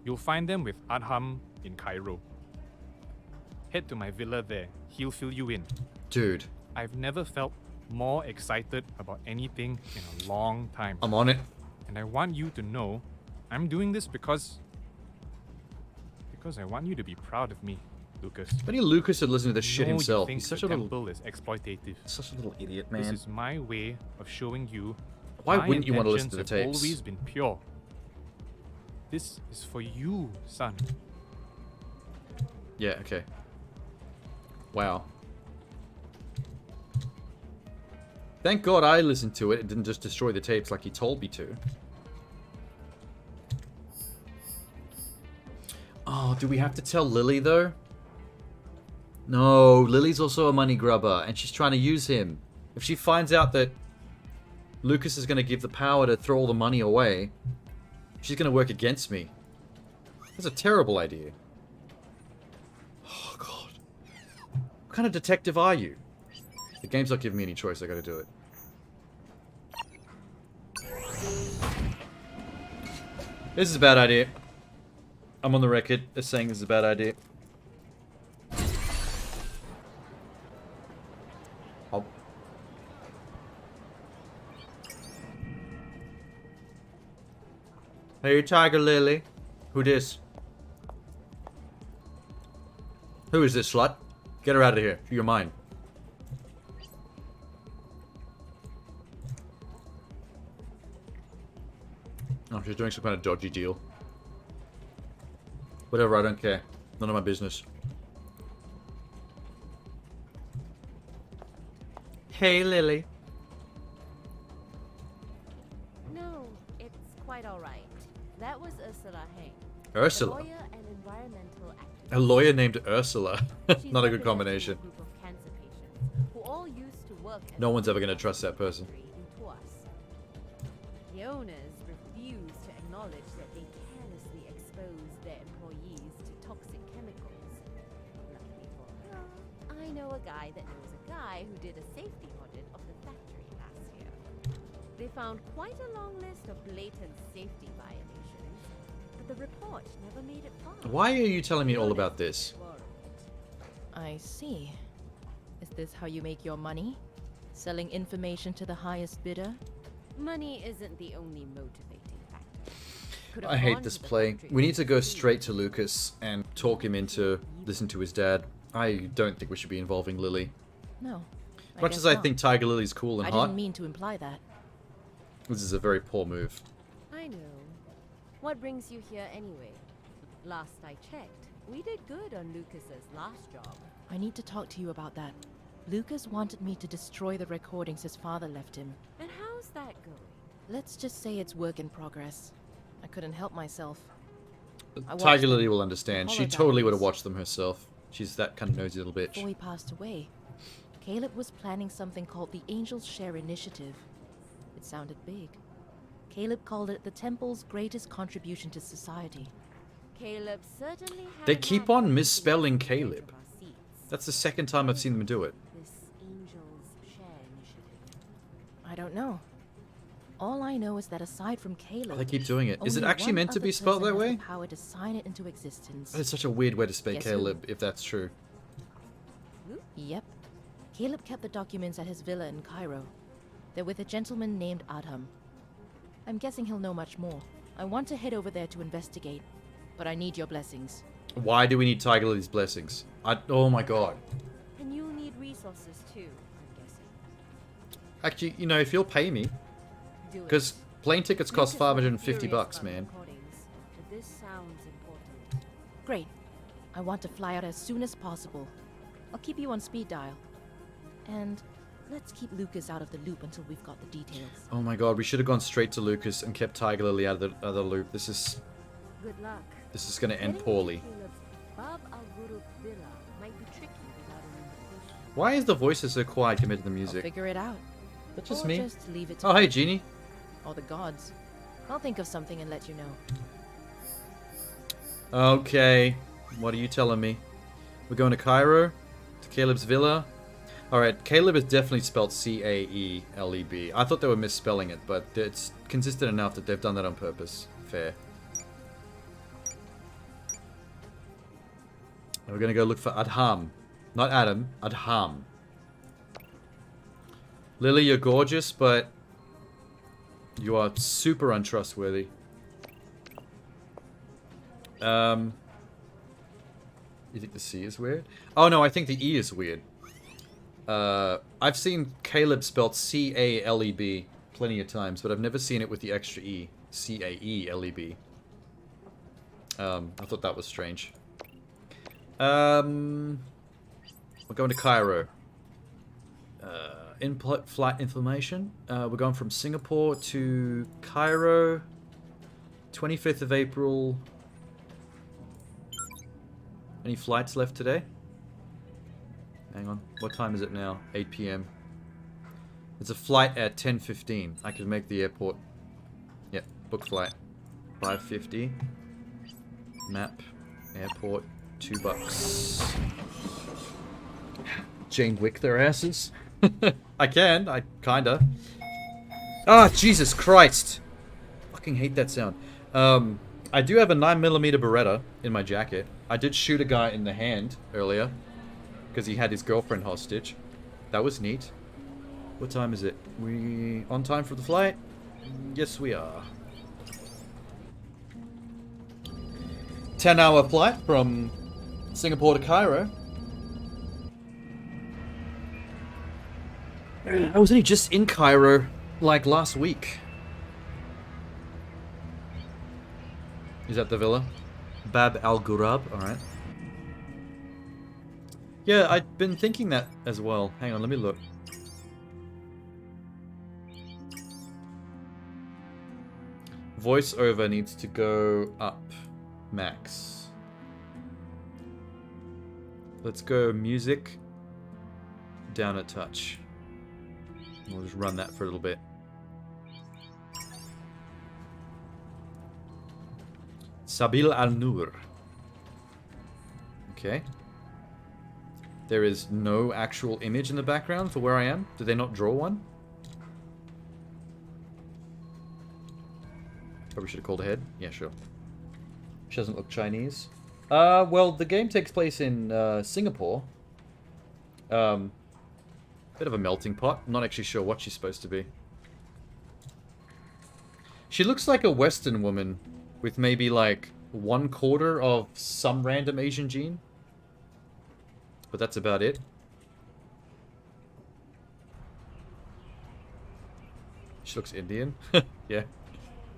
You'll find them with Adham in Cairo. Head to my villa there. He'll fill you in. Dude. I've never felt more excited about anything in a long time. I'm on it. And I want you to know I'm doing this because I want you to be proud of me, Lucas. If only Lucas had listened to this shit I know you himself. think He's such the a little... temple is exploitative. Such a little idiot, man. This is my way of showing you Why my wouldn't you want to listen intentions to the have tapes? always been pure. This is for you, son. Yeah, okay. Wow. Thank God I listened to it and didn't just destroy the tapes like he told me to. Oh, do we have to tell Lily, though? No, Lily's also a money grubber, and she's trying to use him. If she finds out that Lucas is going to give the power to throw all the money away, she's going to work against me. That's a terrible idea. Oh, God. What kind of detective are you? The game's not giving me any choice, I gotta do it. This is a bad idea. I'm on the record as saying this is a bad idea. Oh. Hey, Tiger Lily. Who this? Who is this slut? Get her out of here. You're mine. Oh, she's doing some kind of dodgy deal. Whatever, I don't care. None of my business. Hey, Lily. No, it's quite all right. That was Ursula Heng. Ursula? A lawyer and environmental activist. A lawyer named Ursula. She's Not a good representing combination. a group of cancer patients who all used to work as No one's ever going to trust that person. into us. The owners refuse to acknowledge that they carelessly exposed their employees to toxic chemicals. Luckily for her, I know a guy that knows a guy who did a safety audit of the factory last year. They found quite a long list of blatant safety violations, but the report never made it far. Why are you telling me all about this? I see. Is this how you make your money? Selling information to the highest bidder? Money isn't the only motivating factor. Could have I hate gone this to the play. country We need for to go free. straight to Lucas and talk him into listening to his dad. I don't think we should be involving Lily. No. As much as I think Tiger Lily's cool and I hot, didn't mean to imply that. this is a very poor move. I know. What brings you here anyway? Last I checked, we did good on Lucas's last job. I need to talk to you about that. Lucas wanted me to destroy the recordings his father left him. And how's that going? Let's just say it's work in progress. I couldn't help myself. I watched Tiger them. Lily will understand. She Hologram totally would have is- watched them herself. She's that kind of nosy little bitch. Before he passed away, Caleb was planning something called the Angels Share Initiative. It sounded big. Caleb called it the Temple's greatest contribution to society. Caleb certainly had They a keep knack on for misspelling keeping us Caleb. on our seats. That's the second time I've seen them do it. This Angels Share Initiative. I don't know. All I know is that aside from Caleb, They keep doing it. Is it only actually one meant to other be spelled person that has way? the power to sign it into existence. That is such a weird way to spell Guess who? Caleb, if that's true. Yep. Caleb kept the documents at his villa in Cairo. They're with a gentleman named Adham. I'm guessing he'll know much more. I want to head over there to investigate, but I need your blessings. Why do we need Tiger Lily's blessings? Oh my god. And you'll need resources too, I'm guessing. Actually, you know, if you'll pay me, Do it. because plane tickets cost Lucas will be $550, furious about man. recordings, but this sounds important. Great. I want to fly out as soon as possible. I'll keep you on speed dial. And let's keep Lucas out of the loop until we've got the details. Oh my god, we should have gone straight to Lucas and kept Tiger Lily out of the loop. This is Good luck. gonna end Getting poorly. to Caleb's Bab al-Ghurub villa might be tricky without an invitation. Why is the voices so quiet compared to the I'll music? figure it out. That's just Or me. just leave it to Oh, hey, me. Genie. Or the gods. I'll think of something and let you know. Okay, what are you telling me? We're going to Cairo? To Caleb's villa? Alright, Caleb is definitely spelled C-A-E-L-E-B. I thought they were misspelling it, but it's consistent enough that they've done that on purpose. Fair. We're gonna go look for Adham. Not Adam, Adham. Lily, you're gorgeous, but you are super untrustworthy. You think the C is weird? Oh no, I think the E is weird. I've seen Caleb spelled C-A-L-E-B plenty of times, but I've never seen it with the extra E. C-A-E-L-E-B. I thought that was strange. We're going to Cairo. Input flight information. We're going from Singapore to Cairo. 25th of April. Any flights left today? Hang on. What time is it now? 8 p.m. There's a flight at 10:15. I could make the airport. Yep, book flight. 5:50. Map. Airport. $2. Jane Wick their asses. I can. I kinda. Ah, Jesus Christ. Fucking hate that sound. I do have a 9mm Beretta in my jacket. I did shoot a guy in the hand earlier because he had his girlfriend hostage. That was neat. What time is it? We on time for the flight? Yes, we are. 10-hour flight from Singapore to Cairo. I was only just in Cairo, like, last week. Is that the villa? Bab al-Ghurab, alright. Yeah, I've been thinking that as well. Hang on, let me look. Voiceover needs to go up, max. Let's go music, down a touch. We'll just run that for a little bit. Sabil al-Nur. Okay. There is no actual image in the background for where I am. Did they not draw one? Probably should have called ahead. Yeah, sure. She doesn't look Chinese. Well, the game takes place in Singapore. Bit of a melting pot. I'm not actually sure what she's supposed to be. She looks like a Western woman with maybe like 1/4 of some random Asian gene. But that's about it. She looks Indian. Yeah.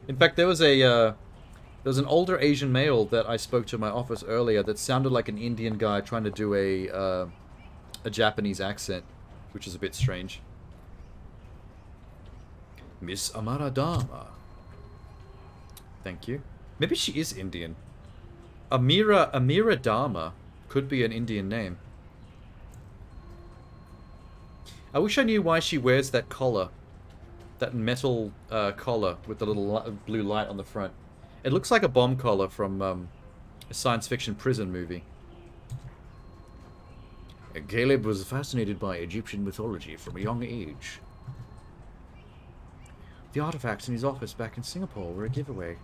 In fact, there was an older Asian male that I spoke to in my office earlier that sounded like an Indian guy trying to do a Japanese accent, which is a bit strange. Miss Amaradama. Thank you. Maybe she is Indian. Amira Dharma could be an Indian name. I wish I knew why she wears that collar. That metal collar with the little blue light on the front. It looks like a bomb collar from a science fiction prison movie. Caleb was fascinated by Egyptian mythology from a young age. The artifacts in his office back in Singapore were a giveaway.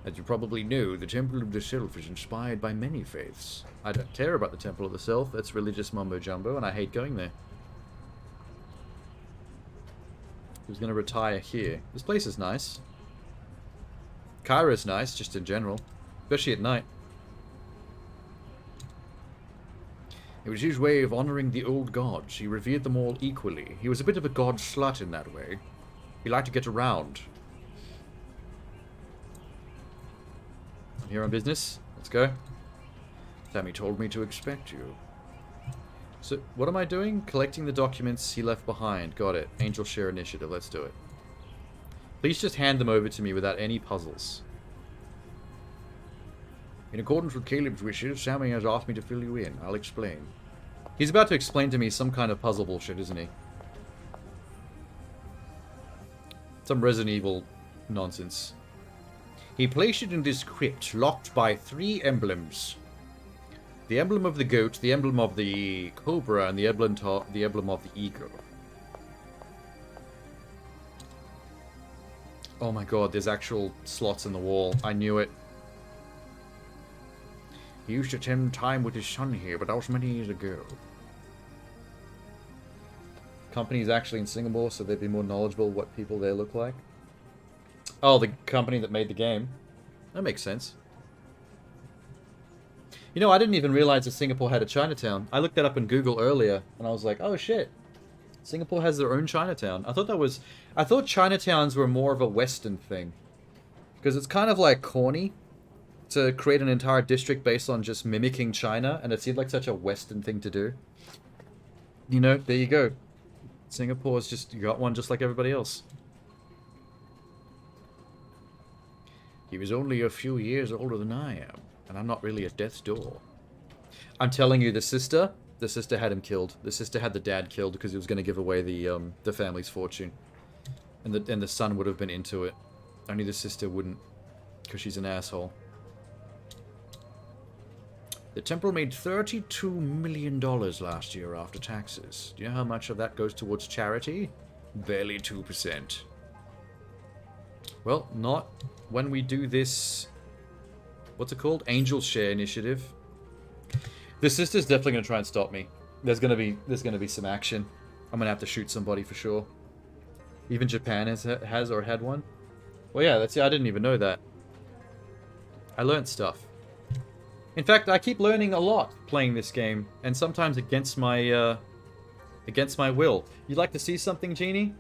As you probably know, the Temple of the Self is inspired by many faiths. I don't care about the Temple of the Self, that's religious mumbo-jumbo, and I hate going there. Who's going to retire here? This place is nice. Caira's nice, just in general. Especially at night. It was his way of honoring the old gods. He revered them all equally. He was a bit of a god slut in that way. He liked to get around. I'm here on business. Let's go. Sammy told me to expect you. So, what am I doing? Collecting the documents he left behind. Got it. Angel Share Initiative. Let's do it. Please just hand them over to me without any puzzles. In accordance with Caleb's wishes, Sammy has asked me to fill you in. I'll explain. He's about to explain to me some kind of puzzle bullshit, isn't he? Some Resident Evil nonsense. He placed it in this crypt, locked by 3 emblems. The emblem of the goat, the emblem of the cobra, and the emblem of the eagle. Oh my god, there's actual slots in the wall. I knew it. He used to spend time with his son here, but that was many years ago. Company's actually in Singapore, so they'd be more knowledgeable what people there look like. Oh, the company that made the game. That makes sense. You know, I didn't even realize that Singapore had a Chinatown. I looked that up in Google earlier, and I was like, oh shit. Singapore has their own Chinatown. I thought Chinatowns were more of a Western thing. Because it's kind of like corny to create an entire district based on just mimicking China, and it seemed like such a Western thing to do. You know, there you go. Singapore's just, you got one just like everybody else. He was only a few years older than I am, and I'm not really at death's door. I'm telling you, the sister had him killed. The sister had the dad killed because he was going to give away the family's fortune. And the son would have been into it. Only the sister wouldn't, because she's an asshole. The temple made $32 million last year after taxes. Do you know how much of that goes towards charity? Barely 2%. Well, not when we do this... What's it called? Angel Share Initiative. The sister's definitely going to try and stop me. There's going to be some action. I'm going to have to shoot somebody for sure. Even Japan has or had one. Well, yeah, I didn't even know that. I learned stuff. In fact, I keep learning a lot playing this game, and sometimes against my will. You'd like to see something, Genie?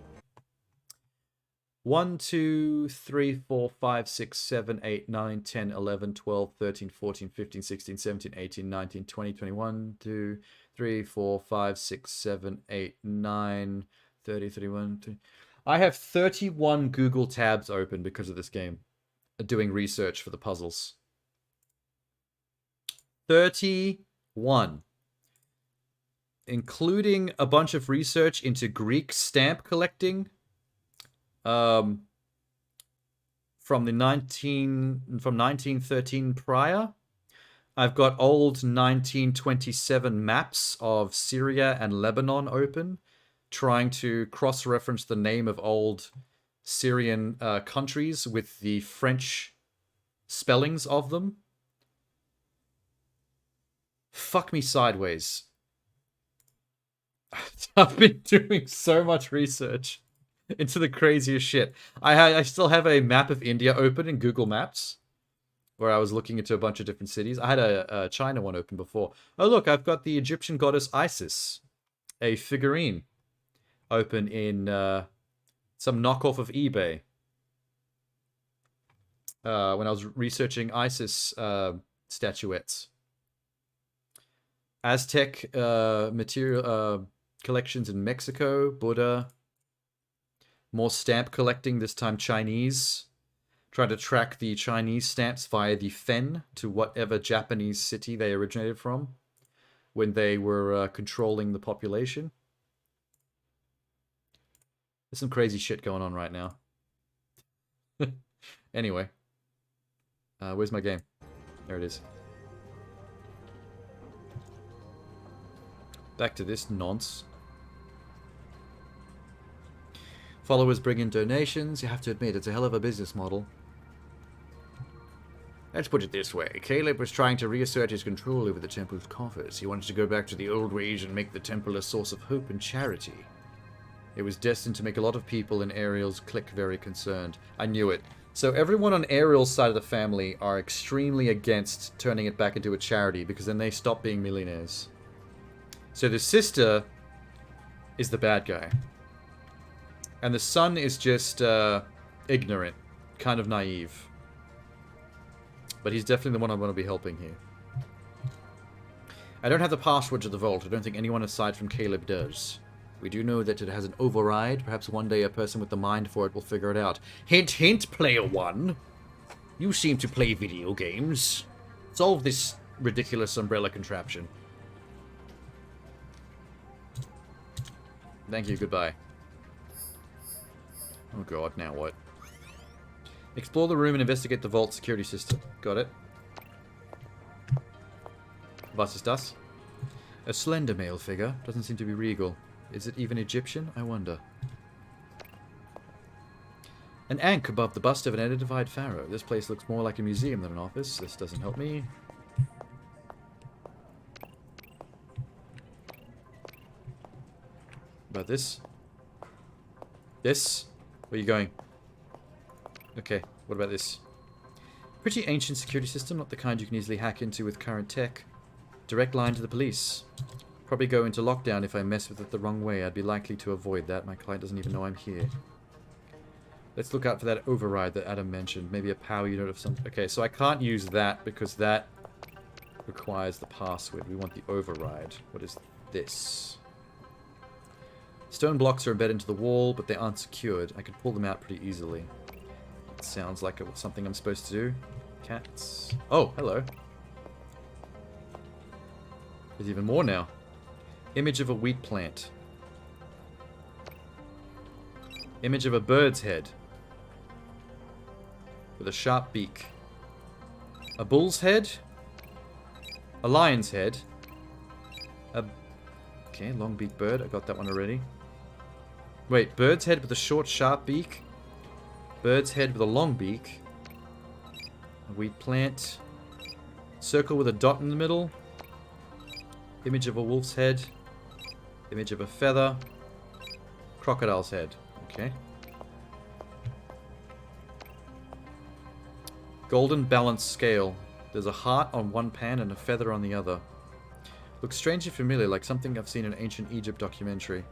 1, 2, 3, 4, 5, 6, 7, 8, 9, 10, 11, 12, 13, 14, 15, 16, 17, 18, 19, 20, 21, 2, 3, 4, 5, 6, 7, 8, 9, 30, 31... 30. I have 31 Google tabs open because of this game. Doing research for the puzzles. 31. Including a bunch of research into Greek stamp collecting. From 1913 prior. I've got old 1927 maps of Syria and Lebanon open, trying to cross-reference the name of old Syrian countries with the French spellings of them. Fuck me sideways. I've been doing so much research into the craziest shit. I still have a map of India open in Google Maps, where I was looking into a bunch of different cities. I had a China one open before. Oh look, I've got the Egyptian goddess Isis, a figurine, open in some knockoff of eBay. When I was researching Isis statuettes. Aztec material collections in Mexico, Buddha. More stamp collecting, this time Chinese. Trying to track the Chinese stamps via the fen to whatever Japanese city they originated from when they were controlling the population. There's some crazy shit going on right now. Anyway. Where's my game? There it is. Back to this nonce. Followers bring in donations. You have to admit, it's a hell of a business model. Let's put it this way. Caleb was trying to reassert his control over the temple's coffers. He wanted to go back to the old ways and make the temple a source of hope and charity. It was destined to make a lot of people in Ariel's clique very concerned. I knew it. So everyone on Ariel's side of the family are extremely against turning it back into a charity because then they stop being millionaires. So the sister is the bad guy. And the son is just ignorant, kind of naive. But he's definitely the one I want to be helping here. I don't have the password to the vault. I don't think anyone aside from Caleb does. We do know that it has an override. Perhaps one day a person with the mind for it will figure it out. Hint, hint, player one. You seem to play video games. Solve this ridiculous umbrella contraption. Thank you, goodbye. Oh god, now what? Explore the room and investigate the vault security system. Got it. Was ist das? A slender male figure. Doesn't seem to be regal. Is it even Egyptian? I wonder. An ankh above the bust of an identified pharaoh. This place looks more like a museum than an office. This doesn't help me. About this? This? Where are you going? Okay, what about this? Pretty ancient security system, not the kind you can easily hack into with current tech. Direct line to the police. Probably go into lockdown if I mess with it the wrong way. I'd be likely to avoid that. My client doesn't even know I'm here. Let's look out for that override that Adam mentioned. Maybe a power unit of some... Okay, so I can't use that because that requires the password. We want the override. What is this? Stone blocks are embedded into the wall, but they aren't secured. I could pull them out pretty easily. It sounds like something I'm supposed to do. Cats. Oh, hello. There's even more now. Image of a wheat plant. Image of a bird's head. With a sharp beak. A bull's head. A lion's head. Okay, long-beaked bird. I got that one already. Wait, bird's head with a short, sharp beak. Bird's head with a long beak. A wheat plant. Circle with a dot in the middle. Image of a wolf's head. Image of a feather. Crocodile's head. Okay. Golden balance scale. There's a heart on one pan and a feather on the other. Looks strangely familiar, like something I've seen in an ancient Egypt documentary.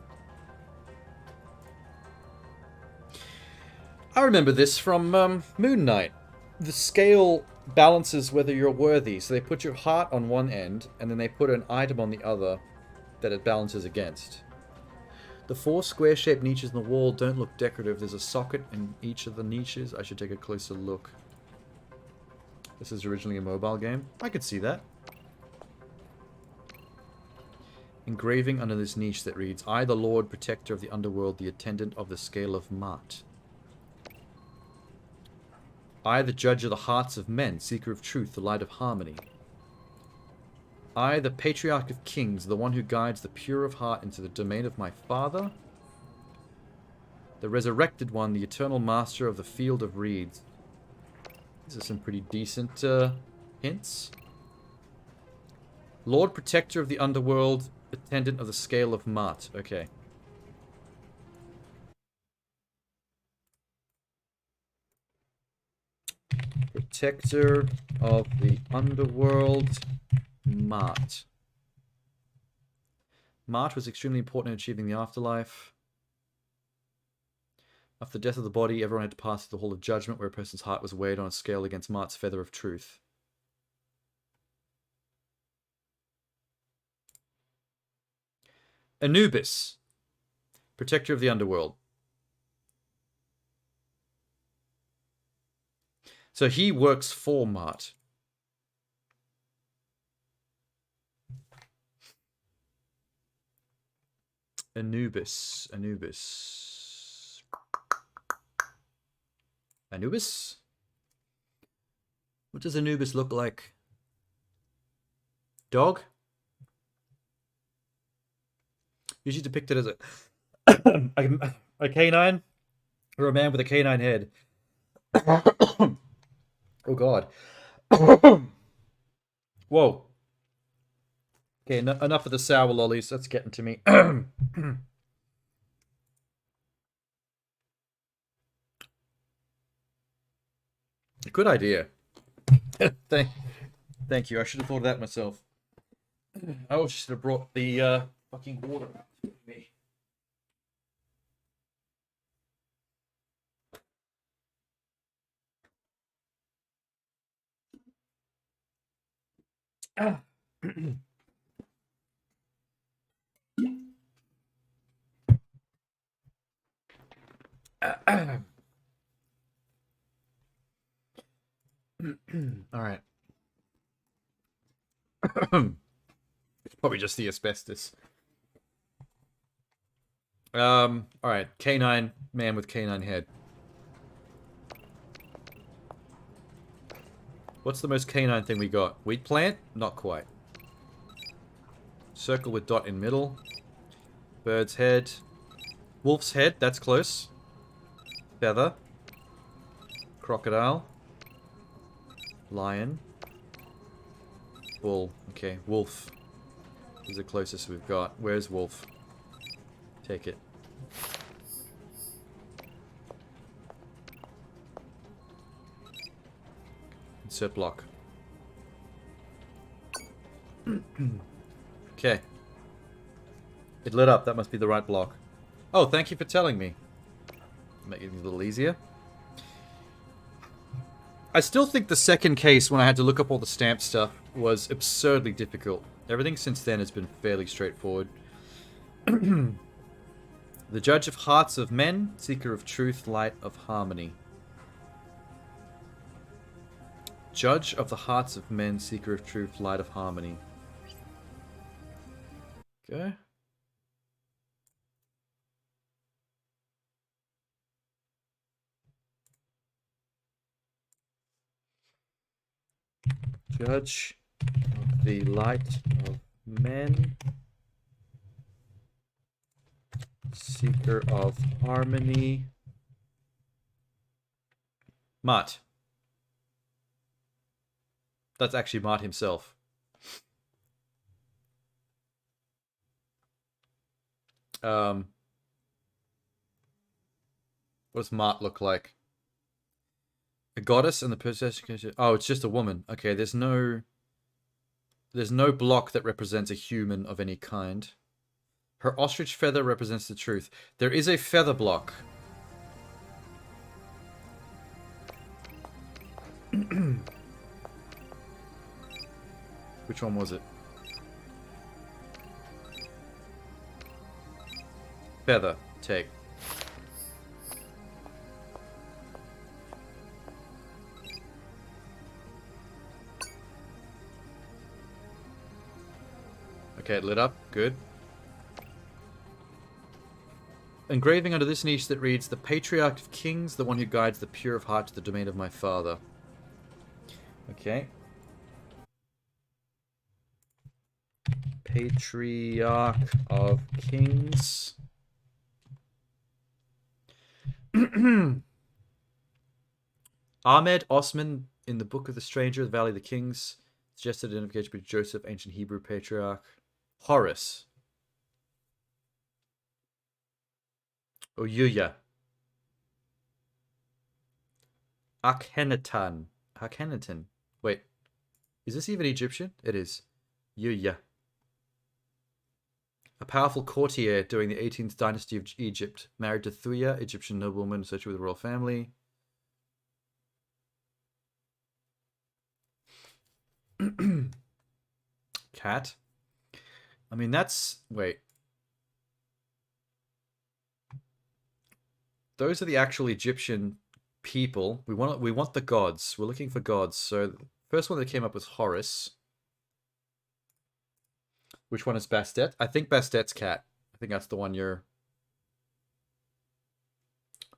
I remember this from Moon Knight. The scale balances whether you're worthy, so they put your heart on one end, and then they put an item on the other that it balances against. The 4 square-shaped niches in the wall don't look decorative. There's a socket in each of the niches. I should take a closer look. This is originally a mobile game. I could see that. Engraving under this niche that reads, I, the Lord, Protector of the Underworld, the Attendant of the Scale of Maat. I, the Judge of the Hearts of Men, Seeker of Truth, the Light of Harmony. I, the Patriarch of Kings, the one who guides the pure of heart into the domain of my Father. The Resurrected One, the Eternal Master of the Field of Reeds. These are some pretty decent hints. Lord Protector of the Underworld, Attendant of the Scale of Mart. Okay. Protector of the Underworld. Mart. Mart was extremely important in achieving the afterlife. After the death of the body, everyone had to pass through the Hall of Judgment, where a person's heart was weighed on a scale against Mart's Feather of Truth. Anubis. Protector of the Underworld. So he works for Mart. Anubis. Anubis. Anubis? What does Anubis look like? Dog? Usually depicted as a canine or a man with a canine head. Oh god. Whoa. Okay, enough of the sour lollies. That's getting to me. Good idea. Thank you. I should have thought of that myself. I also should have brought the fucking water with me. Ah. All right. It's probably just the asbestos. All right. Canine man with canine head. What's the most canine thing we got? Wheat plant? Not quite. Circle with dot in middle. Bird's head. Wolf's head. That's close. Feather. Crocodile. Lion. Bull. Okay, wolf is the closest we've got. Where's wolf? Take it. Insert block. Okay. It lit up. That must be the right block. Oh, thank you for telling me. Making it a little easier. I still think the second case, when I had to look up all the stamp stuff, was absurdly difficult. Everything since then has been fairly straightforward. The Judge of Hearts of Men, Seeker of Truth, Light of Harmony. Judge of the Hearts of Men, Seeker of Truth, Light of Harmony. Okay. Judge of the Light of Men, Seeker of Harmony. Mart. That's actually Mart himself. What does Mart look like? A goddess and the possession. Oh, it's just a woman. Okay, there's no block that represents a human of any kind. Her ostrich feather represents the truth. There is a feather block. Which one was it? Feather. Take. Okay, it lit up. Good. Engraving under this niche that reads, "The Patriarch of Kings, the one who guides the pure of heart to the domain of my father." Okay. Patriarch of Kings. Ahmed Osman in the Book of the Stranger, the Valley of the Kings, suggested identification with Joseph, ancient Hebrew patriarch. Horus. Yuya. Akhenaten. Akhenaten. Wait. Is this even Egyptian? It is. Yuya. A powerful courtier during the 18th dynasty of Egypt. Married to Thuya, Egyptian noblewoman associated with the royal family. Cat. I mean, that's... Wait. Those are the actual Egyptian people. We want the gods. We're looking for gods. So the first one that came up was Horus. Which one is Bastet? I think Bastet's cat. I think that's the one you're...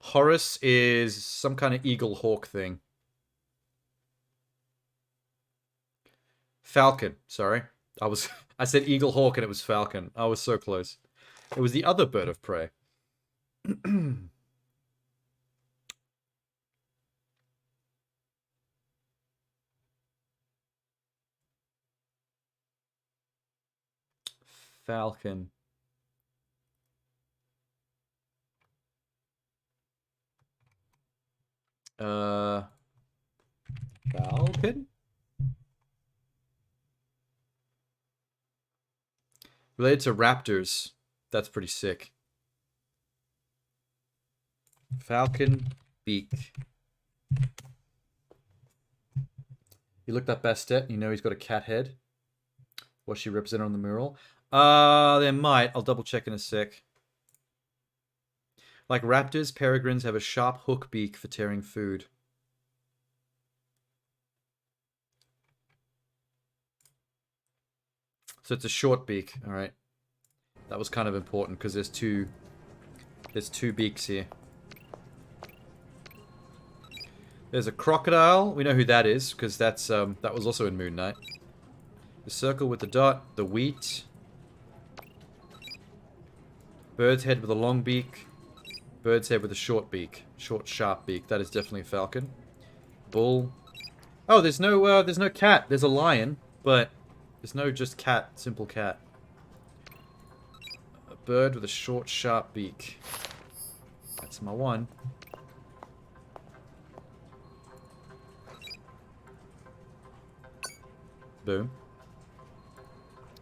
Horus is some kind of eagle hawk thing. Falcon. Sorry. I said eagle hawk and it was falcon. I was so close. It was the other bird of prey. Falcon. Falcon? Related to raptors. That's pretty sick. Falcon beak. You looked up Bastet, you know he's got a cat head. What's she represented on the mural? There might. I'll double check in a sec. Like raptors, peregrines have a sharp hook beak for tearing food. So it's a short beak, alright. That was kind of important because there's two beaks here. There's a crocodile. We know who that is because that's that was also in Moon Knight. The circle with the dot, the wheat. Bird's head with a long beak. Bird's head with a short beak. Short, sharp beak. That is definitely a falcon. Bull. Oh, there's no cat. There's a lion, but there's no just cat. Simple cat. A bird with a short, sharp beak. That's my one. Boom.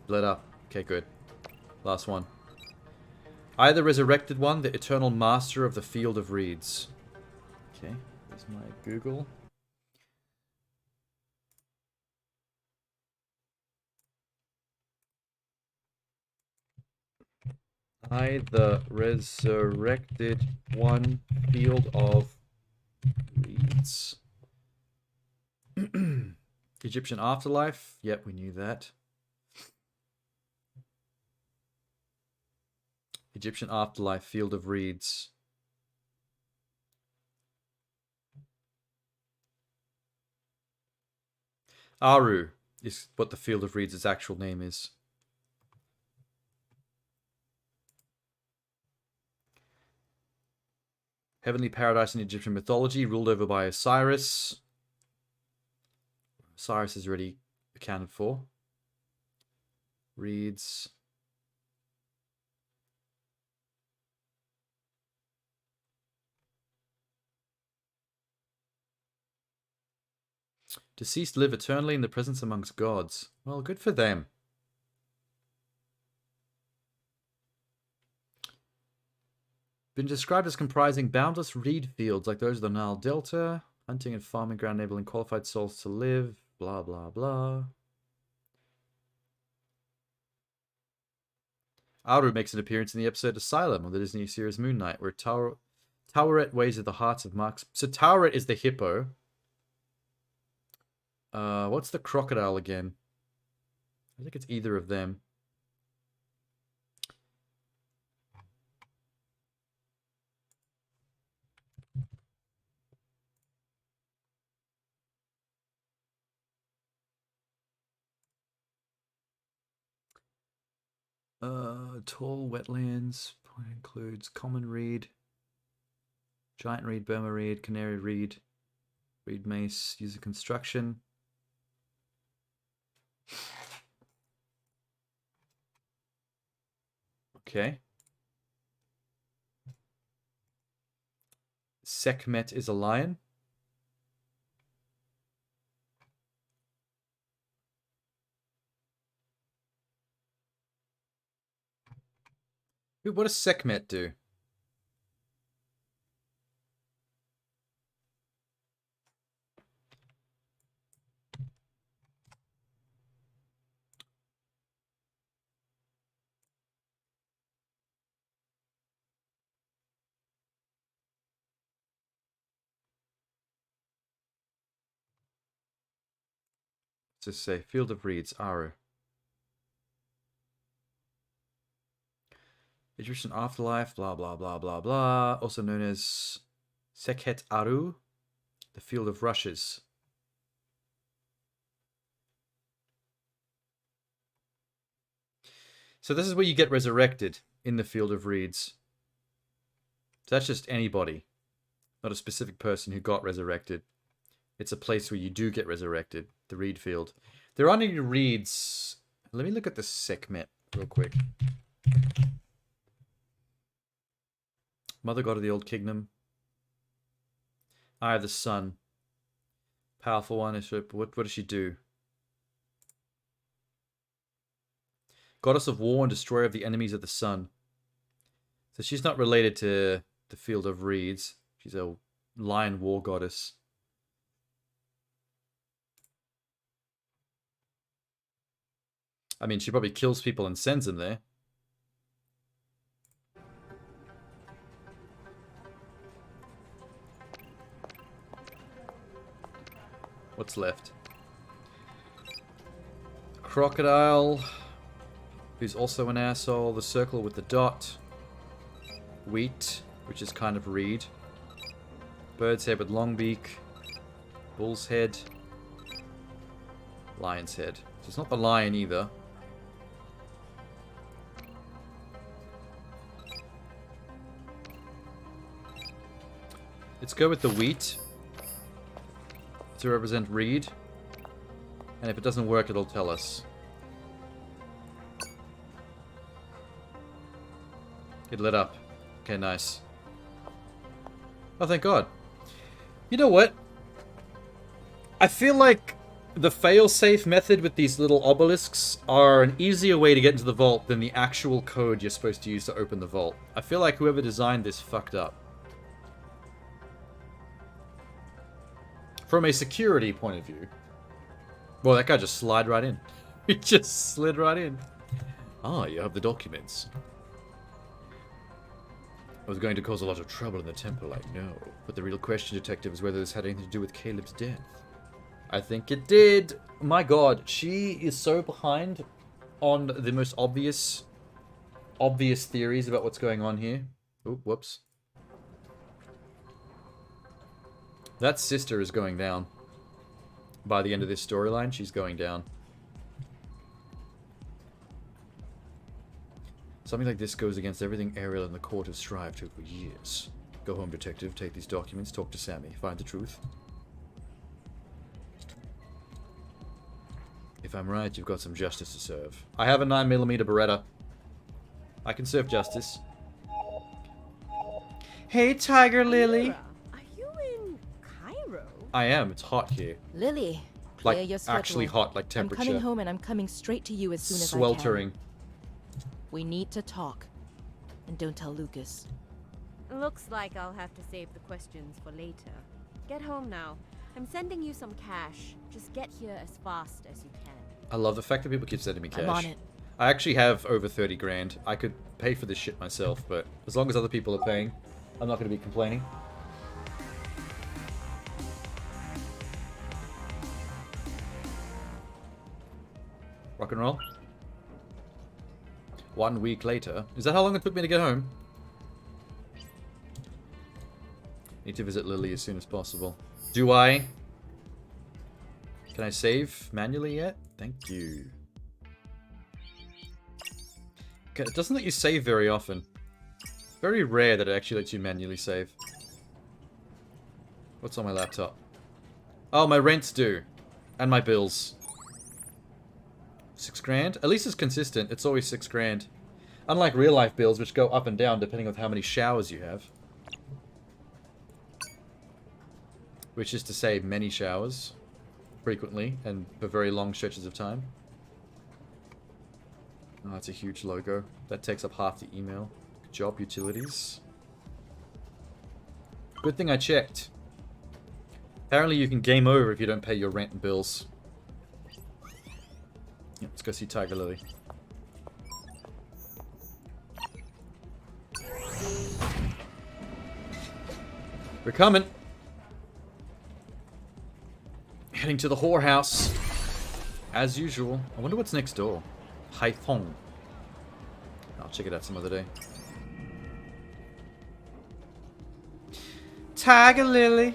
Lit up. Okay, good. Last one. I, the resurrected one, the eternal master of the field of reeds. Okay, there's my Google. I, the resurrected one, field of reeds. Egyptian afterlife. Yep, we knew that. Egyptian afterlife, field of reeds. Aru is what the field of reeds' actual name is. Heavenly paradise in Egyptian mythology, ruled over by Osiris. Osiris is already accounted for. Reeds. Deceased live eternally in the presence amongst gods. Well, good for them. Been described as comprising boundless reed fields like those of the Nile Delta, hunting and farming ground enabling qualified souls to live, blah blah blah. Aru makes an appearance in the episode Asylum on the Disney series Moon Knight, where Taweret weighs at the hearts of Marks. So Taweret is the hippo. What's the crocodile again? I think it's either of them. Tall wetlands includes common reed, giant reed, Burma reed, canary reed, reed mace, used in construction. Okay. Sekhmet is a lion. Dude, what does Sekhmet do? Just say Field of Reeds, Aru. Egyptian afterlife, blah blah blah blah blah. Also known as Sekhet Aru, the Field of Rushes. So this is where you get resurrected, in the Field of Reeds. So that's just anybody, not a specific person who got resurrected. It's a place where you do get resurrected, the reed field. There aren't any reeds. Let me look at the Sekhmet real quick. Mother God of the Old Kingdom. Eye of the Sun. Powerful one. What does she do? Goddess of War and Destroyer of the Enemies of the Sun. So she's not related to the Field of Reeds. She's a lion war goddess. I mean, she probably kills people and sends them there. What's left? Crocodile, who's also an asshole. The circle with the dot. Wheat, which is kind of reed. Bird's head with long beak. Bull's head. Lion's head. So it's not the lion either. Let's go with the wheat to represent reed. And if it doesn't work, it'll tell us. It lit up. Okay, nice. Oh, thank God. You know what? I feel like the fail-safe method with these little obelisks are an easier way to get into the vault than the actual code you're supposed to use to open the vault. I feel like whoever designed this fucked up. From a security point of view. Well, that guy just slid right in. He just slid right in. Ah, you have the documents. I was going to cause a lot of trouble in the temple, I know. But the real question, Detective, is whether this had anything to do with Caleb's death. I think it did. My God, she is so behind on the most obvious theories about what's going on here. Oh, whoops. That sister is going down. By the end of this storyline, she's going down. Something like this goes against everything Ariel and the court have strived to for years. Go home, Detective. Take these documents. Talk to Sammy. Find the truth. If I'm right, you've got some justice to serve. I have a 9mm Beretta. I can serve justice. Hey, Tiger Lily. Are you in Cairo? I am. It's hot here. Lily, clear Like, your sweat actually away. hot, like temperature. I'm coming home and I'm coming straight to you as soon as Sweltering. I can. We need to talk. And don't tell Lucas. Looks like I'll have to save the questions for later. Get home now. I'm sending you some cash. Just get here as fast as you can. I love the fact that people keep sending me cash. I'm on it. I actually have over 30 grand. I could pay for this shit myself, but as long as other people are paying, I'm not going to be complaining. Rock and roll. 1 week later. Is that how long it took me to get home? Need to visit Lily as soon as possible. Do I? Can I save manually yet? Thank you. Okay, it doesn't let you save very often. Very rare that it actually lets you manually save. What's on my laptop? Oh, my rent's due. And my bills. 6 grand? At least it's consistent. It's always 6 grand. Unlike real life bills, which go up and down depending on how many showers you have. which is to say many showers, frequently, and for very long stretches of time. Oh, that's a huge logo. That takes up half the email. Good job, utilities. Good thing I checked. Apparently you can game over if you don't pay your rent and bills. Yeah, let's go see Tiger Lily. We're coming. Heading to the whorehouse. As usual. I wonder what's next door. Haiphong. I'll check it out some other day. Tiger Lily.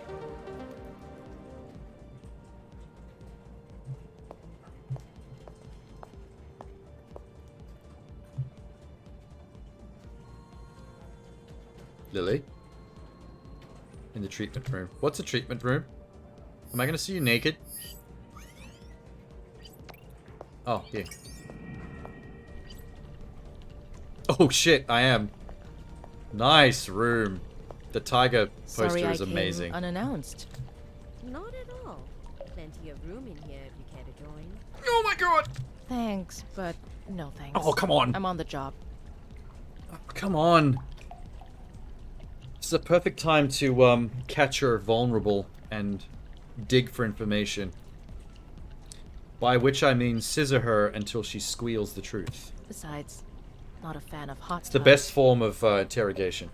Lily? In the treatment room. What's a treatment room? Am I gonna see you naked? Oh, yeah. Oh shit, I am. Nice room. The tiger poster Sorry, is I came amazing. unannounced. Not at all. Plenty of room in here if you care to join. Oh my god! Thanks, but no thanks. Oh, come on. I'm on the job. Oh, come on. This is a perfect time to catch her vulnerable and dig for information. By which I mean scissor her until she squeals the truth. Besides, not a fan of hot It's the tubs. best form of interrogation.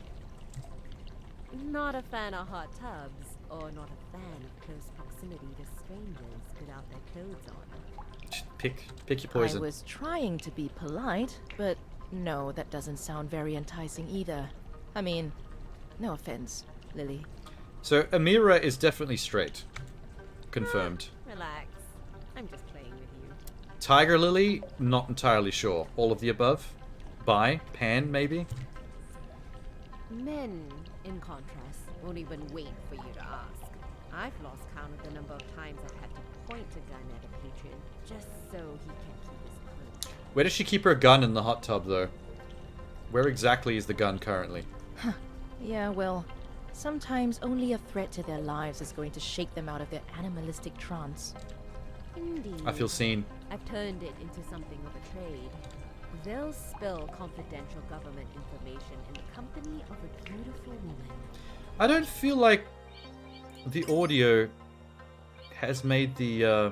Not a fan of hot tubs, or not a fan of close proximity to strangers without their clothes on. Pick your poison. I was trying to be polite, but no, that doesn't sound very enticing either. I mean, no offense, Lily. So Amira is definitely straight. Confirmed. Relax. I'm just playing with you. Tiger Lily, not entirely sure. All of the above? Bi? Pan, maybe? Men, in contrast, won't even wait for you to ask. I've lost count of the number of times I've had to point a gun at a patron just so he can keep his clothes. Where does she keep her gun in the hot tub, though? Where exactly is the gun currently? Yeah, well, sometimes only a threat to their lives is going to shake them out of their animalistic trance. Indeed. I feel seen. I've turned it into something of a trade. They'll spill confidential government information in the company of a beautiful woman. I don't feel like the audio has made the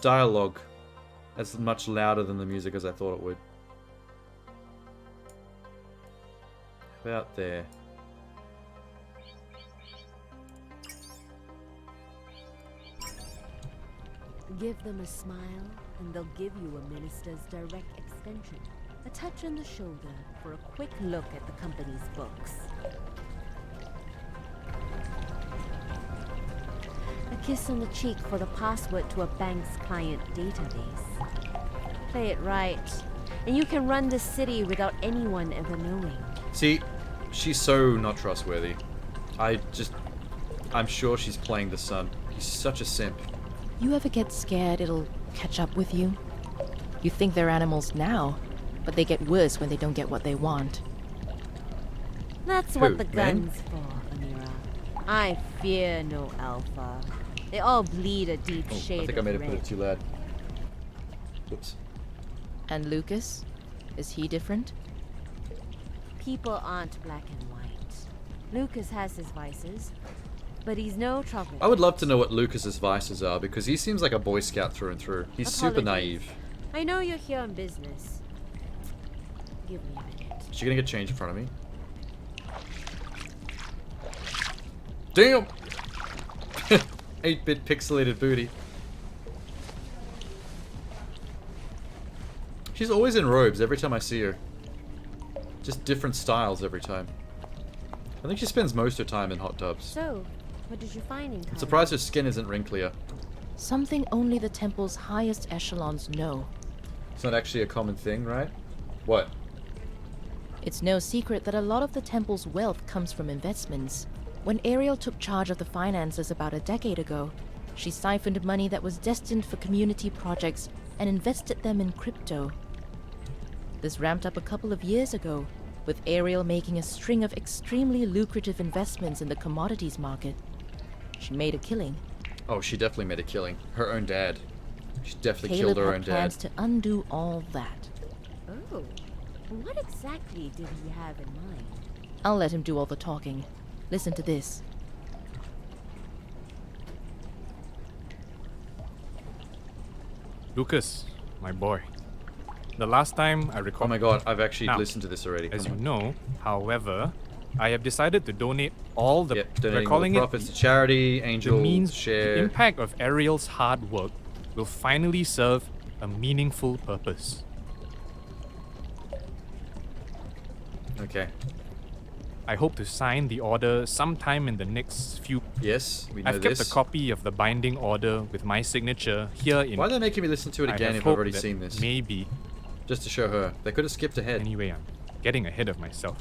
dialogue as much louder than the music as I thought it would. About there. Give them a smile, and they'll give you a minister's direct extension. A touch on the shoulder for a quick look at the company's books. A kiss on the cheek for the password to a bank's client database. Play it right, and you can run the city without anyone ever knowing. See, she's so not trustworthy. I'm sure she's playing the son. He's such a simp. You ever get scared it'll catch up with you? You think they're animals now, but they get worse when they don't get what they want. That's Who, what the men? gun's for, Amira. I fear no alpha. They all bleed a deep Oh, shade I think I of may have put red. it too loud. Whoops. And Lucas? Is he different? People aren't black and white. Lucas has his vices, but he's no trouble. I would love to know what Lucas's vices are, because he seems like a Boy Scout through and through. He's super Apologies. naive. I know you're here on business. Give me a minute. Is she gonna get change in front of me? Damn! 8-bit pixelated booty. She's always in robes every time I see her. Just different styles every time. I think she spends most of her time in hot tubs. So, what did you find in I'm Cairo? surprised her skin isn't wrinklier. Something only the temple's highest echelons know. It's not actually a common thing, right? What? It's no secret that a lot of the temple's wealth comes from investments. When Ariel took charge of the finances about a decade ago, she siphoned money that was destined for community projects and invested them in crypto. This ramped up a couple of years ago, with Ariel making a string of extremely lucrative investments in the commodities market. She made a killing. Oh, she definitely made a killing. Her own dad. She definitely Caleb killed her had own plans dad. to undo all that. Oh, what exactly did he have in mind? I'll let him do all the talking. Listen to this. Lucas, my boy. The last time I recall. Oh my god, I've actually Now, listened to this already. As you Come on. know, however, I have decided to donate all the. Yep, we're donating all the calling profits it to charity, the Angel means share. the impact of Ariel's hard work will finally serve a meaningful purpose. Okay. I hope to sign the order sometime in the next few. Yes, we know I've kept this. a copy of the binding order with my signature here in. Why are they making me listen to it I again have if I've hope already that seen this? Maybe. Just to show her. They could have skipped ahead. Anyway, I'm getting ahead of myself.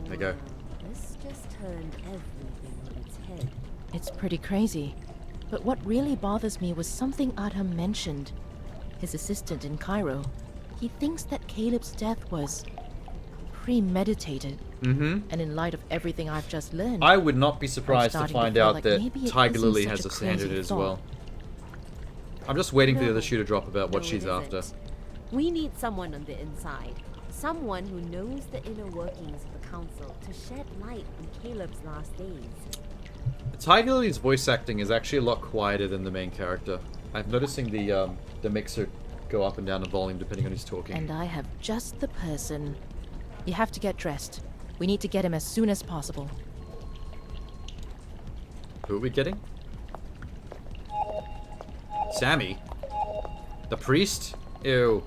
There you go. This just turned everything on its head. It's pretty crazy. But what really bothers me was something Adham mentioned. His assistant in Cairo. He thinks that Caleb's death was premeditated. Mm-hmm. And in light of everything I've just learned, I would not be surprised to starting to find feel out like that maybe it Tiger isn't Lily such has a a hand in crazy it as thought. well. I'm just waiting for the No. other shoe to drop about what No, she's it after. isn't. We need someone on the inside. Someone who knows the inner workings of the council to shed light on Caleb's last days. Tiger Lily's voice acting is actually a lot quieter than the main character. I'm noticing the mixer go up and down in volume depending on who's talking. and I have just the person. You have to get dressed. We need to get him as soon as possible. Who are we getting? Sammy? The priest? Ew.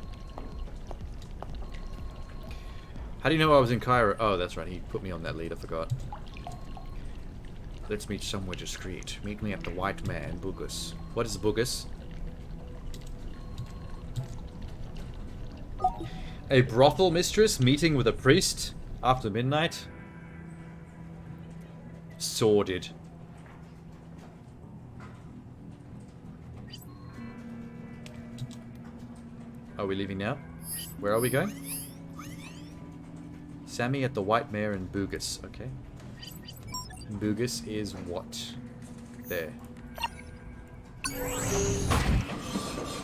How do you know I was in Cairo? Oh, that's right. He put me on that lead. I forgot. Let's meet somewhere discreet. Meet me at the White Man, Bugus. What is Bugus? A brothel mistress meeting with a priest after midnight? Sordid. Are we leaving now? Where are we going? Sammy at the White Mare in Bugus. Okay. Bugus is what? There.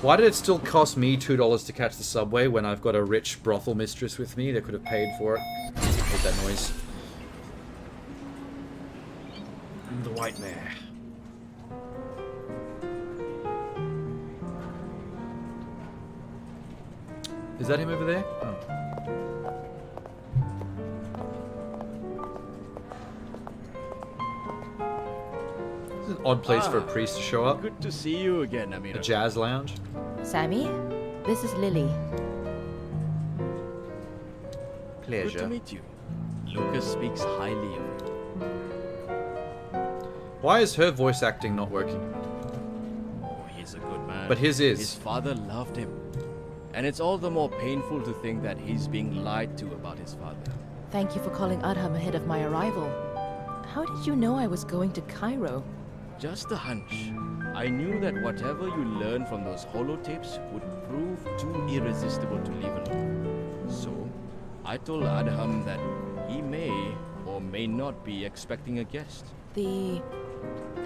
Why did it still cost me $2 to catch the subway when I've got a rich brothel mistress with me that could have paid for it? I hate that noise. The White Mare. Is that him over there? Oh. This is an odd place for a priest to show up. Good to see you again, Amira. A jazz lounge. Sammy, this is Lily. Good Pleasure. to meet you. Lucas speaks highly of you. Why is her voice acting not working? Oh, he's a good man. But his is. His father loved him. And it's all the more painful to think that he's being lied to about his father. Thank you for calling Adham ahead of my arrival. How did you know I was going to Cairo? Just a hunch. I knew that whatever you learned from those holotapes would prove too irresistible to leave alone. So, I told Adham that he may or may not be expecting a guest. The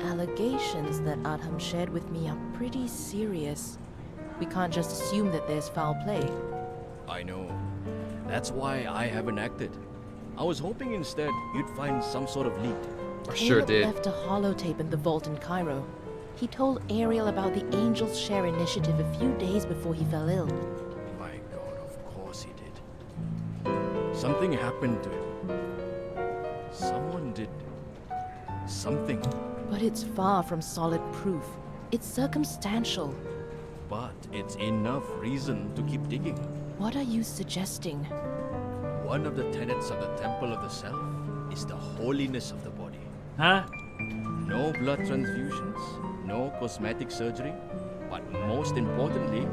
allegations that Adham shared with me are pretty serious. We can't just assume that there's foul play. I know. That's why I haven't acted. I was hoping instead you'd find some sort of lead. Sure Caleb did. left a holotape in the vault in Cairo. He told Ariel about the Angels Share initiative a few days before he fell ill. My god, of course he did. Something happened to him. Someone did something. But it's far from solid proof. It's circumstantial. But it's enough reason to keep digging. What are you suggesting? One of the tenets of the Temple of the Self is the holiness of the body. Huh? No blood transfusions, no cosmetic surgery, but most importantly,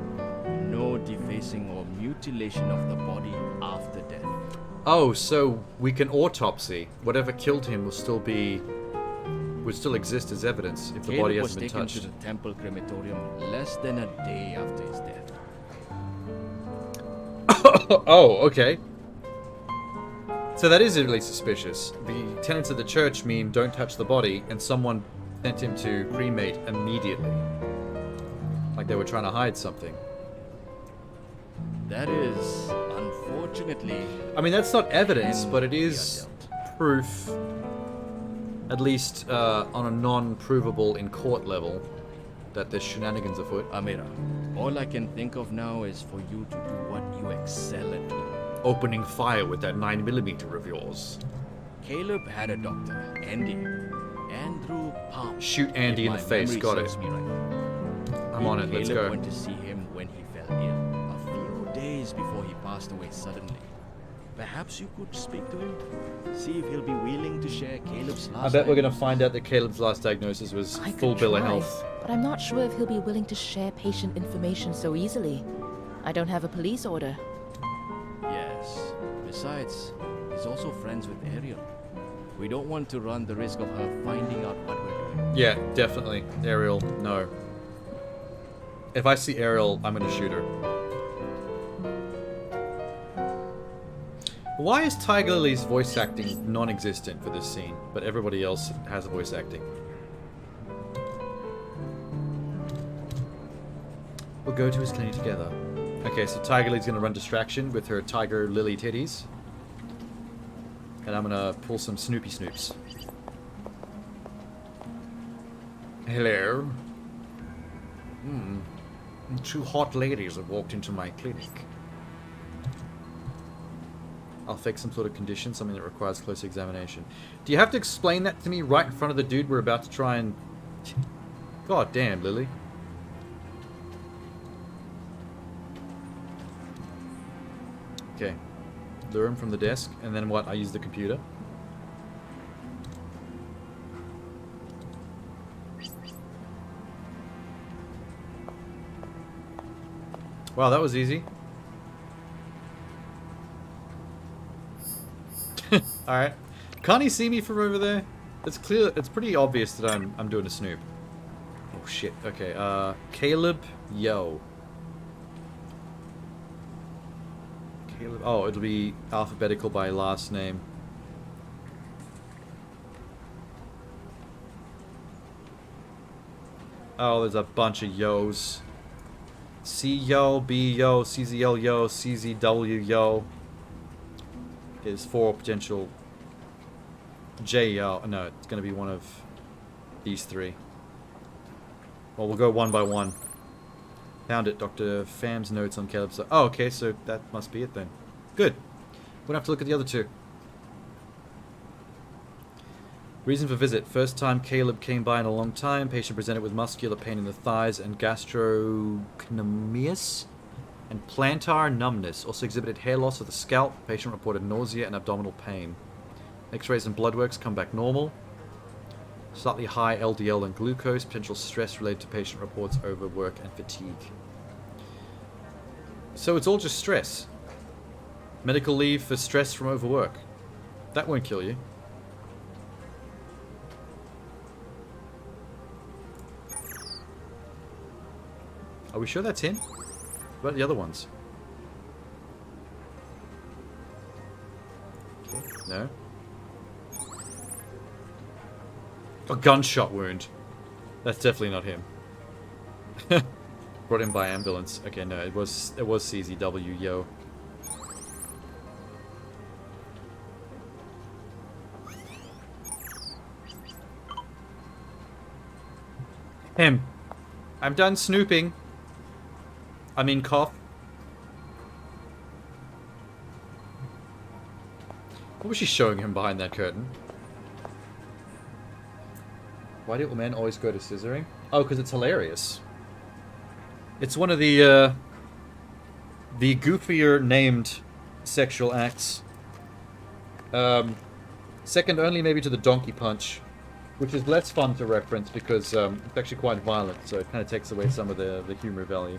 no defacing or mutilation of the body after death. Oh, so we can autopsy. Whatever killed him would still exist as evidence if the body Caleb was hasn't been taken touched. to the temple crematorium less than a day after his death. Oh, okay. So that is really suspicious. The tenets of the church mean don't touch the body, and someone sent him to cremate immediately. Like they were trying to hide something. That is, unfortunately... I mean, that's not evidence, but it is proof, at least on a non-provable in court level, that there's shenanigans afoot. Amira, all I can think of now is for you to do what you excel at. Opening fire with that 9mm of yours. Caleb had a doctor, Andy. Andrew Palm. Shoot Andy in the face, got it. I'm on it, let's go. Caleb went to see him when he fell ill, a few days before he passed away suddenly. Perhaps you could speak to him? See if he'll be willing to share Caleb's last I bet we're gonna find out that Caleb's last diagnosis was full bill of health. But I'm not sure if he'll be willing to share patient information so easily. I don't have a police order. Yes. Besides, he's also friends with Ariel. We don't want to run the risk of her finding out what we're doing. Yeah, definitely. Ariel, no. If I see Ariel, I'm gonna shoot her. Why is Tiger Lily's voice acting non-existent for this scene, but everybody else has voice acting? We'll go to his clinic together. Okay, so Tiger Lily's gonna run distraction with her Tiger Lily titties. And I'm gonna pull some Snoopy Snoops. Hello. Two hot ladies have walked into my clinic. I'll fix some sort of condition, something that requires close examination. Do you have to explain that to me right in front of the dude we're about to try and... God damn, Lily. Okay. Lure him from the desk, and then what? I use the computer. Wow, that was easy. Alright. Can't he see me from over there? It's clear, it's pretty obvious that I'm doing a snoop. Oh shit, okay, Caleb, yo. Caleb, oh, it'll be alphabetical by last name. Oh, there's a bunch of yos. C-yo, B-yo, C-Z-L yo, C-Z-W yo. Is 4 potential J-yo. No, it's going to be one of these 3. Well, we'll go one by one. Found it, Dr. Pham's notes on Caleb's... Oh, okay, so that must be it then. Good. We don't have to look at the other 2. Reason for visit. First time Caleb came by in a long time. Patient presented with muscular pain in the thighs and gastrocnemius and plantar numbness. Also exhibited hair loss of the scalp. Patient reported nausea and abdominal pain. X-rays and blood works come back normal. Slightly high LDL and glucose. Potential stress related to patient reports overwork and fatigue. So it's all just stress. Medical leave for stress from overwork. That won't kill you. Are we sure that's him? What about the other ones? Okay, no. A gunshot wound. That's definitely not him. Brought in by ambulance. Okay, no, it was CZW, yo. Him. I'm done snooping. I mean cough. What was she showing him behind that curtain? Why do men always go to scissoring? Oh, because it's hilarious. It's one of the goofier named sexual acts. Second only maybe to the donkey punch, which is less fun to reference because it's actually quite violent, so it kind of takes away some of the humor value.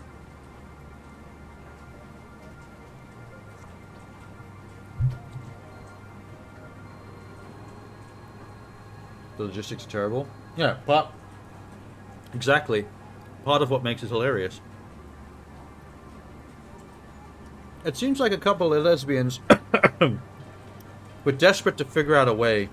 The logistics are terrible. Yeah, but exactly. Part of what makes it hilarious. It seems like a couple of lesbians We're desperate to figure out a way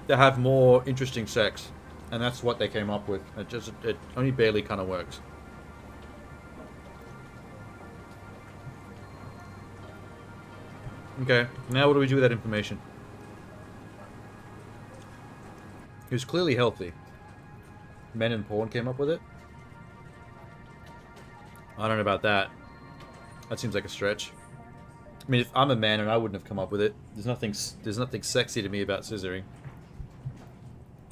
to have more interesting sex. And that's what they came up with. It only barely kind of works. Okay, now what do we do with that information? He was clearly healthy. Men in porn came up with it? I don't know about that. That seems like a stretch. I mean, if I'm a man and I wouldn't have come up with it, there's nothing sexy to me about scissoring.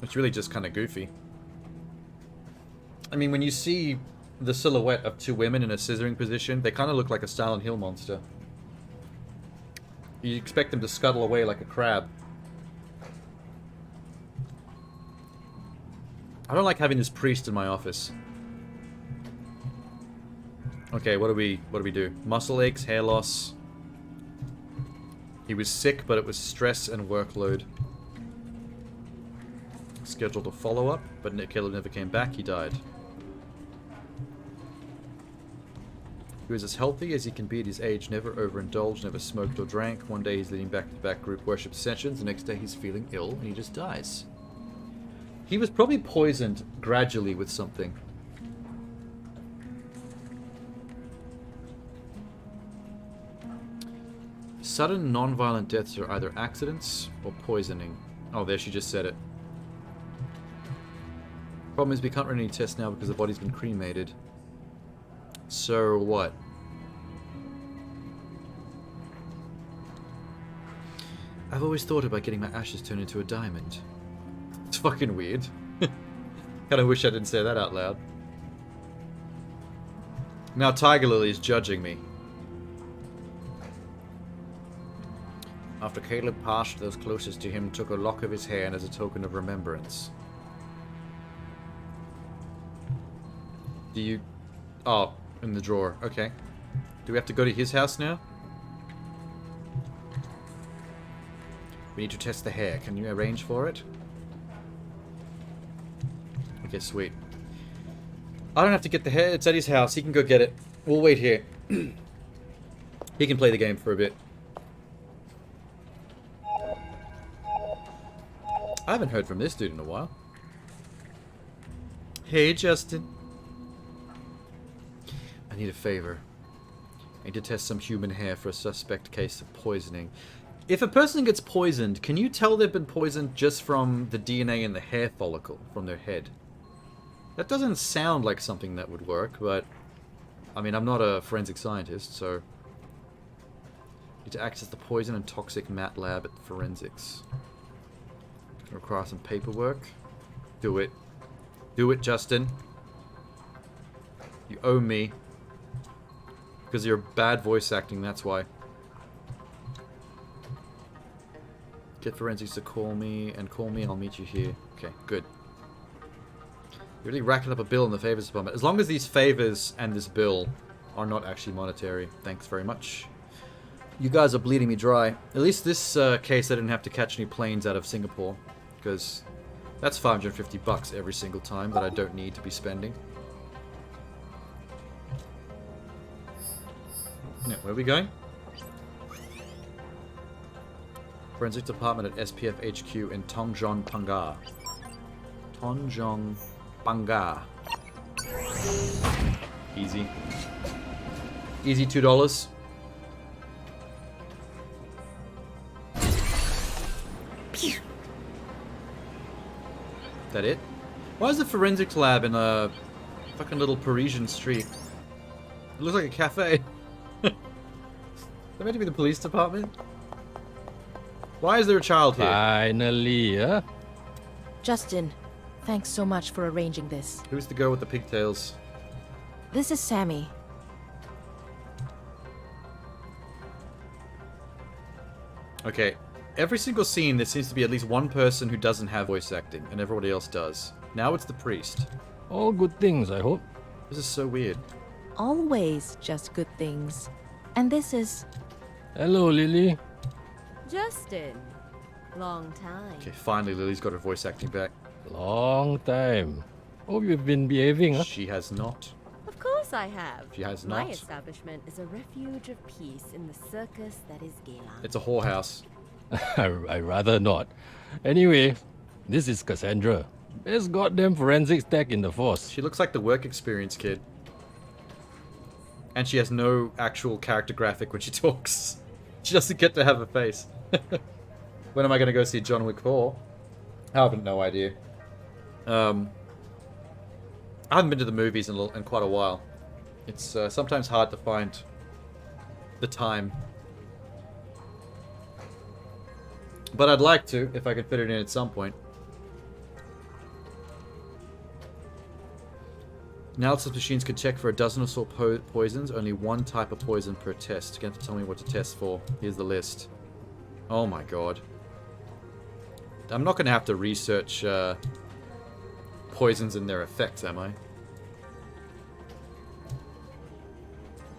It's really just kind of goofy. I mean, when you see the silhouette of two women in a scissoring position, they kind of look like a Silent Hill monster. You expect them to scuttle away like a crab. I don't like having this priest in my office. Okay, what do we do? Muscle aches, hair loss. He was sick, but it was stress and workload. Scheduled a follow-up, but Caleb never came back. He died. He was as healthy as he can be at his age, never overindulged, never smoked or drank. One day he's leading back-to-back group worship sessions, the next day he's feeling ill and he just dies. He was probably poisoned gradually with something. Sudden non-violent deaths are either accidents or poisoning. Oh, there, she just said it. Problem is we can't run any tests now because the body's been cremated. So what? I've always thought about getting my ashes turned into a diamond. It's fucking weird. Kinda wish I didn't say that out loud. Now Tiger Lily's judging me. After Caleb passed, those closest to him took a lock of his hair and as a token of remembrance. Do you... Oh, in the drawer. Okay. Do we have to go to his house now? We need to test the hair. Can you arrange for it? Okay, sweet. I don't have to get the hair. It's at his house. He can go get it. We'll wait here. He can play the game for a bit. I haven't heard from this dude in a while. Hey, Justin. I need a favor. I need to test some human hair for a suspect case of poisoning. If a person gets poisoned, can you tell they've been poisoned just from the DNA in the hair follicle from their head? That doesn't sound like something that would work, but... I mean, I'm not a forensic scientist, so... Need to access the poison and toxic mat lab at forensics. Require some paperwork. Do it. Do it, Justin. You owe me. Because you're bad voice acting, that's why. Get forensics to call me, and I'll meet you here. Okay, good. You're really racking up a bill in the favors department. As long as these favors and this bill are not actually monetary. Thanks very much. You guys are bleeding me dry. At least this case I didn't have to catch any planes out of Singapore. Because that's $550 every single time that I don't need to be spending. Now, where are we going? Forensic Department at SPF HQ in Tanjong Pagar. Tanjong Pagar. Easy. Easy $2. That it? Why is the forensics lab in a fucking little Parisian street? It looks like a cafe. Is that meant to be the police department? Why is there a child here? Finally, huh? Justin, thanks so much for arranging this. Who's the girl with the pigtails? This is Sammy. Okay. Every single scene, there seems to be at least one person who doesn't have voice acting, and everybody else does. Now it's the priest. All good things, I hope. This is so weird. Always just good things. And this is... Hello, Lily. Justin. Long time. Okay, finally Lily's got her voice acting back. Long time. Hope you've been behaving, huh? She has not. Of course course I have. She has My not. establishment is a refuge of peace in the circus that is Geylang. It's a whorehouse. I rather not. Anyway, this is Cassandra. Best goddamn forensics tech in the force. She looks like the work experience kid. And she has no actual character graphic when she talks. She doesn't get to have a face. When am I going to go see John Wick 4? I have no idea. I haven't been to the movies in quite a while. It's sometimes hard to find the time. But I'd like to, if I could fit it in at some point. Analysis machines can check for a dozen or so poisons. Only one type of poison per test. You're going to tell me what to test for. Here's the list. Oh my god. I'm not going to have to research poisons and their effects, am I?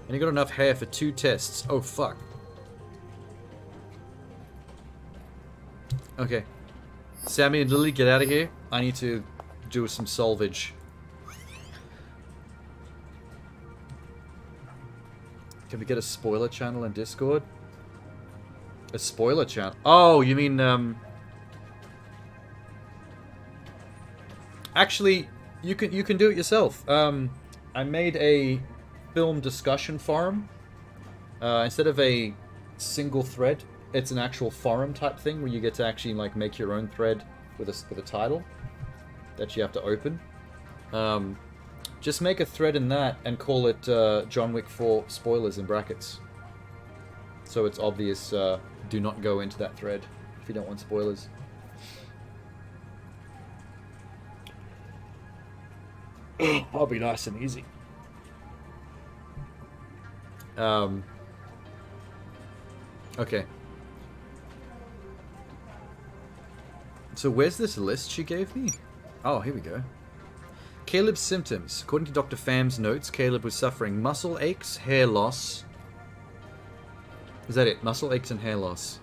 And you got enough hair for 2 tests. Oh, fuck. Okay. Sammy and Lily, get out of here. I need to do some salvage. Can we get a spoiler channel in Discord? A spoiler channel? Oh, you mean, Actually, you can do it yourself. I made a film discussion forum. Instead of a single thread, it's an actual forum type thing where you get to actually like make your own thread with a title that you have to open. Just make a thread in that and call it John Wick 4 spoilers in brackets. So it's obvious, do not go into that thread if you don't want spoilers. I'll be nice and easy. Okay. So where's this list she gave me? Oh, here we go. Caleb's symptoms. According to Dr. Pham's notes, Caleb was suffering muscle aches, hair loss. Is that it? Muscle aches and hair loss.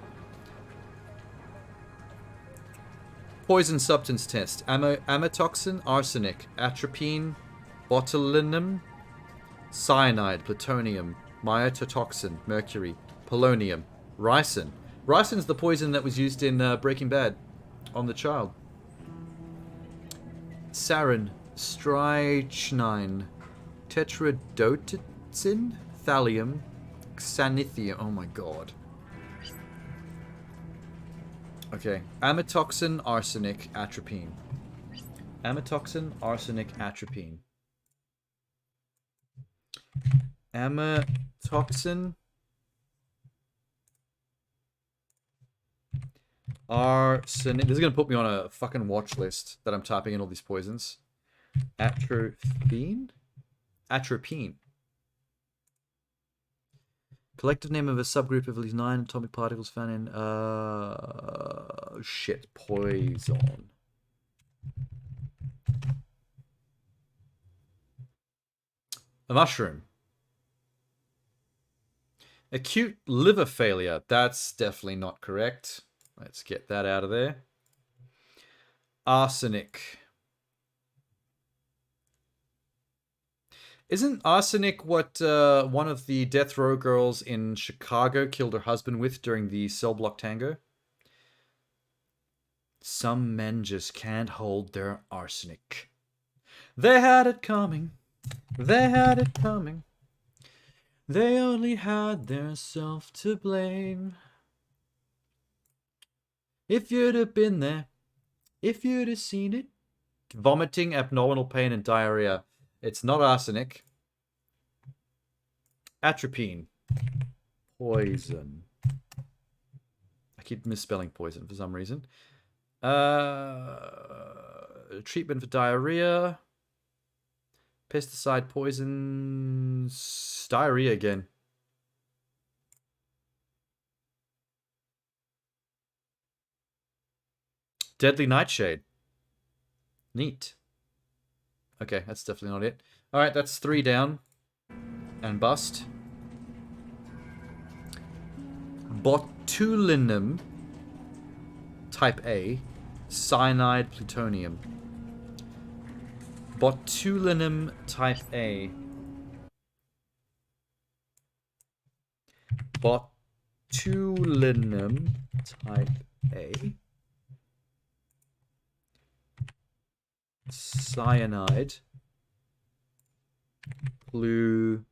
Poison substance test. Amatoxin, arsenic, atropine, botulinum, cyanide, plutonium, mycotoxin, mercury, polonium, ricin. Ricin's the poison that was used in Breaking Bad on the child. Sarin, strychnine, tetrodotoxin, thallium, xanthine. Oh my god. Okay. Amatoxin, arsenic, atropine. Amatoxin, arsenic, atropine. Amatoxin, arsenic. This is going to put me on a fucking watch list that I'm typing in all these poisons. Atropine? Atropine. Collective name of a subgroup of at least 9 atomic particles found in, shit, poison. A mushroom. Acute liver failure. That's definitely not correct. Let's get that out of there. Arsenic. Isn't arsenic what one of the death row girls in Chicago killed her husband with during the cell block tango? Some men just can't hold their arsenic. They had it coming. They had it coming. They only had their self to blame. If you'd have been there, if you'd have seen it. Vomiting, abdominal pain, and diarrhea. It's not arsenic. Atropine. Poison. I keep misspelling poison for some reason. Treatment for diarrhea. Pesticide poisons. Diarrhea again. Deadly nightshade. Neat. Okay, that's definitely not it. Alright, that's 3 down. And bust. Botulinum. Type A. Cyanide plutonium. Botulinum type A. botulinum type A. Cyanide. Plutonium.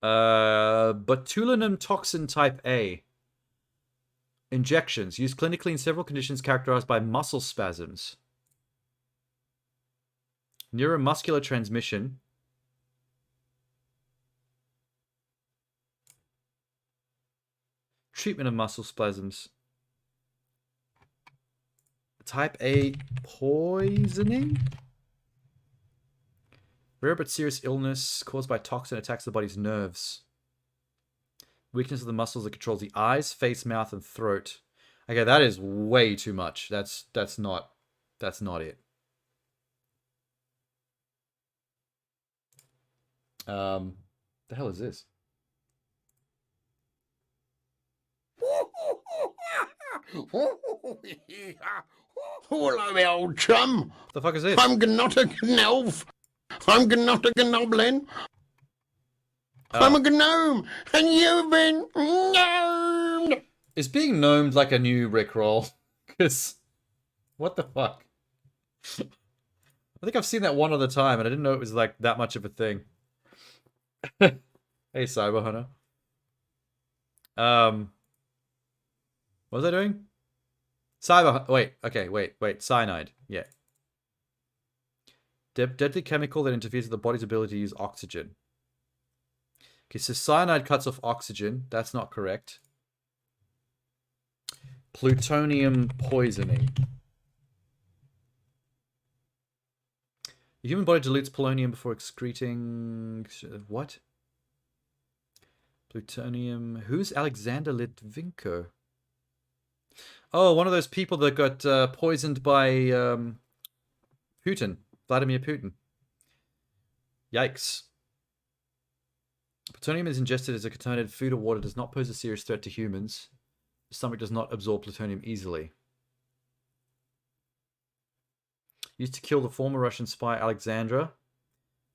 Botulinum toxin type A. Injections used clinically in several conditions characterized by muscle spasms. Neuromuscular transmission. Treatment of muscle spasms. Type A poisoning? Rare but serious illness caused by toxin attacks the body's nerves. Weakness of the muscles that controls the eyes, face, mouth, and throat. Okay, that is way too much. That's not it. The hell is this? Hello, old chum. The fuck is this? I'm not a gnolf. I'm not a gnoblin. I'm a gnome, and you've been gnomed. Is being gnomed like a new Rickroll? Because what the fuck? I think I've seen that one other time, and I didn't know it was like that much of a thing. Hey, Cyber Hunter. What was I doing? Wait, cyanide. Yeah. Deadly chemical that interferes with the body's ability to use oxygen. Okay, so cyanide cuts off oxygen. That's not correct. Plutonium poisoning. The human body dilutes polonium before excreting... What? Plutonium... Who's Alexander Litvinenko? Oh, one of those people that got poisoned by Putin. Vladimir Putin. Yikes. Plutonium is ingested as a contaminated food or water. Does not pose a serious threat to humans. The stomach does not absorb plutonium easily. Used to kill the former Russian spy Alexandra.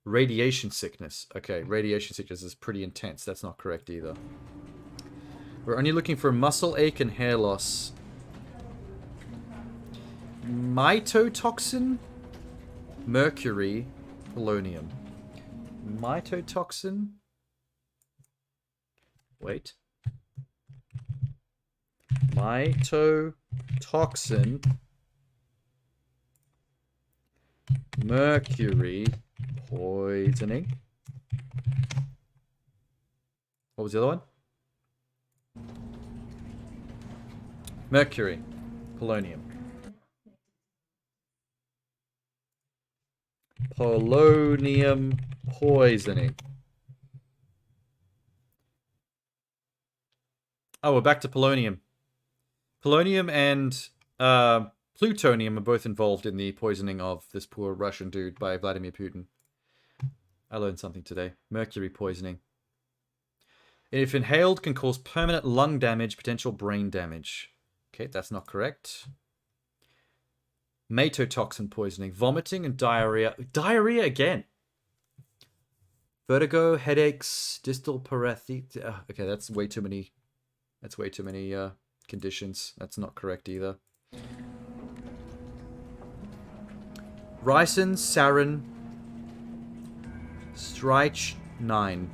Radiation sickness. Okay, radiation sickness is pretty intense. That's not correct either. We're only looking for muscle ache and hair loss. Mycotoxin? Mercury. Polonium. Mycotoxin? Wait. Mycotoxin. Mercury. Poisoning. What was the other one? Mercury. Polonium. Polonium poisoning. Oh, we're back to polonium. Polonium and plutonium are both involved in the poisoning of this poor Russian dude by Vladimir Putin. I learned something today. Mercury poisoning. If inhaled, can cause permanent lung damage, potential brain damage. Okay, that's not correct. Mycotoxin poisoning. Vomiting and diarrhea. Diarrhea again. Vertigo, headaches, distal paresthesia. Okay, that's way too many. That's way too many conditions. That's not correct either. Ricin, sarin, strychnine.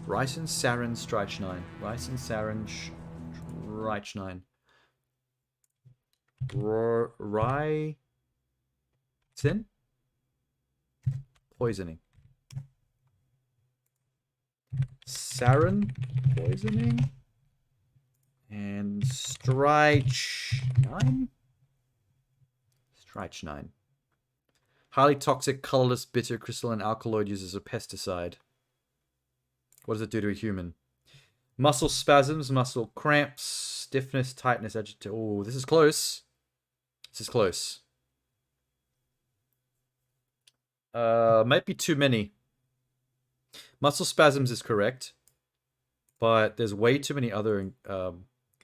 Ricin, sarin, strychnine. Ricin, sarin, strychnine. Ricin? Poisoning. Sarin? Poisoning? And strychnine? Strychnine. Highly toxic, colorless, bitter crystalline alkaloid used as a pesticide. What does it do to a human? Muscle spasms, muscle cramps, stiffness, tightness, agitation. Oh, this is close. This is close. Might be too many. Muscle spasms is correct. But there's way too many other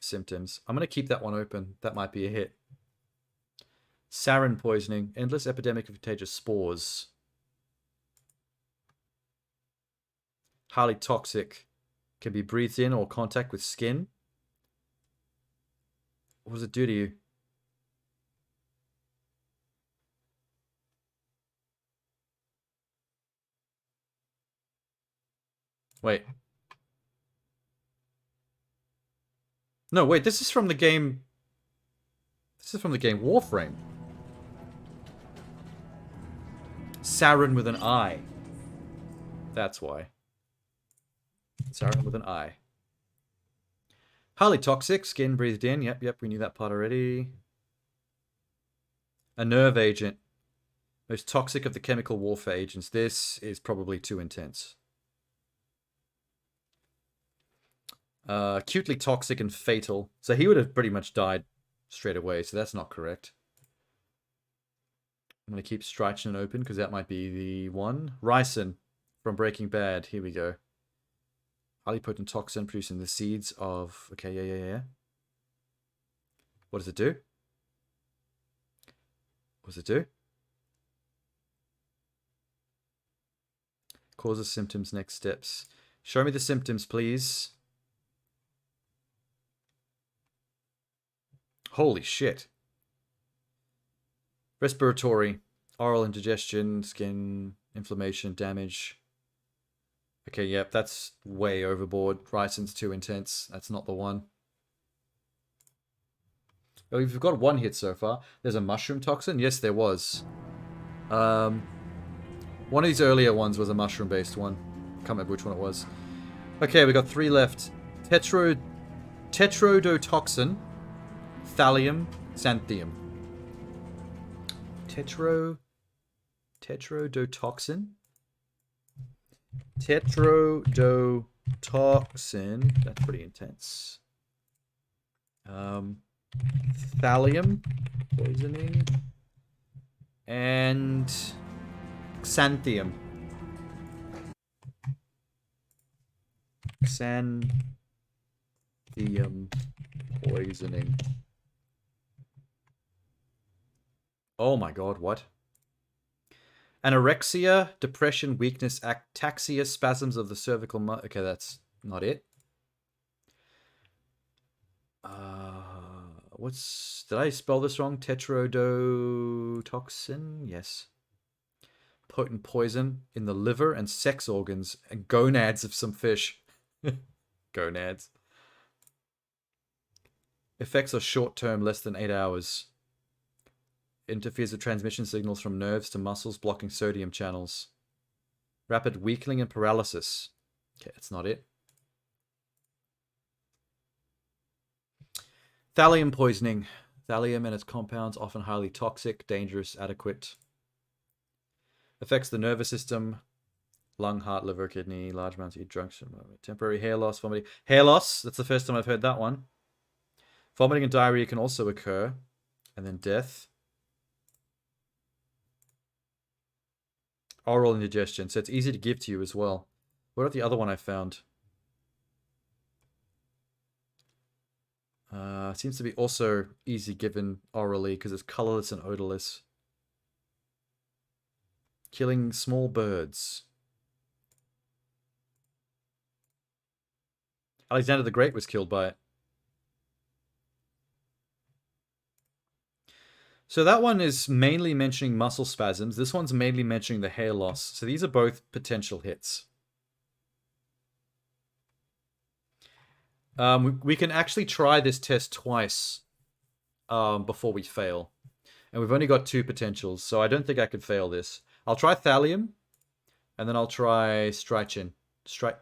symptoms. I'm going to keep that one open. That might be a hit. Sarin poisoning. Endless epidemic of contagious spores. Highly toxic. Can be breathed in or contact with skin. What does it do to you? Wait. No, wait, this is from the game... This is from the game Warframe. Sarin with an I. That's why. Sarin with an I. Highly toxic, skin breathed in. Yep, we knew that part already. A nerve agent. Most toxic of the chemical warfare agents. This is probably too intense. Acutely toxic and fatal. So he would have pretty much died straight away, so that's not correct. I'm going to keep Strychnine open because that might be the one. Ricin from Breaking Bad. Here we go. Highly potent toxin producing the seeds of... Okay, yeah. What does it do? What does it do? Causes symptoms, next steps. Show me the symptoms, please. Holy shit. Respiratory, oral indigestion, skin inflammation, damage. Okay, yep, that's way overboard. Ricin's too intense. That's not the one. Oh, we've got one hit so far. There's a mushroom toxin? Yes, there was. One of these earlier ones was a mushroom-based one. Can't remember which one it was. Okay, we got 3 left. Tetrodotoxin, thallium, xanthium. Tetrodotoxin? Tetrodotoxin. That's pretty intense. Thallium poisoning. And xanthium. Xanthium poisoning. Oh my god, what? Anorexia, depression, weakness, ataxia, spasms of the cervical muscle. Okay, that's not it. Did I spell this wrong? Tetrodotoxin? Yes. Potent poison in the liver and sex organs and gonads of some fish. Gonads. Effects are short-term, less than 8 hours. Interferes with transmission signals from nerves to muscles, blocking sodium channels. Rapid weakening and paralysis. Okay, that's not it. Thallium poisoning. Thallium and its compounds often highly toxic, dangerous, adequate. Affects the nervous system, lung, heart, liver, kidney, large amounts of junction. Temporary hair loss, vomiting. Hair loss, that's the first time I've heard that one. Vomiting and diarrhea can also occur. And then death. Oral indigestion, so it's easy to give to you as well. What about the other one I found? Seems to be also easy given orally because it's colorless and odorless. Killing small birds. Alexander the Great was killed by it. So that one is mainly mentioning muscle spasms. This one's mainly mentioning the hair loss. So these are both potential hits. We can actually try this test twice before we fail. And we've only got 2 potentials, so I don't think I could fail this. I'll try thallium, and then I'll try strychnine. Strychnine.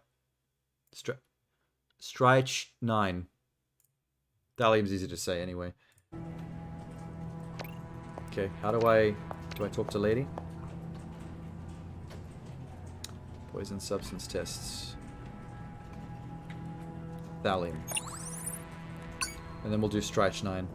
Thallium's easy to say anyway. Okay, how do I talk to lady? Poison substance tests. Thallium. And then we'll do strychnine.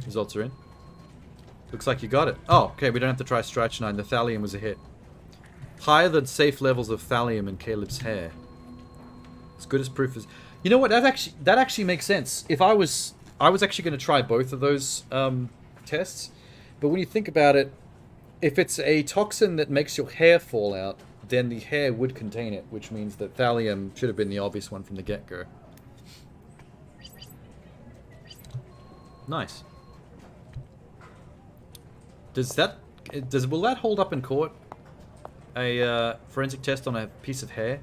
Results are in. Looks like you got it. Oh, okay, we don't have to try strychnine. The thallium was a hit. Higher than safe levels of thallium in Caleb's hair. As good as proof as... You know what? That actually makes sense. If I was actually going to try both of those tests. But when you think about it, if it's a toxin that makes your hair fall out, then the hair would contain it, which means that thallium should have been the obvious one from the get-go. Nice. Will that hold up in court? A forensic test on a piece of hair?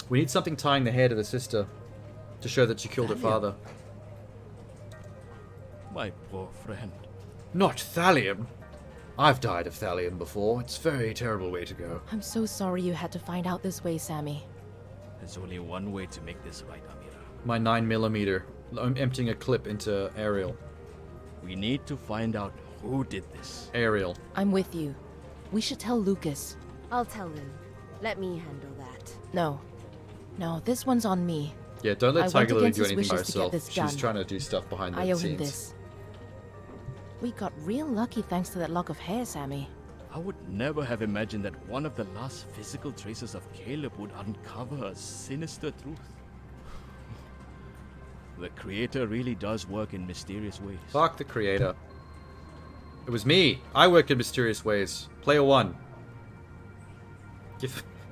We need something tying the hair to the sister to show that she killed her father. My poor friend. Not thallium. I've died of thallium before. It's a very terrible way to go. I'm so sorry you had to find out this way, Sammy. There's only one way to make this right, Amira. My 9mm. I'm emptying a clip into Ariel. We need to find out who did this. Ariel. I'm with you. We should tell Lucas. I'll tell him. Let me handle that. No. No, this one's on me. Yeah, don't let I Tiger went Lily against do his anything by wishes to get herself. this She's done. trying to do stuff behind the I owe scenes. him this. We got real lucky thanks to that lock of hair, Sammy. I would never have imagined that one of the last physical traces of Caleb would uncover a sinister truth. The Creator really does work in mysterious ways. Fuck the Creator. It was me. I work in mysterious ways. Player 1.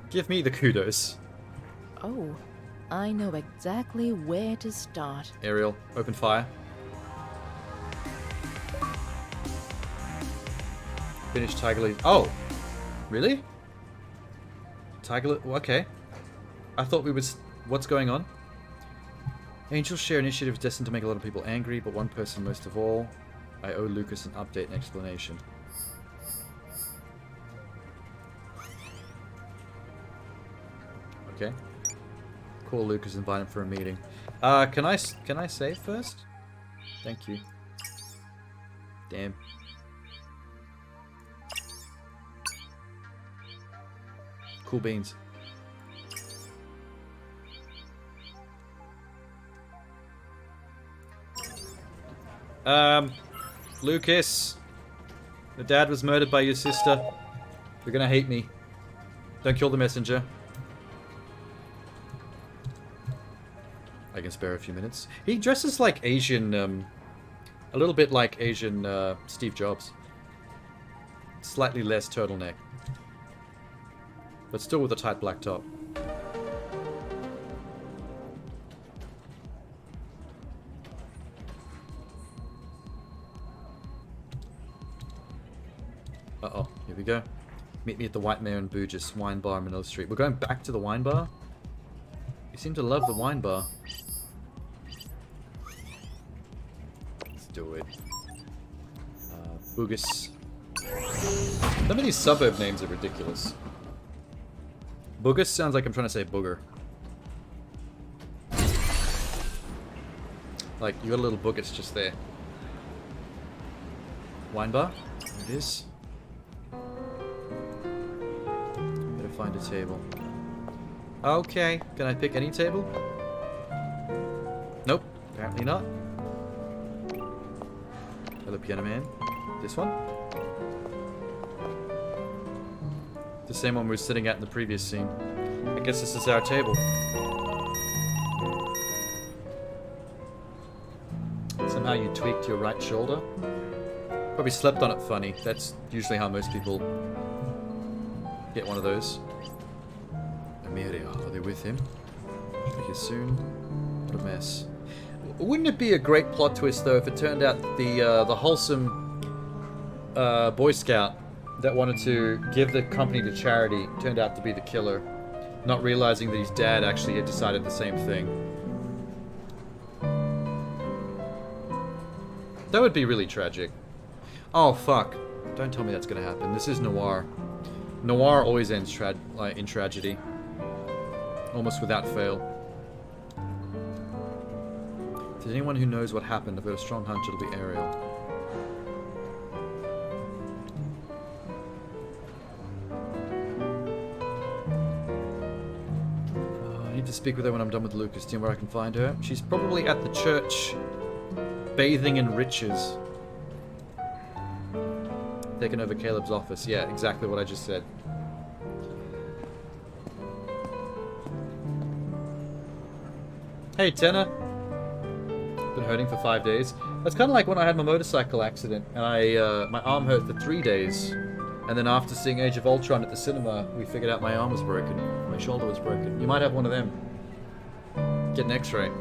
Give me the kudos. Oh, I know exactly where to start. Ariel, open fire. Finish Tiger Lily. Oh! Really? Tiger Lily? Okay. I thought we was... What's going on? Angel's share initiative is destined to make a lot of people angry, but one person most of all. I owe Lucas an update and explanation. Okay. Call Lucas, invite him for a meeting. Can I save first? Thank you. Damn. Cool beans. Lucas. The dad was murdered by your sister. You're gonna hate me. Don't kill the messenger. I can spare a few minutes. He dresses like Asian, a little bit like Asian, Steve Jobs. Slightly less turtleneck. But still with a tight black top. Uh-oh, here we go. Meet me at the White Mare and Burgess wine bar in Manila Street. We're going back to the wine bar? You seem to love the wine bar. Let's do it. Burgess. Some of these suburb names are ridiculous. Burgess sounds like I'm trying to say booger. Like, you got a little Burgess just there. Wine bar? There it is. Better find a table. Okay, can I pick any table? Nope, apparently not. Hello, Piano Man. This one? The same one we were sitting at in the previous scene. I guess this is our table. Somehow you tweaked your right shoulder. Probably slept on it funny. That's usually how most people get one of those. Emilia, are they with him? Should be here soon. What a mess. Wouldn't it be a great plot twist though if it turned out the wholesome Boy Scout that wanted to give the company to charity turned out to be the killer, not realizing that his dad actually had decided the same thing. That would be really tragic. Oh fuck. Don't tell me that's gonna happen. This is Noir. Noir always ends in tragedy. Almost without fail. To anyone who knows what happened, I've got a strong hunch it'll be Ariel. I need to speak with her when I'm done with Lucas. Do you know where I can find her? She's probably at the church, bathing in riches. taken over Caleb's office. Yeah, exactly what I just said. Hey, Tenor. Been hurting for 5 days. That's kind of like when I had my motorcycle accident, and my arm hurt for 3 days. And then after seeing Age of Ultron at the cinema, we figured out my arm was broken. My shoulder was broken. You might have one of them. Get an x-ray.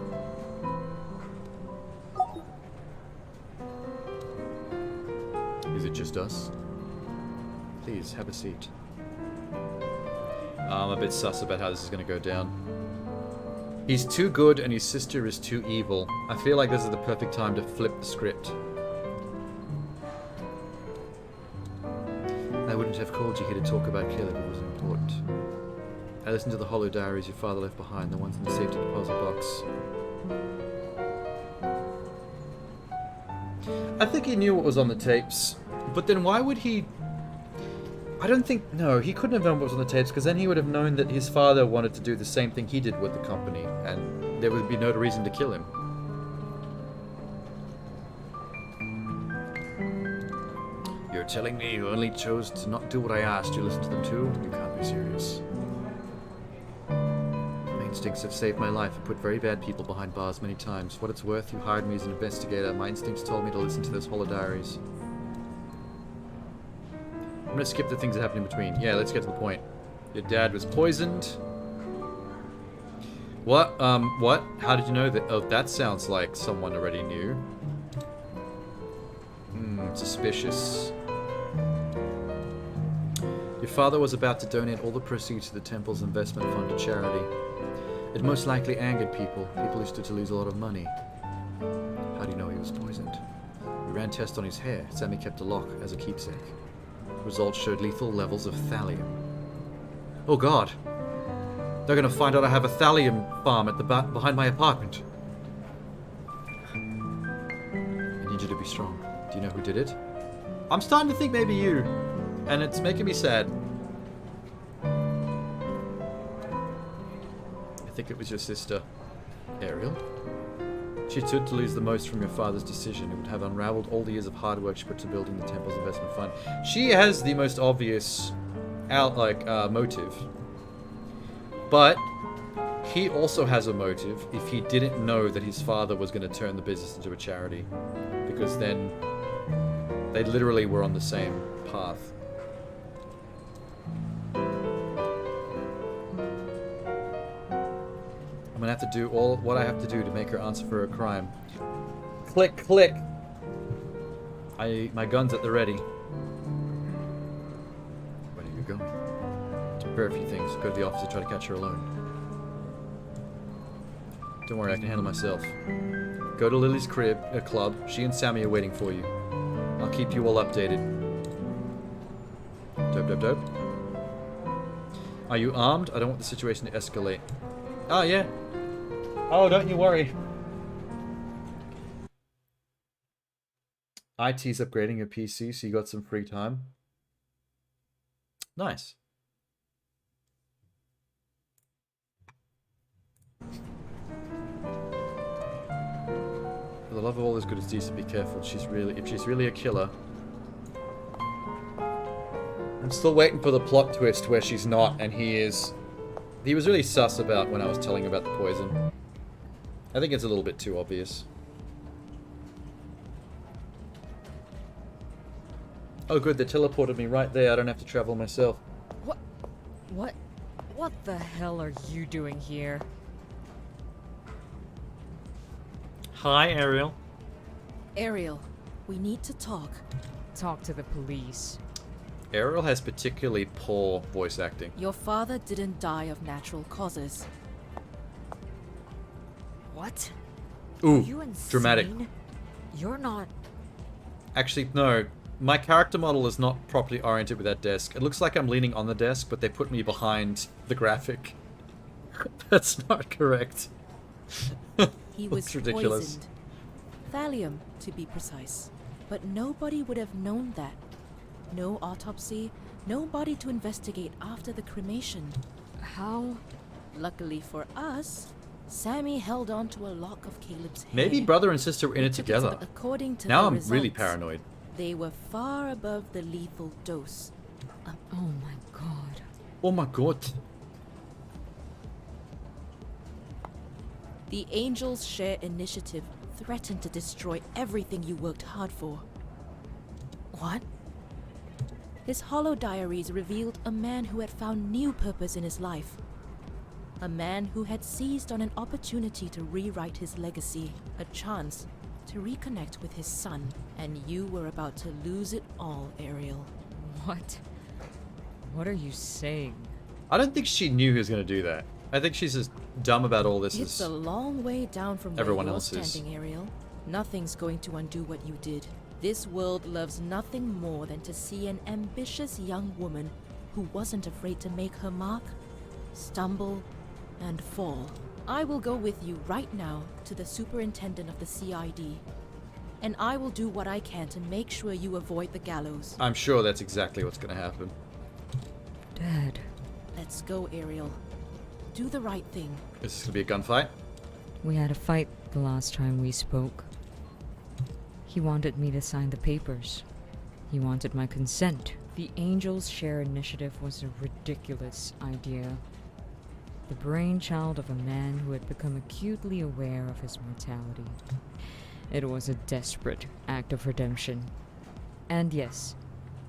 Is it just us? Please, have a seat. I'm a bit sus about how this is going to go down. He's too good and his sister is too evil. I feel like this is the perfect time to flip the script. I wouldn't have called you here to talk about Caleb if it wasn't important. I listened to the hollow diaries your father left behind, the ones in the safety deposit box. I think he knew what was on the tapes, but then why would he... I don't think... No, he couldn't have known what was on the tapes, because then he would have known that his father wanted to do the same thing he did with the company, and there would be no reason to kill him. You're telling me you only chose to not do what I asked you to listen to them too? You can't be serious. My instincts have saved my life and put very bad people behind bars many times. For what it's worth, you hired me as an investigator. My instincts told me to listen to those hollow diaries. I'm gonna skip the things that happen in between. Yeah, let's get to the point. Your dad was poisoned. What? What? How did you know that? Oh, that sounds like someone already knew. Suspicious. Your father was about to donate all the proceeds to the temple's investment fund to charity. It most likely angered people who stood to lose a lot of money. How do you know he was poisoned? We ran tests on his hair. Sammy kept a lock as a keepsake. Results showed lethal levels of thallium. Oh god! They're gonna find out I have a thallium farm at the behind my apartment. I need you to be strong. Do you know who did it? I'm starting to think maybe you. And it's making me sad. I think it was your sister, Ariel. She stood to lose the most from your father's decision. It would have unraveled all the years of hard work she put to building the temple's investment fund. She has the most obvious motive. But he also has a motive if he didn't know that his father was going to turn the business into a charity. Because then they literally were on the same path. I'm gonna have to do all what I have to do to make her answer for a crime. Click, click. My gun's at the ready. Where are you going? To prepare a few things. Go to the office to try to catch her alone. Don't worry, I can handle myself. Go to Lily's club. She and Sammy are waiting for you. I'll keep you all updated. Dope, dope, dope. Are you armed? I don't want the situation to escalate. Oh, yeah. Oh, don't you worry. IT's upgrading your PC, so you got some free time. Nice. For the love of all that's good, it's decent, be careful. If she's really a killer. I'm still waiting for the plot twist where she's not and he is. He was really sus about when I was telling him about the poison. I think it's a little bit too obvious. Oh good, they teleported me right there. I don't have to travel myself. What the hell are you doing here? Hi, Ariel. Ariel, we need to talk. Talk to the police. Ariel has particularly poor voice acting. Your father didn't die of natural causes. What? Ooh, Are you insane? dramatic. You're not... Actually, no. My character model is not properly oriented with that desk. It looks like I'm leaning on the desk, but they put me behind the graphic. That's not correct. He was That's ridiculous. poisoned. Thallium, to be precise. But nobody would have known that. No autopsy, no body to investigate after the cremation. How? Luckily for us, Sammy held on to a lock of Caleb's hair. Maybe brother and sister were in it together. According to Now the I'm results, really paranoid. They were far above the lethal dose. Oh my god. Oh my god. The Angels Share initiative threatened to destroy everything you worked hard for. What? His hollow diaries revealed a man who had found new purpose in his life. A man who had seized on an opportunity to rewrite his legacy, a chance to reconnect with his son, and you were about to lose it all, Ariel. What? What are you saying? I don't think she knew he was going to do that. I think she's as dumb about all this It's as a long way down from everyone where you're else is. standing, Ariel. Nothing's going to undo what you did. This world loves nothing more than to see an ambitious young woman who wasn't afraid to make her mark, stumble, and fall. I will go with you right now to the superintendent of the CID, and I will do what I can to make sure you avoid the gallows. I'm sure that's exactly what's going to happen. Dad. Let's go, Ariel. Do the right thing. Is this going to be a gunfight? We had a fight the last time we spoke. He wanted me to sign the papers. He wanted my consent. The Angels Share initiative was a ridiculous idea. The brainchild of a man who had become acutely aware of his mortality. It was a desperate act of redemption. And yes,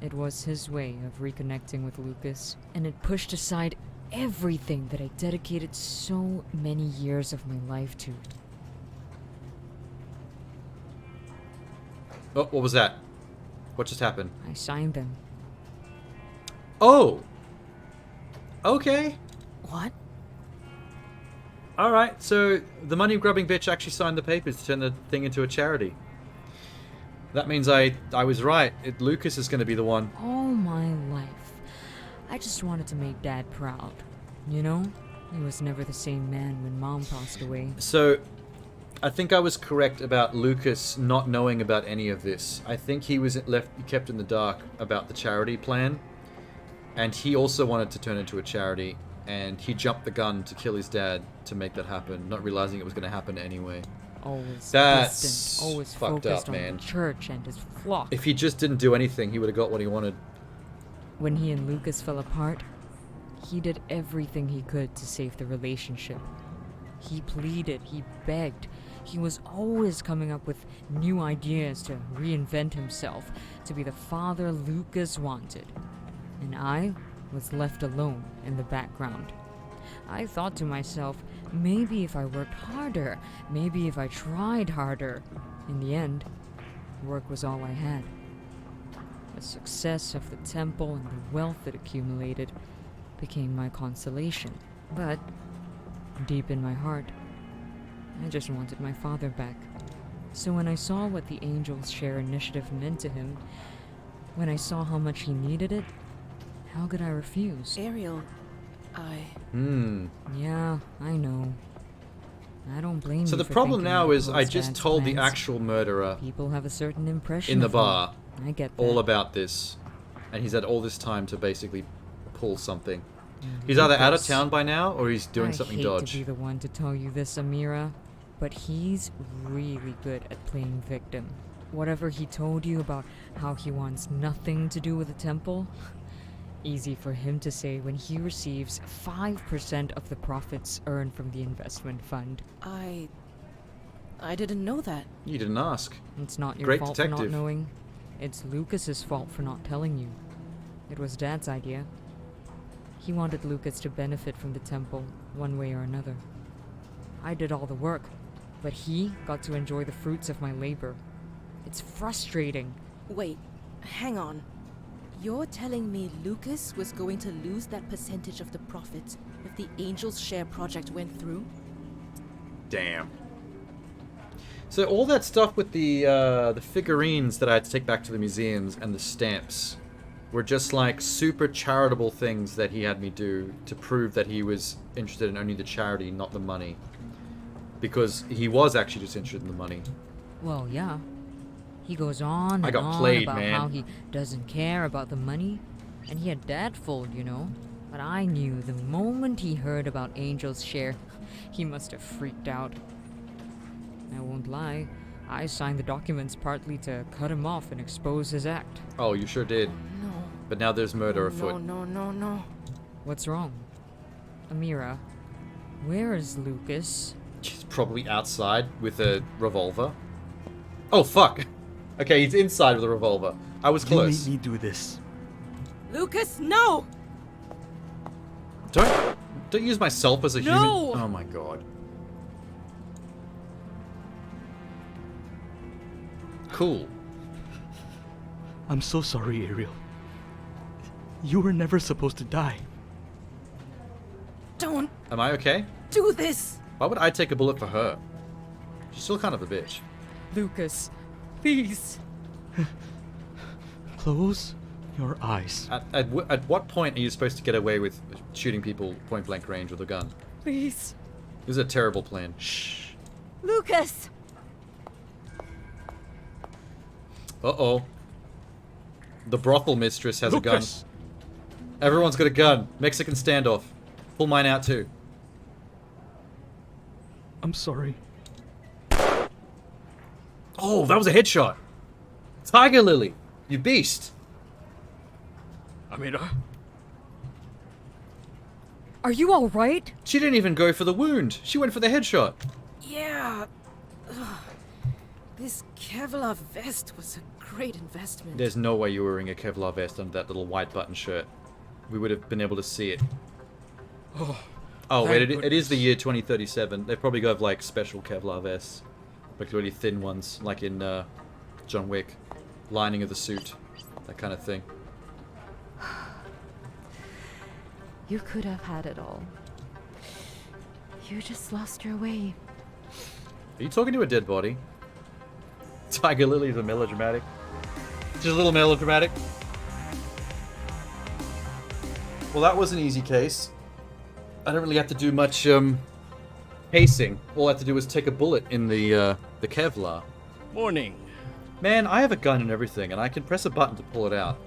it was his way of reconnecting with Lucas, and it pushed aside everything that I dedicated so many years of my life to. Oh, what was that? What just happened? I signed them. Oh! Okay. What? Alright, so the money-grubbing bitch actually signed the papers to turn the thing into a charity. That means I was right. Lucas is going to be the one. All my life, I just wanted to make Dad proud. You know? He was never the same man when Mom passed away. So, I think I was correct about Lucas not knowing about any of this. I think he was kept in the dark about the charity plan. And he also wanted to turn into a charity. And he jumped the gun to kill his dad to make that happen, not realizing it was going to happen anyway. Always That's distant, always fucked focused up, on man. the church and his flock. If he just didn't do anything, he would have got what he wanted. When he and Lucas fell apart, he did everything he could to save the relationship. He pleaded, he begged. He was always coming up with new ideas to reinvent himself, to be the father Lucas wanted. And I was left alone in the background. I thought to myself, maybe if I worked harder, maybe if I tried harder. In the end, work was all I had. The success of the temple and the wealth it accumulated became my consolation. But deep in my heart, I just wanted my father back. So when I saw what the Angels Share initiative meant to him, when I saw how much he needed it, how could I refuse? Ariel, Yeah, I know. I don't blame So you the for problem thinking now I is I opposed just Dad's told the plans. actual murderer People have a certain impression in the of me. bar I get all that. about this. And he's had all this time to basically pull something. He's either out of Lucas. town by now or he's doing I something hate dodge. to be the one to tell you this, Amira, but he's really good at playing victim. Whatever he told you about how he wants nothing to do with the temple, easy for him to say when he receives 5% of the profits earned from the investment fund. I didn't know that. You didn't ask. It's not your Great fault for detective. not knowing. It's Lucas's fault for not telling you. It was Dad's idea. He wanted Lucas to benefit from the temple, one way or another. I did all the work, but he got to enjoy the fruits of my labor. It's frustrating. Wait, hang on. You're telling me Lucas was going to lose that percentage of the profits if the Angels Share project went through? Damn. So all that stuff with the figurines that I had to take back to the museums and the stamps were just like super charitable things that he had me do to prove that he was interested in only the charity, not the money. Because he was actually just interested in the money. Well, yeah. He goes on I and got on played, about man. how he doesn't care about the money, and he had Dad fooled, you know. But I knew the moment he heard about Angel's Share, he must have freaked out. I won't lie, I signed the documents partly to cut him off and expose his act. Oh, you sure did. No. But now there's murder afoot. No. What's wrong? Amira, where is Lucas? He's probably outside with a revolver. Oh, fuck. Okay, he's inside with a revolver. I was close. You made me do this. Lucas, no! Don't use myself as a human. No! Oh my god. Cool. I'm so sorry, Ariel. You were never supposed to die. Don't Am I okay? do this! Why would I take a bullet for her? She's still kind of a bitch. Lucas, please. Close your eyes. At what point are you supposed to get away with shooting people point blank range with a gun? Please. This is a terrible plan. Shh. Lucas! Uh-oh. The brothel mistress has Lucas! a gun. Everyone's got a gun. Mexican standoff. Pull mine out too. I'm sorry. Oh, that was a headshot. Tiger Lily. You beast. Amira? Are you alright? She didn't even go for the wound. She went for the headshot. Yeah. Ugh. This Kevlar vest was a great investment. There's no way you were wearing a Kevlar vest under that little white button shirt. We would have been able to see it. Oh, wait, it is the year 2037. They probably got like special Kevlar vests. Like really thin ones, like in John Wick. Lining of the suit. That kind of thing. You could have had it all. You just lost your way. Are you talking to a dead body? Tiger Lily's a melodramatic. Just a little melodramatic. Well, that was an easy case. I don't really have to do much pacing. All I have to do is take a bullet in the Kevlar. Morning. Man, I have a gun and everything, and I can press a button to pull it out.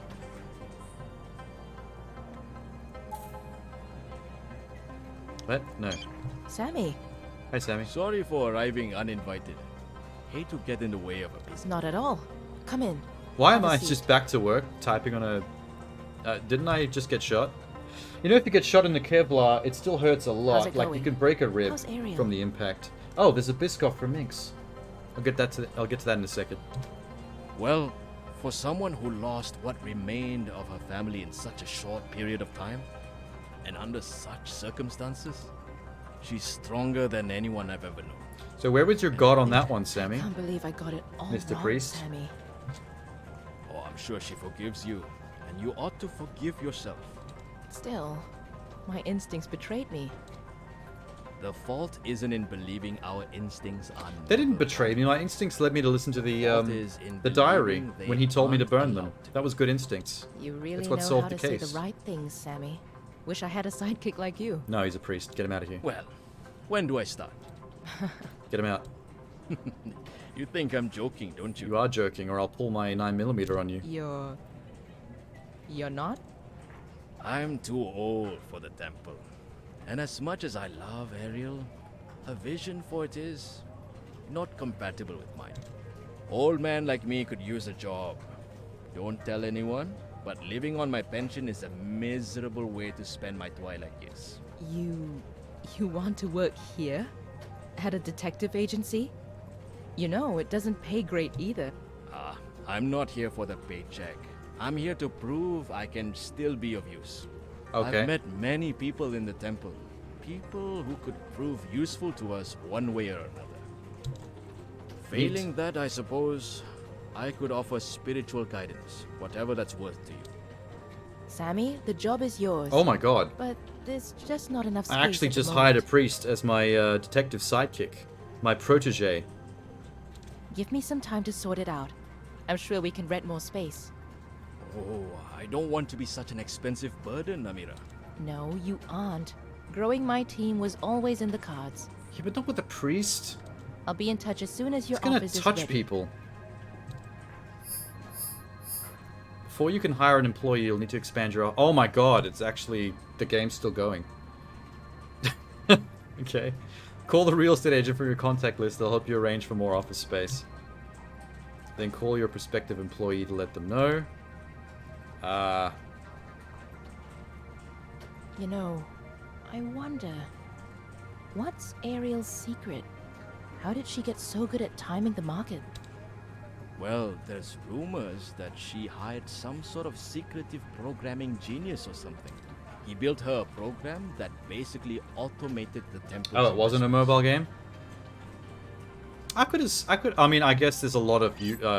What? No. Sammy. Hi, Sammy. Sorry for arriving uninvited. Hate to get in the way of a business. Not at all. Come in. Why Have am a I seat. just back to work, typing on a... didn't I just get shot? You know, if you get shot in the Kevlar, it still hurts a lot. it Like, you going? can break a rib How's Ariel? from the impact. Oh, there's a Biscoff from Minx. I'll get that in a second. Well, for someone who lost what remained of her family in such a short period of time, and under such circumstances, she's stronger than anyone I've ever known. So where was your god on that one, Sammy? I can't believe I got it all Mr. wrong, Priest? Sammy. Oh, I'm sure she forgives you, and you ought to forgive yourself. Still, my instincts betrayed me. The fault isn't in believing our instincts are They didn't never betray me. My instincts led me to listen to Fault is in the diary believing they when he told me to aren't burn them. allowed to. That was good instincts. You really That's what know solved how the to say case. the right things, Sammy. Wish I had a sidekick like you. No, he's a priest. Get him out of here. Well, when do I start? Get him out. You think I'm joking, don't you? You are joking, or I'll pull my 9mm on you. You're not? I'm too old for the temple. And as much as I love Ariel, her vision for it is not compatible with mine. Old man like me could use a job. Don't tell anyone, but living on my pension is a miserable way to spend my twilight years. You want to work here? At a detective agency? You know, it doesn't pay great either. I'm not here for the paycheck. I'm here to prove I can still be of use. Okay. I've met many people in the temple. People who could prove useful to us one way or another. Failing that, I suppose, I could offer spiritual guidance, whatever that's worth to you. Sammy, the job is yours. Oh my god. But there's just not enough space I actually at the just hired a moment. priest as my detective sidekick. My protege. Give me some time to sort it out. I'm sure we can rent more space. Oh, I don't want to be such an expensive burden, Amira. No, you aren't. Growing my team was always in the cards. Yeah, but not with a priest. I'll be in touch as soon as your It's gonna office is touch ready. people. Before you can hire an employee, you'll need to expand your... Oh my god, it's actually... The game's still going. Okay. Call the real estate agent from your contact list. They'll help you arrange for more office space. Then call your prospective employee to let them know. You know, I wonder, what's Ariel's secret? How did she get so good at timing the market? Well, there's rumors that she hired some sort of secretive programming genius or something. He built her a program that basically automated the temple. Oh, it wasn't a mobile game? I mean, I guess there's a lot of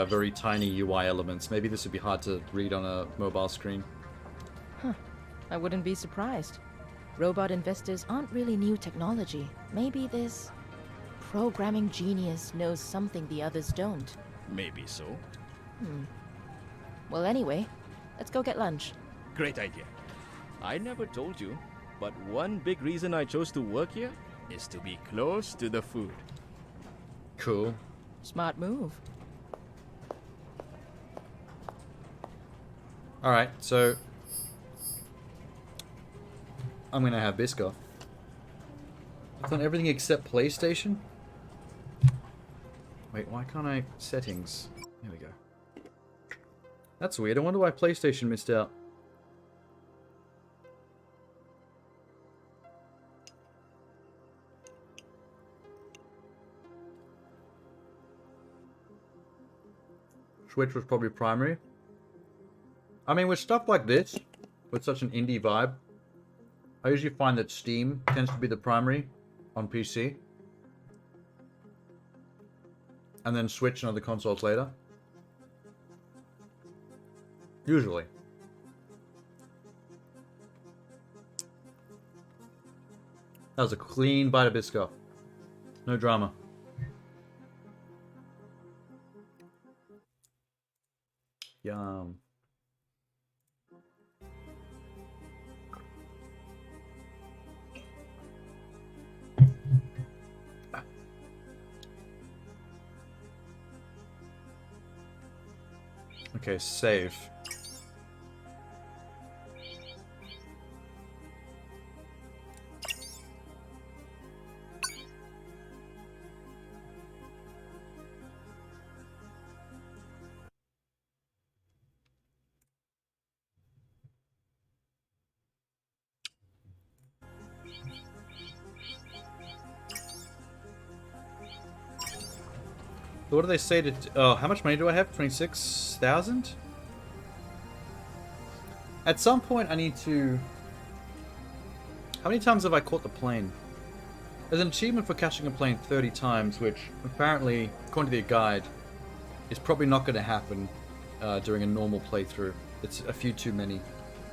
very tiny UI elements. Maybe this would be hard to read on a mobile screen. Huh. I wouldn't be surprised. Robot investors aren't really new technology. Maybe this programming genius knows something the others don't. Maybe so. Well, anyway, let's go get lunch. Great idea. I never told you, but one big reason I chose to work here is to be close to the food. Cool. Smart move. Alright, so I'm gonna have Biscoff. It's on everything except PlayStation? Wait, why can't I... Settings. There we go. That's weird. I wonder why PlayStation missed out. Switch was probably primary. I mean, with stuff like this, with such an indie vibe, I usually find that Steam tends to be the primary on PC. And then Switch and other consoles later. Usually. That was a clean bite of Biscoff. No drama. Yum. Okay, save. So what do they say to... Oh, how much money do I have? 26,000? At some point I need to... How many times have I caught the plane? There's an achievement for catching a plane 30 times, which apparently, according to the guide, is probably not going to happen during a normal playthrough. It's a few too many.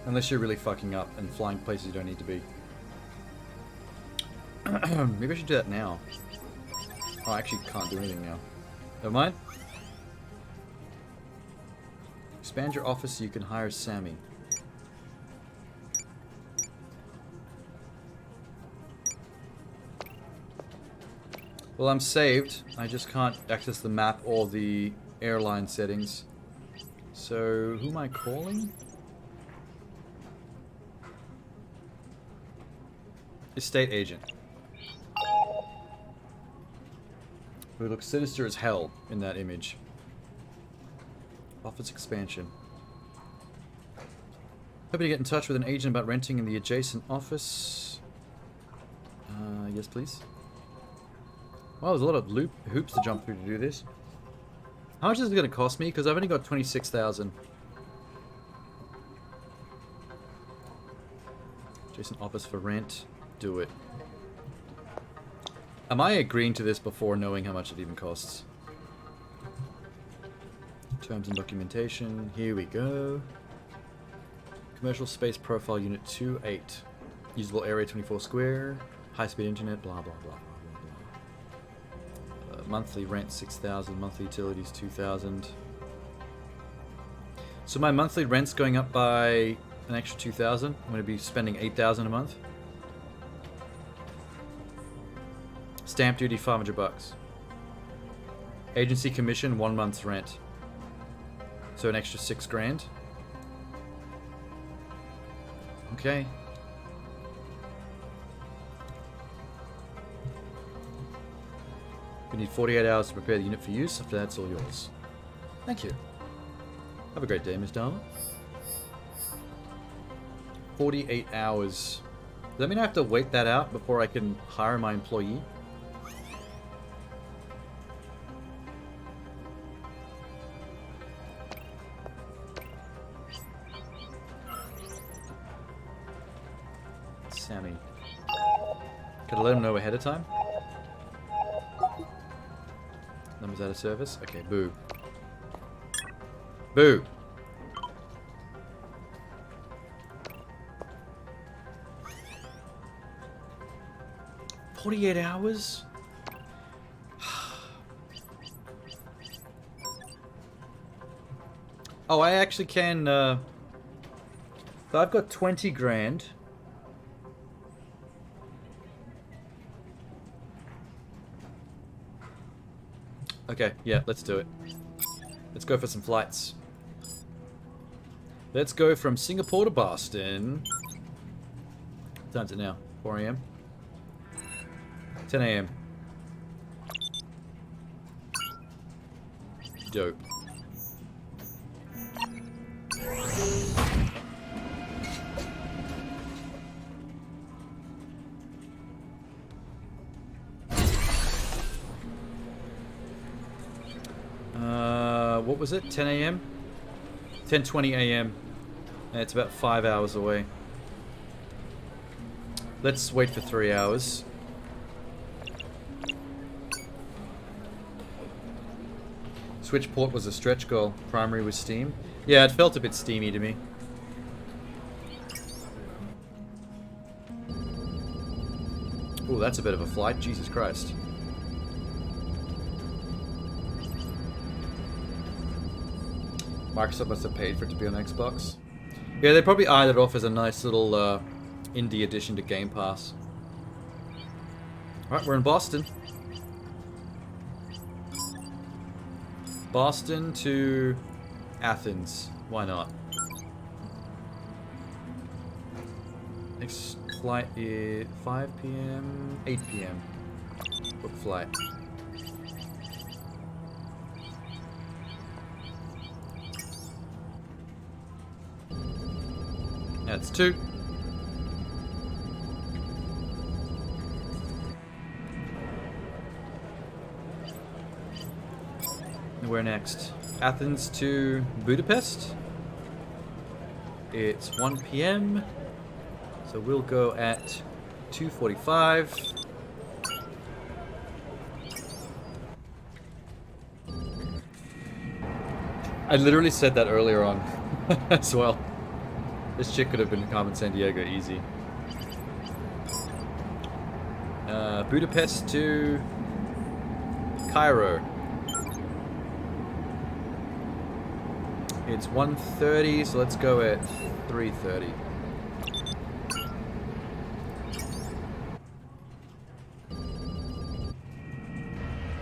Unless you're really fucking up and flying places you don't need to be. Maybe I should do that now. Oh, I actually can't do anything now. Never mind. Expand your office so you can hire Sammy. Well, I'm saved. I just can't access the map or the airline settings. So, who am I calling? Estate agent. Who looks sinister as hell in that image. Office expansion. Hoping to get in touch with an agent about renting in the adjacent office. Yes, please. Wow, there's a lot of hoops to jump through to do this. How much is it going to cost me? Because I've only got 26,000. Adjacent office for rent. Do it. Am I agreeing to this before knowing how much it even costs? Terms and documentation. Here we go. Commercial space profile unit 2.8. Usable area 24 square. High speed internet. Blah blah blah blah blah blah. Monthly rent 6,000. Monthly utilities 2,000. So my monthly rent's going up by an extra 2,000. I'm going to be spending 8,000 a month. Stamp duty, 500 bucks. Agency commission, 1 month's rent. So an extra 6 grand. Okay. We need 48 hours to prepare the unit for use. After that, it's all yours. Thank you. Have a great day, Miss Darla. 48 hours. Does that mean I have to wait that out before I can hire my employee? Sammy. Could I let him know ahead of time? Numbers out of service? Okay, boo. Boo! $48 hours? Oh, I actually can, so I've got 20 grand. Okay, yeah, let's do it. Let's go for some flights. Let's go from Singapore to Boston. What time's it now? 4 a.m.? 10 a.m. Dope. What was it? 10 a.m.? 10:20 a.m. And it's about 5 hours away. Let's wait for 3 hours. Switch port was a stretch goal. Primary was Steam. Yeah, it felt a bit steamy to me. Oh, that's a bit of a flight. Jesus Christ. Microsoft must have paid for it to be on Xbox. Yeah, they probably eyed it off as a nice little indie addition to Game Pass. Alright, we're in Boston. Boston to Athens. Why not? Next flight is 5 p.m., 8 p.m. Book flight. That's 2. And where next? Athens to Budapest. It's 1 p.m. So we'll go at 2:45. I literally said that earlier on as well. This chick could have been Carmen Sandiego, easy. Budapest to Cairo. It's 1:30, so let's go at 3:30.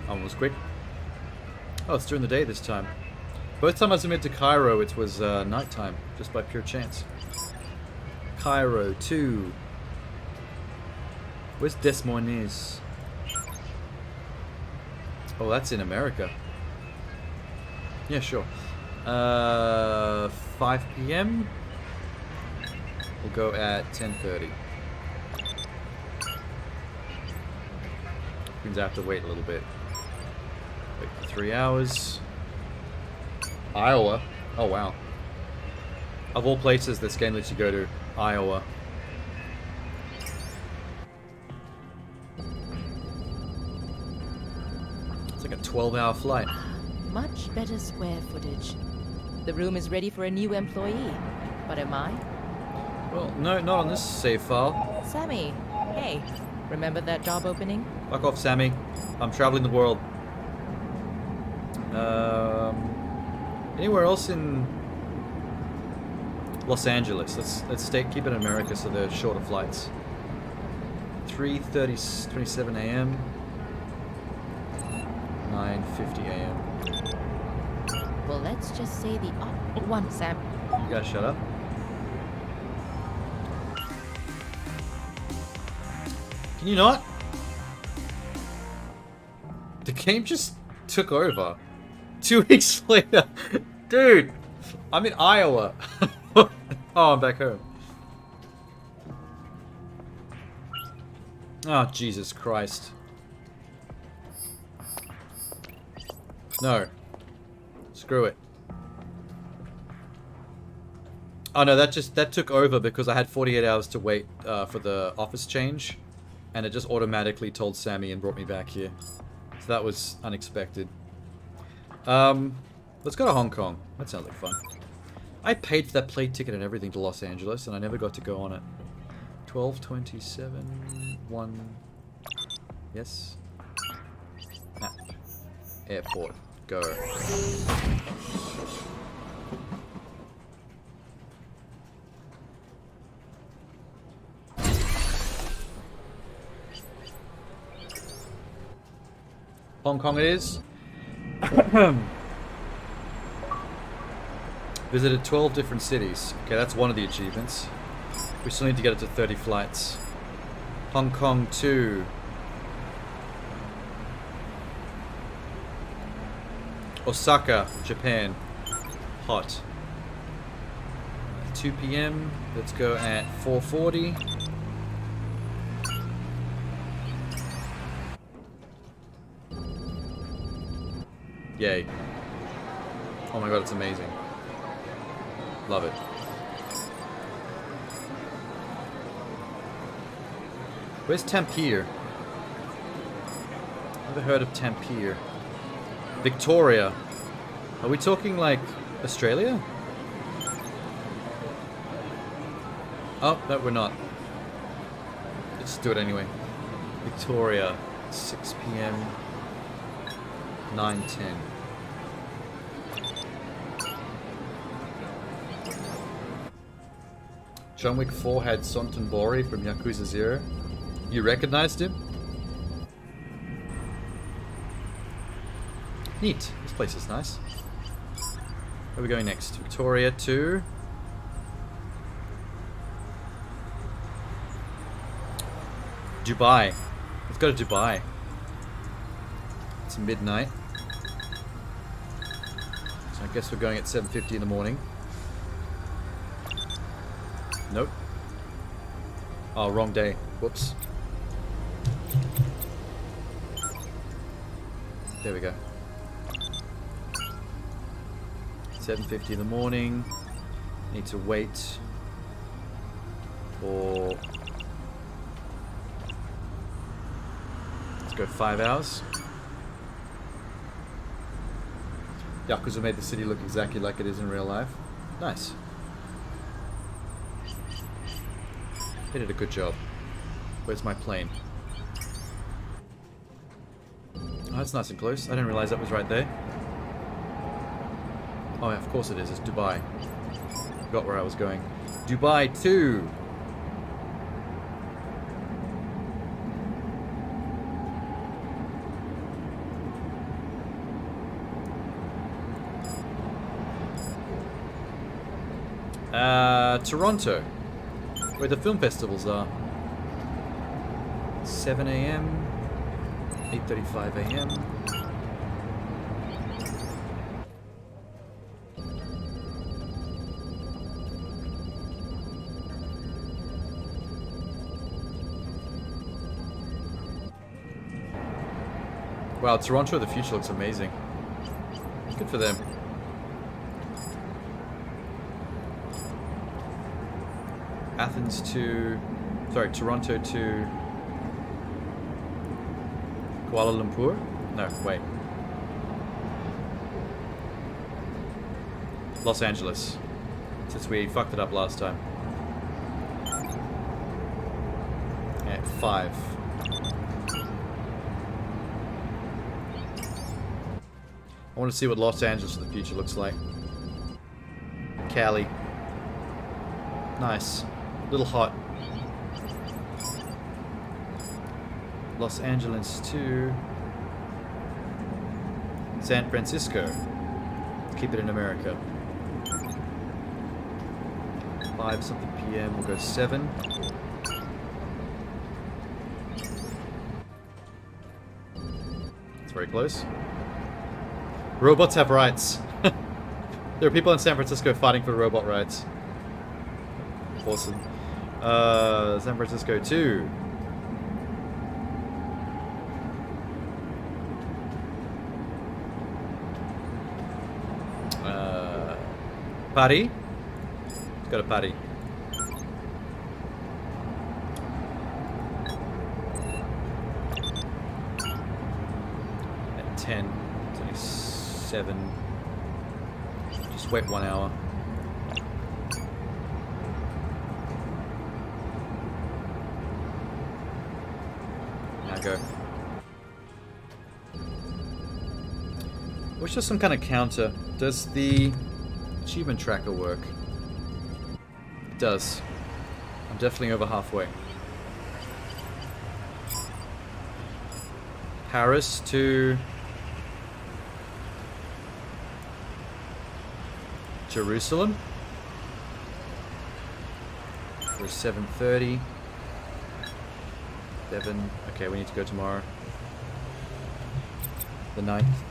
Almost quick. Oh, it's during the day this time. Both times I submitted to Cairo, it was nighttime, just by pure chance. Cairo to... Where's Des Moines? Oh, that's in America. Yeah, sure. 5 p.m. We'll go at 10:30. Means I have to wait a little bit. Wait for 3 hours. Iowa. Oh wow. Of all places, this game lets you go to Iowa. It's like a 12-hour flight. Much better square footage. The room is ready for a new employee. But am I? Well, no, not on this save file. Sammy, hey, remember that job opening? Fuck off, Sammy. I'm traveling the world. Anywhere else in Los Angeles? Let's keep it in America so they're shorter flights. 3:27 a.m. 9:50 a.m. Well, let's just say the one, Sam. You guys shut up. Can you not? The game just took over. 2 weeks later. Dude, I'm in Iowa. Oh, I'm back home. Oh, Jesus Christ. No. Screw it. Oh no, that took over because I had 48 hours to wait for the office change. And it just automatically told Sammy and brought me back here. So that was unexpected. Let's go to Hong Kong. That sounds like fun. I paid for that plane ticket and everything to Los Angeles, and I never got to go on it. 12:27, 1. Yes. Map. Airport. Go. Hong Kong it is. Visited 12 different cities. Okay, that's one of the achievements. We still need to get it to 30 flights. Hong Kong 2. Osaka, Japan. Hot. 2 p.m. Let's go at 4:40. Yay. Oh my god, it's amazing. Love it. Where's Tampere? Never heard of Tampere. Victoria. Are we talking like Australia? Oh, no, we're not. Let's do it anyway. Victoria, 6 p.m. 9:10. John Wick 4 had Sontenbori from Yakuza 0. You recognized him? Neat. This place is nice. Where are we going next? Victoria 2. Dubai. Let's go to Dubai. It's midnight. So I guess we're going at 7:50 in the morning. Nope. Oh, wrong day. Whoops. There we go. 7:50 in the morning. Need to wait for... Let's go 5 hours. Yakuza made the city look exactly like it is in real life. Nice. They did a good job. Where's my plane? Oh, that's nice and close. I didn't realize that was right there. Oh, yeah, of course it is. It's Dubai. Forgot where I was going. Dubai 2! Toronto, where the film festivals are. 7 a.m. 8:35 a.m. Wow, Toronto, the future looks amazing. Good for them. Athens to... Sorry, Toronto to... Kuala Lumpur? No, wait. Los Angeles. Since we fucked it up last time. At 5. I want to see what Los Angeles in the future looks like. Cali. Nice. Little hot. Los Angeles to San Francisco. Keep it in America. 5 something p.m. We'll go 7. It's very close. Robots have rights. There are people in San Francisco fighting for robot rights. Awesome. San Francisco 2. Party? Let's go to party. At 10. It's only 7. Just wait 1 hour. Now go. Wish there's some kind of counter. Does the achievement tracker work? It does. I'm definitely over halfway. Paris to Jerusalem for 7:30. 7. Okay, we need to go tomorrow. The 9th.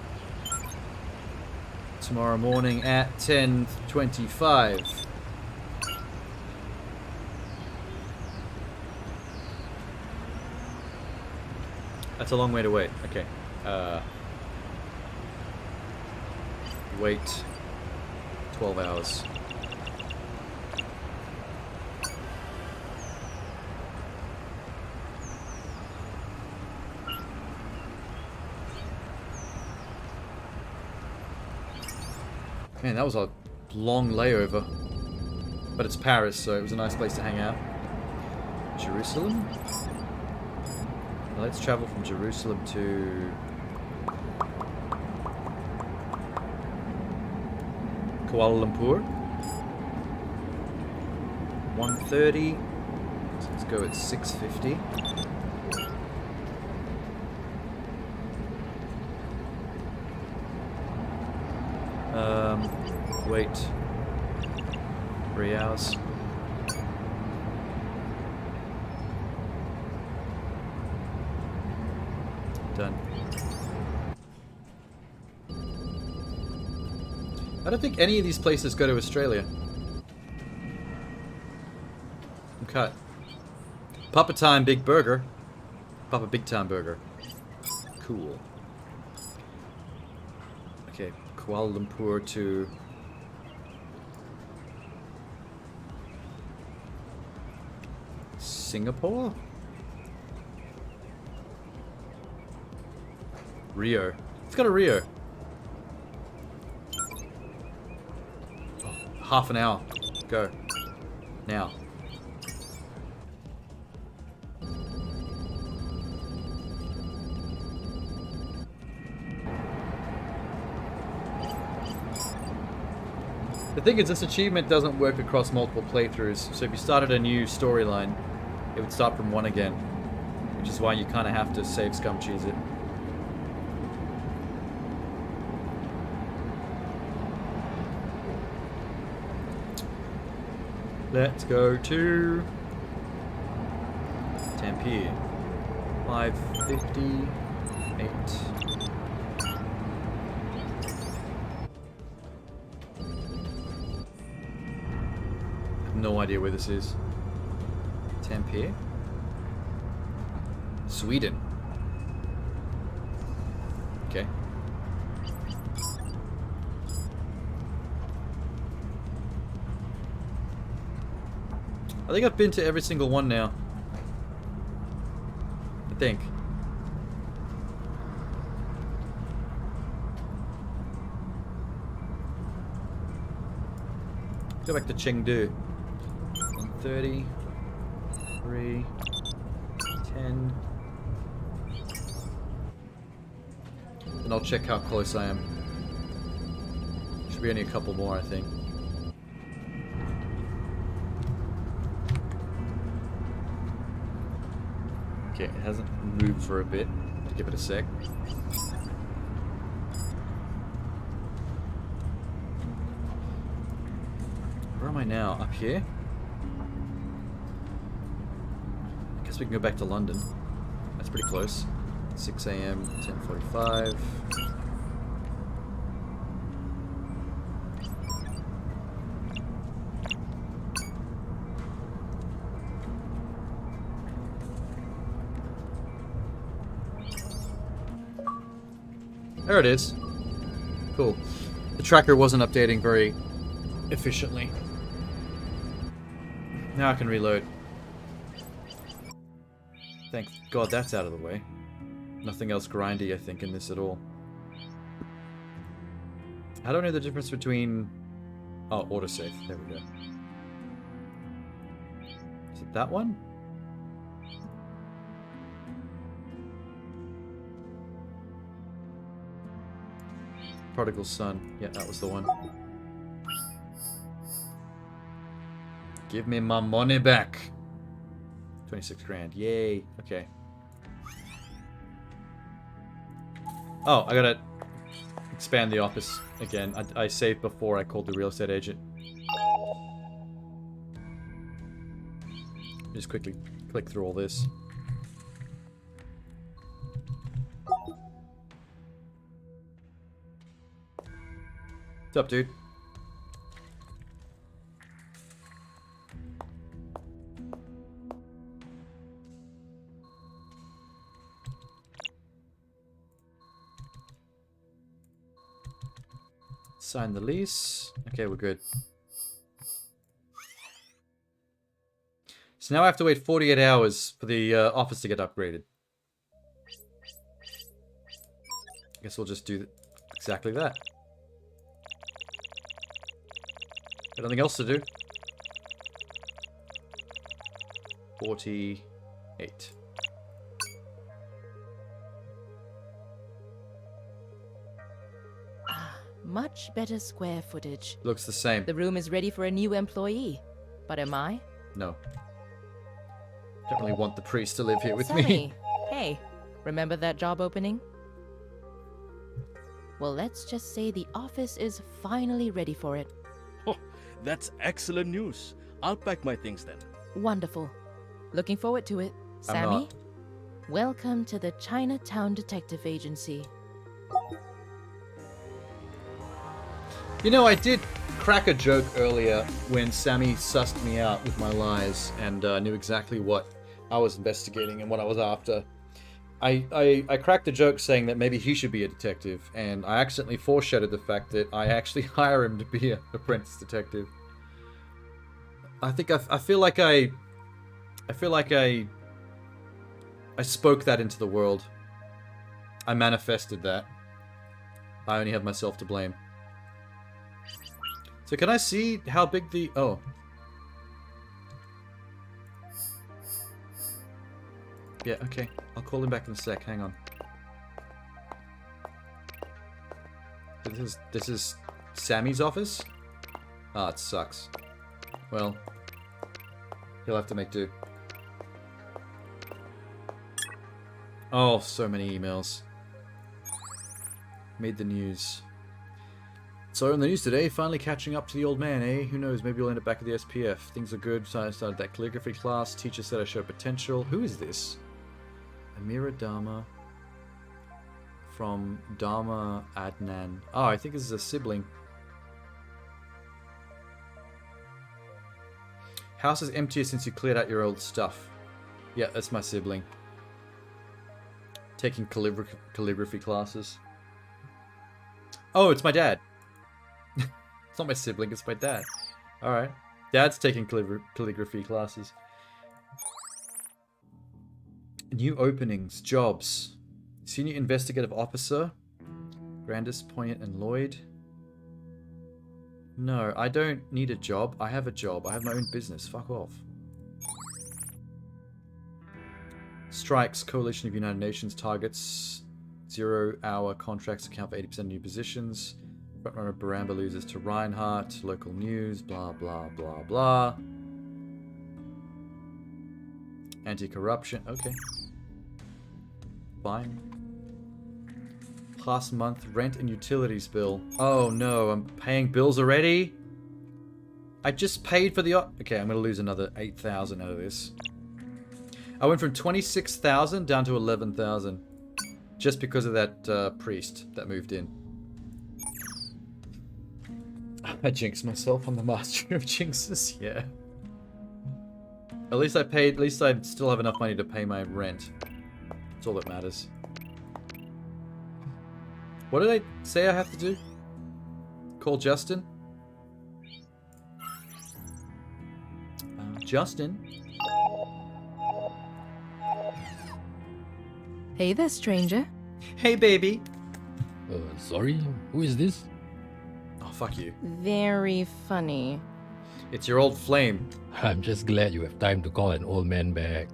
Tomorrow morning at 10:25. That's a long way to wait. Okay. Wait 12 hours. Man, that was a long layover. But it's Paris, so it was a nice place to hang out. Jerusalem? Now let's travel from Jerusalem to Kuala Lumpur. 1:30. So let's go at 6:50. Wait 3 hours. Done. I don't think any of these places go to Australia. Okay. Papa Time Big Burger. Papa Big Time Burger. Cool. Okay, Kuala Lumpur to Singapore? Rio. Let's go to Rio. Oh, half an hour. Go. Now. The thing is, this achievement doesn't work across multiple playthroughs, so if you started a new storyline, it would start from 1 again, which is why you kind of have to save scum cheese it. Let's go to Tampere. 5:58. No idea where this is. Tampere? Sweden. Okay. I think I've been to every single one now. I think. Go back to Chengdu. 1:30, 3, 10. And I'll check how close I am. Should be only a couple more, I think. Okay, it hasn't moved for a bit. Give it a sec. Where am I now? Up here? I guess we can go back to London. That's pretty close. 6 AM, 10:45. There it is. Cool. The tracker wasn't updating very efficiently. Now I can reload. Thank God that's out of the way. Nothing else grindy, I think, in this at all. I don't know the difference between... Oh, autosave. There we go. Is it that one? Prodigal Son. Yeah, that was the one. Give me my money back. 26 grand. Yay. Okay. Oh, I gotta expand the office again. I saved before I called the real estate agent. Just quickly click through all this. What's up, dude? Sign the lease. Okay, we're good. So now I have to wait 48 hours for the office to get upgraded. I guess we'll just do exactly that. Got nothing else to do. 48. Much better square footage. Looks the same. The room is ready for a new employee. But am I? No. Don't really want the priest to live here with Sammy, me. hey, remember that job opening? Well, let's just say the office is finally ready for it. Oh, that's excellent news. I'll pack my things then. Wonderful. Looking forward to it. I'm Sammy, not. welcome to the Chinatown Detective Agency. You know, I did crack a joke earlier when Sammy sussed me out with my lies and knew exactly what I was investigating and what I was after. I cracked a joke saying that maybe he should be a detective, and I accidentally foreshadowed the fact that I actually hire him to be an apprentice detective. I think I feel like I spoke that into the world. I manifested that. I only have myself to blame. So can I see how big the... Oh. Yeah, okay. I'll call him back in a sec. Hang on. This is Sammy's office? Ah, it sucks. Well, he'll have to make do. Oh, so many emails. Made the news. So in the news today, finally catching up to the old man, eh? Who knows, maybe we'll end up back at the SPF. Things are good, so I started that calligraphy class. Teacher said I show potential. Who is this? Amira Dharma. From Dharma Adnan. Oh, I think this is a sibling. House is emptier since you cleared out your old stuff. Yeah, that's my sibling. Taking calligraphy classes. Oh, it's my dad. It's not my sibling, it's my dad. Alright. Dad's taking calligraphy classes. New openings, jobs. Senior Investigative Officer. Grandis, Poignant, and Lloyd. No, I don't need a job. I have a job. I have my own business. Fuck off. Strikes. Coalition of United Nations targets. 0-hour contracts account for 80% of new positions. Frontrunner Baramba loses to Reinhardt. Local news. Blah, blah, blah, blah. Anti-corruption. Okay. Fine. Past month rent and utilities bill. Oh no, I'm paying bills already? I just paid for the... Okay, I'm going to lose another 8,000 out of this. I went from 26,000 down to 11,000. Just because of that priest that moved in. I jinxed myself on the Master of Jinxes, yeah. At least I paid, at least I still have enough money to pay my rent. That's all that matters. What did I say I have to do? Call Justin? Justin? Hey there, stranger. Hey, baby. Sorry, who is this? Oh, fuck you. Very funny. It's your old flame. I'm just glad you have time to call an old man back.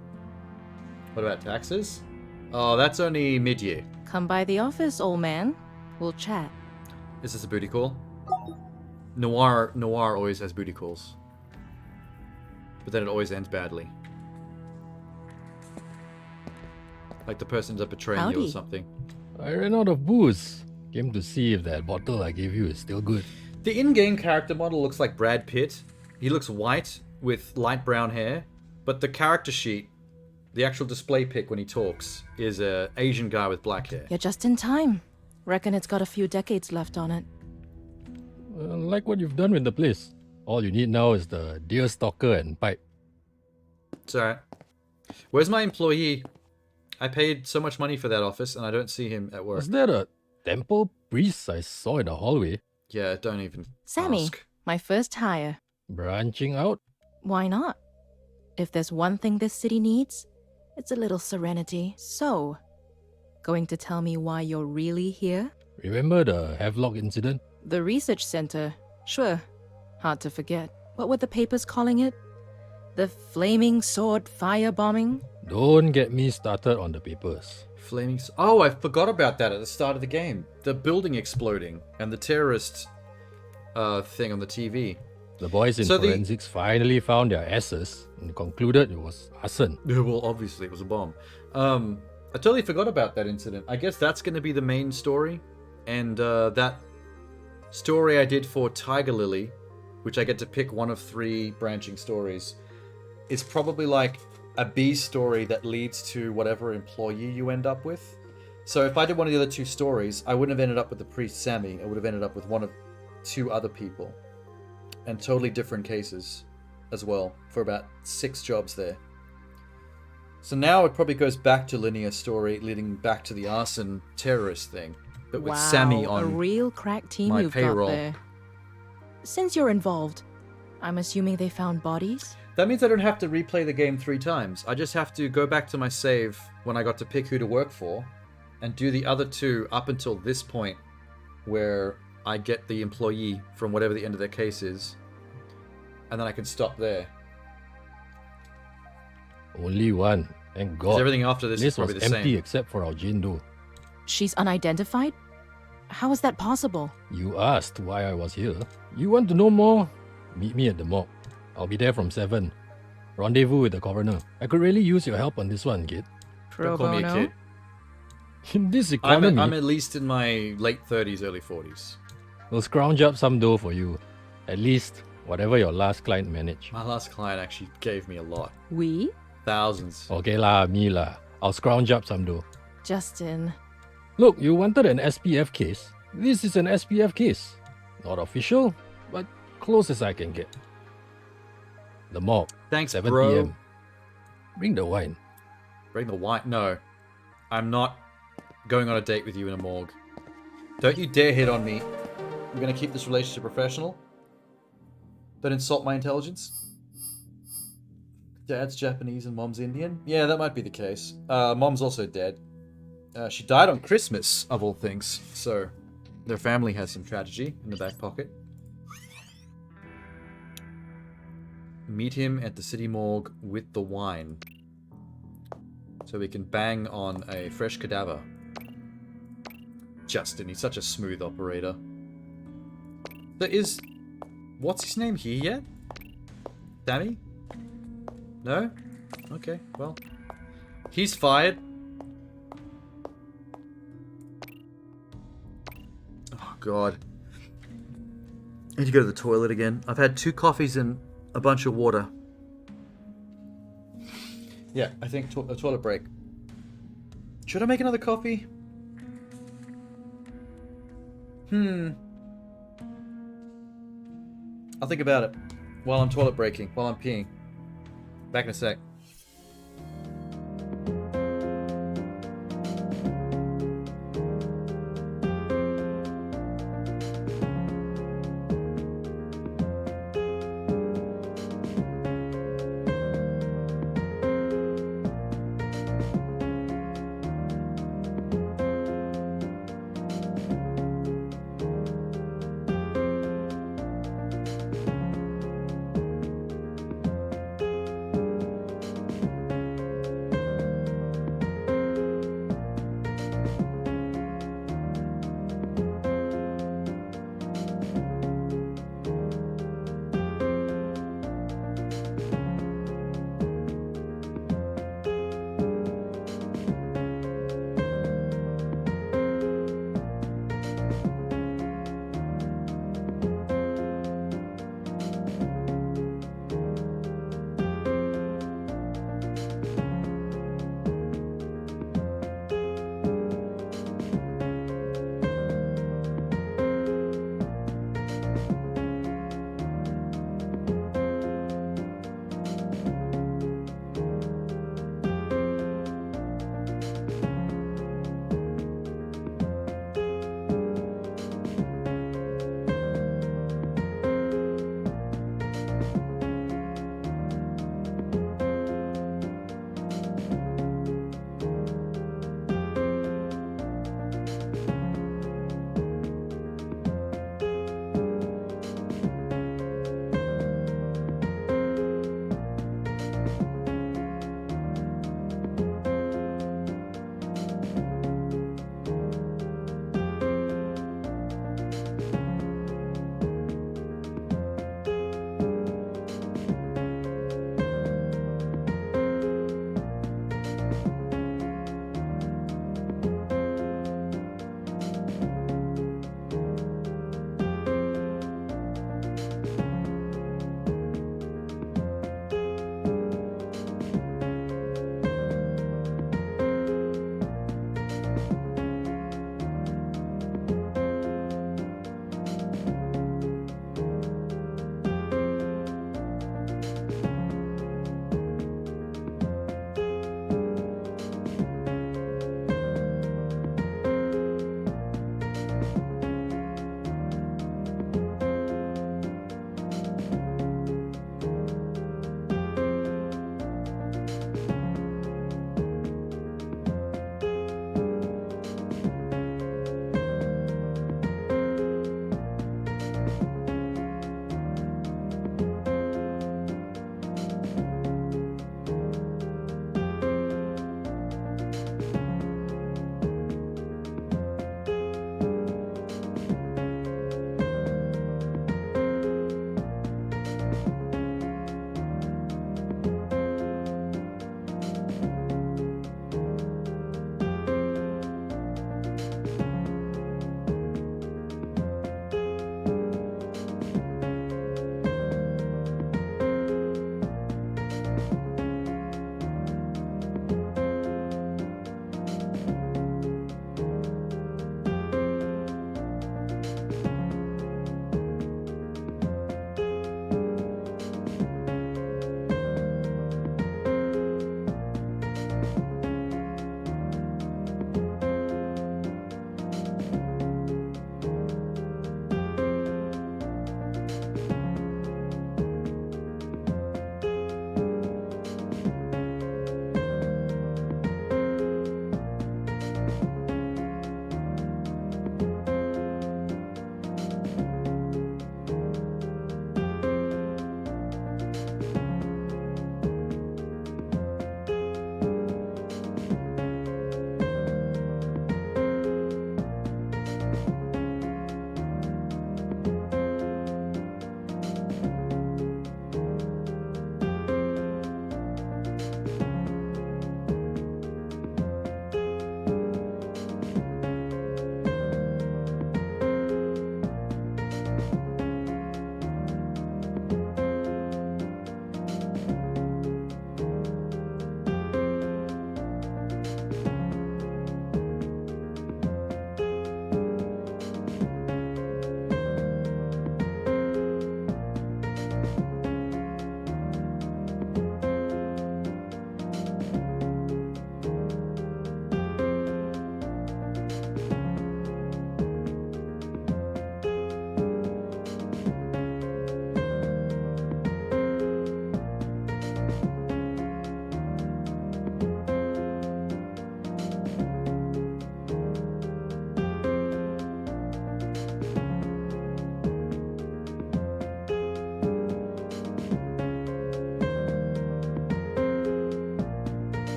What about taxes? Oh, that's only mid-year. Come by the office, old man. We'll chat. Is this a booty call? Noir always has booty calls. But then it always ends badly. Like the person ends up betraying you or Howdy. something. I ran out of booze. Came to see if that bottle I gave you is still good. The in-game character model looks like Brad Pitt. He looks white with light brown hair. But the character sheet, the actual display pic when he talks, is a Asian guy with black hair. You're just in time. Reckon it's got a few decades left on it. Like what you've done with the place. All you need now is the deer stalker and pipe. It's alright. Where's my employee? I paid so much money for that office and I don't see him at work. Is that a temple priest I saw in the hallway? Yeah, don't even Sammy, ask. my first hire. Branching out? Why not? If there's one thing this city needs, it's a little serenity. So, going to tell me why you're really here? Remember the Havelock incident? The research center. Sure. Hard to forget. What were the papers calling it? The flaming sword firebombing? Don't get me started on the papers. Flaming... Oh, I forgot about that at the start of the game. The building exploding and the terrorist thing on the TV. The boys in So the- forensics finally found their asses and concluded it was arson. Yeah, well, obviously it was a bomb. I totally forgot about that incident. I guess that's going to be the main story. And that story I did for Tiger Lily, which I get to pick one of 3 branching stories, is probably like a B story that leads to whatever employee you end up with. So if I did one of the other 2 stories, I wouldn't have ended up with the priest Sammy. I would have ended up with one of 2 other people. And totally different cases as well, for about 6 jobs there. So now it probably goes back to linear story, leading back to the arson terrorist thing, but with Sammy a on real crack team my you've payroll. got there. Since you're involved, I'm assuming they found bodies? That means I don't have to replay the game 3 times. I just have to go back to my save when I got to pick who to work for, and do the other 2 up until this point, where I get the employee from whatever the end of their case is, and then I can stop there. Only one, thank God. 'Cause everything after this is Place probably was the empty same. except for our Jindo. She's unidentified? How is that possible? You asked why I was here. You want to know more? Meet me at the morgue. I'll be there from 7. Rendezvous with the coroner. I could really use your help on this one, kid. Don't call me a kid. In this I'm economy, at least in my late 30s, early 40s. we'll scrounge up some dough for you. At least, whatever your last client managed. My last client actually gave me a lot. We? Thousands. Okay lah, me lah. I'll scrounge up some dough. Justin. Look, you wanted an SPF case. This is an SPF case. Not official, but close as I can get. The morgue. Thanks, 7 bro. p.m. Bring the wine. Bring the wine. No. I'm not going on a date with you in a morgue. Don't you dare hit on me. We're going to keep this relationship professional. Don't insult my intelligence. Dad's Japanese and mom's Indian? Yeah, that might be the case. Mom's also dead. She died on Christmas, of all things. So, their family has some tragedy in the back pocket. Meet him at the city morgue with the wine. So we can bang on a fresh cadaver. Justin, he's such a smooth operator. There is... What's his name here yet? Sammy? No? Okay, well. He's fired. Oh, God. I need to go to the toilet again. I've had 2 coffees and a bunch of water. Yeah, I think a toilet break. Should I make another coffee? I'll think about it while I'm toilet breaking, while I'm peeing. Back in a sec.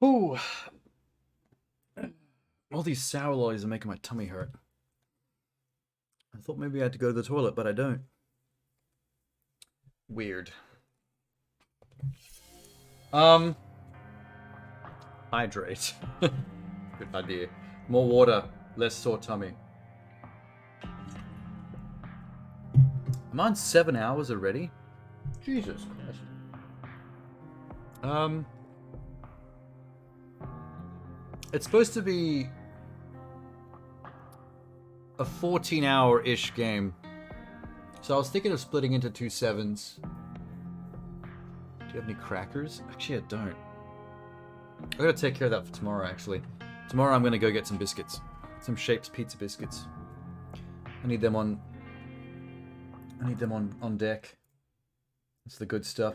Ooh. All these sour lollies are making my tummy hurt. I thought maybe I had to go to the toilet, but I don't. Weird. Hydrate. Good idea. More water, less sore tummy. I'm on 7 hours already? Jesus Christ. It's supposed to be a 14-hour-ish game. So I was thinking of splitting into 2 7s. Do you have any crackers? Actually, I don't. I gotta take care of that for tomorrow, actually. Tomorrow I'm gonna go get some biscuits. Some Shapes pizza biscuits. I need them on deck. It's the good stuff.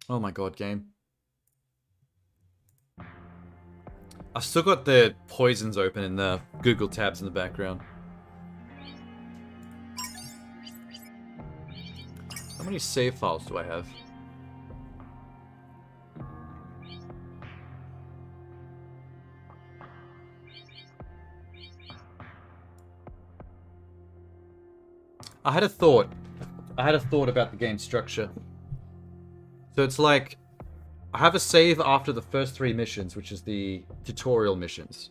Oh my god, game. I've still got the poisons open in the Google tabs in the background. How many save files do I have? I had a thought about the game structure. So it's like, I have a save after the first 3 missions, which is the tutorial missions.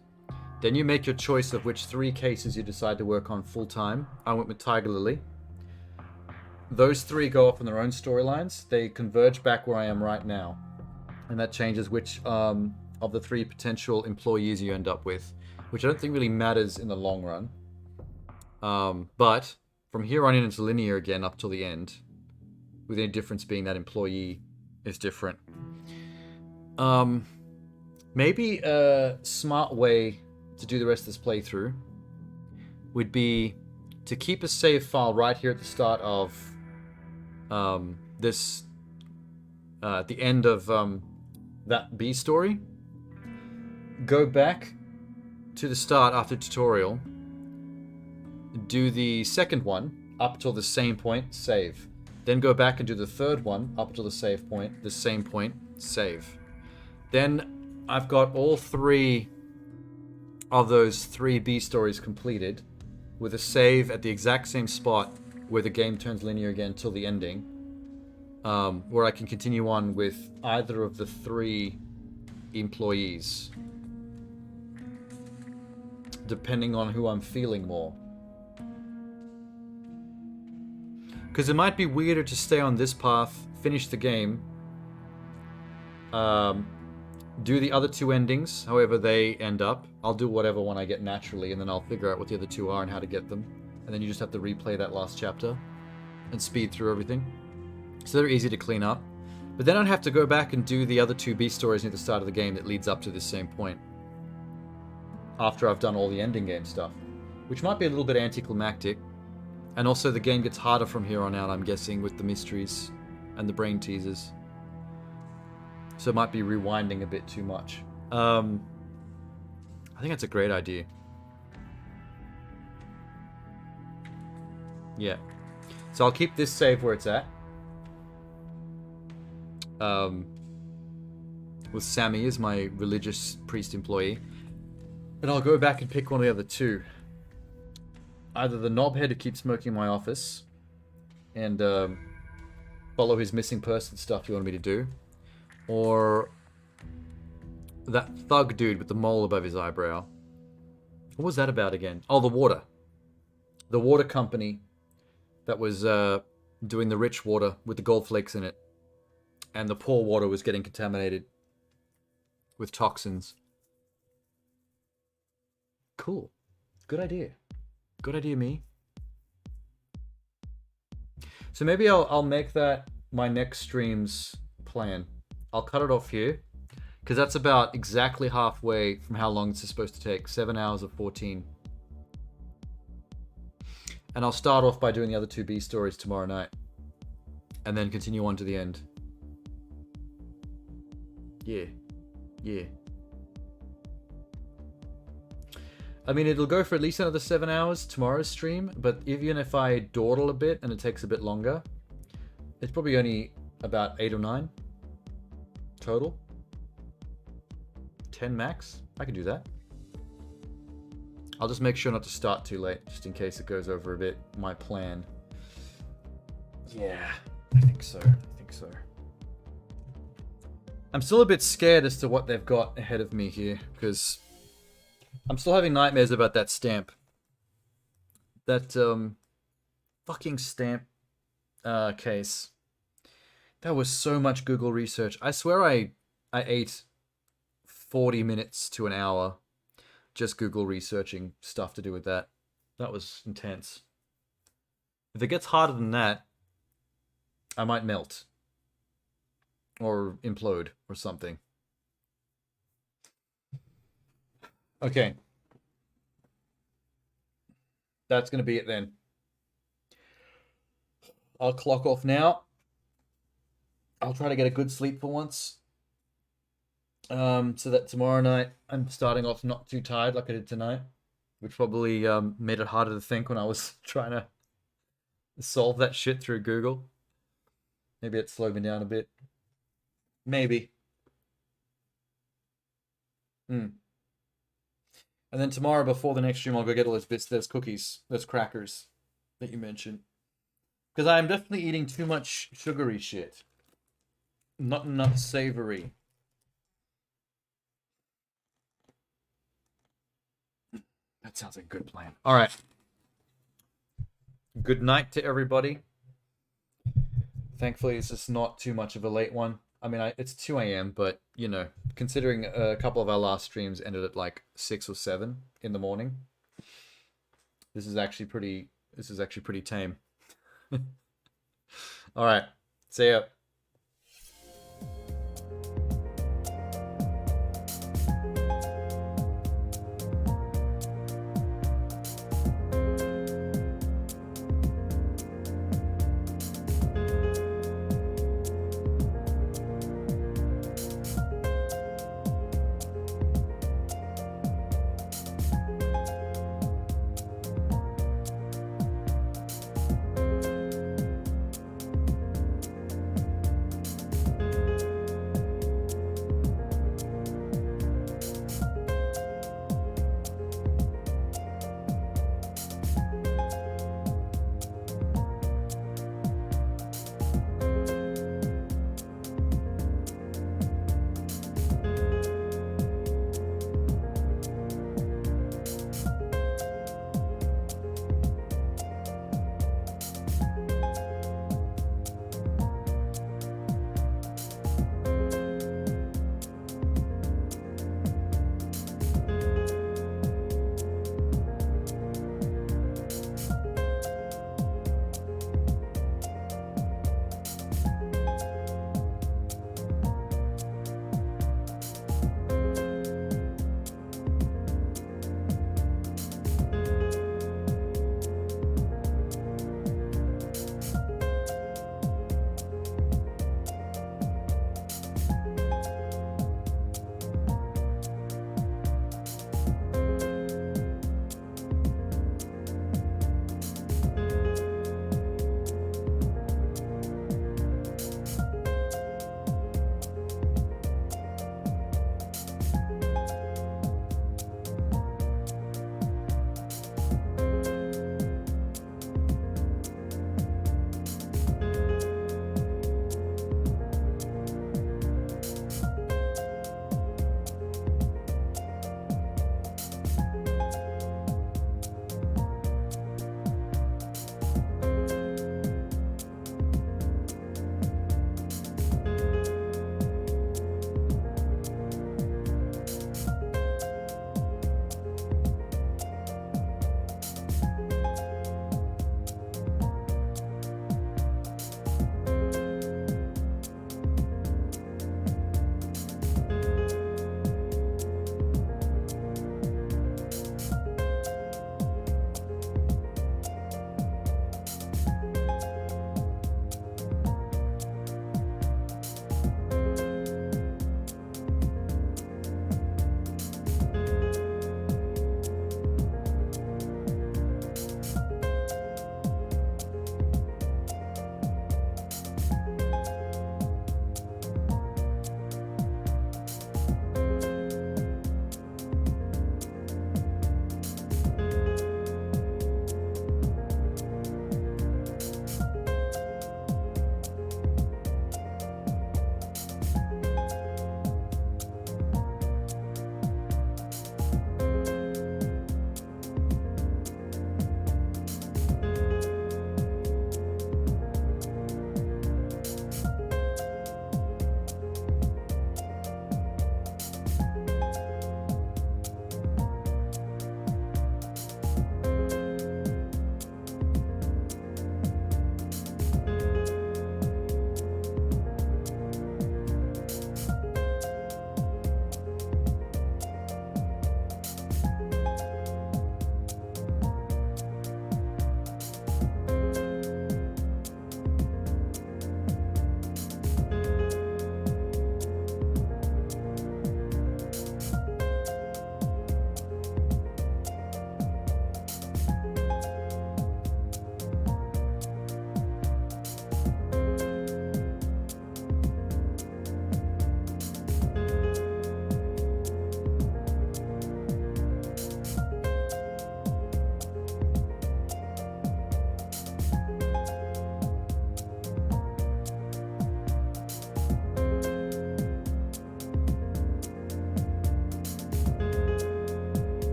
Then you make your choice of which 3 cases you decide to work on full time. I went with Tiger Lily. Those 3 go off on their own storylines. They converge back where I am right now. And that changes which of the 3 potential employees you end up with. Which I don't think really matters in the long run. But from here on in it's linear again up till the end. With any difference being that employee is different. Maybe a smart way to do the rest of this playthrough would be to keep a save file right here at the start of this, at the end of that B story. Go back to the start after tutorial. Do the second one up till the same point, save. Then go back and do the third one up till the save point, the same point, save. Then I've got all 3 of those 3 B stories completed with a save at the exact same spot where the game turns linear again till the ending, where I can continue on with either of the 3 employees, depending on who I'm feeling more. Because it might be weirder to stay on this path, finish the game, do the other 2 endings, however they end up. I'll do whatever one I get naturally, and then I'll figure out what the other 2 are and how to get them. And then you just have to replay that last chapter and speed through everything. So they're easy to clean up. But then I'd have to go back and do the other 2 B stories near the start of the game that leads up to this same point. After I've done all the ending game stuff. Which might be a little bit anticlimactic. And also the game gets harder from here on out, I'm guessing, with the mysteries and the brain teasers. So it might be rewinding a bit too much. I think that's a great idea. Yeah. So I'll keep this save where it's at. With Sammy as my religious priest employee. And I'll go back and pick one of the other 2. Either the knobhead who keeps smoking in my office and follow his missing person stuff you want me to do, or that thug dude with the mole above his eyebrow. What was that about again? Oh, the water. The water company that was doing the rich water with the gold flakes in it, and the poor water was getting contaminated with toxins. Cool. Good idea. Good idea, me. So maybe I'll make that my next stream's plan. I'll cut it off here, because that's about exactly halfway from how long this is supposed to take. 7 hours of 14. And I'll start off by doing the other 2 B stories tomorrow night. And then continue on to the end. Yeah. Yeah. I mean, it'll go for at least another 7 hours tomorrow's stream, but even if I dawdle a bit and it takes a bit longer, it's probably only about 8 or 9 total. 10 max? I can do that. I'll just make sure not to start too late, just in case it goes over a bit. My plan. Yeah, I think so. I'm still a bit scared as to what they've got ahead of me here, because I'm still having nightmares about that stamp. That, fucking stamp, case. That was so much Google research. I swear I ate 40 minutes to an hour just Google researching stuff to do with that. That was intense. If it gets harder than that, I might melt. Or implode, or something. Okay. That's going to be it then. I'll clock off now. I'll try to get a good sleep for once. So that tomorrow night I'm starting off not too tired like I did tonight. Which probably made it harder to think when I was trying to solve that shit through Google. Maybe it slowed me down a bit. Maybe. And then tomorrow before the next stream I'll go get all those bits, those cookies, those crackers that you mentioned. Because I'm definitely eating too much sugary shit. Not enough savory. That sounds like a good plan. Alright. Good night to everybody. Thankfully it's just not too much of a late one. I mean, it's 2 a.m., but, you know, considering a couple of our last streams ended at like 6 or 7 in the morning, this is actually pretty tame. All right, see ya.